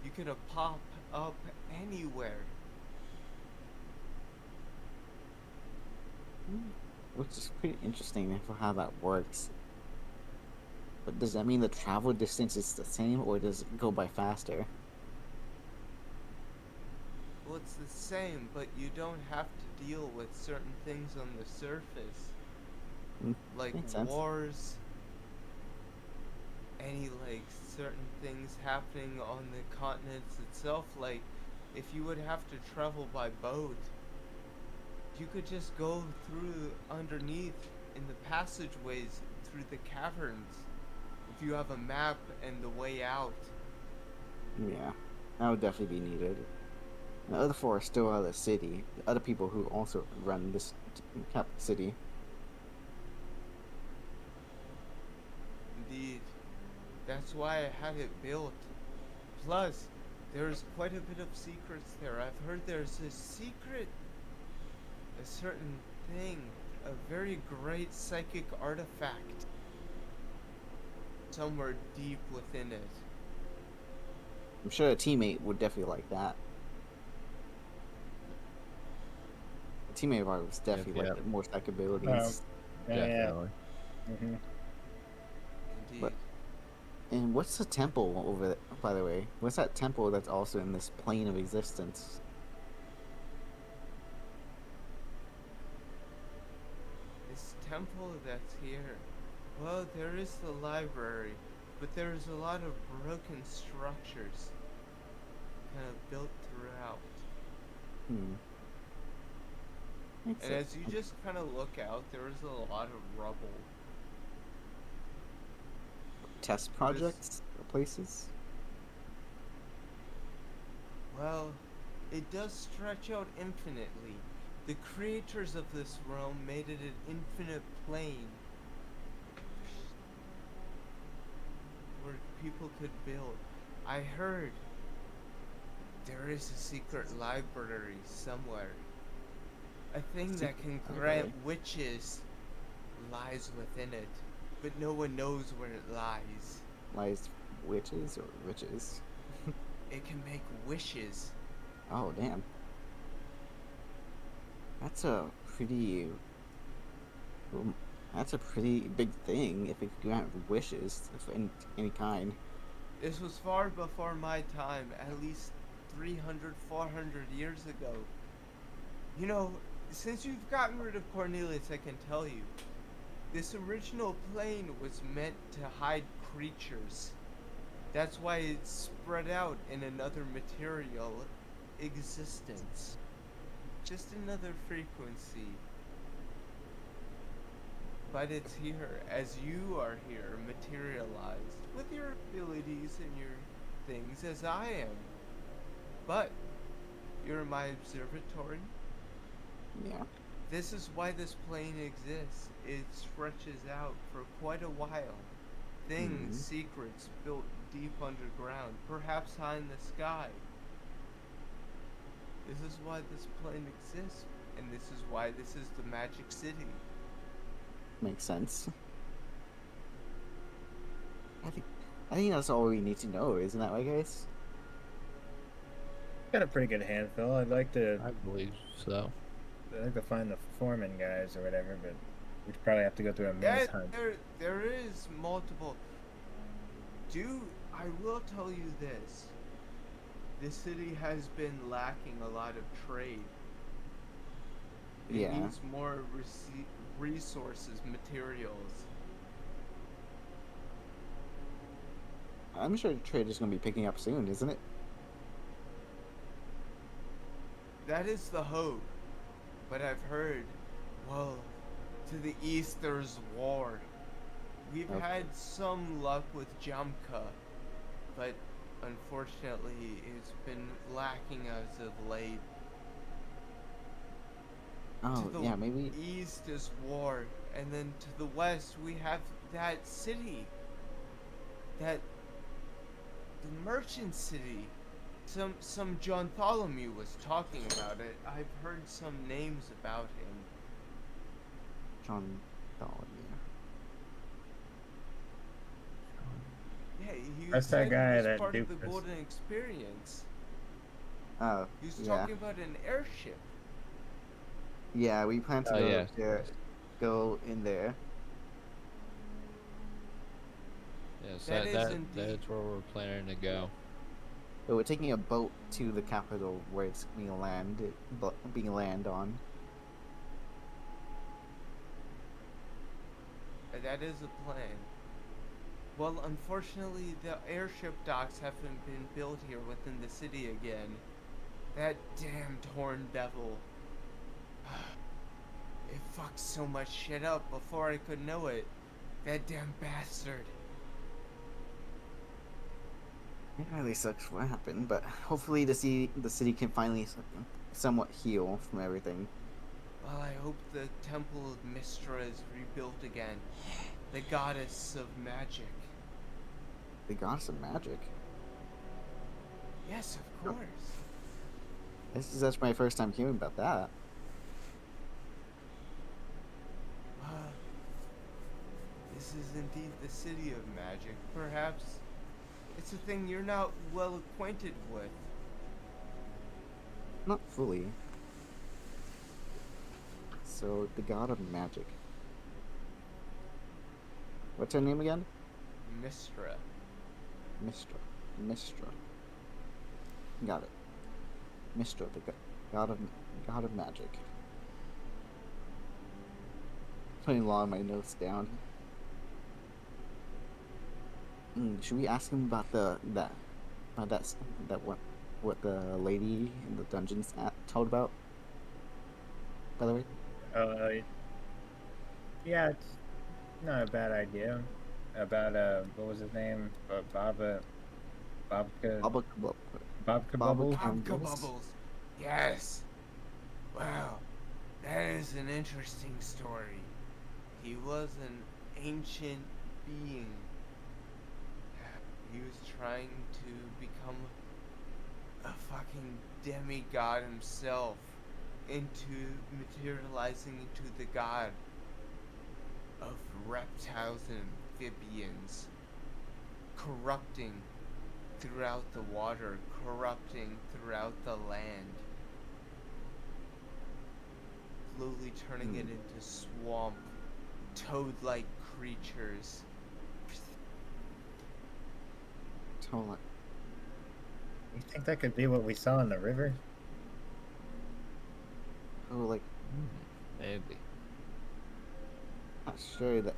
You could pop up anywhere. Which is pretty interesting for how that works. But does that mean the travel distance is the same, or does it go by faster? Well, it's the same, but you don't have to deal with certain things on the surface. Mm, Like makes sense. wars, any certain things happening on the continents itself. Like if you would have to travel by boat, you could just go through underneath in the passageways through the caverns. If you have a map and the way out. Yeah, that would definitely be needed. The other 4 are still out of the city. The other people who also run this city. Indeed. That's why I had it built. Plus, there's quite a bit of secrets there. I've heard there's a certain thing, a very great psychic artifact somewhere deep within it. I'm sure a teammate would definitely like that. A teammate of ours definitely yeah. like more psychic abilities. Yeah. Definitely. Mm-hmm. Indeed. But- And what's the temple over there, by the way? What's that temple that's also in this plane of existence? This temple that's here, well, there is the library, but there's a lot of broken structures kind of built throughout. Hmm. Makes And sense. as you just kind of look out, there is a lot of rubble. Test projects or places? Well, it does stretch out infinitely. The creators of this realm made it an infinite plane where people could build. I heard there is a secret library somewhere. A thing that can Secret grant library? witches lies within it, but no one knows where it lies. Lies witches or witches? It can make wishes. Oh, damn. That's a pretty... That's a pretty big thing if it could grant wishes of any kind. This was far before my time, at least 300, 400 years ago. You know, since you've gotten rid of Cornelius, I can tell you, this original plane was meant to hide creatures. That's why it's spread out in another material existence. Just another frequency. But it's here, as you are here, materialized, with your abilities and your things as I am. But, you're in my observatory. Yeah. This is why this plane exists. It stretches out for quite a while. Things, secrets built deep underground, perhaps high in the sky. This is why this plane exists, and this is why this is the Magic City. Makes sense. I think that's all we need to know, isn't that right, guys? Got a pretty good handful. I'd like to I believe so. find the foreman guys or whatever, but we'd probably have to go through a Yeah, maze hunt. there is multiple. I will tell you this. This city has been lacking a lot of trade. It Yeah. needs more resources, materials. I'm sure trade is going to be picking up soon, isn't it? That is the hope. But I've heard, well, to the east there's war. We've Okay. had some luck with Jamka, but unfortunately it's been lacking as of late. Oh, To the yeah, maybe. east is war, and then to the west we have that city. The merchant city. Some John Tholomew was talking about it. I've heard some names about him. John Tholomew. Yeah, he That's said that guy he was that part of the duped us. Golden Experience. Oh, He was yeah. talking about an airship. Yeah, we plan to Oh, go yes, there, yes. go in there. Yes, That is indeed- that's where we're planning to go. But we're taking a boat to the capital where it's being land on. That is a plan. Well, unfortunately, the airship docks haven't been built here within the city again. That damned horn devil. It fucked so much shit up before I could know it. That damn bastard. It really sucks what happened, but hopefully the city can finally somewhat heal from everything. Well, I hope the Temple of Mistra is rebuilt again. The goddess of magic. The goddess of magic. Yes, of course. That's my first time hearing about that. This is indeed the city of magic. Perhaps it's a thing you're not well acquainted with. Not fully. So, the god of magic. What's her name again? Mistra. Mistra. Got it. Mistra, the god of magic. Putting a lot of my notes down. Should we ask him about what the lady in the dungeons told about? By the way. Yeah, it's not a bad idea. About what was his name? Babka Bubbles. Bubbles. Babka Bubbles. Yes. Wow. That is an interesting story. He was an ancient being. He was trying to become a fucking demigod himself into materializing into the god of reptiles and amphibians, corrupting throughout the water, corrupting throughout the land, slowly turning it into swamp, toad-like creatures. Totally. You think that could be what we saw in the river? Oh, like, Maybe. not sure that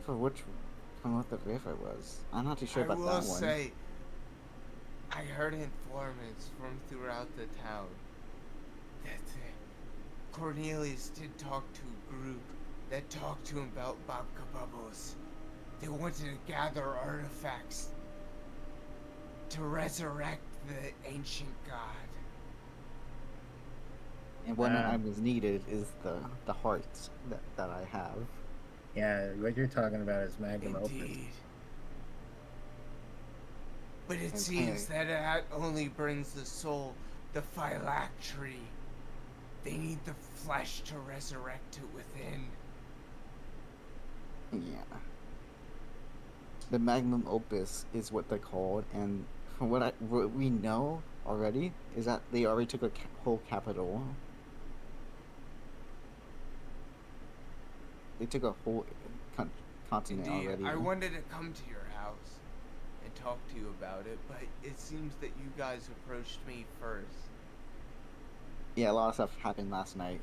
for which from what the river was. I'm not too sure about I will that one. say, I heard informants from throughout the town that Cornelius did talk to a group that talked to him about Babka Bubbles. They wanted to gather artifacts to resurrect the ancient god. And one I was needed is the heart that I have. Yeah, what you're talking about is Magnum Opus. Indeed. But it Okay. seems that that only brings the soul, the phylactery. They need the flesh to resurrect it within. Yeah. The magnum opus is what they're called, and from what we know already is that they already took a whole capital. They took a whole continent Indeed, already. I wanted to come to your house and talk to you about it, but it seems that you guys approached me first. Yeah, a lot of stuff happened last night.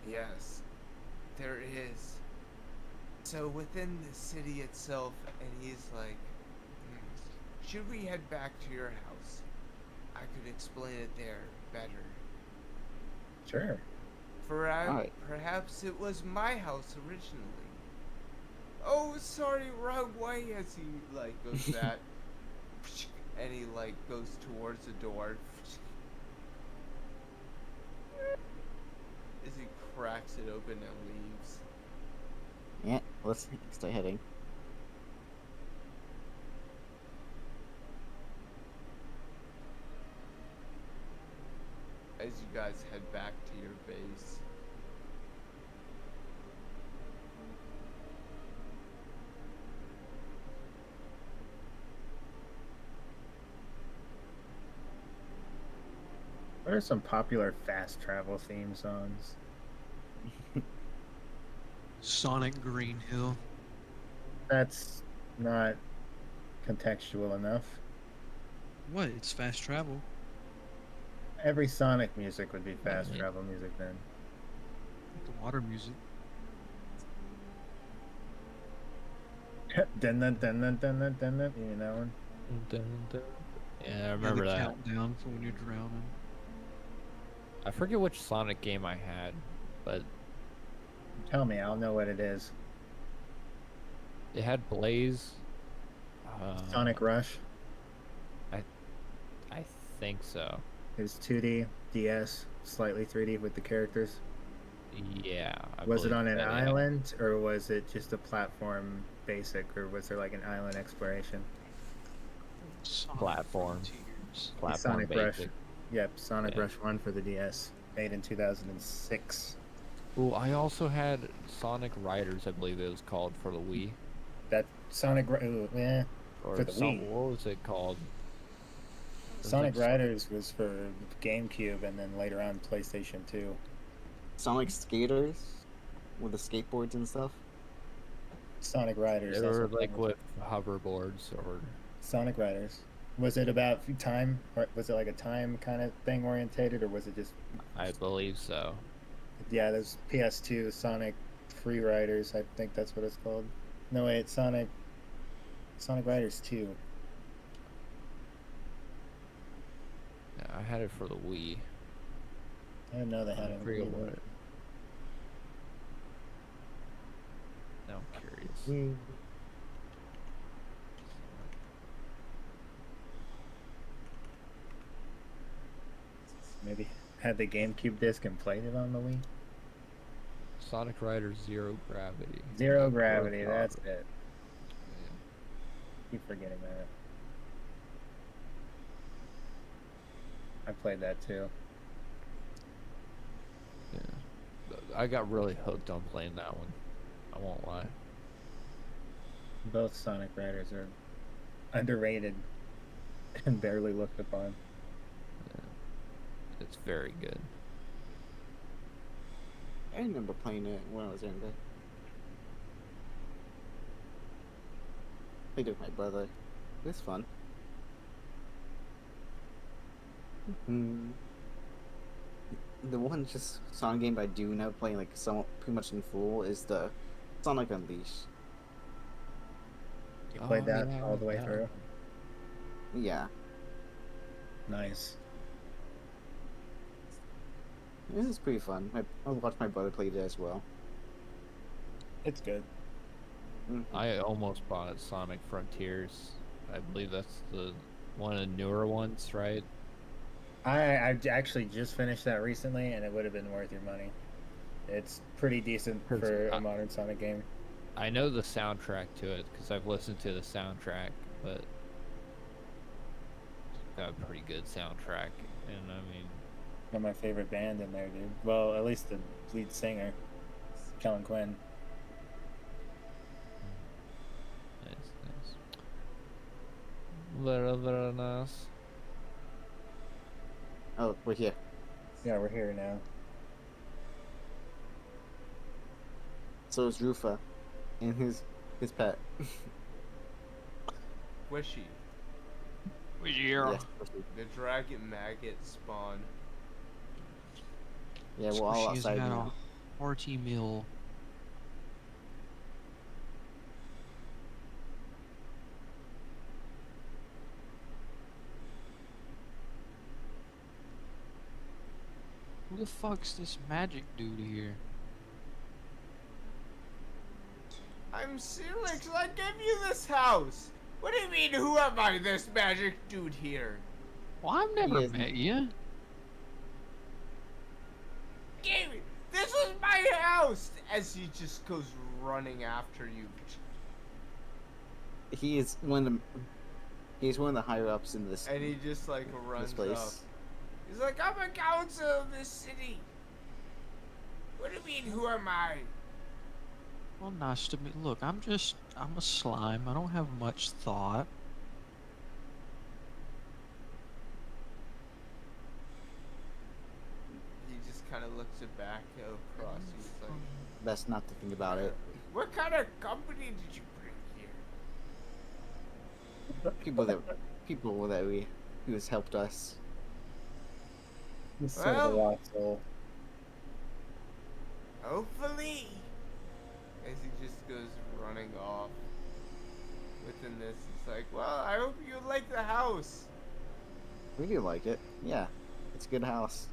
Yes, there is. So within the city itself, and he's like, should we head back to your house? I could explain it there better. Sure. Alright. Perhaps it was my house originally. Oh, sorry, wrong way, as he, like, goes that. And he, like, goes towards the door. As he cracks it open and leaves. Yeah, let's start heading. As you guys head back to your base. What are some popular fast travel theme songs? Sonic Green Hill. That's not contextual enough. What? It's fast travel. Every Sonic music would be fast travel music then. The water music. Dun dun dun dun dun dun dun dun. You know that one? Dun, dun. Yeah, I Yeah, remember the that. countdown for when you're drowning. I forget which Sonic game I had, but Tell me, I'll know what it is. it had Blaze. Sonic Rush I think so. is 2D, DS, slightly 3D with the characters. Yeah. I Was it believe on an that, yeah. island, or was it just a platform basic, or was there like an island exploration? Sonic Platform. Frontiers. Platform Sonic Rush. basic. Yep, Sonic Yeah. Rush 1 for the DS, made in 2006. Ooh, I also had Sonic Riders, I believe it was called, for the Wii. That yeah. Or For the Wii. What was it called? It was Sonic like Riders was for GameCube, and then later on PlayStation 2. Sonic skaters with the skateboards and stuff. Sonic Riders. They that's were what like that was. with hoverboards or Sonic Riders. Was it about time, or was it like a time kind of thing orientated, or was it just? I believe so. Yeah, there's PS2 Sonic Free Riders. I think that's what it's called. No wait, Sonic Riders 2. Yeah, I had it for the Wii. I didn't know they had I it. forget what it. Now I'm curious. Maybe had the GameCube disc and played it on the Wii. Sonic Riders Zero Gravity. Zero Gravity. God. That's it. Yeah. Keep forgetting that. I played that too. Yeah. I got really hooked on playing that one. I won't lie. Both Sonic Riders are underrated and barely looked upon. It's very good. I remember playing it when I was younger. Played it with my brother. It was fun. The one just Sonic game I do now playing like somewhat pretty much in full is the Sonic Unleashed. You played that yeah, all the way yeah. through? Yeah, Nice. it was pretty fun. I watched my brother play it as well. It's good. I almost bought Sonic Frontiers. I believe that's the one of the newer ones, right? I actually just finished that recently, and it would have been worth your money. It's pretty decent for a modern Sonic game. I know the soundtrack to it because I've listened to the soundtrack, but it's got a pretty good soundtrack. And I mean, Got my favorite band in there, dude. Well, at least the lead singer, Kellen Quinn. nice. Very nice. Oh, we're here. Yeah, we're here now. So is Rufa and his pet. Wishy. Yeah. Yes, The dragon maggot spawn. yeah, we're all Squishy's outside got now. a hearty meal. Who the fuck's this magic dude here? I'm Felix. I gave you this house. What do you mean? Who am I? This magic dude here? Well, I've never Yes. met you. Gave me. This was my house. As he just goes running after you. He is one of the he's one of the higher ups in this And he just like runs place. Up. He's like, I'm a council of this city. What do you mean? Who am I? Well, nice to meet. Look, I'm a slime. I don't have much thought. He just kind of looks it back across. He's like, Best not to think about it. What kind of company did you bring here? People that who has helped us. This is sort of a Well- lost soul. Hopefully. as he just goes running off. Within this, it's like, well, I hope you like the house. We do like it. Yeah, it's a good house.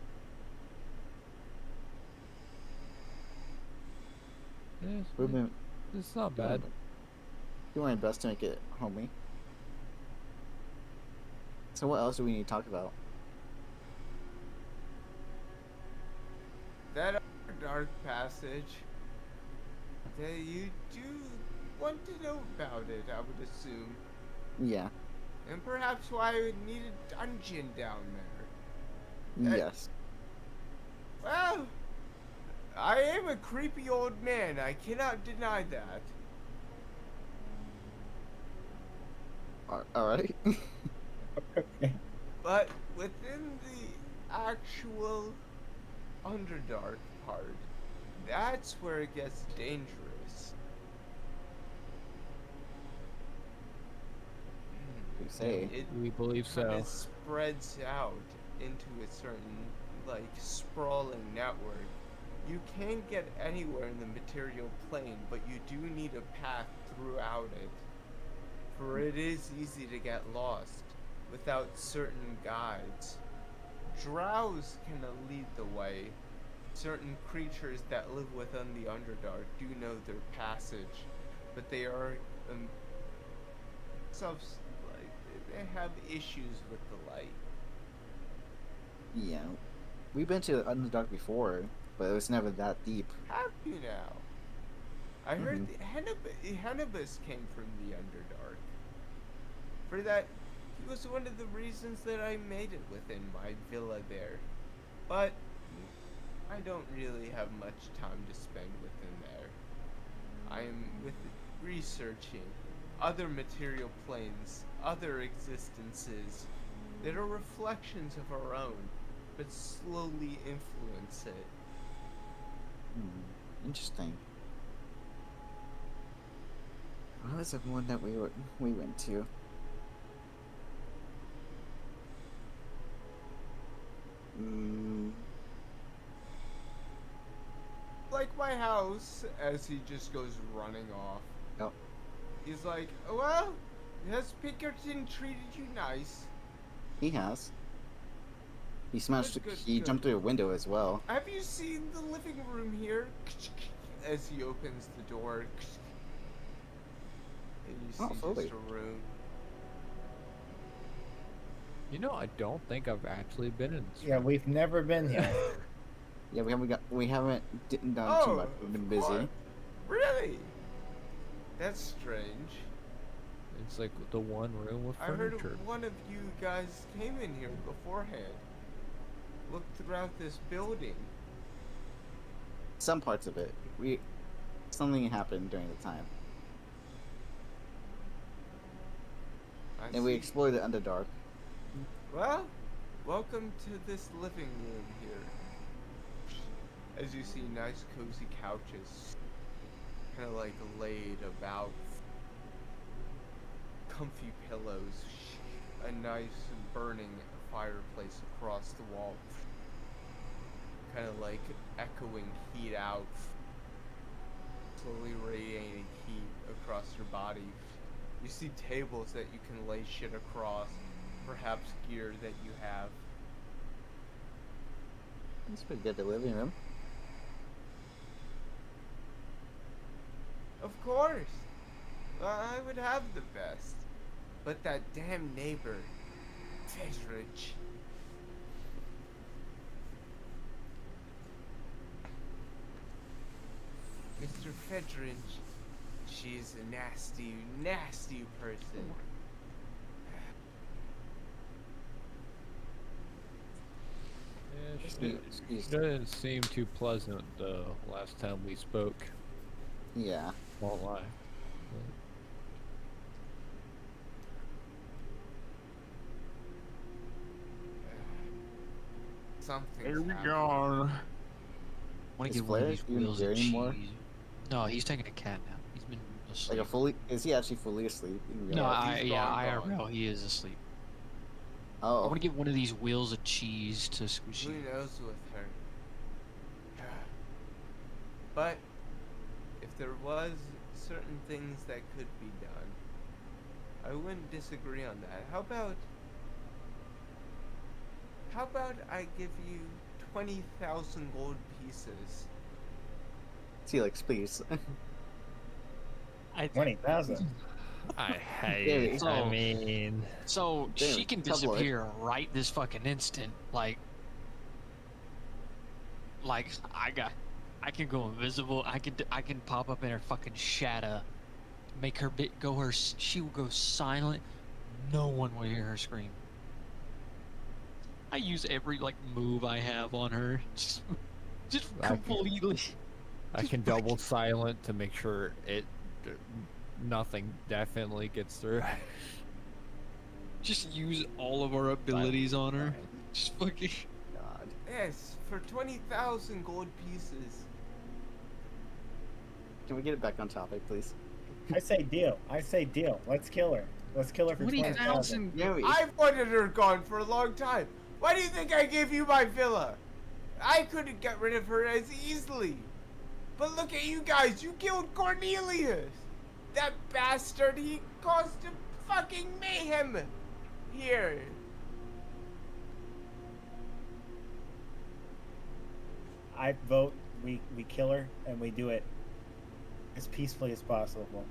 Yeah, We've been it's not bad. doing our best to make it homey. So what else do we need to talk about? That dark passage. That you do want to know about it, I would assume. Yeah. And perhaps why I would need a dungeon down there. Yes. Well, I am a creepy old man. I cannot deny that. All right. But within the actual Underdark part, that's where it gets dangerous. You say. It We believe kind so. of spreads out into a certain, like, sprawling network. You can get anywhere in the material plane, but you do need a path throughout it. For it is easy to get lost without certain guides. Drows can lead the way. Certain creatures that live within the Underdark do know their passage, but they are they have issues with the light. Yeah. We've been to Underdark before, but it was never that deep. Have you now? I heard the Hannibus came from the Underdark. For that, He was one of the reasons that I made it within my villa there. But I don't really have much time to spend within there. I am researching other material planes, other existences that are reflections of our own, but slowly influence it. Interesting. What was the one that we went to? Like my house, as he just goes running off. Oh. He's like, well, has Pinkerton treated you nice? He has. He smashed. Good, He good. jumped through a window as well. Have you seen the living room here? As he opens the door. And you see Oh, fully. just a room. You know, I don't think I've actually been in this. Yeah, we've never been here. Yeah, we haven't done too Oh, much. We've been of busy. course. Really? That's strange. It's like the one room with I heard furniture. one of you guys came in here beforehand. Looked throughout this building. Some parts of it. Something happened during the time, I and we see. explored the Underdark. Well, welcome to this living room here. As you see, nice cozy couches, kind of like laid about, comfy pillows, a nice burning fireplace across the wall, kind of like echoing heat out, slowly radiating heat across your body. You see tables that you can lay shit across, perhaps gear that you have. It's pretty good. The living room. Of course! I would have the best. But that damn neighbor, Fedrich. Mr. Fedrich, she's a nasty, nasty person. Yeah, Excuse- she excuse- didn't seem too pleasant the last time we spoke. Yeah. Won't lie. Something's Here we happening. go. Want Is to get one of Flair these even wheels here of anymore? cheese? No, he's taking a cat nap. He's been asleep. Like a fully. Is he actually fully asleep? in real No, life? he's yeah, gone. IRL. He is asleep. I Oh. want to get one of these wheels of cheese to Who squishy. knows with her? But if there was certain things that could be done, I wouldn't disagree on that. How about I give you 20,000 gold pieces? Felix, please. 20,000. I So- mean, So Damn, she can tabloid. disappear right this fucking instant. Like I can go invisible. I can pop up in her fucking shadow, make her she will go silent. No one will hear her scream. I use every like move I have on her, just I can- completely. I can double silent to make sure nothing definitely gets through. Just use all of our abilities on her. Just fucking. God. Yes, for 20,000 gold pieces. Can we get it back on topic, please? I say deal. Let's kill her. Let's kill her for 20,000. 20,000. Yeah, I've wanted her gone for a long time. Why do you think I gave you my villa? I couldn't get rid of her as easily. But look at you guys, you killed Cornelius. That bastard, he caused a fucking mayhem here. I vote we kill her and we do it as peacefully as possible.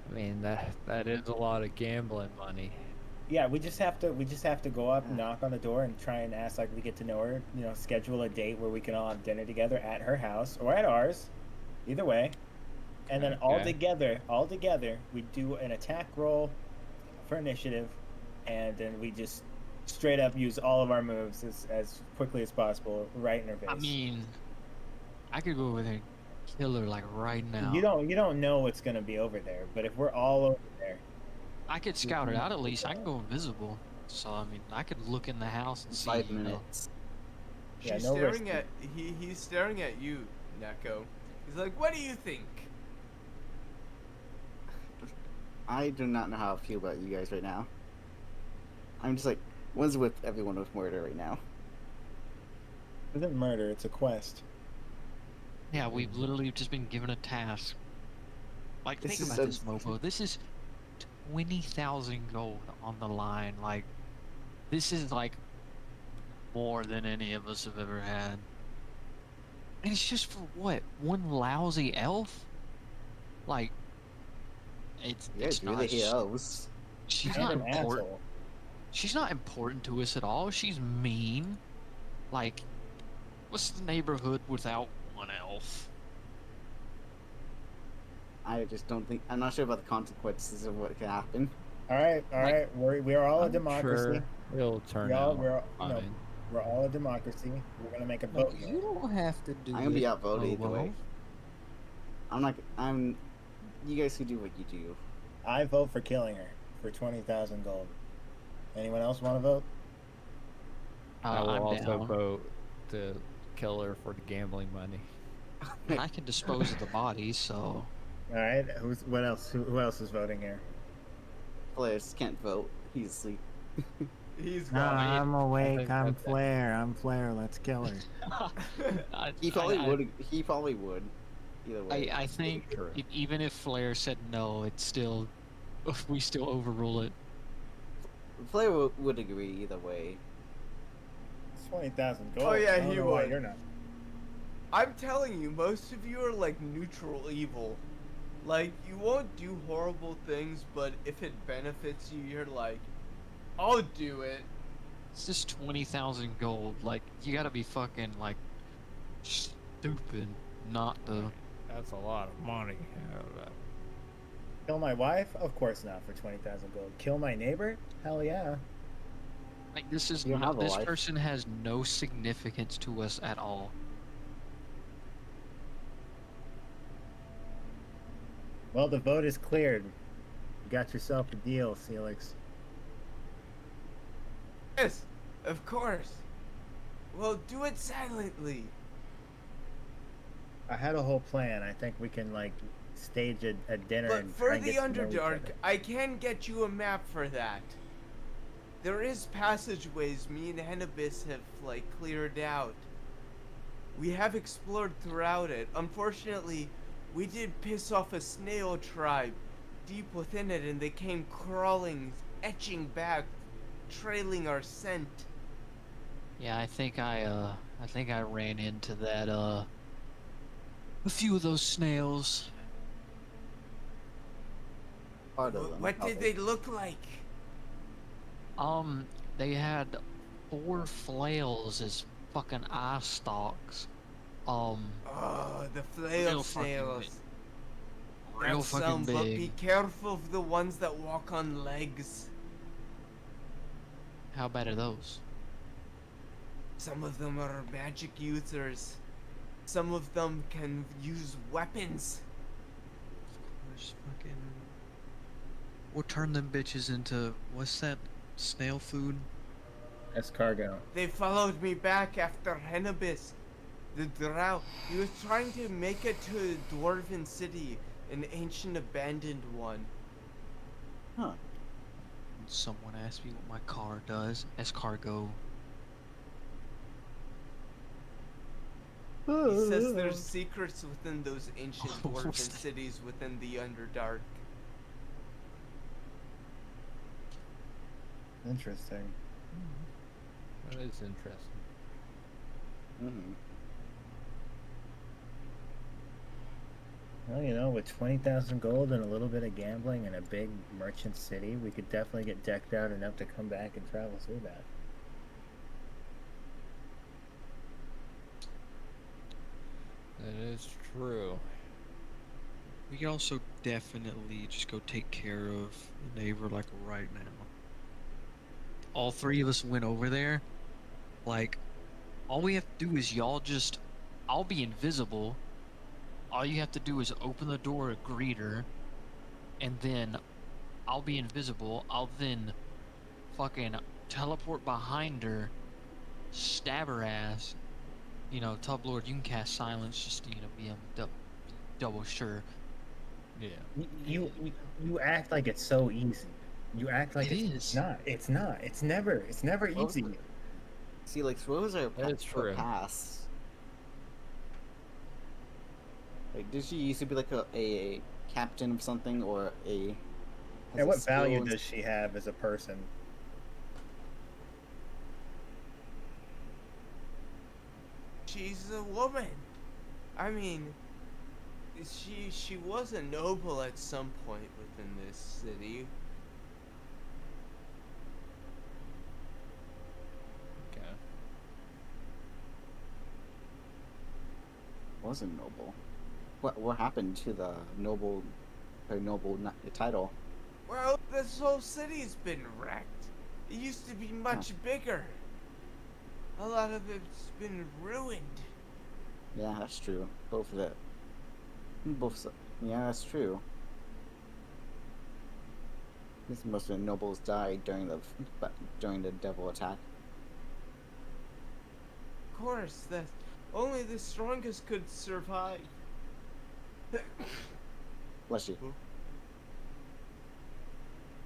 I mean, that is a lot of gambling money. Yeah, we just have to go up, knock on the door, and try and ask like we get to know her. You know, schedule a date where we can all have dinner together at her house or at ours. Either way. and then Okay. all together, we do an attack roll for initiative, and then we just straight up use all of our moves as quickly as possible, right in her face. I mean, I could go over there and kill her like right now. You don't know what's gonna be over there, but if we're all over there, I could scout it out at least. I can go invisible. So I mean, I could look in the house and see. 5 You know, minutes. Yeah, She's no staring risk. at he's staring at you, Neko. He's like, "What do you think?" I do not know how I feel about you guys right now. I'm just like, what's with everyone with murder right now? it isn't murder, it's a quest. yeah, we've literally just been given a task. Like, This think is about so- this, Mopo. This is 20,000 gold on the line. Like, this is like more than any of us have ever had. And it's just for what? One lousy elf? Like, it's You it's guys not. really hate elves. She's And not an important. asshole. She's not important to us at all. She's mean. Like, what's the neighborhood without one elf? I just don't think. I'm not sure about the consequences of what can happen. All right, we are all a I'm democracy. sure it'll turn We all, out we're, no, fine. we're all a democracy. We're gonna make a No, vote. here. you don't have to do I'm gonna be it, outvoted either Bobo. way. I'm not. I'm. You guys can do what you do. I vote for killing her for 20,000 gold. Anyone else want to vote? I will I'm also down. vote to kill her for the gambling money. And I can dispose of the bodies, so All right. What else? Who else is voting here? Players can't vote. He's asleep. He's No, gone. I'm awake. think I'm that's it. Flare. I'm Flare. Let's kill her. He probably would. He probably would. Either way. I think True. even if Flair said no, it's still we still overrule it. Player would agree either way. It's 20,000 gold. Oh, yeah, I don't he know why would. You're not. I'm telling you, most of you are like neutral evil. Like, you won't do horrible things, but if it benefits you, you're like, I'll do it. It's just 20,000 gold. Like, you gotta be fucking like stupid not to. That's a lot of money. Kill my wife? Of course not for 20,000 gold. Kill my neighbor? Hell yeah. Like, this is You don't not. have a This life. person has no significance to us at all. Well, the vote is cleared. You got yourself a deal, Felix. Yes, of course. Well, do it silently. I had a whole plan. I think we can like stage a dinner. But and for try and the get to know each Underdark, other. I can get you a map for that. There is passageways me and Hennibis have, like, cleared out. We have explored throughout it. Unfortunately, we did piss off a snail tribe deep within it, and they came crawling, etching back, trailing our scent. Yeah, I think I ran into that a few of those snails. Part of them. What did they look like? They had 4 flails as fucking eye stalks. Oh, the flail Real fucking snails. big. Real That's fucking some, but big. be careful of the ones that walk on legs. How bad are those? Some of them are magic users. Some of them can use weapons. There's fucking. We'll turn them bitches into what's that snail food? Escargot. They followed me back after Hennibis. The drow. He was trying to make it to a dwarven city, an ancient abandoned one. Huh. Someone asked me what my car does. Escargot. He says there's secrets within those ancient What's dwarven that? cities within the Underdark. Interesting. That is interesting. Mm-hmm. Well, you know, with 20,000 gold and a little bit of gambling and a big merchant city, we could definitely get decked out enough to come back and travel through that. That is true. We could also definitely just go take care of the neighbor like right now. All three of us went over there. Like, all we have to do is y'all just. I'll be invisible. All you have to do is open the door, greet her, and then I'll be invisible. I'll then fucking teleport behind her, stab her ass. You know, Tub Lord, you can cast silence just to, be double sure. Yeah. You act like it's so easy. You act like It it's is. not. It's not. It's never Well, easy. See, like, what was her That's true. past? Like, did she used to be like a captain of something or a? has And a what skill value and- does she have as a person? She's a woman. I mean, she was a noble at some point within this city. Okay. wasn't noble? What happened to the noble, her noble title? Well, this whole city's been wrecked. It used to be much bigger. A lot of it's been ruined. Yeah, that's true. Both of it. Yeah, that's true. This most of the nobles died during the devil attack. Of course, that only the strongest could survive. Bless you.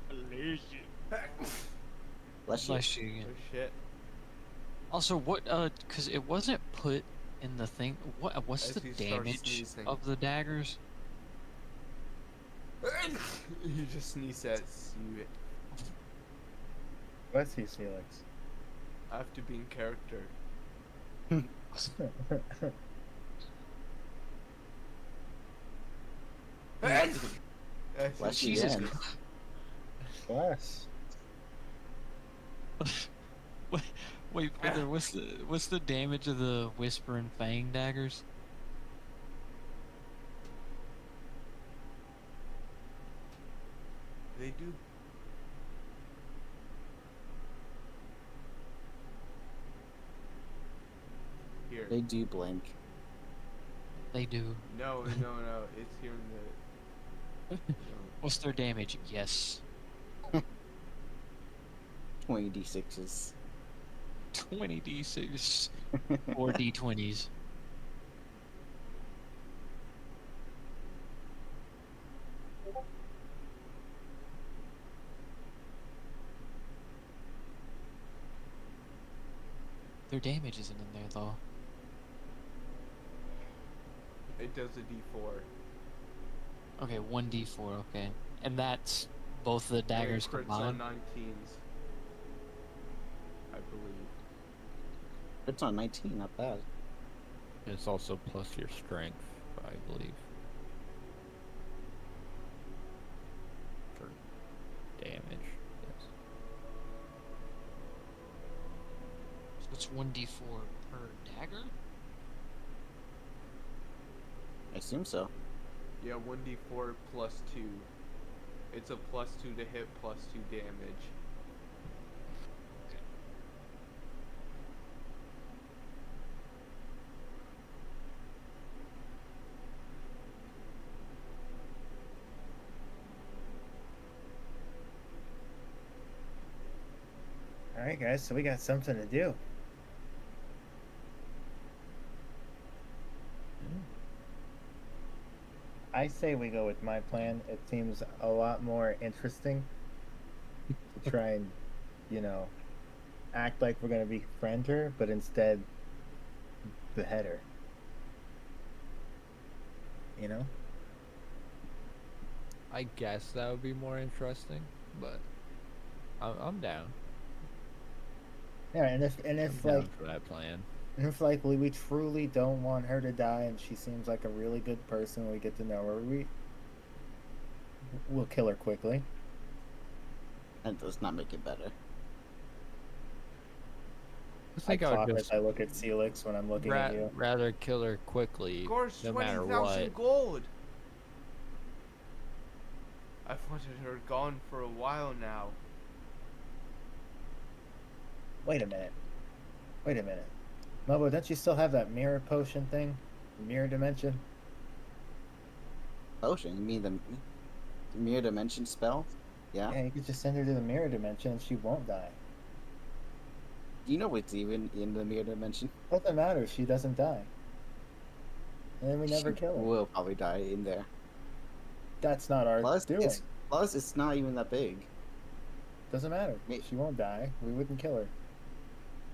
Bless you. Bless you again. Oh shit. Also, what? Because it wasn't put in the thing. What's As the he starts damage sneezing. of the daggers? You just sneeze at you. Bless you, Felix. I have to be in character. Bless you Jesus again. Bless. Wait, brother, what's the damage of the Whisper and Fang daggers? They do. Here. They do blink. They do. No. It's here in the. No. What's their damage? Yes. 20 d6s. 20 d6 or d20s. Their damage isn't in there though. It does a D4. Okay, 1d4, okay. And that's both the daggers And it crits on combined? 19s. I believe. It's on 19, not bad. It's also plus your strength, I believe. For damage, yes. So it's 1d4 per dagger? I assume so. Yeah, 1d4 plus 2. It's a plus 2 to hit, plus 2 damage. All right, guys. So we got something to do. I say we go with my plan. It seems a lot more interesting to try and, act like we're gonna befriend her, but instead behead her. You know? I guess that would be more interesting, but I'm down. Yeah, and if I'm like down for that plan. And if like we truly don't want her to die, and she seems like a really good person, we get to know her, we'll kill her quickly. That does not make it better. I think I cough would as just I look at Celix when I'm looking at you. rather kill her quickly, Of course, no matter 20,000 what. gold. I've wanted her gone for a while now. Wait a minute. Wait a minute. Mobo, don't you still have that mirror potion thing? Mirror dimension? Potion? You mean the mirror dimension spell? Yeah. Yeah, you could just send her to the mirror dimension and she won't die. Do you know what's even in the mirror dimension? Doesn't matter, she doesn't die. And then we never She kill her. will probably die in there. That's not our Plus, doing. it's not even that big. Doesn't matter. Wait. She won't die. We wouldn't kill her.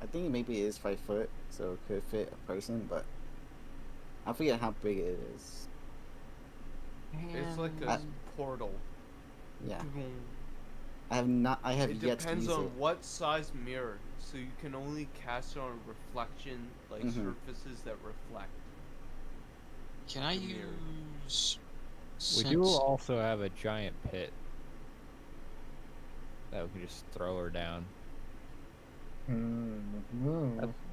I think maybe it is 5 foot, so it could fit a person, but I forget how big it is. It's like a And- portal. Yeah, I have It yet to depends use on it. what size mirror, so you can only cast it on reflection, like Mhm. surfaces that reflect. Can I Mirror. use? We do also have a giant pit that we can just throw her down.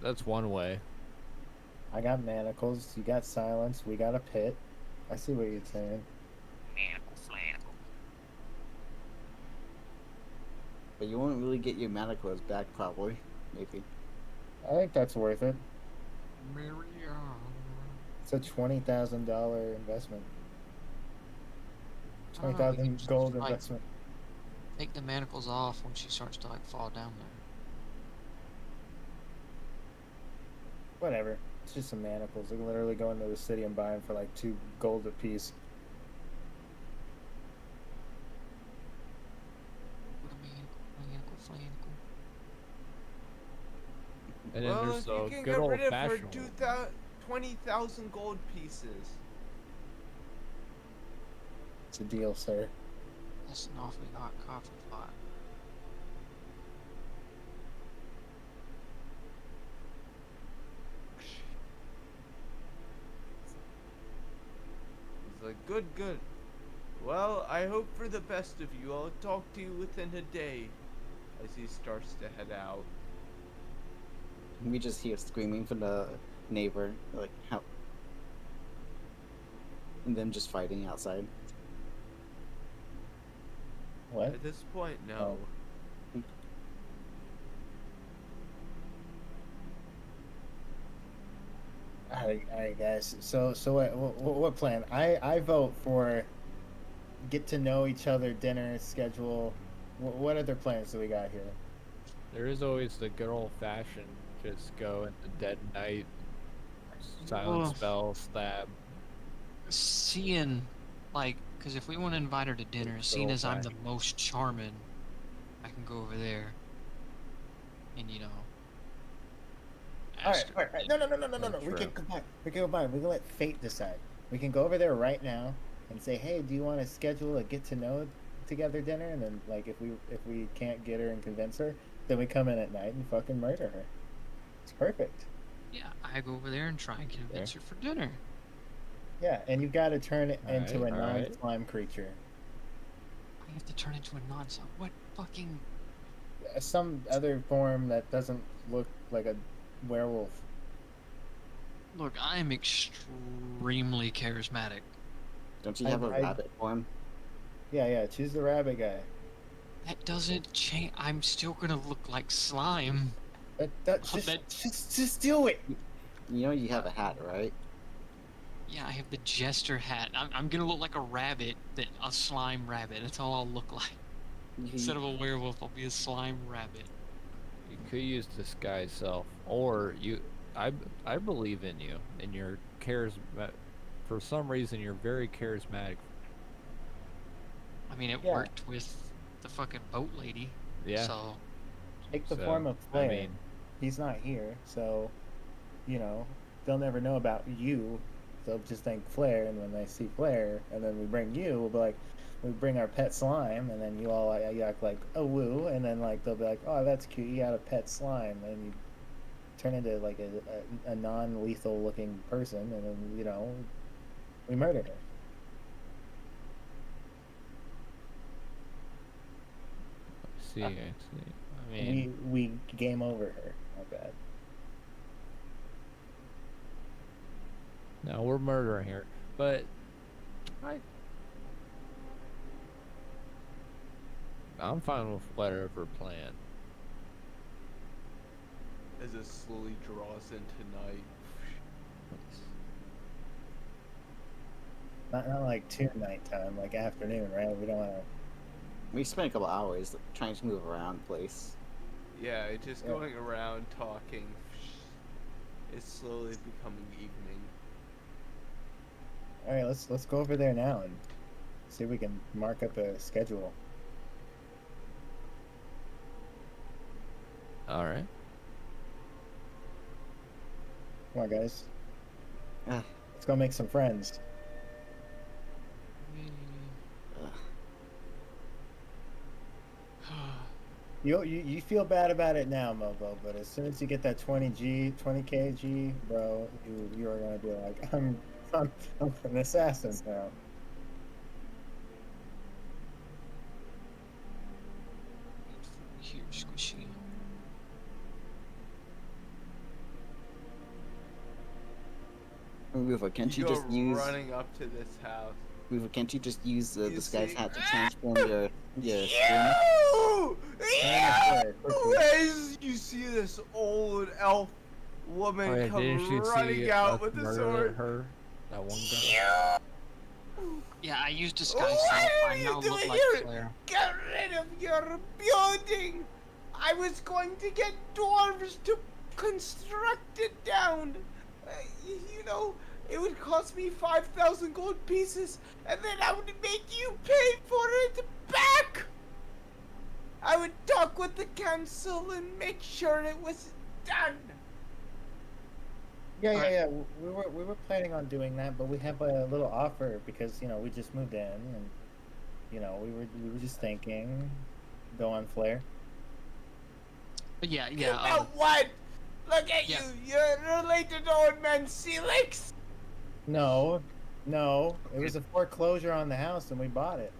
That's one way. I got manacles. You got silence. We got a pit. I see what you're saying. But you won't really get your manacles back, probably. Maybe. I think that's worth it. Marion. It's a $20,000 investment. I don't know, we can 20,000 just, gold like, investment. Take the manacles off when she starts to like fall down there. Whatever. It's just some manacles. We can literally go into the city and buy them for like 2 gold a piece. And then Well, there's if you the can good get old rid of her fashioned one. 20,000 gold pieces. It's a deal, sir. That's an awfully hot coffee pot. He's like, good, good. Well, I hope for the best of you. I'll talk to you within a day. As he starts to head out. We just hear screaming from the neighbor, like, how. And them just fighting outside. What? At this point, no. Alright, guys. So what plan? I vote for get to know each other, dinner schedule. What other plans do we got here? There is always the good old fashioned just go into dead night, silent Ugh. spell, stab. Seeing, like, because if we want to invite her to dinner, seeing as I'm the most charming, I can go over there and, you know. Alright, ask her alright. to No. That's We true. can combine. We can combine. We can let fate decide. We can go over there right now and say, hey, do you want to schedule a get to know together dinner? And then, like, if we can't get her and convince her, then we come in at night and fucking murder her. It's perfect. Yeah, I go over there and try and convince her for dinner. Yeah, and you've got to turn it into a Alright. non-slime creature. I have to turn into a nonsense. What fucking. Some other form that doesn't look like a werewolf. Look, I am extremely charismatic. Don't you have a I- rabbit form? Yeah. Choose the rabbit guy. That doesn't change. I'm still gonna look like slime. Just do it. You know you have a hat, right? Yeah, I have the jester hat. I'm gonna look like a rabbit, a slime rabbit. That's all I'll look like. Instead of a werewolf, I'll be a slime rabbit. You could use disguise self, or I believe in you, and your charisma. For some reason, you're very charismatic. I mean, it Yeah. worked with the fucking boat lady. Yeah. So Take the So, form of I Flair. mean, He's not here, so they'll never know about you. They'll just think Flair, and when they see Flair, and then we bring you, we'll be like, we bring our pet slime, and then you all you act like, oh woo, and then like they'll be like, oh that's cute, you got a pet slime, and you turn into like a non-lethal looking person, and then we murder her. I see. I mean, We game over her. Not bad. no, we're murdering here, but I'm fine with whatever plan. As it slowly draws into night. Not like too nighttime, like afternoon, right? We don't want to. We spent a couple hours trying to move around the place. Yeah, just Yeah. going around talking. It's slowly becoming evening. All right, let's go over there now and see if we can mark up a schedule. All right. Come on, guys. Ugh. Let's go make some friends. Ugh. You feel bad about it now, Mobo, but as soon as you get that 20 kg, bro, you are gonna be like, I'm an assassin now. Here, squishy. Ruva, can't you go just use running up to this house. Ruva, can't you just use the You disguise see- hat to transform your skin? You! Flare, quickly. As you see this old elf woman Oh, yeah, come didn't you running see out us with the murder sword. her? That one guy. Yeah, I used disguise What self. are I you now look doing like here? Claire. Get rid of your building! I was going to get dwarves to construct it down. You know, it would cost me 5,000 gold pieces, and then I would make you pay for it back! I would talk with the council and make sure it was done. Yeah. We were planning on doing that, but we have a little offer because we just moved in and we were just thinking, go on Flare. But yeah, About what? Look at yeah. you. You're related to old man Celix. No, it was a foreclosure on the house and we bought it.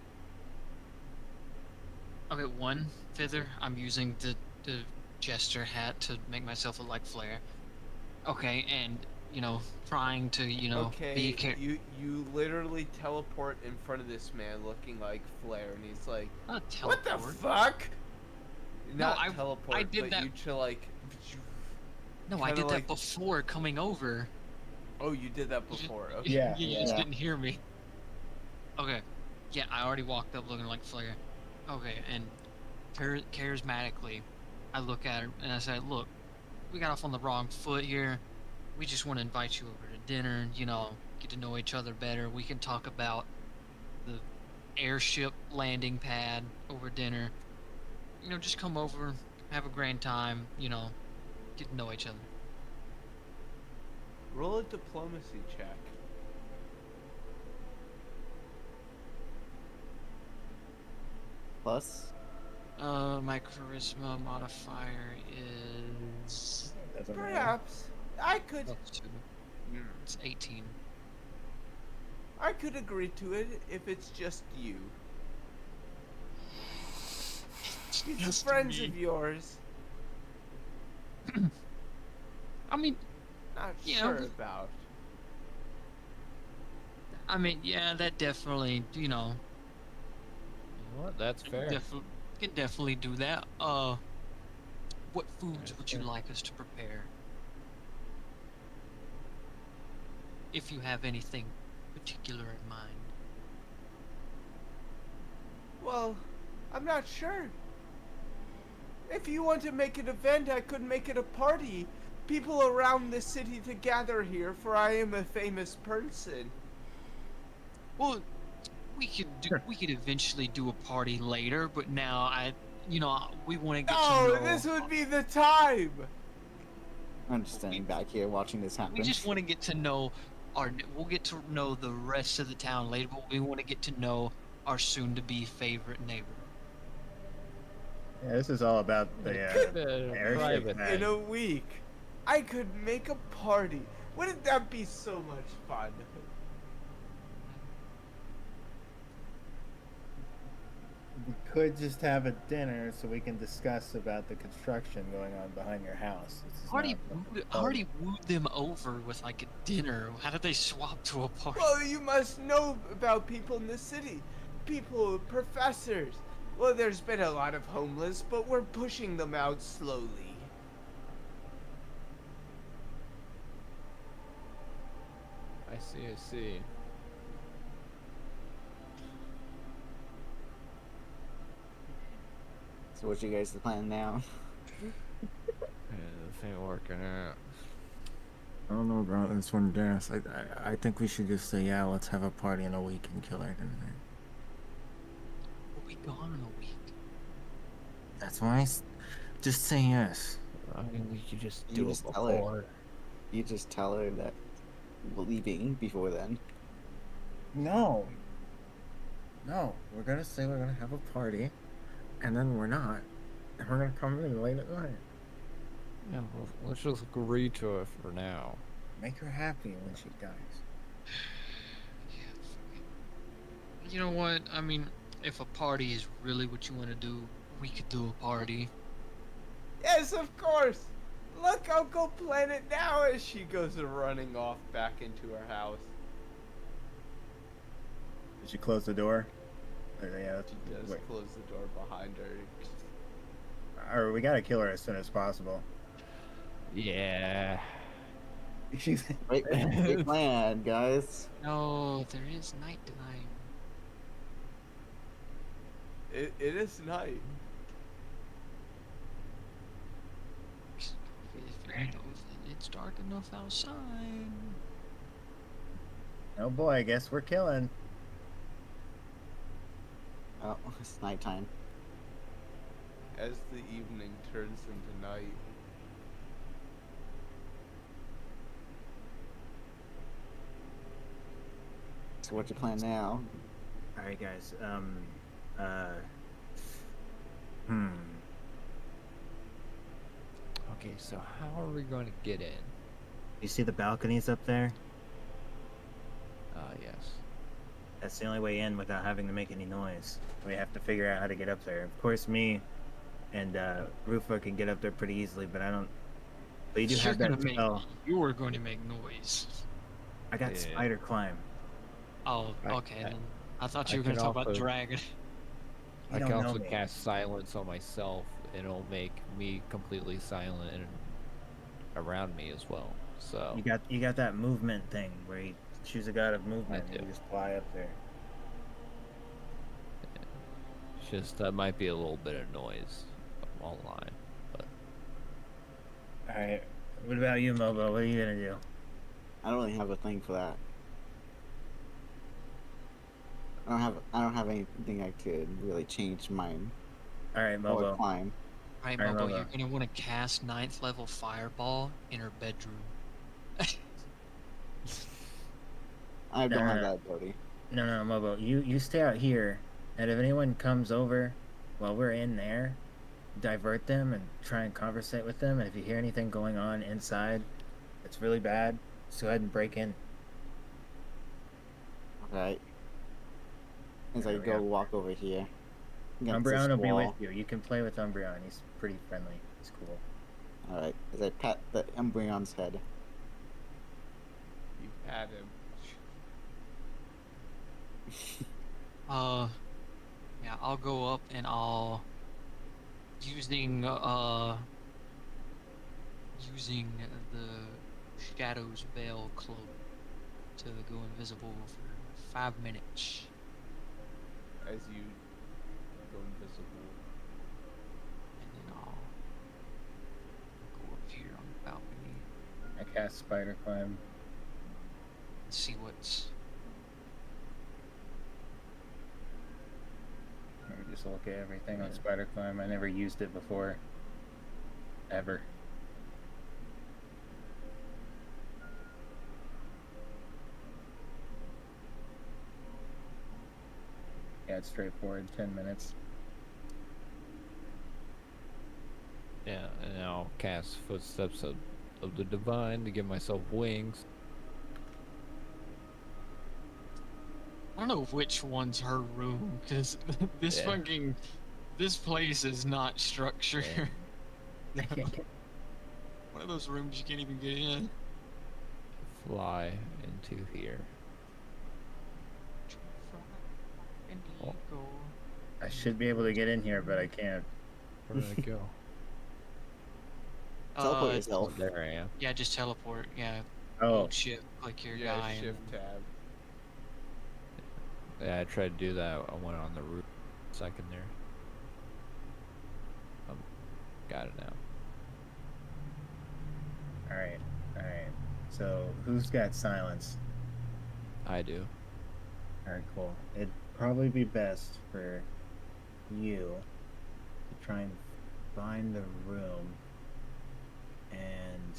Okay, one, Thither, I'm using the jester hat to make myself look like Flair. Okay, and, trying to, Okay, be care- you literally teleport in front of this man looking like Flair, and he's like, Not "What the teleport. fuck?" No, Not I teleport, did but that- you to like. No, I kinda did that like- before coming over. Oh, you did that before. Okay. Yeah, You just yeah. didn't hear me. Okay. Yeah, I already walked up looking like Flair. Okay, and charismatically, I look at her and I say, "Look, we got off on the wrong foot here. We just want to invite you over to dinner, get to know each other better. We can talk about the airship landing pad over dinner. Just come over, have a grand time, get to know each other." Roll a diplomacy check. Plus, My charisma modifier is Doesn't matter. Perhaps I could. +2. It's 18. I could agree to it if it's just you. These Just are friends me. of yours. I mean, Not Yeah, sure but- about. yeah, that definitely, You know what? That's fair. Can definitely do that. What foods That's would you fair. like us to prepare? If you have anything particular in mind. Well, I'm not sure. If you want to make an event, I could make it a party. People around the city to gather here, for I am a famous person. Well, we could eventually do a party later, but now we want to get to No, know. this would be the time. I'm just standing back here watching this happen. We just want to get to know we'll get to know the rest of the town later, but we want to get to know our soon-to-be favorite neighbor. Yeah, this is all about the airship Private. pad. In a week, I could make a party. Wouldn't that be so much fun? We could just have a dinner so we can discuss about the construction going on behind your house. This is Already, not- already wooed them over with like a dinner. How did they swap to a party? Well, you must know about people in the city. People, professors. Well, there's been a lot of homeless, but we're pushing them out slowly. I see. So what's your guys' plan now? Yeah, this ain't working out. I don't know about this one, Dennis. I think we should just say, yeah, let's have a party in a week and kill her tonight. We'll be gone in a week. That's why just say yes. I mean, we could just You do just it tell her. before. You just tell her that we're leaving before then. No. No, we're gonna say we're gonna have a party, and then we're not. And we're gonna come in late at night. Yeah, well, let's just agree to it for now. Make her happy when she dies. You know what? I mean, if a party is really what you want to do, we could do a party. Yes, of course. Look, I'll go plan it now as she goes running off back into her house. Did she close the door? Yeah, She does wait. close the door behind her. Or we gotta kill her as soon as possible. Yeah. She's Great plan, guys. No, there is nighttime. It is night. If it's dark enough outside. Oh boy, I guess we're killing. Oh, it's nighttime. As the evening turns into night. So what's your plan now? Alright guys, Okay, so how are we going to get in? You see the balconies up there? Yes. That's the only way in without having to make any noise. We have to figure out how to get up there. Of course, me and Rufa can get up there pretty easily, but I don't. But you do have that spell. You were going to make noise. I got Yeah. spider climb. Oh, okay. I- Then I thought I you were going to can talk about also- dragon. I You can don't know also me. cast silence on myself, and it'll make me completely silent and around me as well. So You got that movement thing where you choose a god of movement I and do. you just fly up there. it's just that might be a little bit of noise online, but All right. What about you, Mobo? What are you gonna do? I don't really have a thing for that. I don't have anything I could really change mine All right, or Mobo. climb. Alright, Alright, Mobo, Mobo. you're going to want to cast 9th level fireball in her bedroom. I don't have Uh, that ability. No, Mobo. You stay out here, and if anyone comes over while we're in there, divert them and try and conversate with them. And if you hear anything going on inside, it's really bad. Just go ahead and break in. Right. As I There we go go. walk over here. against Umbreon this will be wall. with you. You can play with Umbreon. He's pretty friendly. He's cool. Alright, as I pat the Umbreon's head. You had him. Yeah, I'll go up and I'll using the Shadow's Veil cloak to go invisible for 5 minutes. As you go invisible. And then I'll go up here on the balcony I cast Spider Climb. and see what's. Let me just look at everything on Spider Climb. I never used it before. Ever. Yeah, it's straightforward. 10 minutes. yeah, and I'll cast Footsteps of the Divine to give myself wings. I don't know which one's her room because this Yeah. this place is not structured. Yeah. One of those rooms you can't even get in. Fly into here. Indigo. I should be able to get in here, but I can't. Where did I go? Teleport Uh, Oh, yourself. there I am. yeah, just teleport. Yeah, Oh, hold shift, click your Yeah, guy. shift and- tab. Yeah, I tried to do that. I went on the roof. Second there. Got it now. all right, all right. So who's got silence? I do. All right, cool. It'd probably be best for you to try and find the room and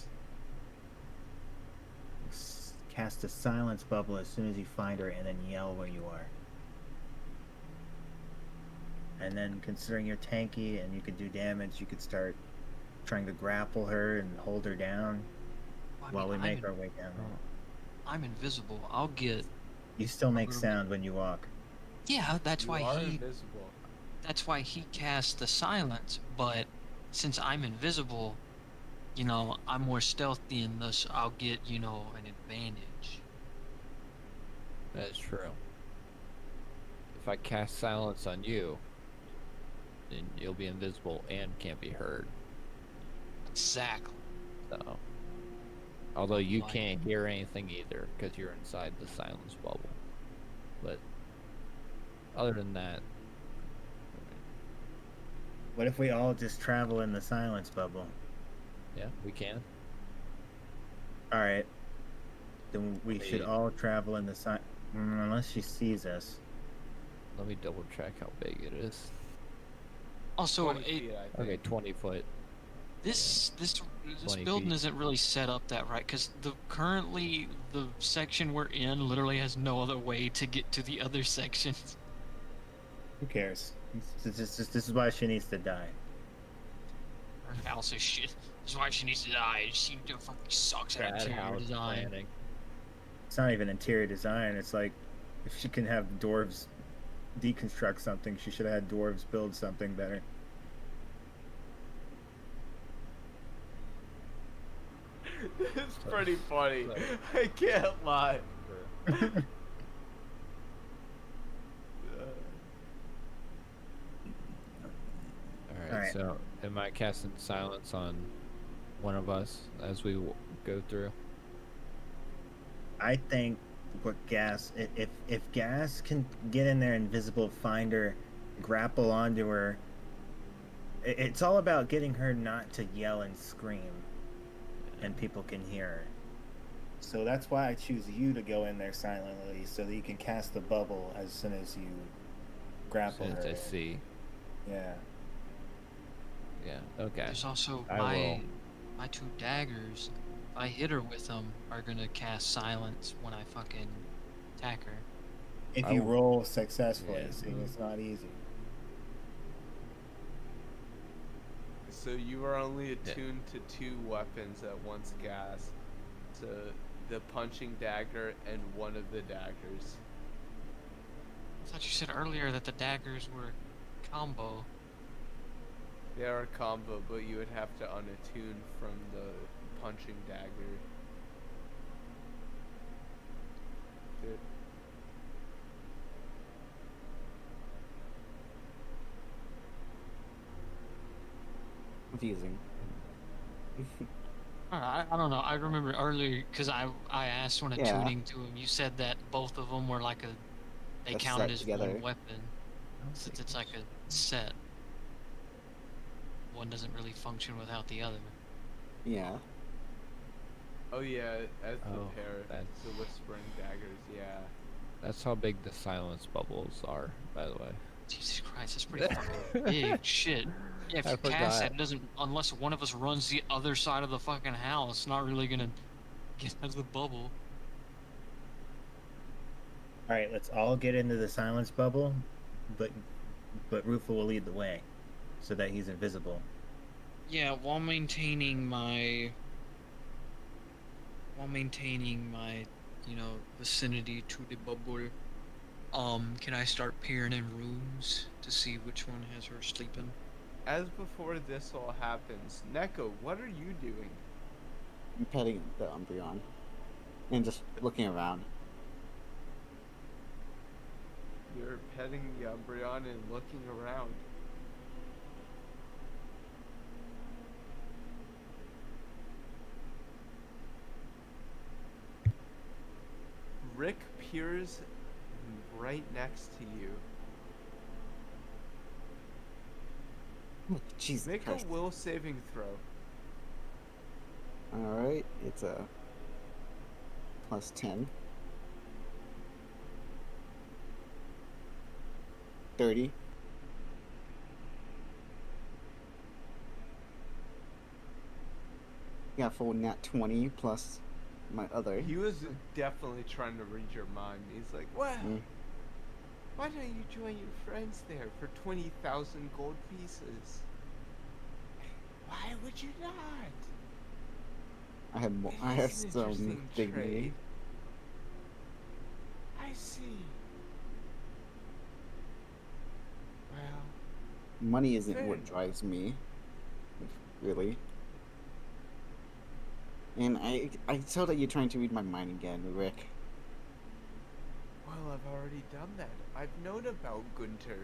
cast a silence bubble as soon as you find her, and then yell where you are. And then, considering you're tanky and you could do damage, you could start trying to grapple her and hold her down I while mean, we make our way down. I'm invisible. I'll get. You still make little sound when you walk. Yeah, that's You why are he. invisible. That's why he cast the silence. But since I'm invisible, you know, I'm more stealthy, and thus I'll get, you know, an advantage. That is true. If I cast silence on you, then you'll be invisible and can't be heard. Exactly. So, although you Like- can't hear anything either because you're inside the silence bubble. But other than that, What if we all just travel in the silence bubble? yeah, we can. All right. Then we should Wait. all travel in the unless she sees us. Let me double check how big it is. Also, 20 feet, I think. Okay, 20 foot. this 20 building feet. isn't really set up that right, because currently the section we're in literally has no other way to get to the other sections. Who cares? This is why she needs to die. Also, shit. This is why she needs to die. She fucking sucks at Bad interior house design. planning. It's not even interior design. It's like if she can have dwarves deconstruct something, she should have had dwarves build something better. It's pretty funny. I can't lie. Alright, Alright. so am I casting silence on one of us as we go through? I think what Gas, if Gas can get in there invisible, find her, grapple onto her, it's all about getting her not to yell and scream, and people can hear her. So that's why I choose you to go in there silently, so that you can cast the bubble as soon as you grapple Since her. I see. Yeah. Yeah, okay. There's also I my will. two daggers. If I hit her with them, are gonna cast silence when I fucking attack her. If I you will- roll successfully, Yeah. see, it's not easy. So you are only Yeah. attuned to 2 weapons at once, Gas. To the punching dagger and one of the daggers. I thought you said earlier that the daggers were combo. They are a combo, but you would have to unattune from the punching dagger. Dude. Confusing. I don't know. I remember earlier because I asked when Yeah. attuning to him. You said that both of them were like they A counted set as together. one weapon since it's like a set. One doesn't really function without the other. Yeah. Oh yeah, as the Oh, pair, that's- the whispering daggers. Yeah. That's how big the silence bubbles are, by the way. Jesus Christ, that's pretty fucking big shit. Yeah, if I you cast forgot. that, it doesn't unless one of us runs the other side of the fucking house. It's not really gonna get out of the bubble. All right, let's all get into the silence bubble, but Rufa will lead the way, so that he's invisible. Yeah, while maintaining my you know, vicinity to the bubble. Can I start peering in rooms to see which one has her sleeping? As before this all happens, Neko, what are you doing? I'm petting the Umbreon. And just looking around. You're petting the Umbreon and looking around. Rick peers right next to you. Jesus Make Christ. a will saving throw. Alright, it's a plus 10. 30. Got full nat 20 plus my other. He was definitely trying to read your mind. He's like, well, Mm. why don't you join your friends there for 20,000 gold pieces? Why would you not? I have It I have is an some interesting dignity. trade. I see. Well, Money isn't Fair what enough. drives me, really. And I saw that you're trying to read my mind again, Rick. well, I've already done that. I've known about Gunter.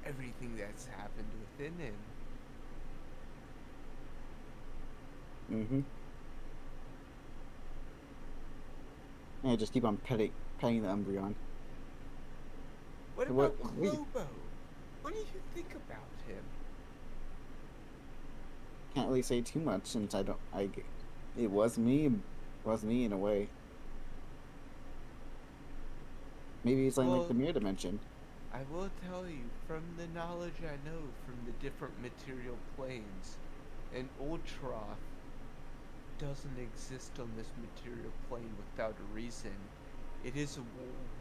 Everything that's happened within him. Mm-hmm. Yeah, just keep on petting the Umbreon. What What- about wait. Clobo? What do you think about him? Can't really say too much since it was me in a way. Maybe it's like Well- the mirror dimension. I will tell you, from the knowledge I know from the different material planes, an Ultroth doesn't exist on this material plane without a reason. It is a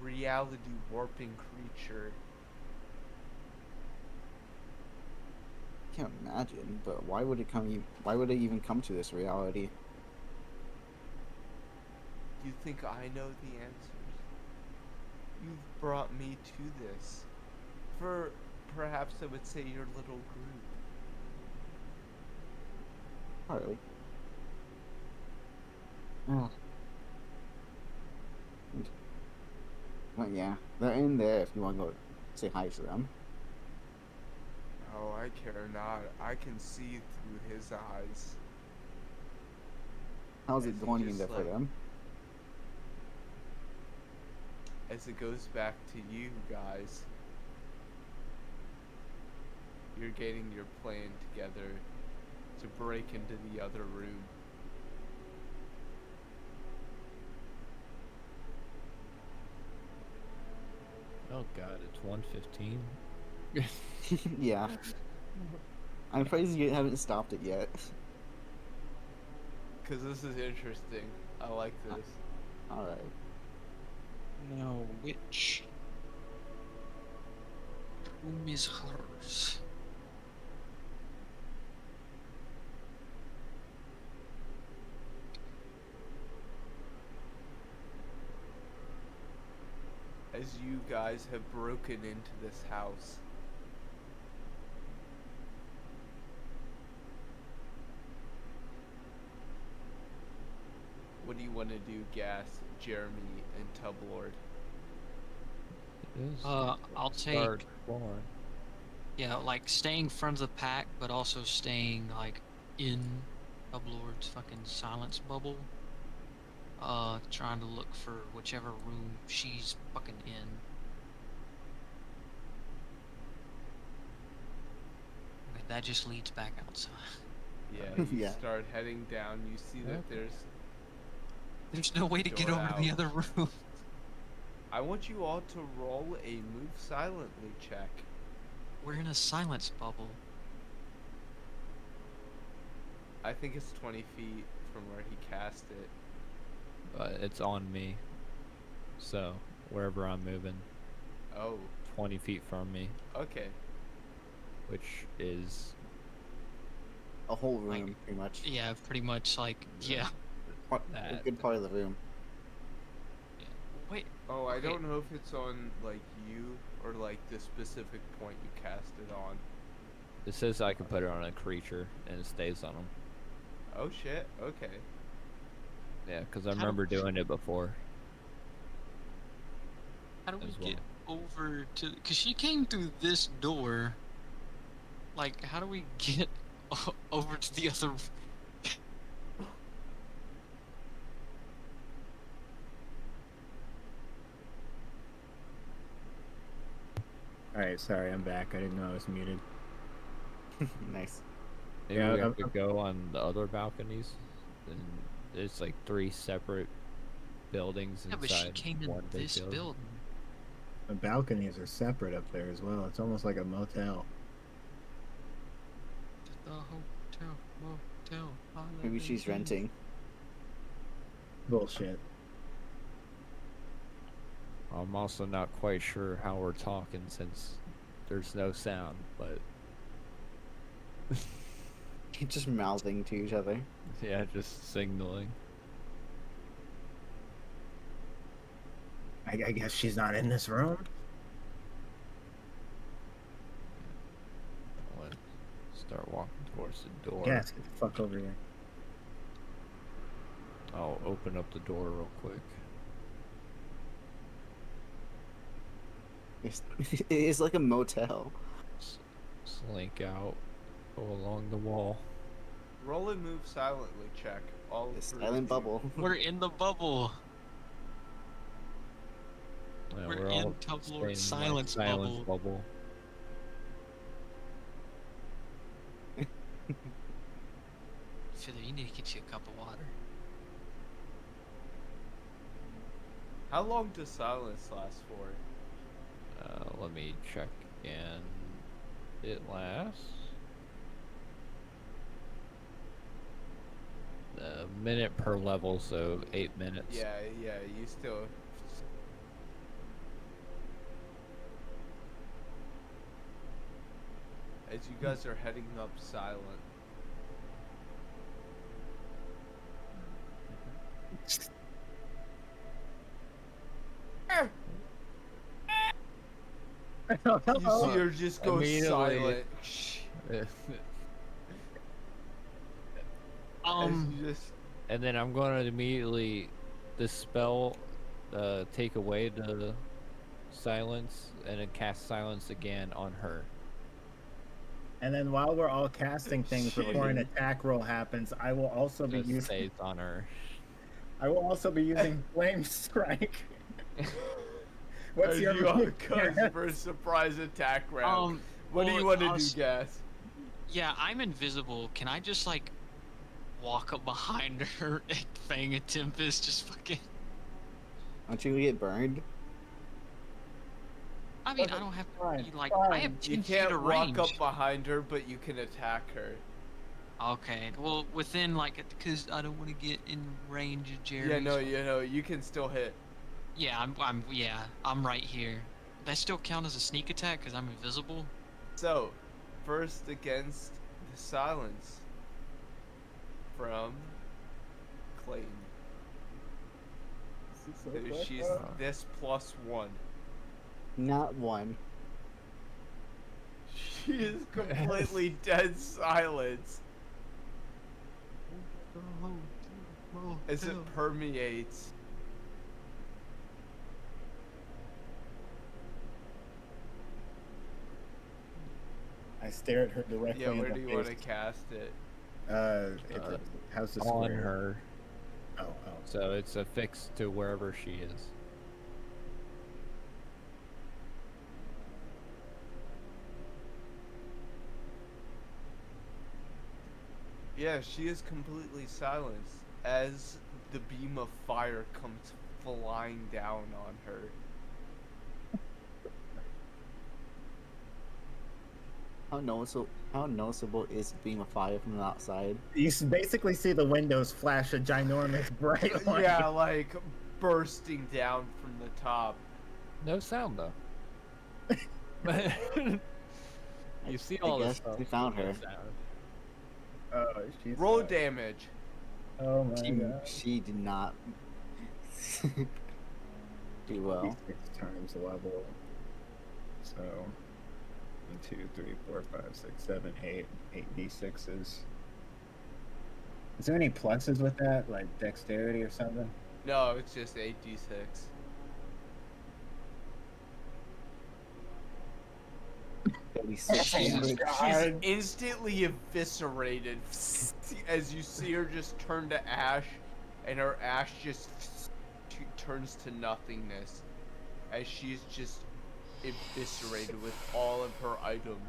reality warping creature. Can't imagine, but why would it even come to this reality? You think I know the answers? You've brought me to this. For perhaps I would say your little group. Partly. Oh. But yeah, they're in there if you want to go say hi to them. Oh, I care not. I can see through his eyes. How's As it he going in just, there for like- them? As it goes back to you guys, you're getting your plan together to break into the other room. Oh god, it's 1:15. Yeah. I'm surprised you haven't stopped it yet. Because this is interesting. I like this. Alright. Now, which room is hers? As you guys have broken into this house, what do you want to do, Gas, Jeremy, and Tublord? I'll take, Start exploring. yeah, like staying in front of the pack, but also staying like in Ublord's fucking silence bubble. Trying to look for whichever room she's fucking in. Okay, that just leads back outside. Yeah, you Yeah. start heading down. You see that Okay. There's no way to get Door over to the out. other room. I want you all to roll a move silently check. We're in a silence bubble. I think it's 20 feet from where he cast it. But it's on me. So, wherever I'm moving, Oh, 20 feet from me, okay. which is A whole Like- room, pretty much. Yeah, pretty much like, yeah. A that. good part of the room. Wait, Oh, I Okay. don't know if it's on, like, you or, like, the specific point you cast it on. It says I can put it on a creature and it stays on them. Oh, shit. Okay. Yeah, because I How do- remember doing it before. how do we As get over to? Cause she came through this door. Like, how do we get over to the other? All right, sorry, I'm back. I didn't know I was muted. Nice. Maybe Yeah, we have I'm- to go on the other balconies. And there's like 3 separate buildings Yeah, inside but she came in one big this building. The balconies are separate up there as well. It's almost like a motel. The hotel, motel. Maybe she's holiday. renting. Bullshit. I'm also not quite sure how we're talking since there's no sound, but Just mouthing to each other. yeah, just signaling. I guess she's not in this room. Let's start walking towards the door. Yes, get the fuck over here. I'll open up the door real quick. It's like a motel. Slink out, go along the wall. Roll and move silently check. All A three silent of you. bubble. We're in the bubble. Yeah, We're all in Tub staying Lord in, like, silence bubble. Fiddler, you need to get you a cup of water. How long does silence last for? Let me check again. It lasts a minute per level, so 8 minutes. Yeah, you still. As you guys are heading up silent, you see her just go Immediately. silent. As you just And then I'm going to immediately dispel, take away the silence, and then cast silence again on her. And then while we're all casting things before an attack roll happens, I will also be Just using. stays on her. I will also be using Flame Strike. What's as your you move? are for a surprise attack round. What do well, you want to I'll do, s- Gas? Yeah, I'm invisible. Can I just like walk up behind her and Fang a Tempest just fucking? Aren't you gonna get burned? I mean, I Okay, don't have to fine, be like fine. I have You 10 feet can't of walk range. up behind her, but you can attack her. Okay, well within like because I don't want to get in range of Jerry. Yeah, no, you can still hit. Yeah, I'm right here. That still count as a sneak attack because I'm invisible. So, first against the silence from Clayton. So she's this +1. Not one. She is completely dead silence as it permeates. I stare at her directly Yeah, in where the do you face. want to cast it? How's the On square? her. Oh. So it's affixed to wherever she is. Yeah, she is completely silenced as the beam of fire comes flying down on her. How noticeable is beam of fire from the outside? You basically see the windows flash a ginormous bright light. Yeah, like bursting down from the top. No sound though. You see I all this guess stuff. we found no her. sound. Oh, she's Roll damage. Oh my She, god. she did not do well. 6 times the level. So 1, 2, 3, 4, 5, 6, 7, 8. 8 d6s. Is there any pluses with that, like dexterity or something? No, it's just 8d6. Holy six Oh my damage. She's God. instantly eviscerated as you see her just turn to ash, and her ash just turns to nothingness as she's just eviscerated with all of her items.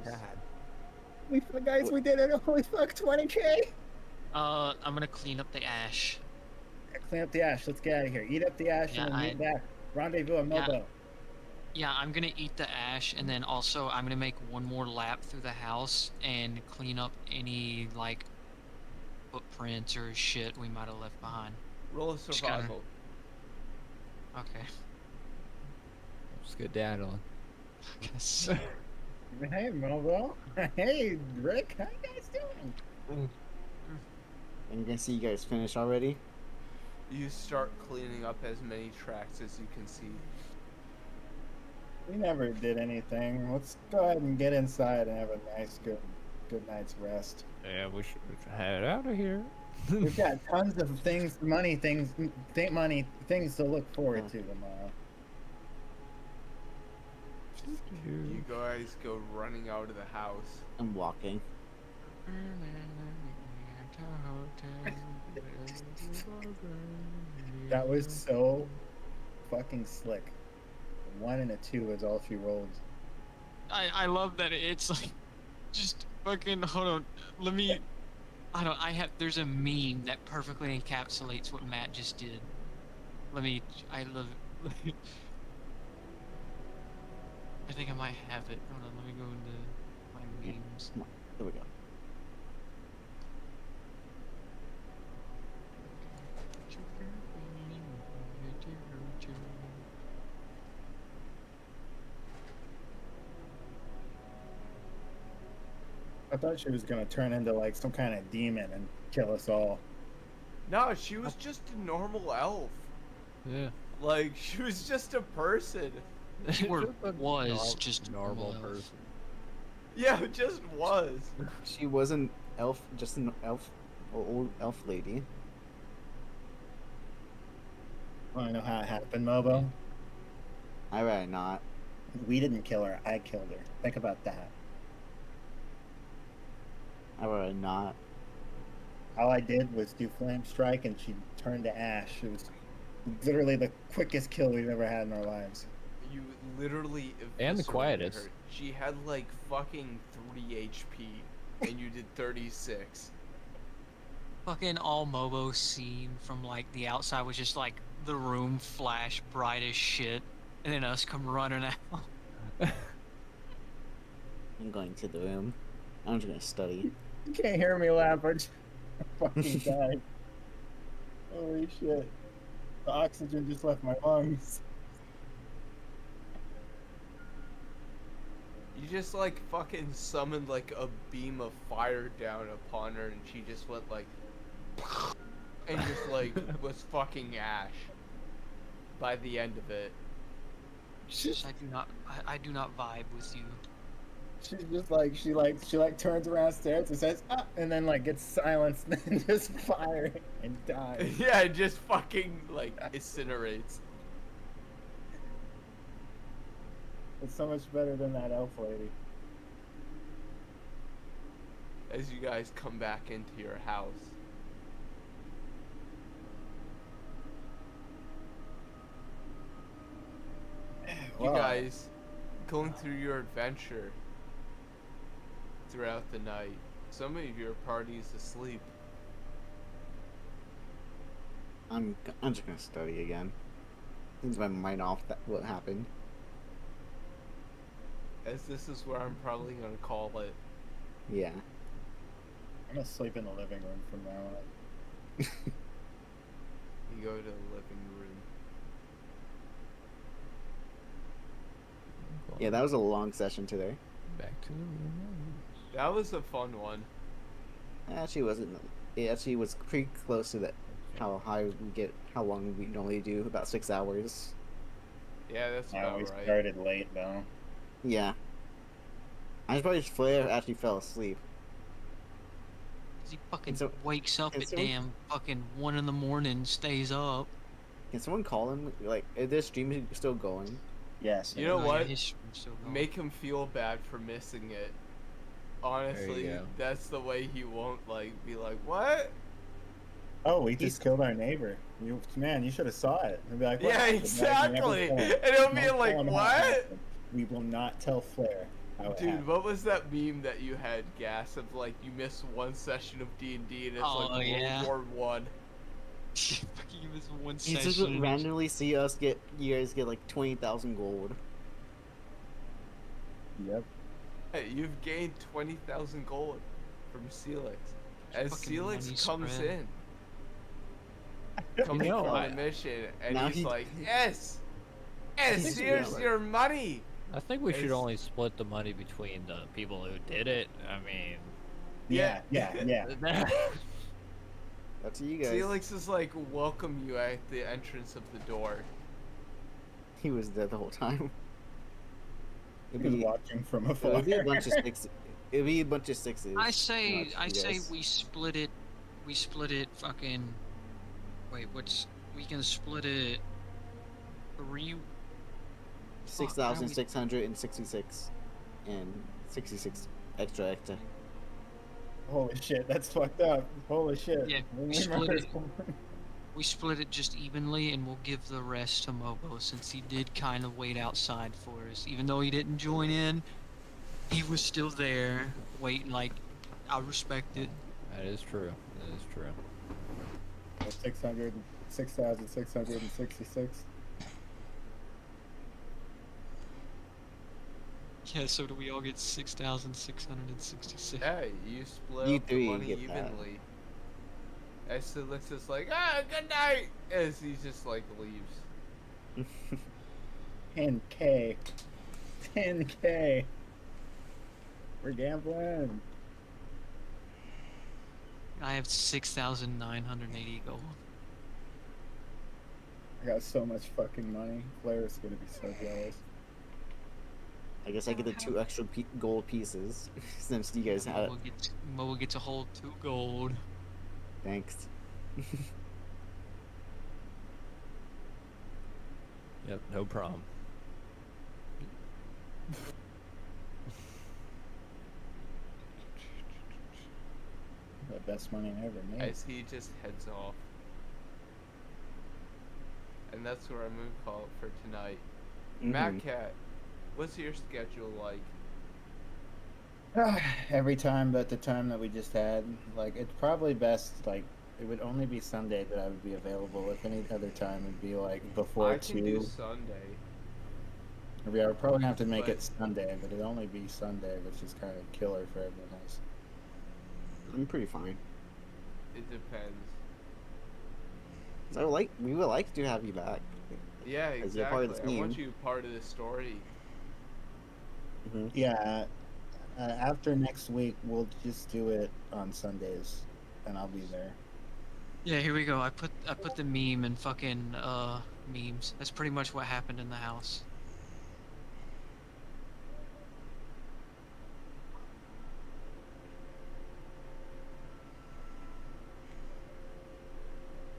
Guys, we did it! Holy fuck, 20K! I'm gonna clean up the ash. Clean up the ash. Let's get out of here. Eat up the ash Yeah, and then meet back. Rendezvous at Yeah. Mobo. Yeah, I'm gonna eat the ash, and then also I'm gonna make one more lap through the house and clean up any like footprints or shit we might have left behind. Roll a gotta- survival. Okay. Skedaddling. I guess. Hey, Mobo. Hey, Rick. How you guys doing? I'm gonna see you guys finish already. You start cleaning up as many tracks as you can see. We never did anything. Let's go ahead and get inside and have a nice, good night's rest. Yeah, we should head out of here. We've got tons of things to look forward to tomorrow. You guys go running out of the house. I'm walking. That was so fucking slick. A 1 and a 2 is all she rolled. I love that it's like just fucking hold on. Let me there's a meme that perfectly encapsulates what Matt just did. I love it. I think I might have it. Hold on, let me go into my memes. Come on, there we go. I thought she was gonna turn into like some kind of demon and kill us all. No, she was just a normal elf. Yeah. Like, she was just a person. Was just a normal elf. person. Yeah, it just was. She was an elf, just an elf, old elf lady. Wanna know how it happened, Mobo? I rather not. We didn't kill her. I killed her. Think about that. I rather not. All I did was do flame strike, and she turned to ash. It was literally the quickest kill we've ever had in our lives. You literally And the eviscerated quietest. her. She had like fucking 3 HP, and you did 36. Fucking all Mobo seen from like the outside was just like the room flash bright as shit, and then us come running out. I'm going to the room. I'm just gonna study. You can't hear me laugh. I just fucking died. Holy shit. The oxygen just left my lungs. You just like fucking summoned like a beam of fire down upon her, and she just went like, and just like was fucking ash. By the end of it, I do not vibe with you. She's just like she turns around, stares, and says, ah, and then like gets silenced and then just fire and dies. yeah, it just fucking like incinerates. It's so much better than that elf lady. As you guys come back into your house. You Wow. guys going through your adventure throughout the night. Some of your party's asleep. I'm just gonna study again. Since my mind off that what happened. As this is where I'm probably gonna call it. Yeah. I'm gonna sleep in the living room from now on. You go to the living room. Yeah, that was a long session today. Back to the room. That was a fun one. It actually wasn't. It actually was pretty close to that. How high we get? How long we normally do? About 6 hours. Yeah, that's Yeah, about we right. started late though. Yeah. I was probably Flair actually fell asleep. 'Cause he fucking And so- wakes up and at so- damn fucking 1 in the morning, stays up. Can someone call him? Like, is this stream still going? Yes. You know Oh, yeah, what? his stream's still going. Make him feel bad for missing it. Honestly, go. that's the way he won't like be like, what? Oh, we He's- just killed our neighbor. Man, you should have saw it. He'd be like, Yeah, "What?" exactly. Never And tell him. it'll be Don't like, tell him how it what? happened. We will not tell Flair how it Dude, happened. what was that meme that you had, Gas, of like you missed one session of D&D and it's Oh, like yeah. World War One? Fucking give us one You just session. randomly see us you guys get like 20,000 gold. Yep. Hey, you've gained 20,000 gold from Celix. As Fucking Celix money comes spread. in, comes know, from I- the mission, and Now he's he- like, yes, He's here's real. your money. I think we should It's- only split the money between the people who did it. I mean, Yeah, yeah, yeah. That's you guys. Celix is like, welcome you at the entrance of the door. He was dead the whole time. He It'd was be, watching from it afar. would be a bunch of sixes. It'd be a bunch of sixes. I say, Not I you say guys. we split it. We split it. Fucking. Wait, we can split it. 3. 6,666 and 66 extra. Holy shit, that's fucked up. Holy shit. Yeah, we split it. We split it just evenly, and we'll give the rest to Mobo since he did kind of wait outside for us. Even though he didn't join in, he was still there waiting. Like, I respect it. that is true. That is true. 6,666. Yeah. So do we all get 6,666? Yeah, you split You up the three money get that. evenly. As Celix is like, good night, as he just like leaves. 10K. 10K. We're gambling. I have 6,980 gold. I got so much fucking money. Flair's gonna be so jealous. I guess I get the 2 extra gold pieces since you guys had it. Mo will get to hold 2 gold. Thanks. Yep, no problem. The best money I ever made. As he just heads off. And that's where I'm gonna call it for tonight. Matt Mhm. Cat, what's your schedule like? Every time but the time that we just had, like, it's probably best, like, it would only be Sunday that I would be available. If any other time, it'd be, like, before I can do 2. Sunday. I would probably have to make but- it Sunday, but it'd only be Sunday, which is kind of killer for everyone else. I'm pretty fine. It depends. 'Cause we would like to have you back. Yeah, As you're part exactly. of the I want team. you part of the story. Hmm. Yeah, after next week, we'll just do it on Sundays, and I'll be there. Yeah, here we go. I put the meme in fucking memes. That's pretty much what happened in the house.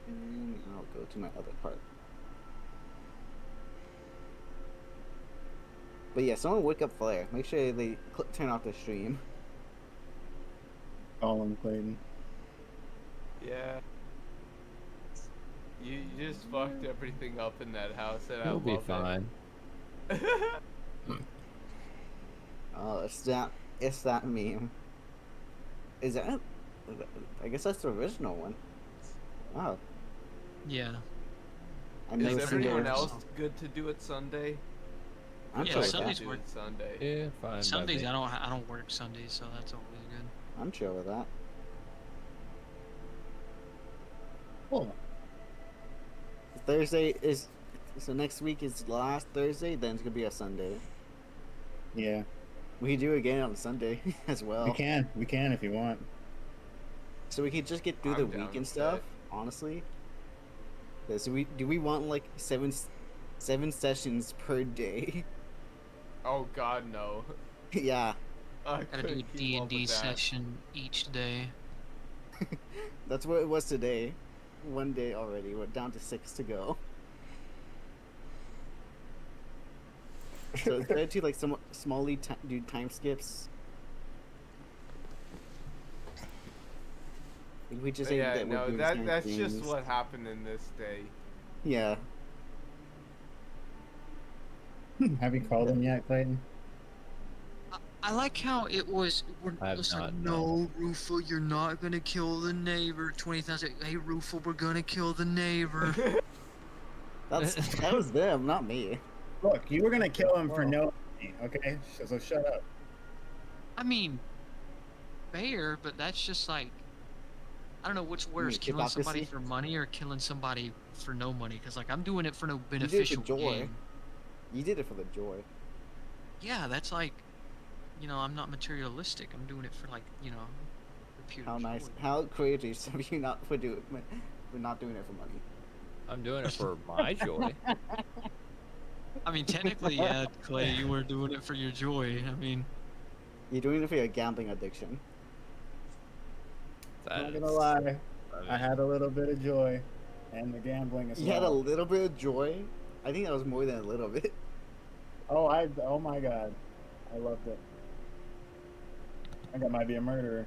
And I'll go to my other part. But yeah, someone wake up Flair. Make sure they turn off the stream. Call him, Clayton. Yeah. You just fucked everything up in that house, and I He'll be love fine. it. Oh, it's that meme. Is that? I guess that's the original one. Wow, Yeah. I've Is never seen everyone it. else good to do it Sunday? I'm Yeah, chill with Sundays that. Do work. it Sunday. Yeah, fine. by Sundays me. I don't work Sundays, so that's always good. I'm chill with that. Cool. Thursday is so next week is last Thursday. Then it's gonna be a Sunday. Yeah, We can do it again on Sunday as well. we can if you want. So we can just get through I'm the down week and with stuff. that. Honestly. Yeah, so we want like seven sessions per day? Oh God, no. Yeah, I Gotta do a couldn't keep up D&D with that. session each day. that's what it was today. One day already. We're down to 6 to go. So it's better to like some smally do time skips. Like, we just say Yeah, that we're no, doing that's certain just things. what happened in this day. Yeah. Have you called him yet, Clayton? I like how it was. I have It's like, not, no, Rufo, you're not gonna kill the neighbor. 20,000. Hey, Rufo, we're gonna kill the neighbor. That was them, not me. Look, you were gonna kill him for no money, okay? So shut up. I mean, fair, but that's just like, I don't know what's worse, mean killing somebody hypocrisy? for money or killing somebody for no money. Because like I'm doing it for no did it for beneficial joy. gain. You did it for the joy. Yeah, that's like, I'm not materialistic. I'm doing it for like, the pure How nice, joy. how courageous of you not for not doing it for money. I'm doing it for my joy. I mean, technically, yeah, Clay, you were doing it for your joy. I mean, You're doing it for your gambling addiction. I'm not That gonna is- lie. I I had a little bit of joy, and the gambling as You well. had a little bit of joy. I think that was more than a little bit. Oh my god, I loved it. I think I might be a murderer.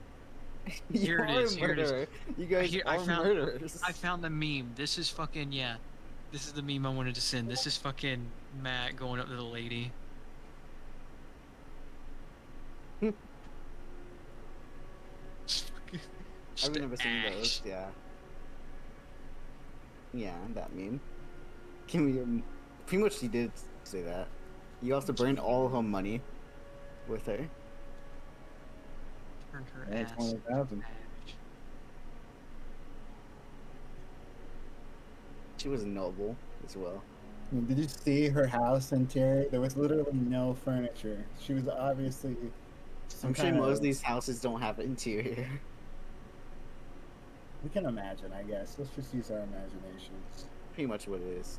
Here it You are is, a here it is. murderer. You guys I are found- murderers. I found the meme. This is fucking, yeah. This is the meme I wanted to send. This is fucking Matt going up to the lady. I've never seen Ash. those. Yeah. Yeah, that meme. Can we? Pretty much, she did say that. You also burned all her money with her. Turned her Yeah, ass. 20,000. ash. She was noble as well. Did you see her house interior? There was literally no furniture. She was obviously. some I'm sure kind most of- of these houses don't have interior. We can imagine, I guess. Let's just use our imaginations. Pretty much what it is.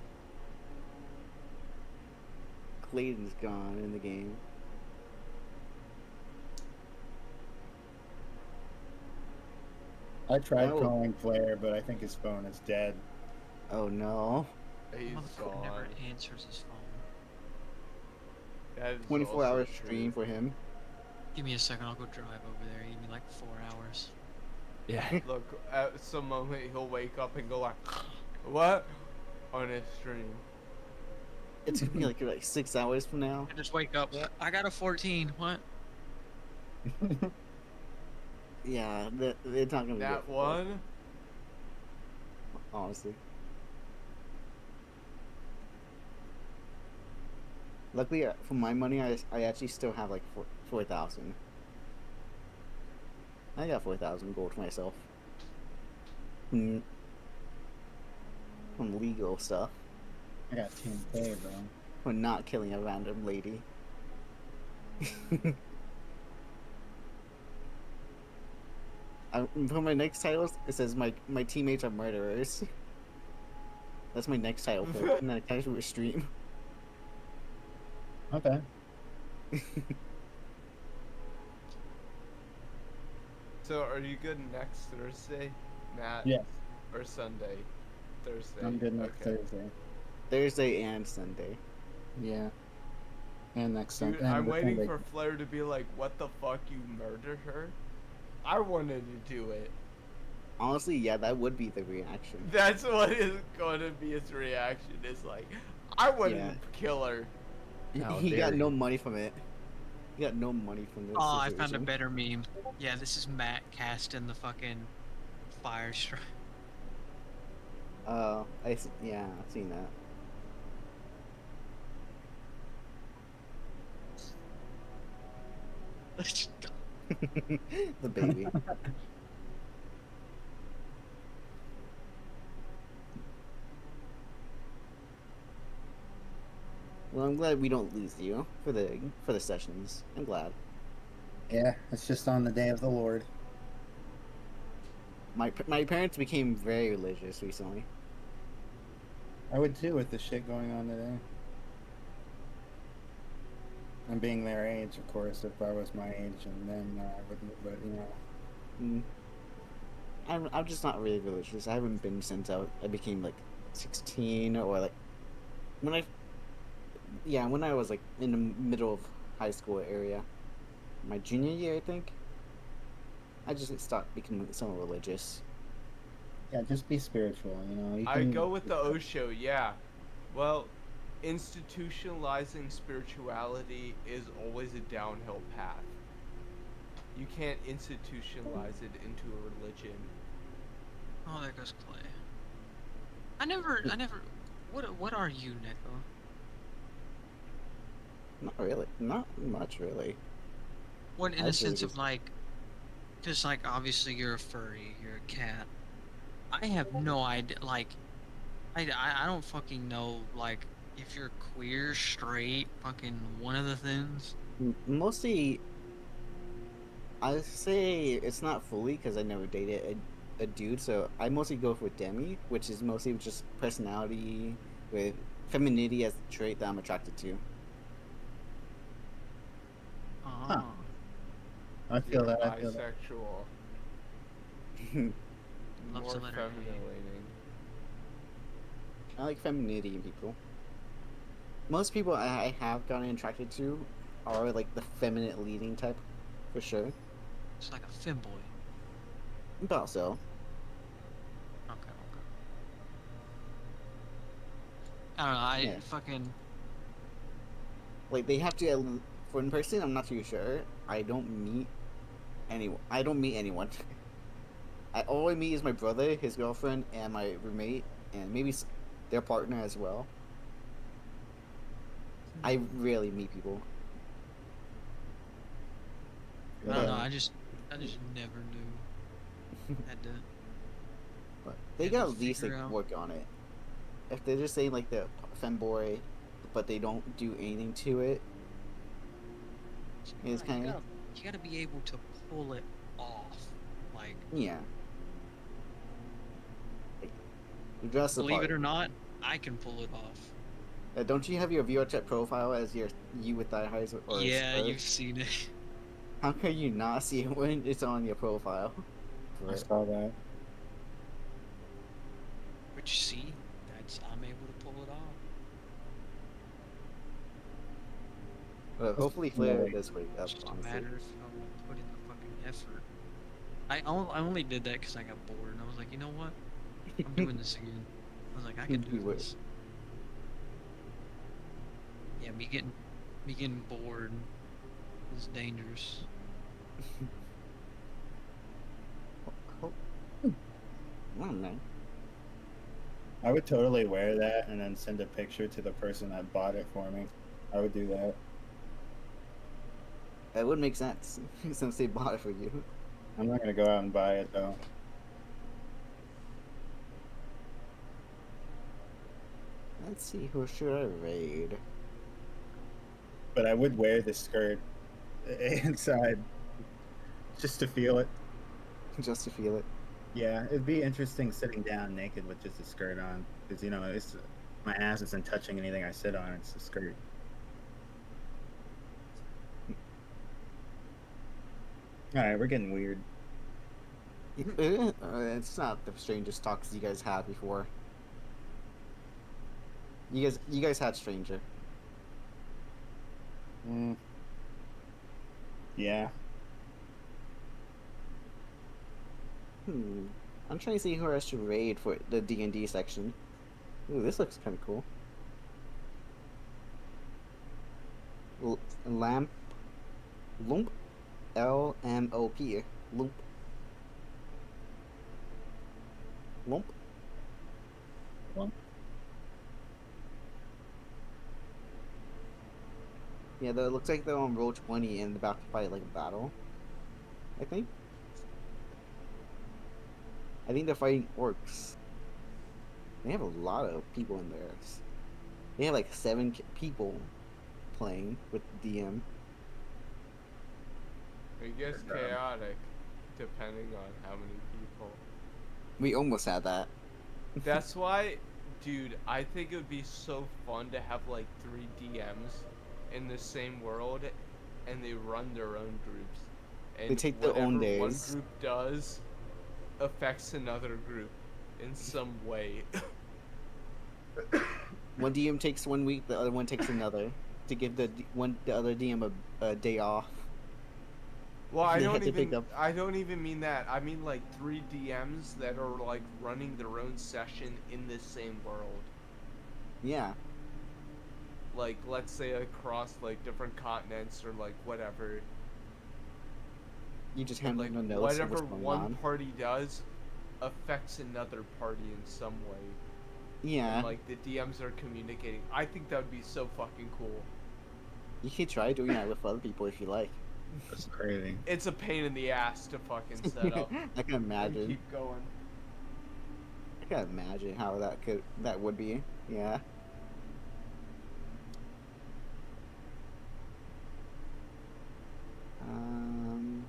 Clayton's gone in the game. I tried Oh. calling Flair, but I think his phone is dead. Oh no. He's Motherfucker never gone. answers his phone. That is 24-hour also stream true. for him. Give me a second, I'll go drive over there. Give me like 4 hours. Yeah. Look, at some moment he'll wake up and go like, "What?" on his stream. It's gonna be like 6 hours from now. I just wake up. What? I got a 14. What? Yeah, they're not gonna be That good, one. honestly. Luckily, for my money, I actually still have like 4,000. I got 4,000 gold for myself. From legal stuff. I got 10K, bro. For not killing a random lady. For my next titles, it says my teammates are murderers. That's my next title for it, and then I actually stream. Okay. So are you good next Thursday, Matt? Yes, Or Sunday? Thursday. I'm good next Okay. Thursday. Thursday and Sunday. Yeah. And next Dude, Sunday. I'm waiting for Flair to be like, "What the fuck? You murdered her?" I wanted to do it. Honestly, yeah, that would be the reaction. That's what is going to be his reaction. Is like, I wanted Yeah. to kill her. How He got dare no you. money from it. He got no money from this. Oh, I found a situation. better meme. Yeah, this is Matt casting the fucking fire strike. Yeah, I've seen that. The baby. Well, I'm glad we don't lose you for the sessions. I'm glad. Yeah, it's just on the day of the Lord. My parents became very religious recently. I would too with the shit going on today. And being their age, of course. If I was my age, and then I wouldn't. But I'm just not really religious. I haven't been since I became like 16 or like when I Yeah, when I was like in the middle of high school area, my junior year, I think. I just stopped becoming somewhat religious. Yeah, just be spiritual. You know, you I can. go with the Osho, yeah. Well, institutionalizing spirituality is always a downhill path. You can't institutionalize it into a religion. Oh, there goes Clay. I never. What are you, Neko? Not really. Not much, really. What in I the was really sense of just- like, because like obviously you're a furry, you're a cat. I have no idea. Like, I don't fucking know. Like, if you're queer, straight, fucking one of the things. Mostly, I say it's not fully because I never dated a dude, so I mostly go for demi, which is mostly just personality with femininity as the trait that I'm attracted to. Oh. I feel You're that. I feel that. bisexual. Loves More the letter feminine A. leaning. I like femininity in people. Most people I have gotten attracted to are like the feminine leading type, for sure. It's like a femboy. About so. Okay. I don't know. I Yeah. fucking. Like they have to. For in person, I'm not too sure. I don't meet anyone. I all I meet is my brother, his girlfriend, and my roommate, and maybe their partner as well. I rarely meet people. I don't know. Yeah. I just never knew. Had to. But they Had gotta to at least figure like out. work on it. If they're just saying like the femboy, but they don't do anything to it, it's You kind of gotta be able to pull it off. Like, yeah. Like, you dress the believe part. it or not, I can pull it off. Don't you have your VRChat profile as your you with thigh highs or Yeah, skirt? you've seen it. How can you not see it when it's on your profile? I saw that. But you see, I'm able to pull it off. But hopefully Flair does wake up. It's just a Honestly, matter if I put in the fucking effort. I only did that because I got bored, and I was like, you know what? I'm doing this again. I was like, I can do You would. this. Yeah, me getting bored is dangerous. I don't know. I would totally wear that and then send a picture to the person that bought it for me. I would do that. That would make sense since they bought it for you. I'm not gonna go out and buy it though. Let's see, who should I raid? But I would wear the skirt inside just to feel it. Just to feel it. Yeah, it'd be interesting sitting down naked with just a skirt on, because you know it's my ass isn't touching anything I sit on. It's a skirt. All right, we're getting weird. It's not the strangest talks you guys had before. You guys had stranger. Yeah. I'm trying to see who I should raid for the D&D section. Ooh, this looks kind of cool. Lump, LMOP, Lump. Yeah, that looks like they're on roll 20 and about to fight like a battle. I think they're fighting orcs. They have a lot of people in there. They have like 7 people playing with DM. It gets chaotic depending on how many people. We almost had that. That's why, dude, I think it would be so fun to have like 3 DMs in the same world and they run their own groups. And They take their own whatever one days. group does affects another group in some way. one DM takes 1 week, the other one takes another, to give the other DM a day off. Well, I They don't had to pick even up- I don't even mean that. I mean like 3 DMs that are like running their own session in this same world. Yeah. Like let's say across like different continents or like whatever. You just And, have like no notes of whatever what's going one on. party does affects another party in some way. Yeah. And like the DMs are communicating. I think that would be so fucking cool. You could try doing that with other people if you like. That's crazy. It's a pain in the ass to fucking set up. I can And imagine. keep going. I can imagine how that would be. Yeah. Um.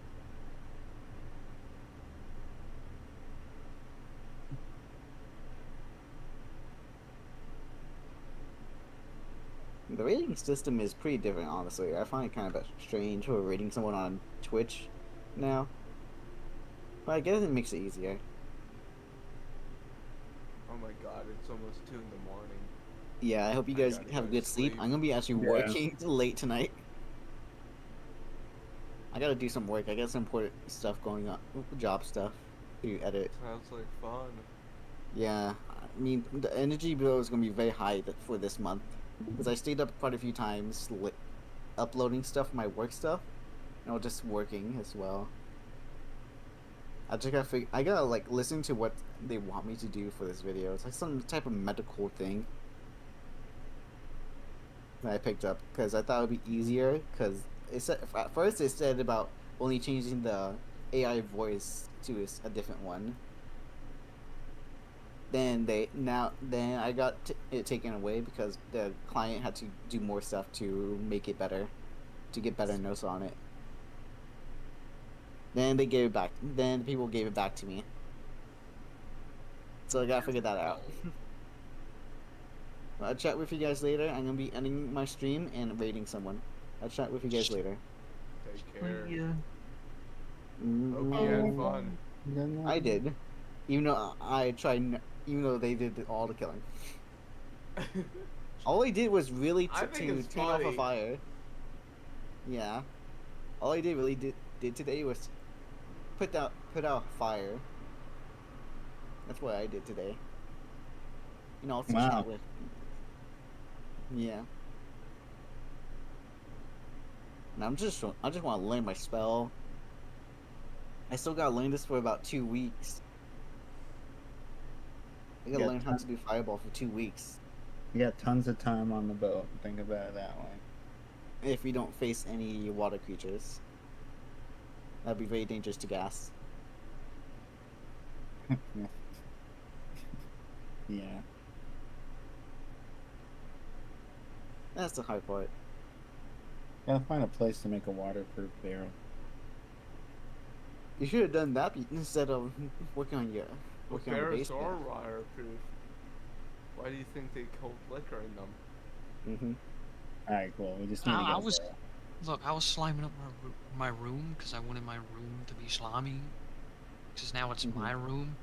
The rating system is pretty different, honestly. I find it kind of strange for rating someone on Twitch now. But I guess it makes it easier. Oh my god, it's almost 2 in the morning. Yeah, I hope you I guys gotta have a go to good sleep. sleep. I'm gonna be actually Yeah. working late tonight. I gotta do some work. I got some important stuff going on, job stuff to edit. Sounds like fun. Yeah, I mean, the energy bill is gonna be very high for this month because I stayed up quite a few times, uploading stuff, my work stuff, and just working as well. I just gotta I gotta like listen to what they want me to do for this video. It's like some type of medical thing that I picked up because I thought it would be easier. Because it said at first it said about only changing the AI voice to a different one. Then I got it taken away because the client had to do more stuff to make it better, to get better notes on it. Then they gave it back. Then people gave it back to me. So I gotta figure that out. I'll chat with you guys later. I'm gonna be ending my stream and rating someone. I'll chat with you guys later. Take care. Yeah. Hope you had fun. I did, even though I tried. Even though they did all the killing. All I did was really I to think it's turn off a funny. fire. Yeah. All I did today was put out a fire. That's what I did today. You know, to Wow. chat with. Yeah. And I just want to learn my spell. I still gotta learn this for about 2 weeks. I gotta Yeah, learn how to do fireball for 2 weeks. You got tons of time on the boat. Think about it that way. If we don't face any water creatures. That'd be very dangerous to gas. Yeah. That's the hard part. Gotta find a place to make a waterproof barrel. You should have done that instead of working on your Well, working on the barrels basement. are waterproof. Why do you think they hold liquor in them? Mm-hmm. Alright, cool. We just need to get I a was, barrel. look, I was sliming up my room because I wanted my room to be slimy. Because now it's my room,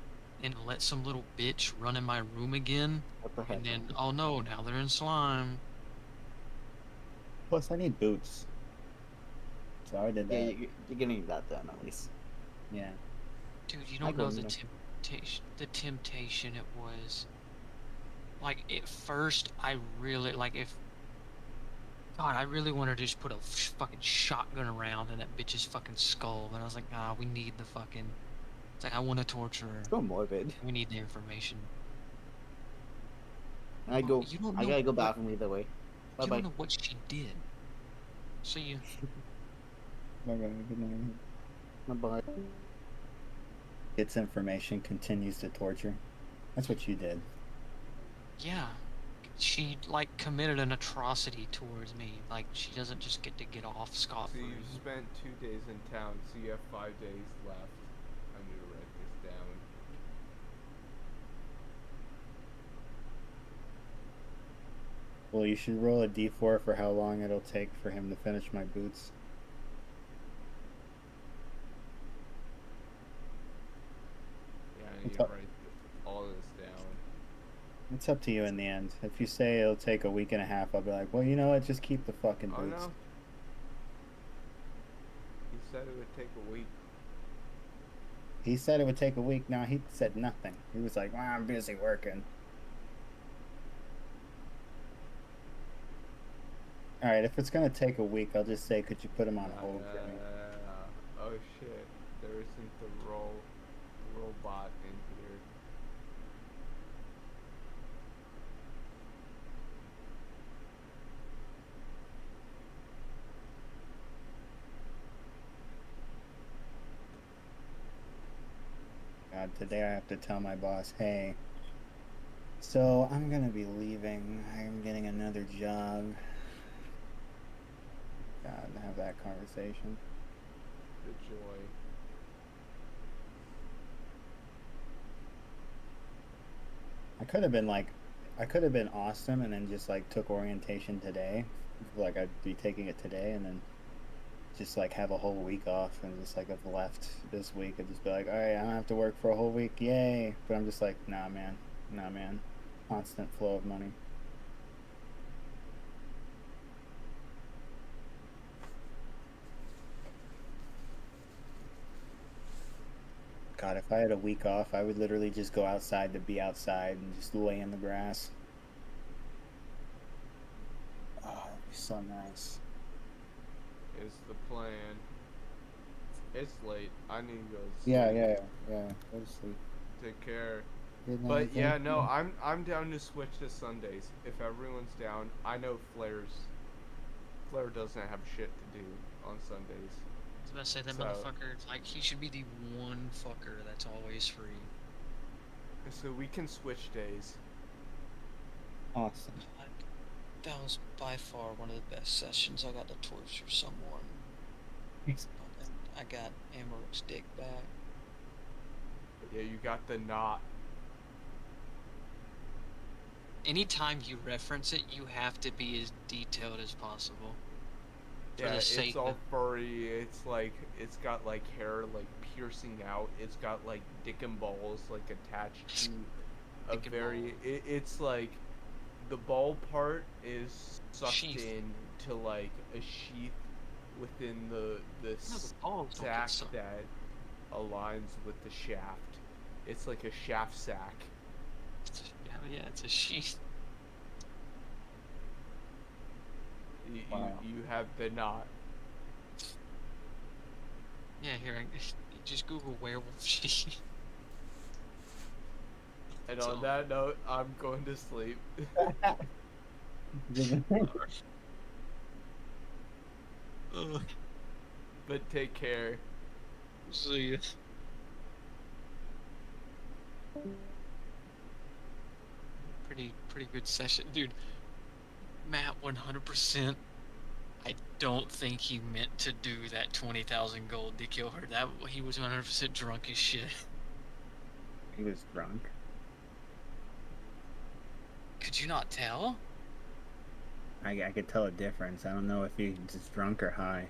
and let some little bitch run in my room again, What the heck? and then oh no, now they're in slime. Plus, I need boots. So I did that. Yeah, you're getting that done at least. Yeah. Dude, you I don't go know in the there. temptation it was. Like at first, I really God, I really wanted to just put a fucking shotgun around in that bitch's fucking skull, but I was like, nah, we need the fucking. It's like I want to torture her. So morbid. We need the information. I go. You don't I know gotta go what- bathroom either way. Bye You bye. don't know what she did. See you. Okay, good night. Bye bye. Gets information, continues to torture. That's what you did. Yeah. She like committed an atrocity towards me. Like she doesn't just get to get off scot So free. you've spent 2 days in town, so you have 5 days left. I need to write this down. Well, you should roll a d4 for how long it'll take for him to finish my boots. Yeah, I need What's to up? write all this down. It's up to you in the end. If you say it'll take a week and a half, I'll be like, well, you know what? Just keep the fucking Oh boots. no. He said it would take a week. He said it would take a week. No, he said nothing. He was like, well, I'm busy working. All right, if it's gonna take a week, I'll just say, could you put him on hold for me? Oh shit. There isn't the robot in here. God, today I have to tell my boss, hey, so I'm gonna be leaving. I'm getting another job. God, have that conversation. The joy. I could have been awesome and then just like took orientation today. Like I'd be taking it today and then just like have a whole week off and just like have left this week and just be like, all right, I don't have to work for a whole week, yay! But I'm just like, nah, man, constant flow of money. God, if I had a week off, I would literally just go outside to be outside and just lay in the grass. Oh, that'd be so nice. Is the plan. It's late. I need to go to sleep. Yeah. Go to sleep. Take care. Good night, But yeah, thank no, you. I'm down to switch to Sundays. If everyone's down, I know Flair doesn't have shit to do on Sundays. I was about to say that So- motherfucker, like, he should be the one fucker that's always free. So we can switch days. Awesome. That was by far one of the best sessions. I got to torture someone. I got Amarok's dick back. Yeah, you got the knot. Anytime you reference it, you have to be as detailed as possible. For Yeah, the it's sake all of... furry. It's like it's got like hair like piercing out. It's got like dick and balls like attached to a Dick and very. It's like the ball part is sucked Sheath. in to like a sheath within the No, the balls don't get sack sucked. that aligns with the shaft. It's like a shaft sack. Yeah, it's a sheath. Wow. You have the knot. Yeah, here, just Google werewolf sheath. And So- on that note, I'm going to sleep. Ugh, But take care. see ya. Pretty good session, dude. Matt, 100%. I don't think he meant to do that 20,000 gold to kill her. That he was 100% drunk as shit. He was drunk. Could you not tell? I could tell a difference. I don't know if he's just drunk or high.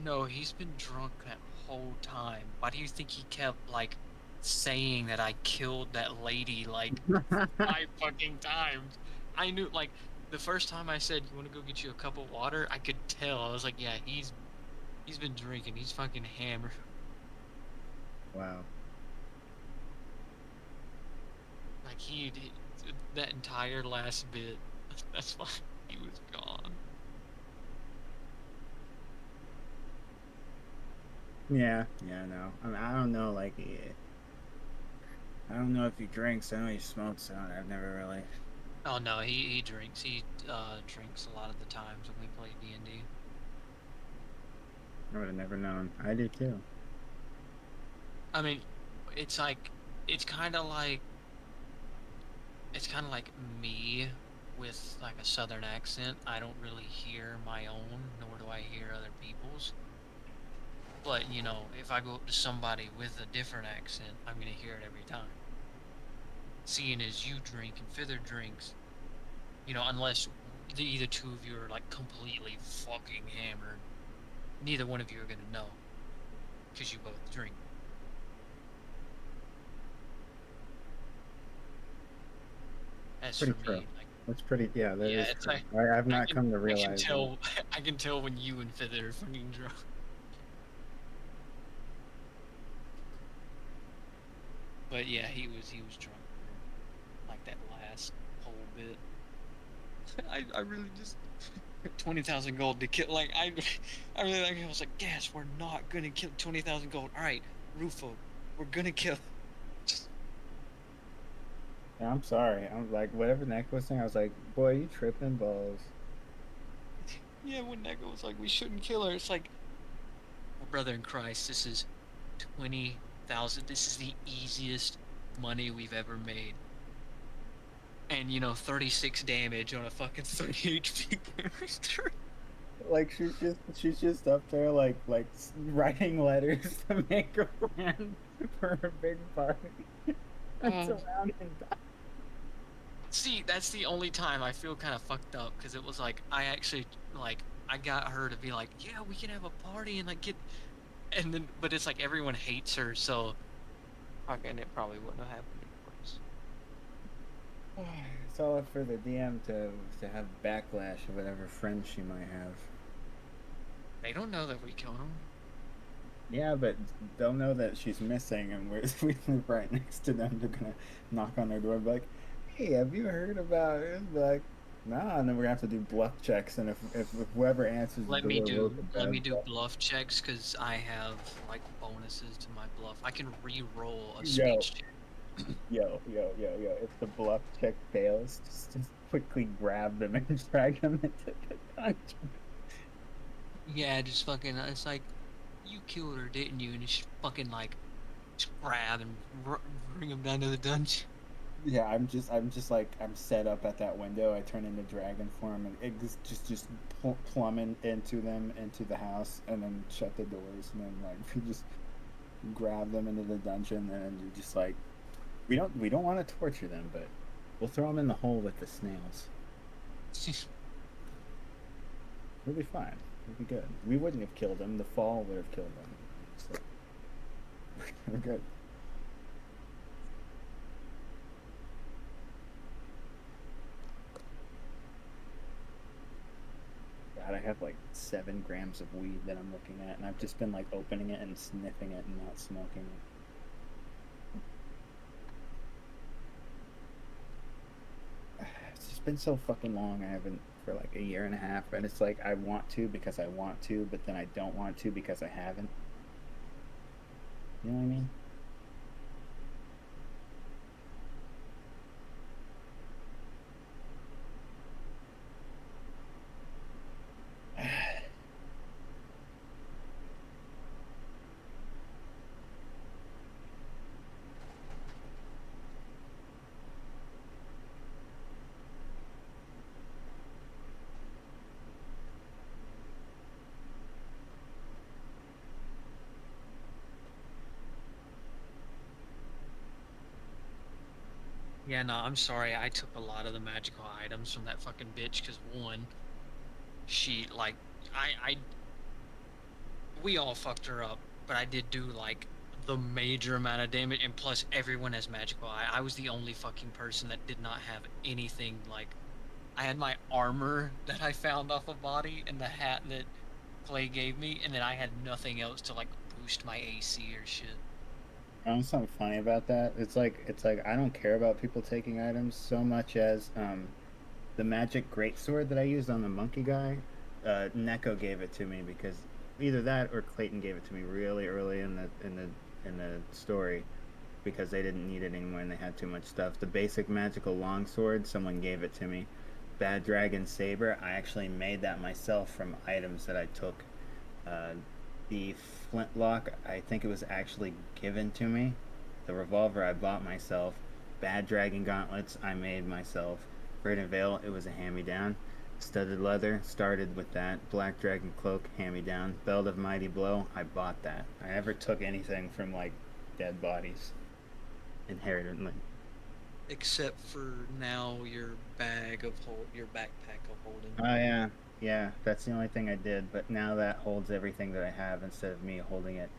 No, he's been drunk that whole time. Why do you think he kept like saying that I killed that lady like 5 fucking times? I knew, like, the first time I said, "You want to go get you a cup of water?" I could tell. I was like, "Yeah, he's been drinking. He's fucking hammered." Wow. Like that entire last bit. That's why he was gone. Yeah, no. I mean, I don't know, like, I don't know if he drinks. I know he smokes. I've never really. Oh no, he drinks. He drinks a lot of the times when we play D&D. I would have never known. I do too. I mean, it's like, it's kind of like me with like a southern accent. I don't really hear my own, nor do I hear other people's. But, you know, if I go up to somebody with a different accent, I'm gonna hear it every time. Seeing as you drink and Fither drinks, you know, unless either two of you are like completely fucking hammered, neither one of you are gonna know, because you both drink. As Pretty for true. me, like, That's pretty. Yeah, that yeah, is it's true. like I've I not can, come to I can realize that. tell, I can tell when you and Feather are fucking drunk. But yeah, he was drunk for like that last whole bit. I really just 20,000 gold to kill. Like I really like. I was like, Gas, we're not gonna kill 20,000 gold. All right, Rufo, we're gonna kill. Just, Yeah, I'm sorry. I'm like, whatever Nick was saying, I was like, boy, you tripping balls. yeah, when Neko was like, we shouldn't kill her. It's like, my brother in Christ, this is 20,000. This is the easiest money we've ever made. And 36 damage on a fucking 30 HP character. Like she's just up there writing letters to make a plan for a big party. And surrounding that. See, that's the only time I feel kind of fucked up because it was like I actually I got her to be like, yeah, we can have a party and like get, and then but it's like everyone hates her, so fucking it probably wouldn't have happened anyways. It's all up for the DM to have backlash of whatever friends she might have. They don't know that we killed him. Yeah, but they'll know that she's missing, and we live right next to them. They're gonna knock on their door and be like, "Hey, have you heard about it?" And be like, "Nah," and then we're gonna have to do bluff checks, and if whoever answers Let the me door do rolls a let me bad do bluff- bluff checks because I have like bonuses to my bluff. I can re-roll a Yo. speech check. Yo. If the bluff check fails, just quickly grab them and drag them into the dungeon. Yeah, just fucking. It's like, you killed her, didn't you? And it's fucking like, just grab and bring them down to the dungeon. Yeah, I'm just like I'm set up at that window. I turn into dragon form and it just plumbing into them into the house, and then shut the doors, and then like we just grab them into the dungeon, and you're just like, we don't want to torture them, but we'll throw them in the hole with the snails. We'll be fine. We'll be good. We wouldn't have killed them. The fall would have killed them. So we're good. God, I have like 7 grams of weed that I'm looking at, and I've just been like opening it and sniffing it and not smoking it. It's just been so fucking long. I haven't for like a year and a half, and it's like I want to because I want to, but then I don't want to because I haven't. You know what I mean? Yeah, no, I'm sorry. I took a lot of the magical items from that fucking bitch because one, she like, I, we all fucked her up, but I did do like the major amount of damage, and plus everyone has magical. I was the only fucking person that did not have anything. Like, I had my armor that I found off a body and the hat that Clay gave me, and then I had nothing else to like boost my AC or shit. Something funny about that. It's like I don't care about people taking items so much as the magic greatsword that I used on the monkey guy. Neko gave it to me because either that or Clayton gave it to me really early in the story because they didn't need it anymore and they had too much stuff. The basic magical longsword, someone gave it to me. Bad Dragon Saber, I actually made that myself from items that I took. The flintlock, I think it was actually given to me. The revolver I bought myself. Bad Dragon Gauntlets I made myself. Verdant Veil, it was a hand-me-down. Studded Leather, started with that. Black Dragon Cloak, hand-me-down. Belt of Mighty Blow, I bought that. I never took anything from, like, dead bodies. Inherently. Except for now, your your backpack of holding. Oh, yeah, that's the only thing I did, but now that holds everything that I have instead of me holding it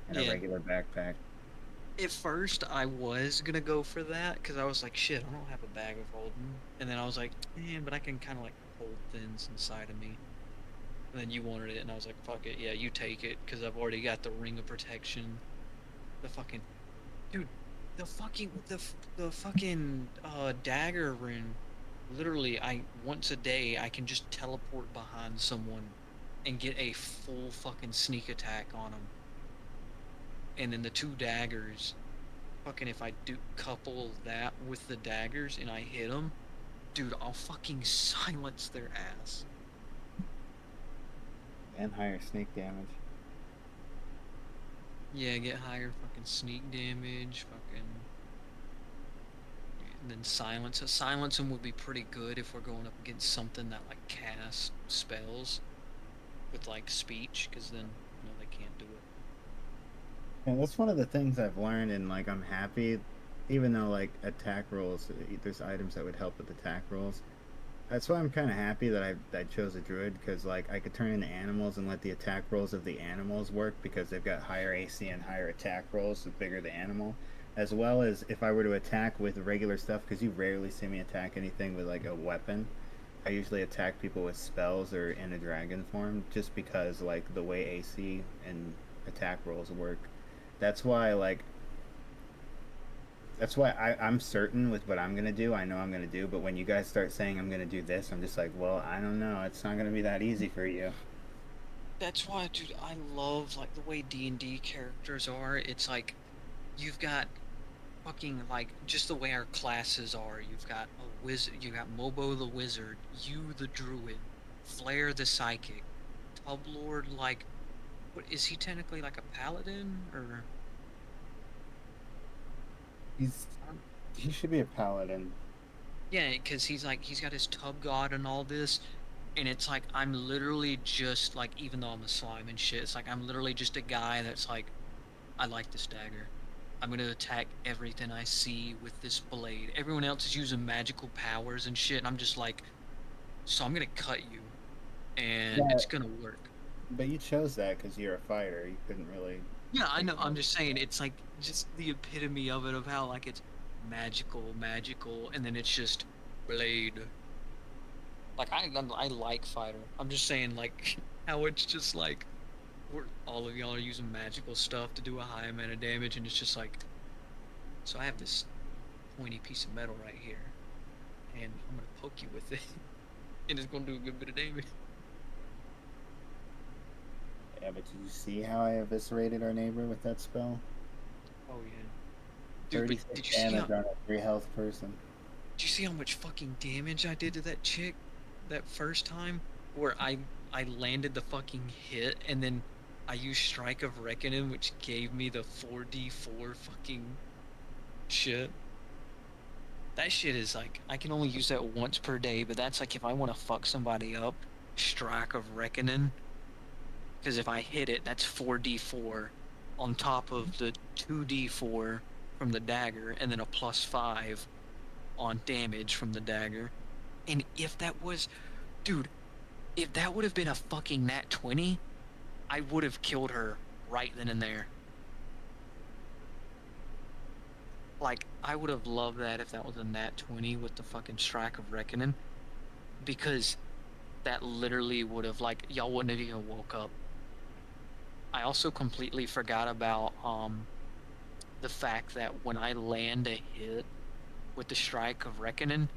in a Yeah. regular backpack. At first, I was gonna go for that because I was like, shit, I don't have a bag of holding. And then I was like, man, but I can kind of like hold things inside of me. And then you wanted it, and I was like, fuck it, yeah, you take it because I've already got the ring of protection. The fucking, dude, the fucking dagger ring. Literally, I once a day I can just teleport behind someone and get a full fucking sneak attack on them. And then the two daggers, fucking if I do couple that with the daggers and I hit them, dude, I'll fucking silence their ass. And higher sneak damage. Yeah, get higher fucking sneak damage, fucking. And then silence. Silence them would be pretty good if we're going up against something that like casts spells with like speech, because then they can't do it. And that's one of the things I've learned, and like I'm happy, even though like attack rolls, there's items that would help with attack rolls. That's why I'm kind of happy that I chose a druid, because like I could turn into animals and let the attack rolls of the animals work, because they've got higher AC and higher attack rolls the bigger the animal. As well as if I were to attack with regular stuff, because you rarely see me attack anything with like a weapon. I usually attack people with spells or in a dragon form, just because like the way AC and attack rolls work. That's why I'm certain with what I'm gonna do. I know I'm gonna do, but when you guys start saying I'm gonna do this, I'm just like, well, I don't know. It's not gonna be that easy for you. That's why, dude, I love like the way D&D characters are. It's like you've got fucking like just the way our classes are. You've got a wizard, you got Mobo the wizard, you the druid, Flair the psychic, Tublord, like, what is he technically, like a paladin or? He should be a paladin. Yeah, because he's got his tub god and all this, and it's like I'm literally just like, even though I'm a slime and shit, it's like I'm literally just a guy that's like, I like this dagger. I'm gonna attack everything I see with this blade. Everyone else is using magical powers and shit, and I'm just like, so I'm gonna cut you, and Yeah. it's gonna work. But you chose that because you're a fighter. You couldn't really. Yeah, I know. I'm just saying, it's like just the epitome of it, of how like it's magical, and then it's just blade. Like I like fighter. I'm just saying, like how it's just like all of y'all are using magical stuff to do a high amount of damage, and it's just like, so I have this pointy piece of metal right here, and I'm gonna poke you with it, and it's gonna do a good bit of damage. Yeah, but did you see how I eviscerated our neighbor with that spell? Oh yeah. Dude, but 36 did you see damage how, on a 3 health person. did you see how much fucking damage I did to that chick that first time? Where I landed the fucking hit, and then I used Strike of Reckoning, which gave me the 4d4 fucking shit. That shit is like, I can only use that once per day, but that's like if I want to fuck somebody up, Strike of Reckoning. Because if I hit it, that's 4d4 on top of the 2d4 from the dagger, and then a +5 on damage from the dagger. And if that was, dude, if that would have been a fucking nat 20, I would have killed her right then and there. Like, I would have loved that if that was a nat 20 with the fucking Strike of Reckoning. Because that literally would have, like, y'all wouldn't have even woke up. I also completely forgot about the fact that when I land a hit with the Strike of Reckoning,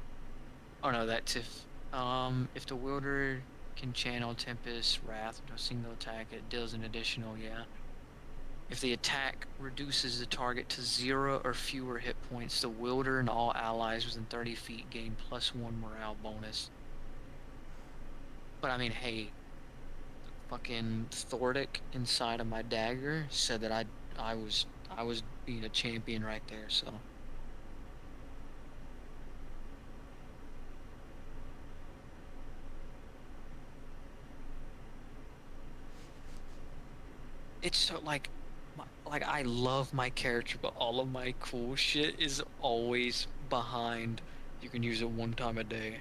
oh no, that's if the wielder can channel Tempest Wrath into a single attack, it deals an additional, yeah. If the attack reduces the target to 0 or fewer hit points, the wielder and all allies within 30 feet gain +1 morale bonus. But I mean, hey, fucking Thordic inside of my dagger said that I was being a champion right there, so. It's so like I love my character, but all of my cool shit is always behind. You can use it one time a day.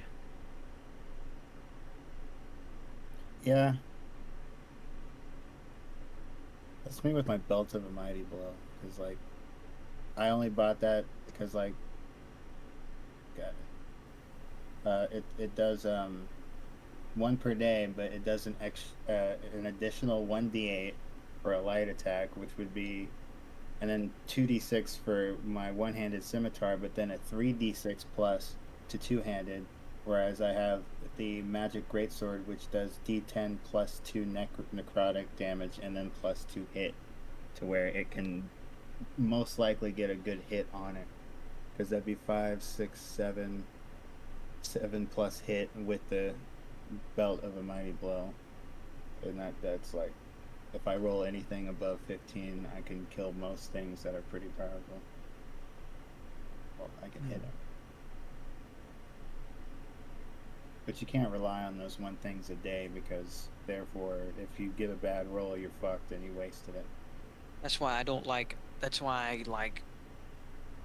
Yeah. That's me with my Belt of a Mighty Blow. Because, like, I only bought that because like, it does one per day, but it does an additional 1d8 for a light attack, which would be, and then 2d6 for my one-handed scimitar, but then a 3d6 plus to two-handed, whereas I have the magic greatsword, which does d10 plus 2 necrotic damage and then plus 2 hit, to where it can most likely get a good hit on it, because that'd be 5, 6, 7 plus hit with the belt of a mighty blow, and that's like, if I roll anything above 15, I can kill most things that are pretty powerful. Well, I can hit them. But you can't rely on those one things a day, because therefore, if you get a bad roll, you're fucked and you wasted it. That's why I don't like. That's why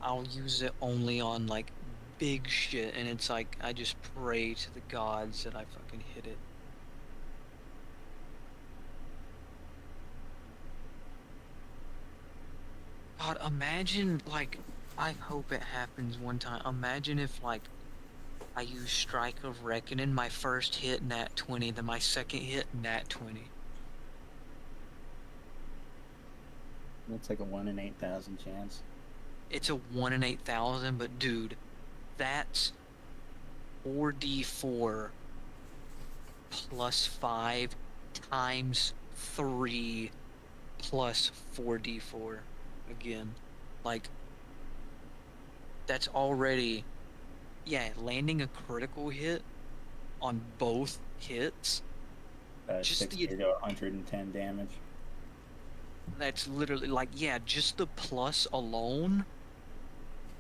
I'll use it only on like big shit, and it's like I just pray to the gods that I fucking hit it. God, imagine, like, I hope it happens one time. Imagine if, like, I use Strike of Reckoning, my first hit, nat 20, then my second hit, nat 20. That's like a 1 in 8,000 chance. It's a 1 in 8,000, but dude, that's 4d4 plus 5 times 3 plus 4d4 again. Like, that's already, yeah, landing a critical hit on both hits. Just 60 the, to 110 damage. that's literally like, yeah, just the plus alone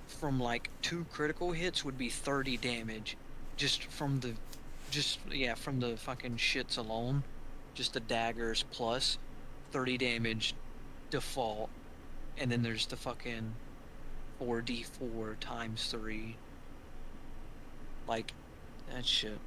from like 2 critical hits would be 30 damage. Just from the fucking shits alone. Just the daggers plus 30 damage default. And then there's the fucking 4d4 times 3. Like, that shit.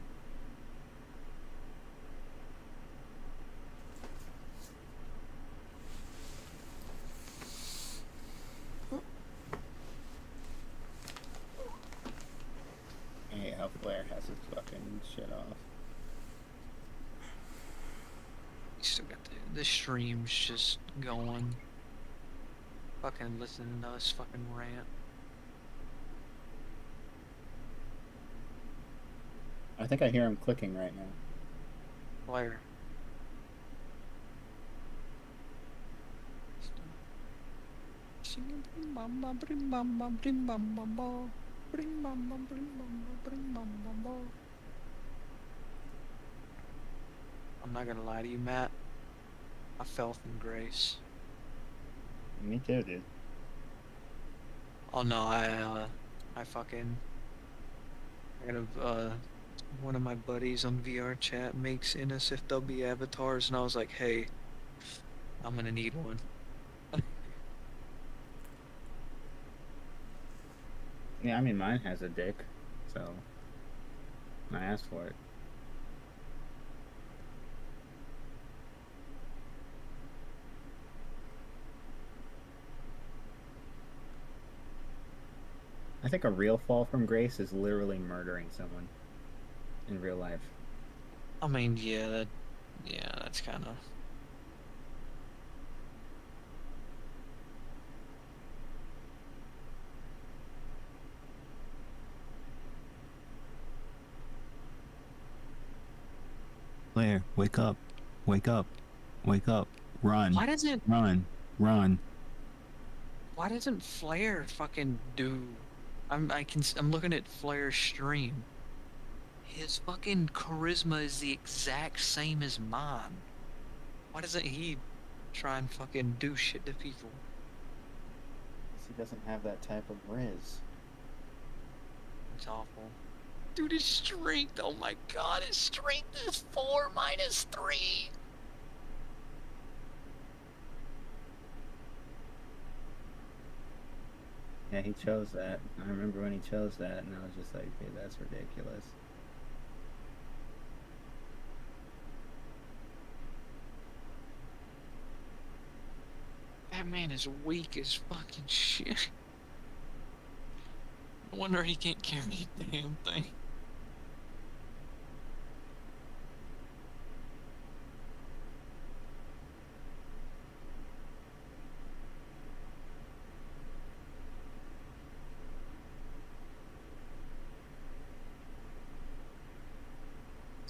I hate how Flair has his fucking shit off. You still got the stream's just going. Fucking listening to us fucking rant. I think I hear him clicking right now. Flair. Singing brim bam bam brim bam bam brim bam bam bam brim bam bam brim bam bam brim bam bam bam. I'm not gonna lie to you, Matt. I fell from grace. Me too, dude. Oh no, I got a one of my buddies on VR chat makes NSFW avatars, and I was like, hey, I'm gonna need one. Yeah, I mean, mine has a dick, so I asked for it. I think a real fall from grace is literally murdering someone in real life. I mean, yeah, that's kind of. Claire, wake up. Wake up. Wake up. Run. Why doesn't Run. Run. Why doesn't Flair fucking do? I'm looking at Flair's stream. His fucking charisma is the exact same as mine. Why doesn't he try and fucking do shit to people? He doesn't have that type of riz. It's awful. Dude, his strength, oh my god, his strength is 4 minus 3. Yeah, he chose that. I remember when he chose that, and I was just like, hey, that's ridiculous. That man is weak as fucking shit. No wonder he can't carry the damn thing.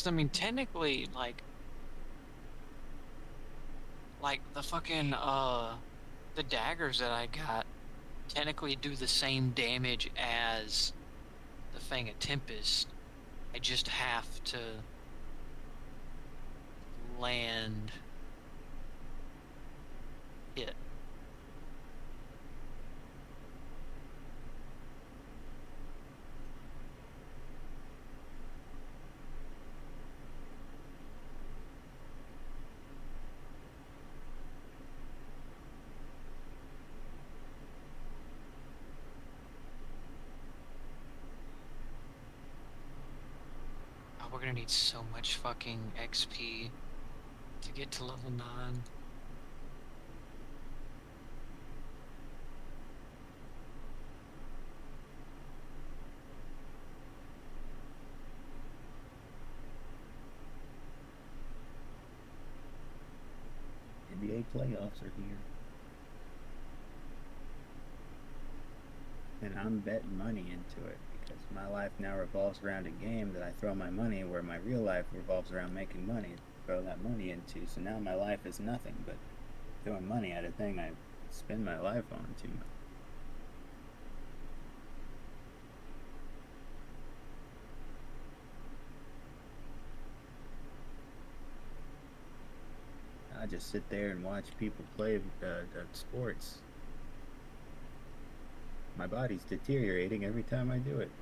I mean, technically, like the fucking the daggers that I got technically do the same damage as the Fang of Tempest. I just have to land it. Oh, we're gonna need so much fucking XP to get to level 9. NBA playoffs are here. And I'm betting money into it because my life now revolves around a game that I throw my money where my real life revolves around making money to throw that money into. So now my life is nothing but throwing money at a thing I spend my life on too much. I just sit there and watch people play sports. My body's deteriorating every time I do it.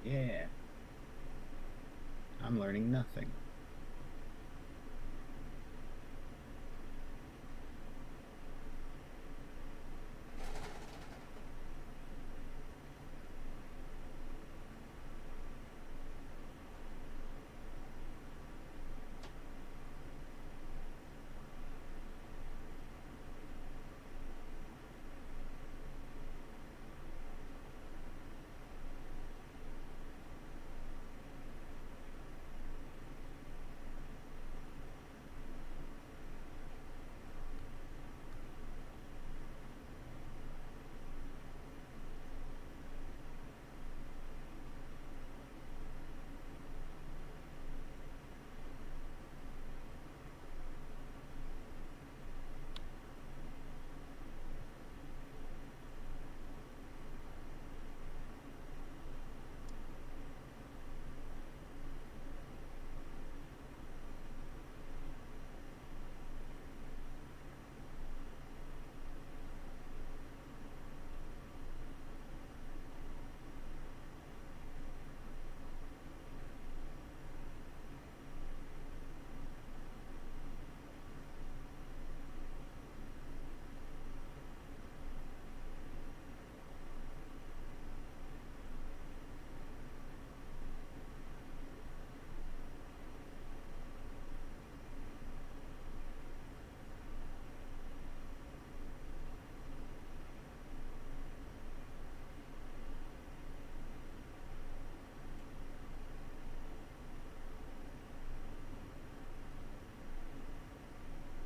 Yeah. I'm learning nothing.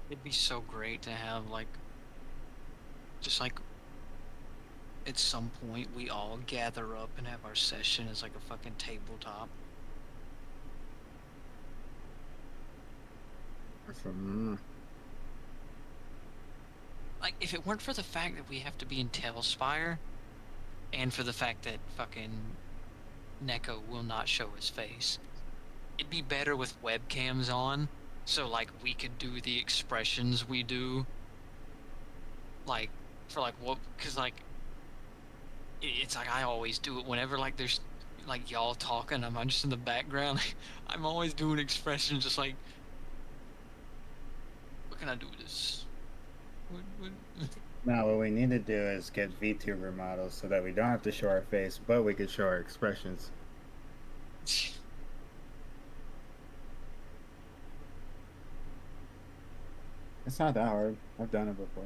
It'd be so great to have just at some point we all gather up and have our session as like a fucking tabletop. Like, if it weren't for the fact that we have to be in Tailspire, and for the fact that fucking Neko will not show his face, it'd be better with webcams on, so like we could do the expressions we do, like for like what, because like it's like I always do it whenever like there's like y'all talking, I'm just in the background. I'm always doing expressions just like, what can I do with this? What? Now, what we need to do is get VTuber models so that we don't have to show our face, but we can show our expressions. It's not that hard. I've done it before.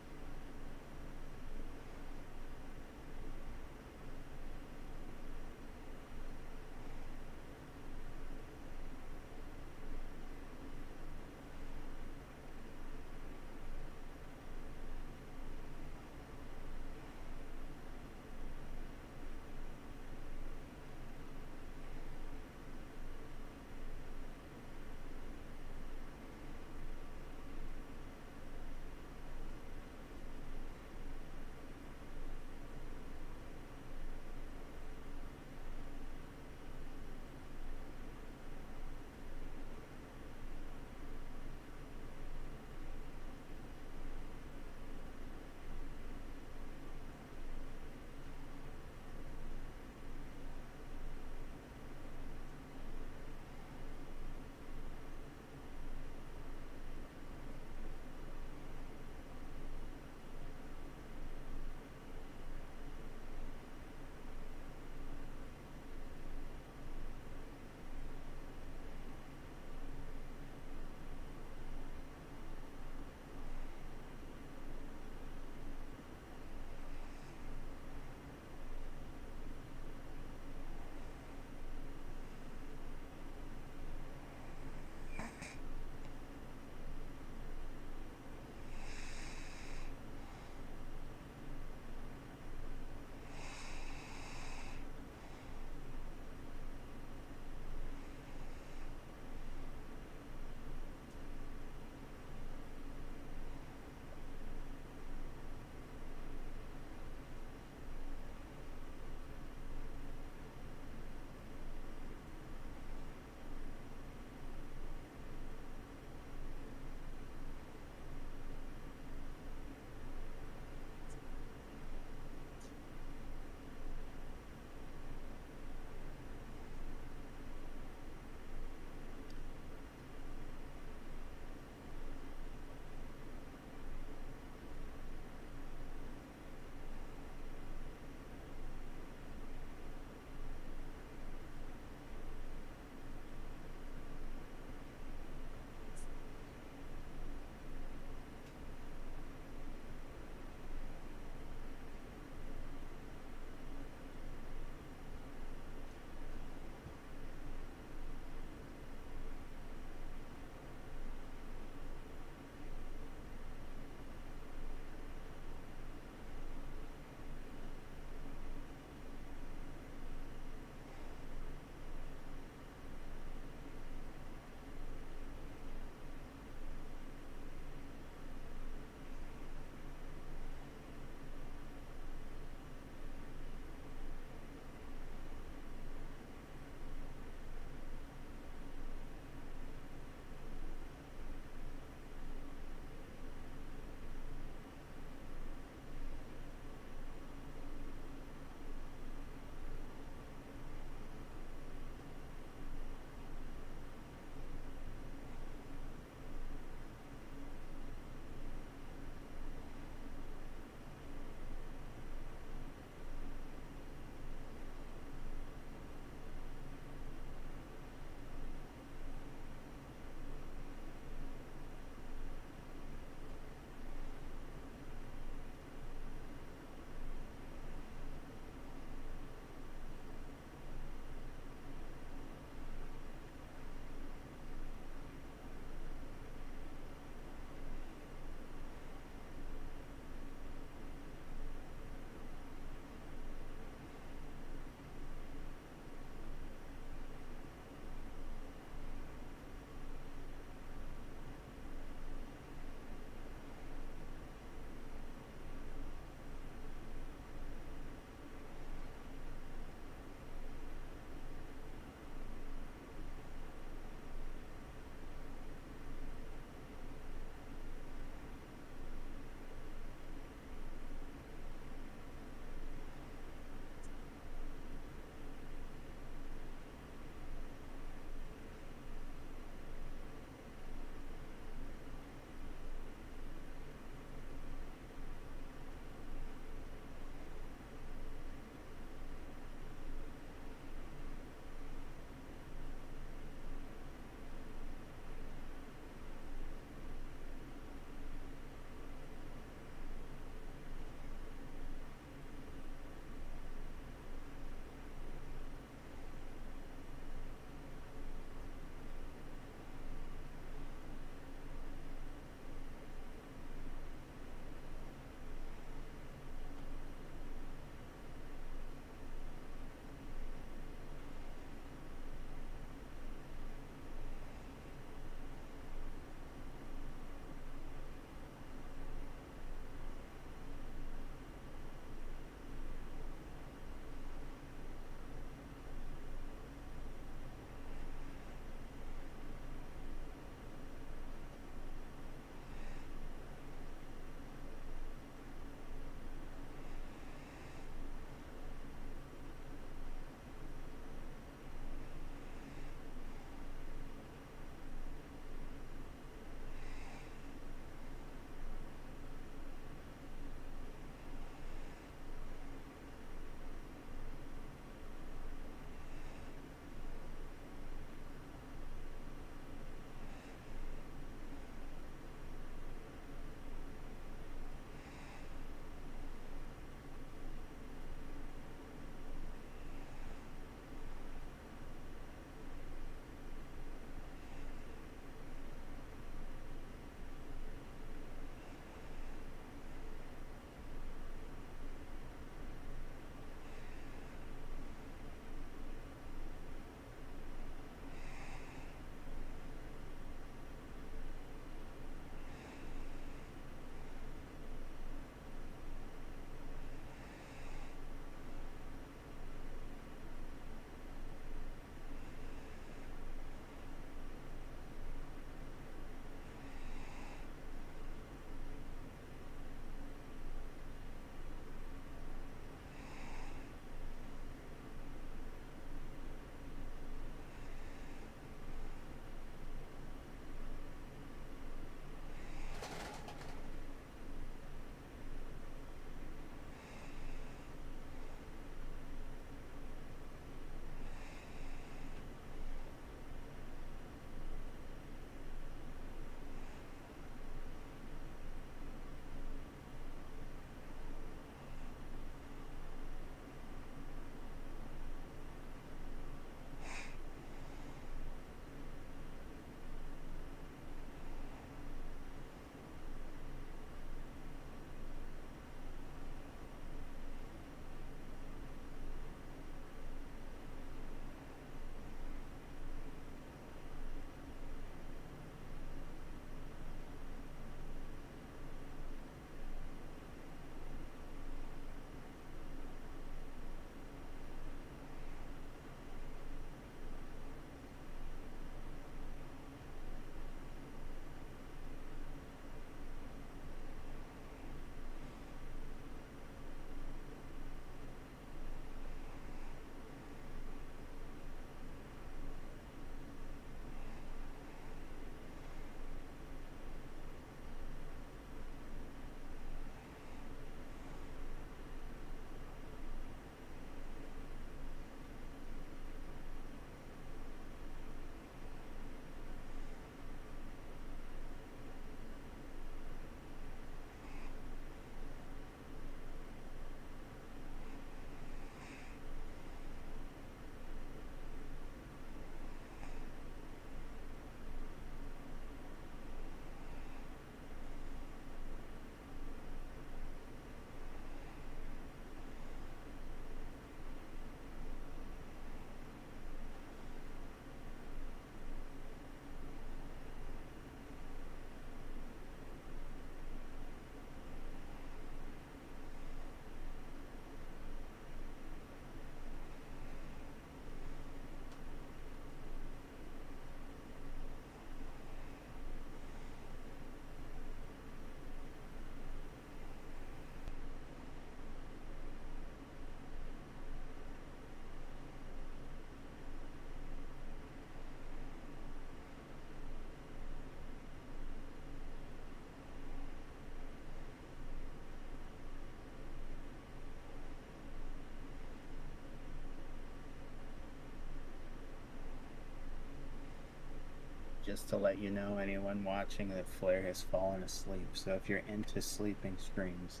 just to let you know, anyone watching, that Flair has fallen asleep. So if you're into sleeping streams,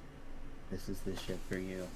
this is the shit for you.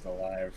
he's alive.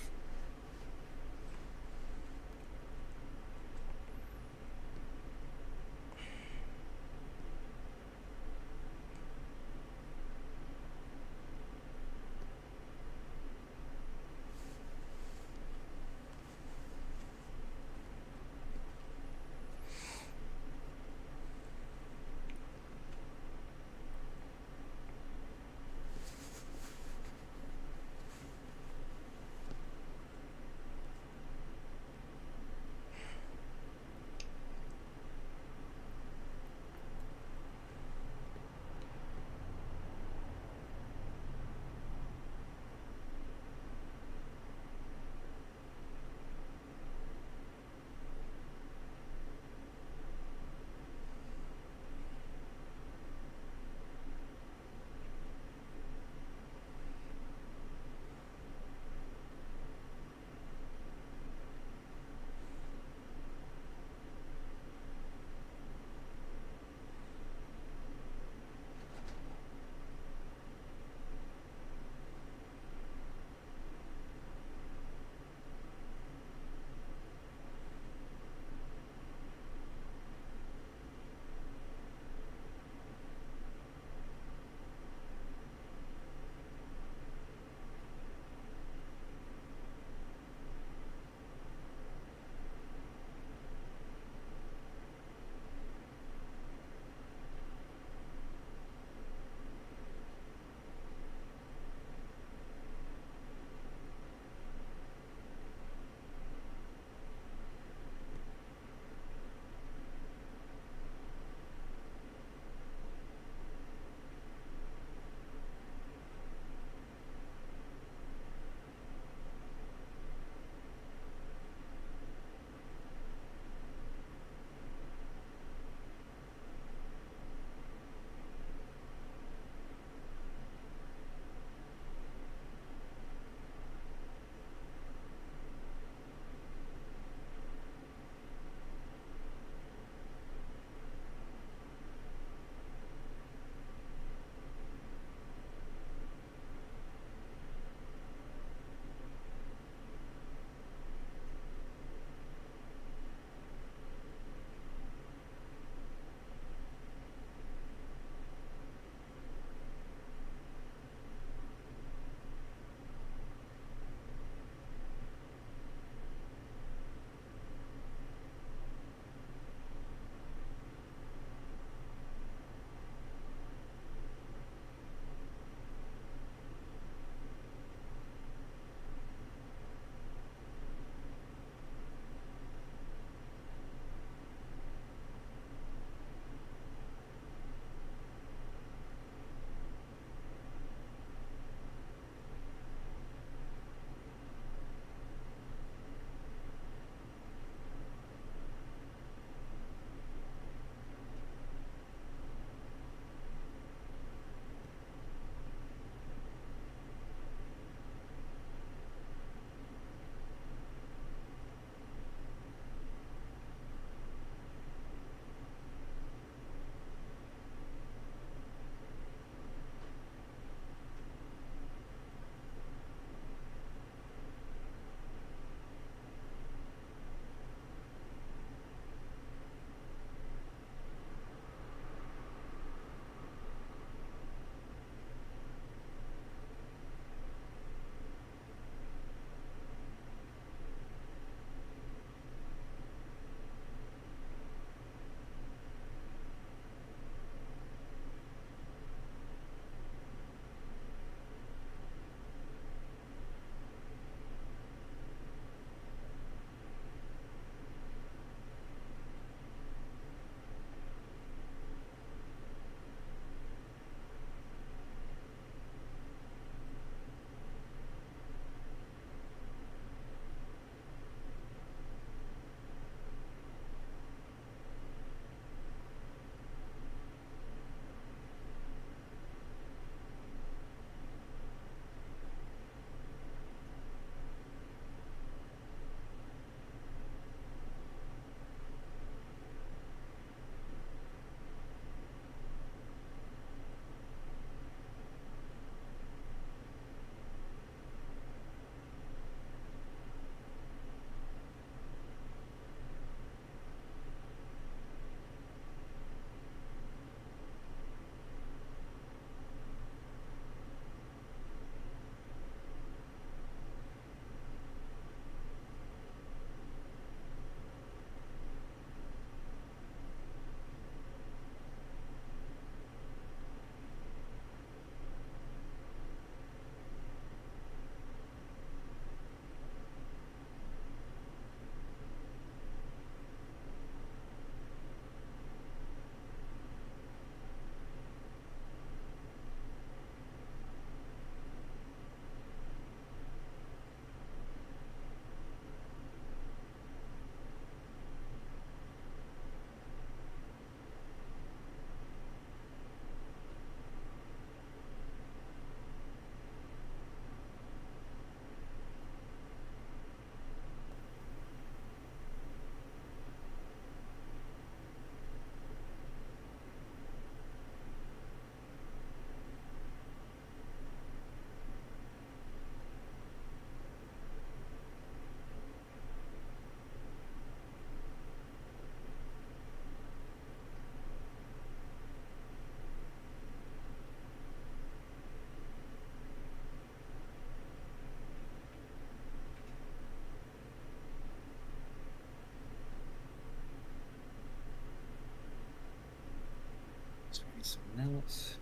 some notes.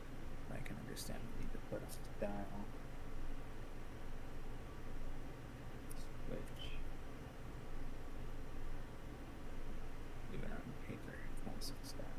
I can understand we need to put a style. Switch. Leave it on paper. That's stuff.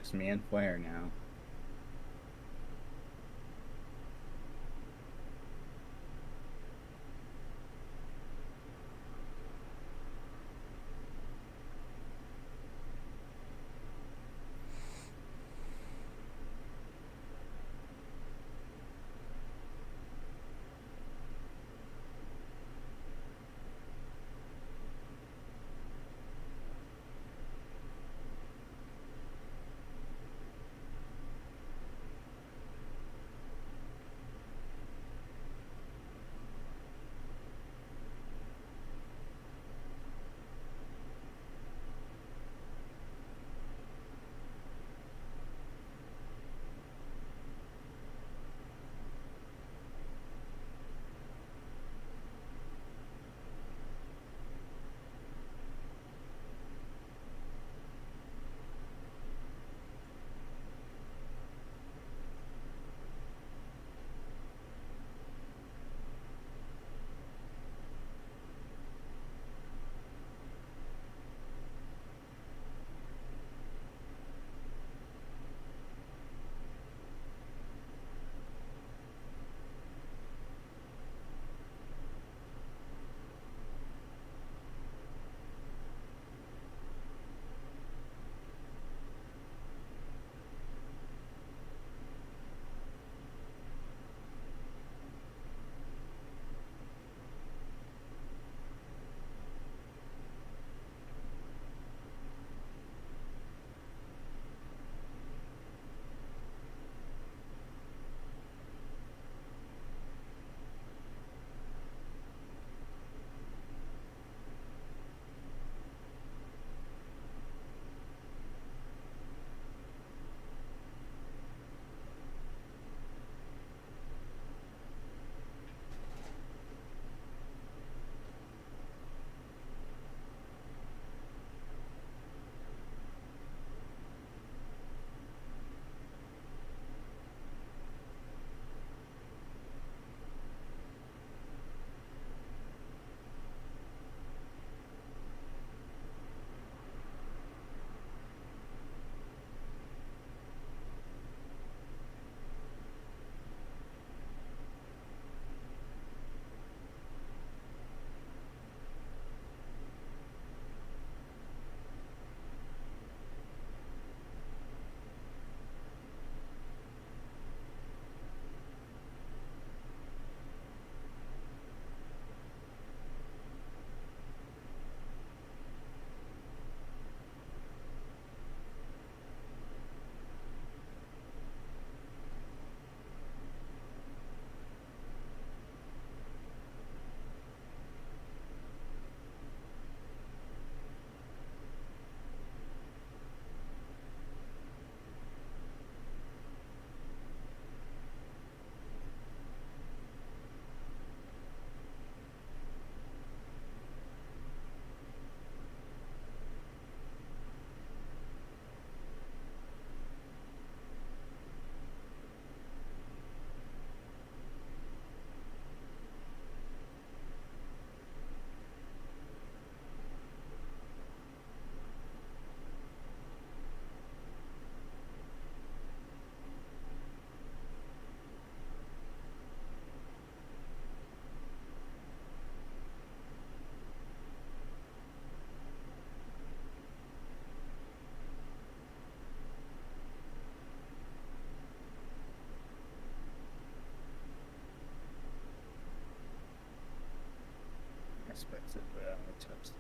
It's me and Flare now. aspects of it. Tips.